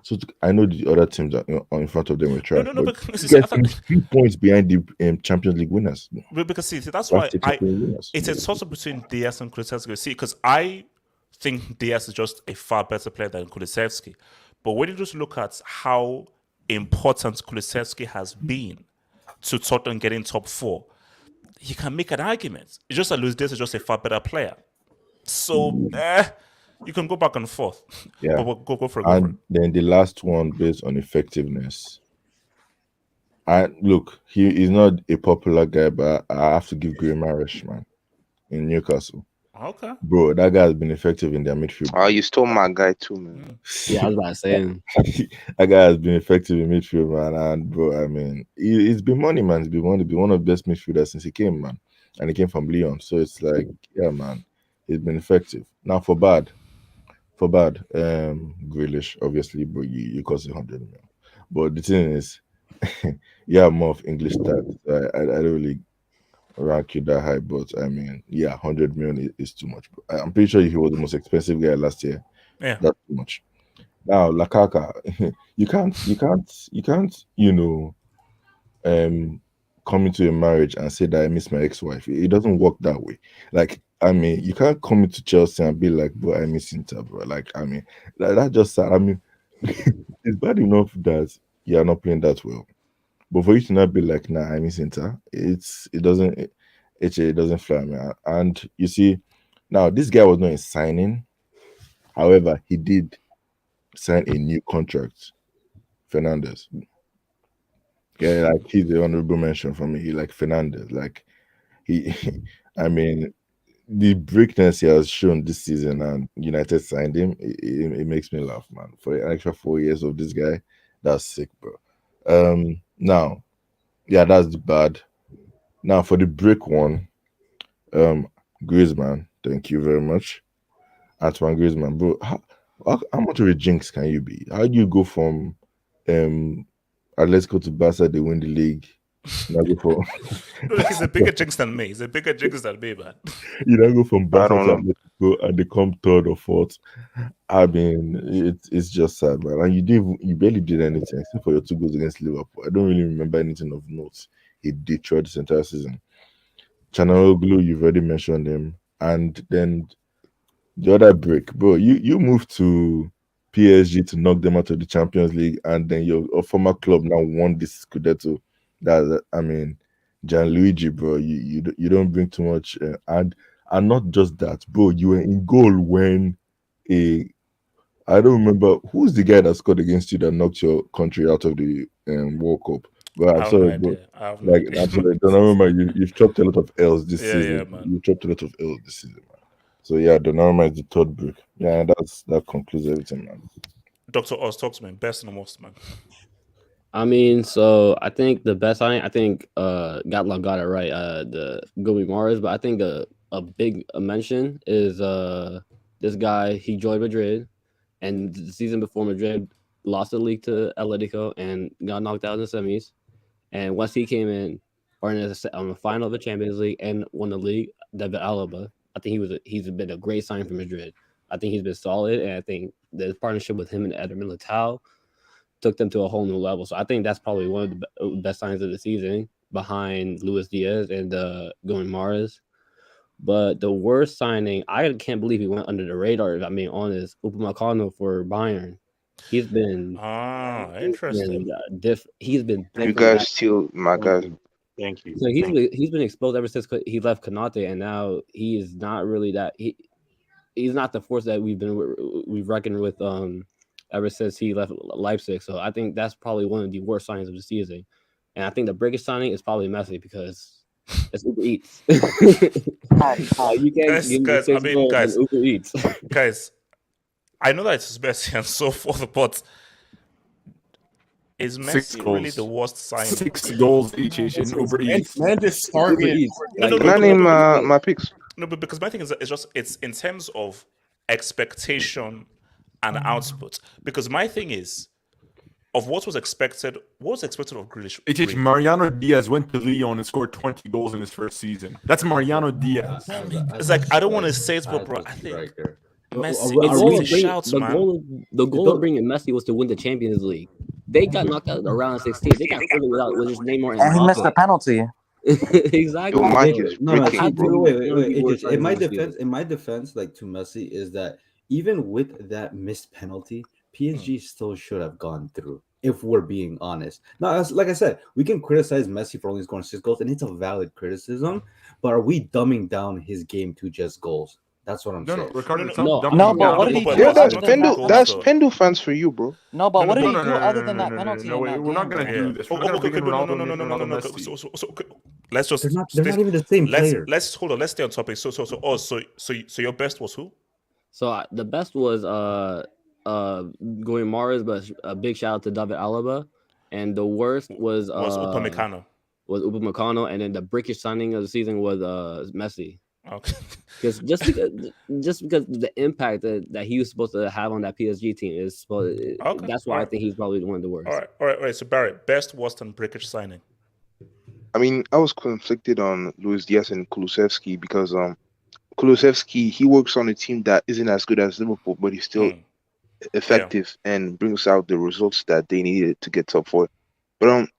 So I know the other teams that in front of them were trying. No, but you guys finished 3 points behind the Champions League winners. Because see, that's why it's a toss-up between Diaz and Kulusevski. See, because I think Diaz is just a far better player than Kulusevski. But when you just look at how important Kulusevski has been to Tottenham getting top 4, you can make an argument. It's just that Luis Diaz is just a far better player. So, you can go back and forth. Yeah. But go for it. And then the last one based on effectiveness. Look, he is not a popular guy, but I have to give Guimaraes, man, in Newcastle. Okay. Bro, that guy has been effective in their midfield. Oh, you stole my guy too, man. Yeah, I was about to say. That guy has been effective in midfield, man. And bro, I mean, it's been money, man. It's been one of the best midfielders since he came, man. And he came from Lyon. So it's like, yeah, man, he's been effective. Now for bad, Grealish, obviously, but you cost 100 million. But the thing is, you have more of English stats. I don't really rank you that high, but I mean, yeah, 100 million is too much. I'm pretty sure he was the most expensive guy last year. Yeah, that's too much. Now, Lakaka, you can't, come into a marriage and say that I miss my ex-wife. It doesn't work that way. Like, I mean, you can't come into Chelsea and be like, bro, I miss Inter, bro. Like, I mean, that just, I mean, it's bad enough that you are not playing that well. But for you to not be like, nah, I miss Inter, it doesn't fly, man. And you see, now this guy was not in signing. However, he did sign a new contract, Fernandes. Yeah, like he's the honorable mention for me. He like Fernandes, like I mean, the breakness he has shown this season, and United signed him. It makes me laugh, man. For the extra 4 years of this guy, that's sick, bro. Now, yeah, that's the bad. Now for the break one, Griezmann, thank you very much, Antoine Griezmann, bro. How much of a jinx can you be? How do you go from Atletico to Barca, they win the league? Look, he's a bigger jinx than me. He's a bigger jinx than me, man. You don't go from Barca to Atletico and they come 3rd or 4th. I mean, it's just sad, man. And you barely did anything except for your 2 goals against Liverpool. I don't really remember anything of note he did throughout this entire season. Chanaloglu, you've already mentioned him. And then the other break, bro, you moved to PSG to knock them out of the Champions League, and then your former club now won this Scudetto. I mean, Gianluigi, bro, you don't bring too much, and not just that, bro. You were in goal when I don't remember who's the guy that scored against you that knocked your country out of the World Cup. But I'm sorry, bro. Like, I'm sorry. Donnarumma, you've chopped a lot of L's this season. Yeah, man. You chopped a lot of L's this season, man. So yeah, Donnarumma is the third brick. Yeah, and that concludes everything, man. Dr. Oz, talk to me. Best and worst, man. I mean, so I think the best signing, I think Gatland got it right. The Gobi Mars, but I think a big mention is this guy. He joined Madrid, and the season before Madrid lost the league to Atletico and got knocked out in the semis. And once he came in, or in the final of the Champions League and won the league, David Alaba. I think he's been a great sign for Madrid. I think he's been solid, and I think the partnership with him and Eder Militao took them to a whole new level. So I think that's probably one of the best signs of the season, behind Luis Diaz and Going Mahrez. But the worst signing, I can't believe he went under the radar, if I'm being honest, Upamecano for Bayern. He's been interesting. He's been You guys steal my guys. Thank you. So he's been exposed ever since he left Konate, and now he is not really that. He's not the force that we've reckoned with ever since he left Leipzig. So I think that's probably one of the worst signings of the season. And I think the biggest signing is probably Messi, because it's Uber Eats. You can't guys, I mean, guys, Uber Eats. Guys, I know that it's Messi and so forth, but is Messi really the worst signing? 6 goals each in Uber Eats. Man, just target. Can I name my picks? No, but because my thing is, it's in terms of expectation and output. Because my thing is, of what was expected of Grealish? HH, Mariano Diaz went to Lyon and scored 20 goals in his first season. That's Mariano Diaz. It's like, I don't want to say it, but bro, I think Messi the goal of bringing Messi was to win the Champions League. They got knocked out in the round of 16. They got further with his Neymar and he missed the penalty. Exactly. Wait. In my defense, like, to Messi, is that even with that missed penalty, PSG still should have gone through, if we're being honest. Now, like I said, we can criticize Messi for only scoring 6 goals, and it's a valid criticism, but are we dumbing down his game to just goals? That's what I'm saying. Ricardo, but what did he do? Yeah, that's Pendu fans for you, bro. No, but what did he do other than that penalty? No, we're not going to do this. No. So let's just. They're not even the same player. Let's hold on. Let's stay on topic. So your best was who? So the best was Going Mahrez, but a big shout out to David Alaba, and the worst was Upamecano. And then the brickish signing of the season was Messi. Okay. Because just because the impact that he was supposed to have on that PSG team is that's why I think he's probably one of the worst. All right. So Barry, best, worst, and brickish signing. I mean, I was conflicted on Luis Diaz and Kulusevski because Kulusevski, he works on a team that isn't as good as Liverpool, but he's still effective and brings out the results that they needed to get top 4. But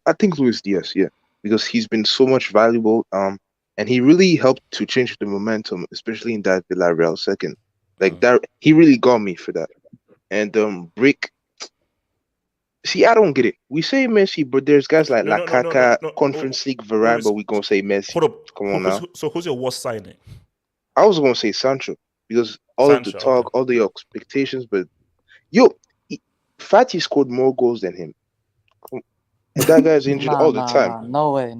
I think Luis Diaz, because he's been so much valuable. And he really helped to change the momentum, especially in that Villarreal second. Like that, he really got me for that. And Brick, see, I don't get it. We say Messi, but there's guys like Lakaka, Conference League Varane, but we gonna say Messi. Hold up. Come on now. So who's your worst signing? I was gonna say Sancho because all of the talk, all the expectations, but Fati scored more goals than him. And that guy's injured all the time. No way.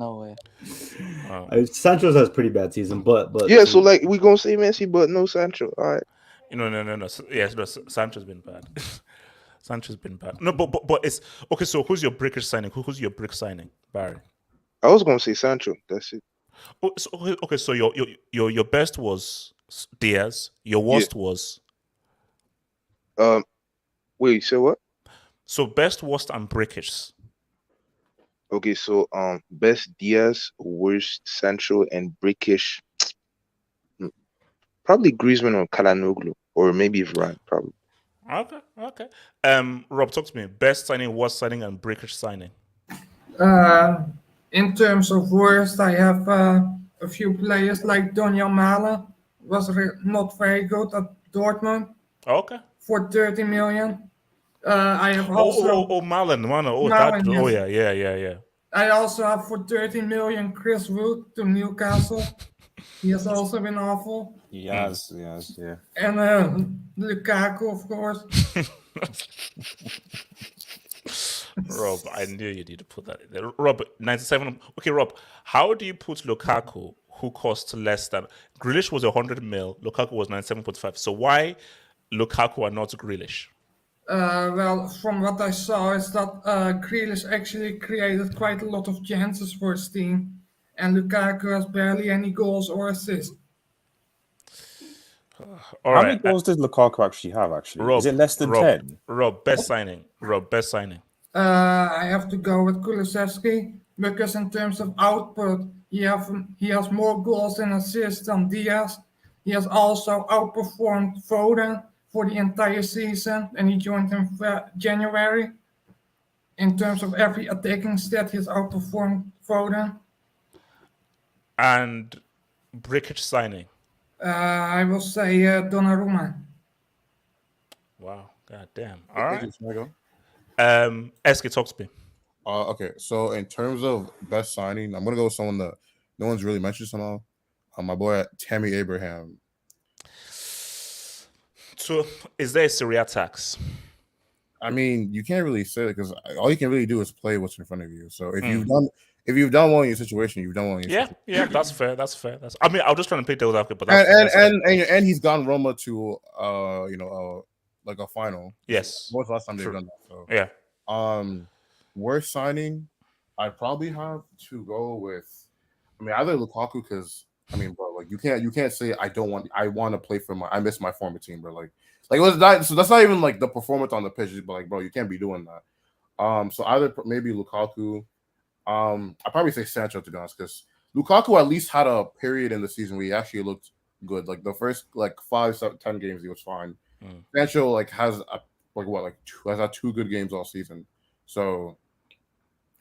Sancho has a pretty bad season, but yeah. So like we gonna say Messi, but no Sancho. All right. No. Yes, no. Sancho's been bad. Sancho's been bad. No, but it's okay. So who's your brickish signing? Who's your brick signing, Barry? I was gonna say Sancho. That's it. Okay. So your best was Diaz. Your worst was. Wait. You said what? So best, worst, and brickish. Okay, so best Diaz, worst Sancho, and brickish. Probably Griezmann or Çalhanoğlu, or maybe Varane, probably. Okay. Rob, talk to me. Best signing, worst signing, and brickish signing. In terms of worst, I have a few players like Daniel Malen was not very good at Dortmund. Okay. For 30 million. I have also Malen. Yeah. I also have for 30 million Chris Wood to Newcastle. He has also been awful. Yes. And Lukaku, of course. Rob, I knew you need to put that in there. Rob, 97. Okay, Rob, how do you put Lukaku, who cost less than Grealish was 100 mil, Lukaku was 97.5. So why Lukaku and not Grealish? Well, from what I saw, is that Grealish actually created quite a lot of chances for his team, and Lukaku has barely any goals or assists. How many goals did Lukaku actually have? Actually, is it less than 10? Rob, best signing. Rob, best signing. I have to go with Kulusevski because in terms of output, he has more goals and assists than Diaz. He has also outperformed Foden for the entire season, and he joined in January. In terms of every attacking stat, he's outperformed Foden. And Brickage signing. I will say Donnarumma. Wow, god damn. All right. Eski, talk to me. Okay, so in terms of best signing, I'm gonna go with someone that no one's really mentioned somehow. My boy Tammy Abraham. So, is there a Serie tax? I mean, you can't really say it because all you can really do is play what's in front of you. So if you've done well in your situation, you've done well in your situation. Yeah, that's fair. I mean, I'm just trying to play devil's advocate, but and he's gone Roma to like a final. Yes. When was the last time they've done that? So yeah. Worst signing, I'd probably have to go with. I mean, either Lukaku because I mean, bro, like you can't say I want to play for I miss my former team, bro. Like it was not, so that's not even like the performance on the pitch, but like, bro, you can't be doing that. So either maybe Lukaku. I'd probably say Sancho to be honest, because Lukaku at least had a period in the season where he actually looked good. Like the first 5-10 games, he was fine. Sancho has had 2 good games all season. So,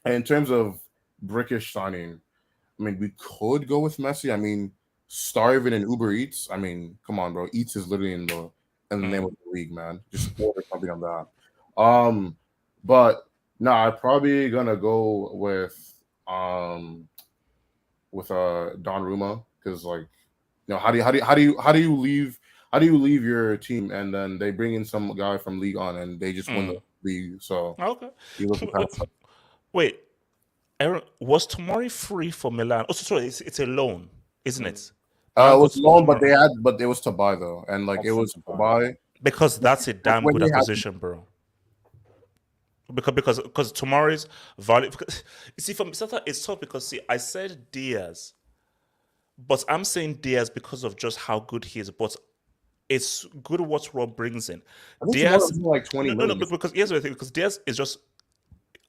and in terms of brickish signing, I mean, we could go with Messi. I mean, starving in Uber Eats. I mean, come on, bro. Eats is literally in the name of the league, man. Just order something on that. But no, I'm probably gonna go with Donnarumma because how do you leave your team and then they bring in some guy from League On and they just win the league? So okay, you look wait. Aaron, was Tomori free for Milan? Oh, sorry, it's a loan, isn't it? It was loan, but it was to buy though, and it was to buy because that's a damn good acquisition, bro. Because Tomori's value. Because, you see, for Misata, it's tough because I said Diaz, but I'm saying Diaz because of just how good he is. But it's good what Rob brings in. Diaz like 20 no, because here's the thing. Because Diaz is just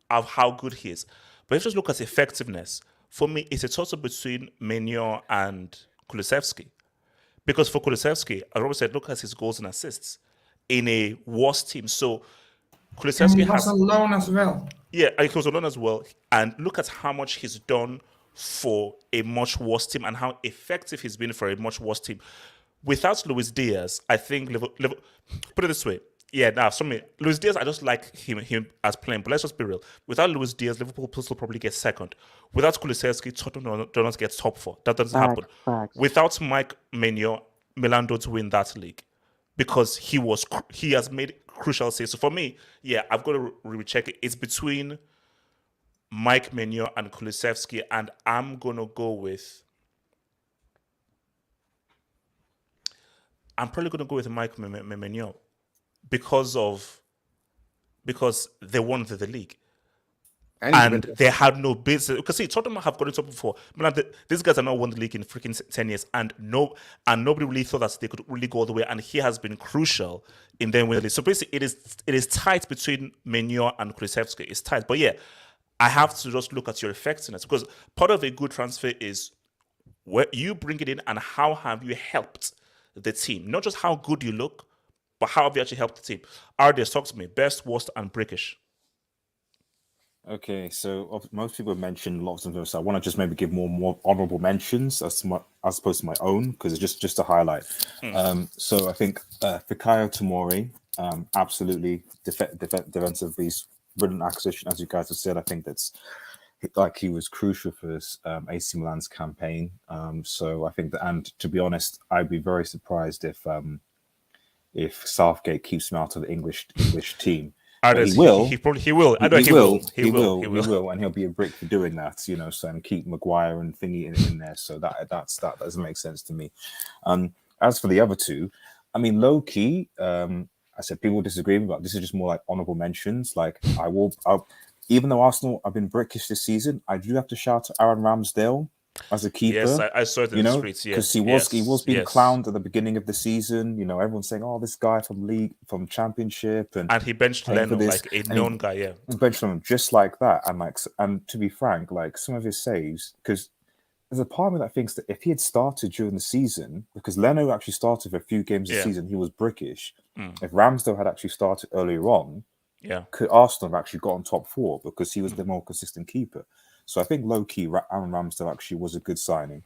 of how good he is. But if you just look at effectiveness, for me, it's a toss-up between Maignan and Kulusevski. Because for Kulusevski, as Robert said, look at his goals and assists in a worse team. So Kulusevski has a loan as well. Yeah, he was alone as well. And look at how much he's done for a much worse team and how effective he's been for a much worse team. Without Luis Diaz, I think put it this way. Yeah, now Luis Diaz, I just like him as playing, but let's just be real. Without Luis Diaz, Liverpool will probably get second. Without Kulusevski, Tottenham don't get top 4. That doesn't happen. Without Mike Maignan, Milan don't win that league because he has made crucial saves. So for me, yeah, I've got to recheck it. It's between Mike Maignan and Kulusevski, and I'm gonna go with. I'm probably gonna go with Mike Maignan. Because they won the league. And they had no business. Because see, Tottenham have got it up before. These guys have not won the league in freaking 10 years. And nobody really thought that they could really go all the way. And he has been crucial in them winning the league. So basically, it is tight between Maignan and Kulusevski. It's tight. But yeah, I have to just look at your effectiveness. Because part of a good transfer is where you bring it in and how have you helped the team. Not just how good you look, but how have you actually helped the team? RDS, talk to me. Best, worst, and brickish. Okay, so most people mentioned lots of them, so I want to just maybe give more honorable mentions as opposed to my own, because it's just a highlight. So I think Fikayo Tomori, absolutely defensive beast, brilliant acquisition, as you guys have said. I think that's he was crucial for this AC Milan's campaign. So I think that, and to be honest, I'd be very surprised if Southgate keeps him out of the English team. But he will. He will. I know he will. He will, and he'll be a brick for doing that. You know, so and keep Maguire and Thingy in there. So that doesn't make sense to me. As for the other two, I mean, low key. I said people disagree, but this is just more like honorable mentions. Like even though Arsenal have been brickish this season, I do have to shout to Aaron Ramsdale as a keeper. Yes, I saw it in the streets. Yes, because he was being clowned at the beginning of the season. You know, everyone's saying, "Oh, this guy from Championship," and he benched Leno like a known guy. Yeah, he benched him just like that. And to be frank, like some of his saves, because there's a part of me that thinks that if he had started during the season, because Leno actually started for a few games this season, he was brickish. If Ramsdale had actually started earlier on, could Arsenal have actually gotten top four because he was the more consistent keeper? So I think low-key, Aaron Ramsdale actually was a good signing.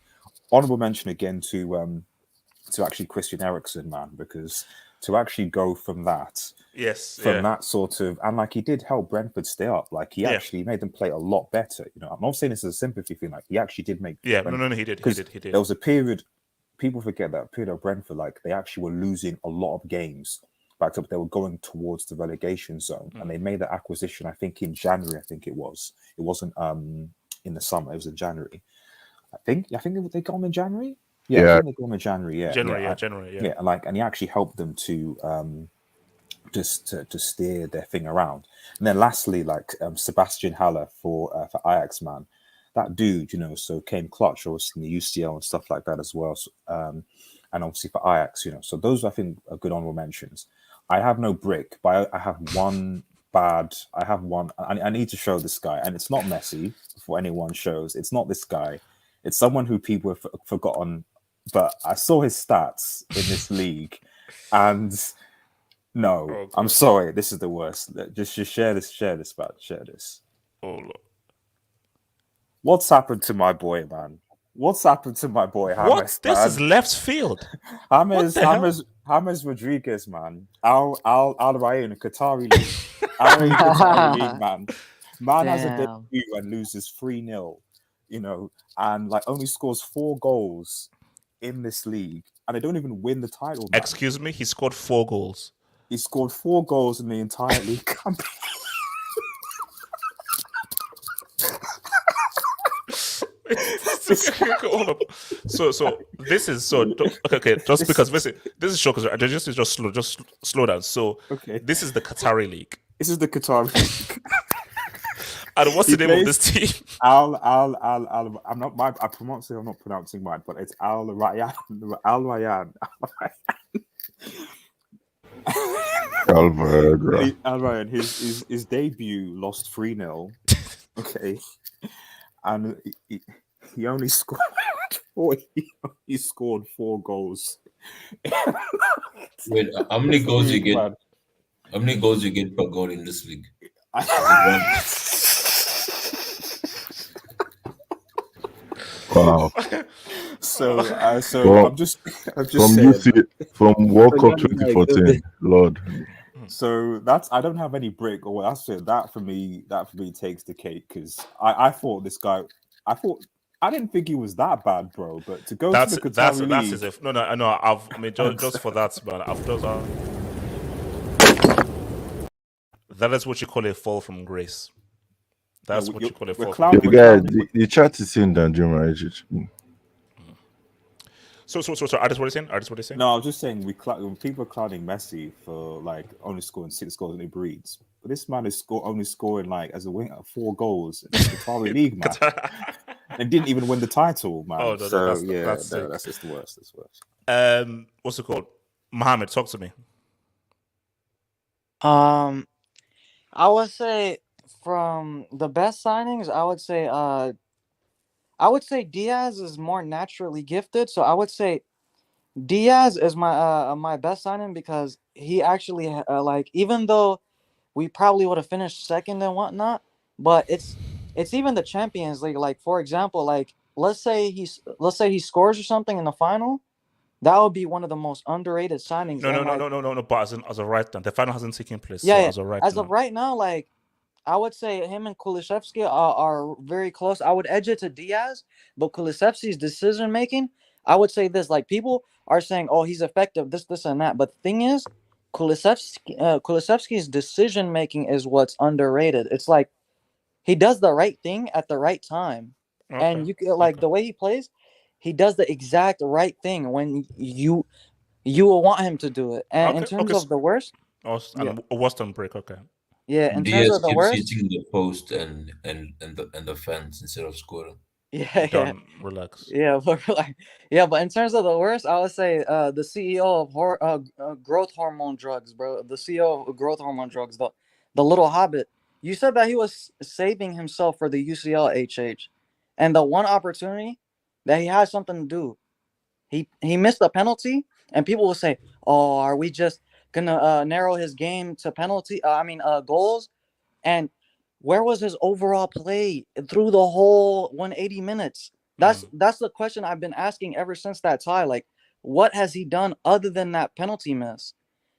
Honorable mention again to actually Christian Eriksen, man, because to actually go from that, that sort of, and like he did help Brentford stay up. Like he actually made them play a lot better. You know, I'm not saying this as a sympathy thing. Like he actually did make. Yeah, no, he did. There was a period. People forget that period of Brentford. Like they actually were losing a lot of games. Back up, they were going towards the relegation zone, and they made that acquisition. I think in January. I think it was. It wasn't in the summer. It was in January. I think they got on in January. Yeah, I think they got on in January. January. Yeah, and he actually helped them to just to steer their thing around. And then lastly, like Sebastian Haller for Ajax, man, that dude, you know, so came clutch, obviously in the UCL and stuff like that as well. So, and obviously for Ajax, you know, so those I think are good honorable mentions. I have no brick, but I have one bad. I have one. I need to show this guy, and it's not Messi. Before anyone shows, it's not this guy. It's someone who people have forgotten. But I saw his stats in this league, and no, I'm sorry, this is the worst. Just share this, man. Share this. Oh Lord. What's happened to my boy, man? What's happened to my boy, James? What? This is left field. James Rodriguez, man. Al Rayyan, Qatari League. Qatari League, man. Man has a debut and loses 3-0, you know, and like only scores 4 goals in this league, and they don't even win the title. Man. Excuse me, he scored 4 goals. He scored 4 goals in the entire league campaign. So this is okay. Just because this is short, because just slow down. So this is the Qatari League. This is the Qatari League. And what's the name of this team? I'm not pronouncing mine, but it's Al Rayyan. Al Rayyan. Al Rayyan. His debut lost 3-0. Okay. And he only scored 4. He scored 4 goals. Wait, how many goals you get? How many goals you get per goal in this league? Wow. So I'm just from saying, from World Cup 2014, Lord. So I don't have any brick or that's it. That for me takes the cake, because I thought this guy, I didn't think he was that bad, bro. But to go to the Qatari League, as if no. Just for that, man. That is what you call a fall from grace. That's what you call a fall from grace. The chat is saying that, Jim, right? So, Artist, what are you saying? No, I was just saying when people are clowning Messi for like only scoring 6 goals and he breeds, but this man is only scoring like as a winger 4 goals in the Qatari League, man, and didn't even win the title, man. Oh, that's just the worst. That's worst. What's it called? Mohammed, talk to me. I would say from the best signings, I would say Diaz is more naturally gifted, so I would say Diaz is my best signing, because he actually like, even though we probably would have finished second and whatnot, but it's even the Champions League. Like for example, like let's say he scores or something in the final, that would be one of the most underrated signings. No. But as of right now, the final hasn't taken place. Yeah, so as of right now, like I would say him and Kulusevski are very close. I would edge it to Diaz, but Kulusevski's decision making, I would say this: like people are saying, "Oh, he's effective," this, and that. But the thing is, Kulusevski's decision making is what's underrated. It's like he does the right thing at the right time, and you like the way he plays. He does the exact right thing when you will want him to do it. And in terms of the worst, Western break, okay. Yeah, in terms Diaz of the keeps worst, hitting the post and the fence instead of scoring. yeah, relax. Yeah, but but in terms of the worst, I would say the CEO of growth hormone drugs, bro. The CEO of growth hormone drugs, the little hobbit. You said that he was saving himself for the UCL HH, and the one opportunity that he had something to do, he missed a penalty, and people will say, "Oh, are we just gonna narrow his game to goals?" And where was his overall play through the whole 180 minutes? That's the question I've been asking ever since that tie. Like, what has he done other than that penalty miss?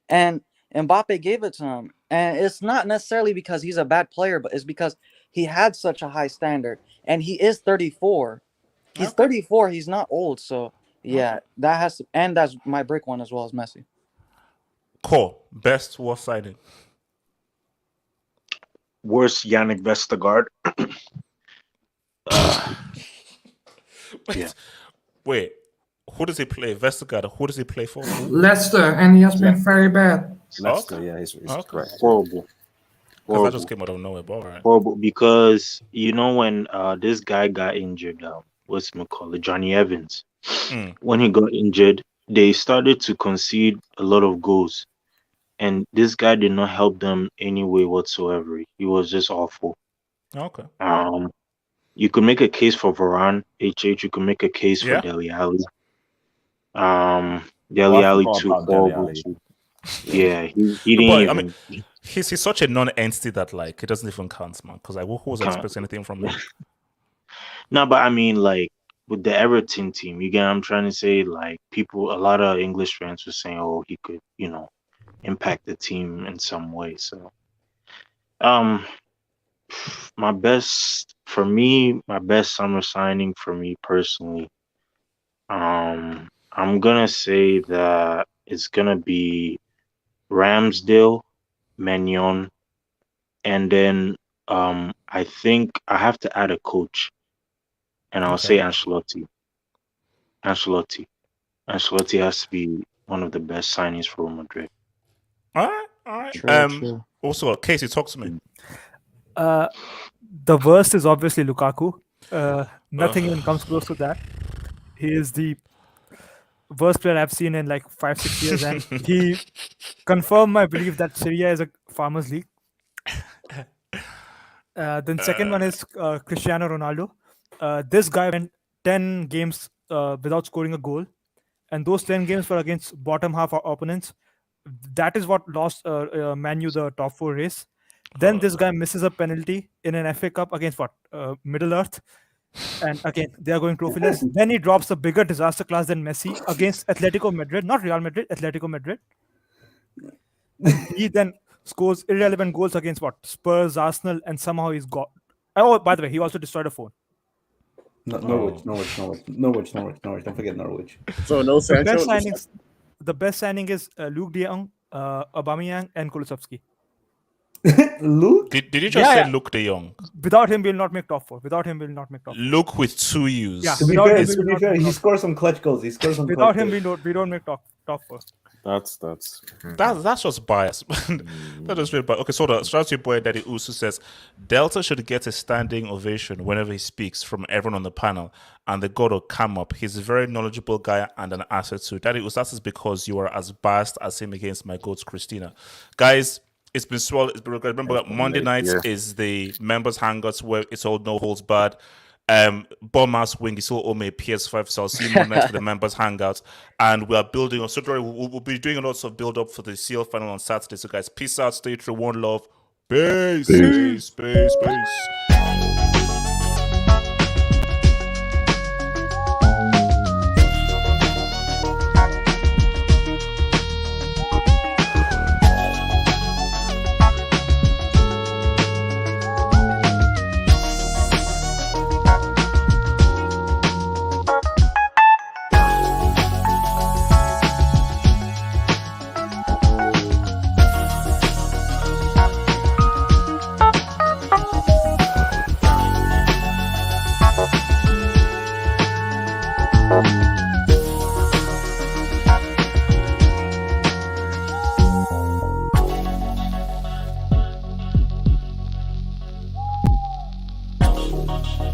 And Mbappe gave it to him. And it's not necessarily because he's a bad player, but it's because he had such a high standard. And he is 34. He's 34. He's not old. So, yeah, that has to, and that's my brick one as well as Messi. Cool. Best worst signing. Worst Yannick Vestergaard. Wait, who does he play? Vestergaard. Who does he play for? Leicester, and he has been very bad. Leicester, yeah, he's correct. Horrible. Because that just came out of nowhere, but all right. Horrible, because you know when this guy got injured, what's it called, Johnny Evans. When he got injured, they started to concede a lot of goals, and this guy did not help them any way whatsoever. He was just awful. Okay. You could make a case for Varane, HH. You could make a case for Dele Alli. Dele Alli too horrible. Yeah, he didn't even. He's such a non-entity that like it doesn't even count, man. Because who was expecting anything from him? No, but I mean, like with the Everton team, you get what I'm trying to say. Like a lot of English fans were saying, "Oh, he could, impact the team in some way." So, my best summer signing for me personally, I'm gonna say that it's gonna be Ramsdale, Magnon, and then I think I have to add a coach, and I'll say Ancelotti. Ancelotti has to be one of the best signings for Real Madrid. All right. True. Also, Casey, talk to me. The worst is obviously Lukaku. Nothing even comes close to that. He is the worst player I've seen in like 5-6 years, and he confirmed my belief that Serie is a farmers' league. Then second one is Cristiano Ronaldo. This guy went 10 games without scoring a goal, and those 10 games were against bottom half opponents. That is what lost Man U the top 4 race. Then this guy misses a penalty in an FA Cup against Middle Earth, and again they are going trophyless. Then he drops a bigger disaster class than Messi against Atletico Madrid, not Real Madrid, Atletico Madrid. He then scores irrelevant goals against Spurs, Arsenal, and somehow he's got. Oh, by the way, he also destroyed a phone. Norwich. Don't forget Norwich. So no Sancho. The best signing is Luke De Jong, Aubameyang, and Kulusevski. Luke? Did you just say Luke De Jong? Without him, we'll not make top 4. Luke with 2 U's. Yeah. To be fair, he scores some clutch goals. Without him, we don't make top 4. That's just bias. That is really biased. Okay, so the strategy boy Daddy Usu says Delta should get a standing ovation whenever he speaks from everyone on the panel, and they got to come up. He's a very knowledgeable guy and an asset too. Daddy Usu, that is because you are as biased as him against my goats, Christina. Guys, it's been swallowed. It's been recorded. Remember, Monday nights is the members' hangouts where it's all no holds barred. Bombas wing is still owe me a PS5, so I'll see you next for the members' hangouts. And we are building on. So we'll be doing lots of build up for the CL final on Saturday. So guys, peace out, stay true, one love, peace. much.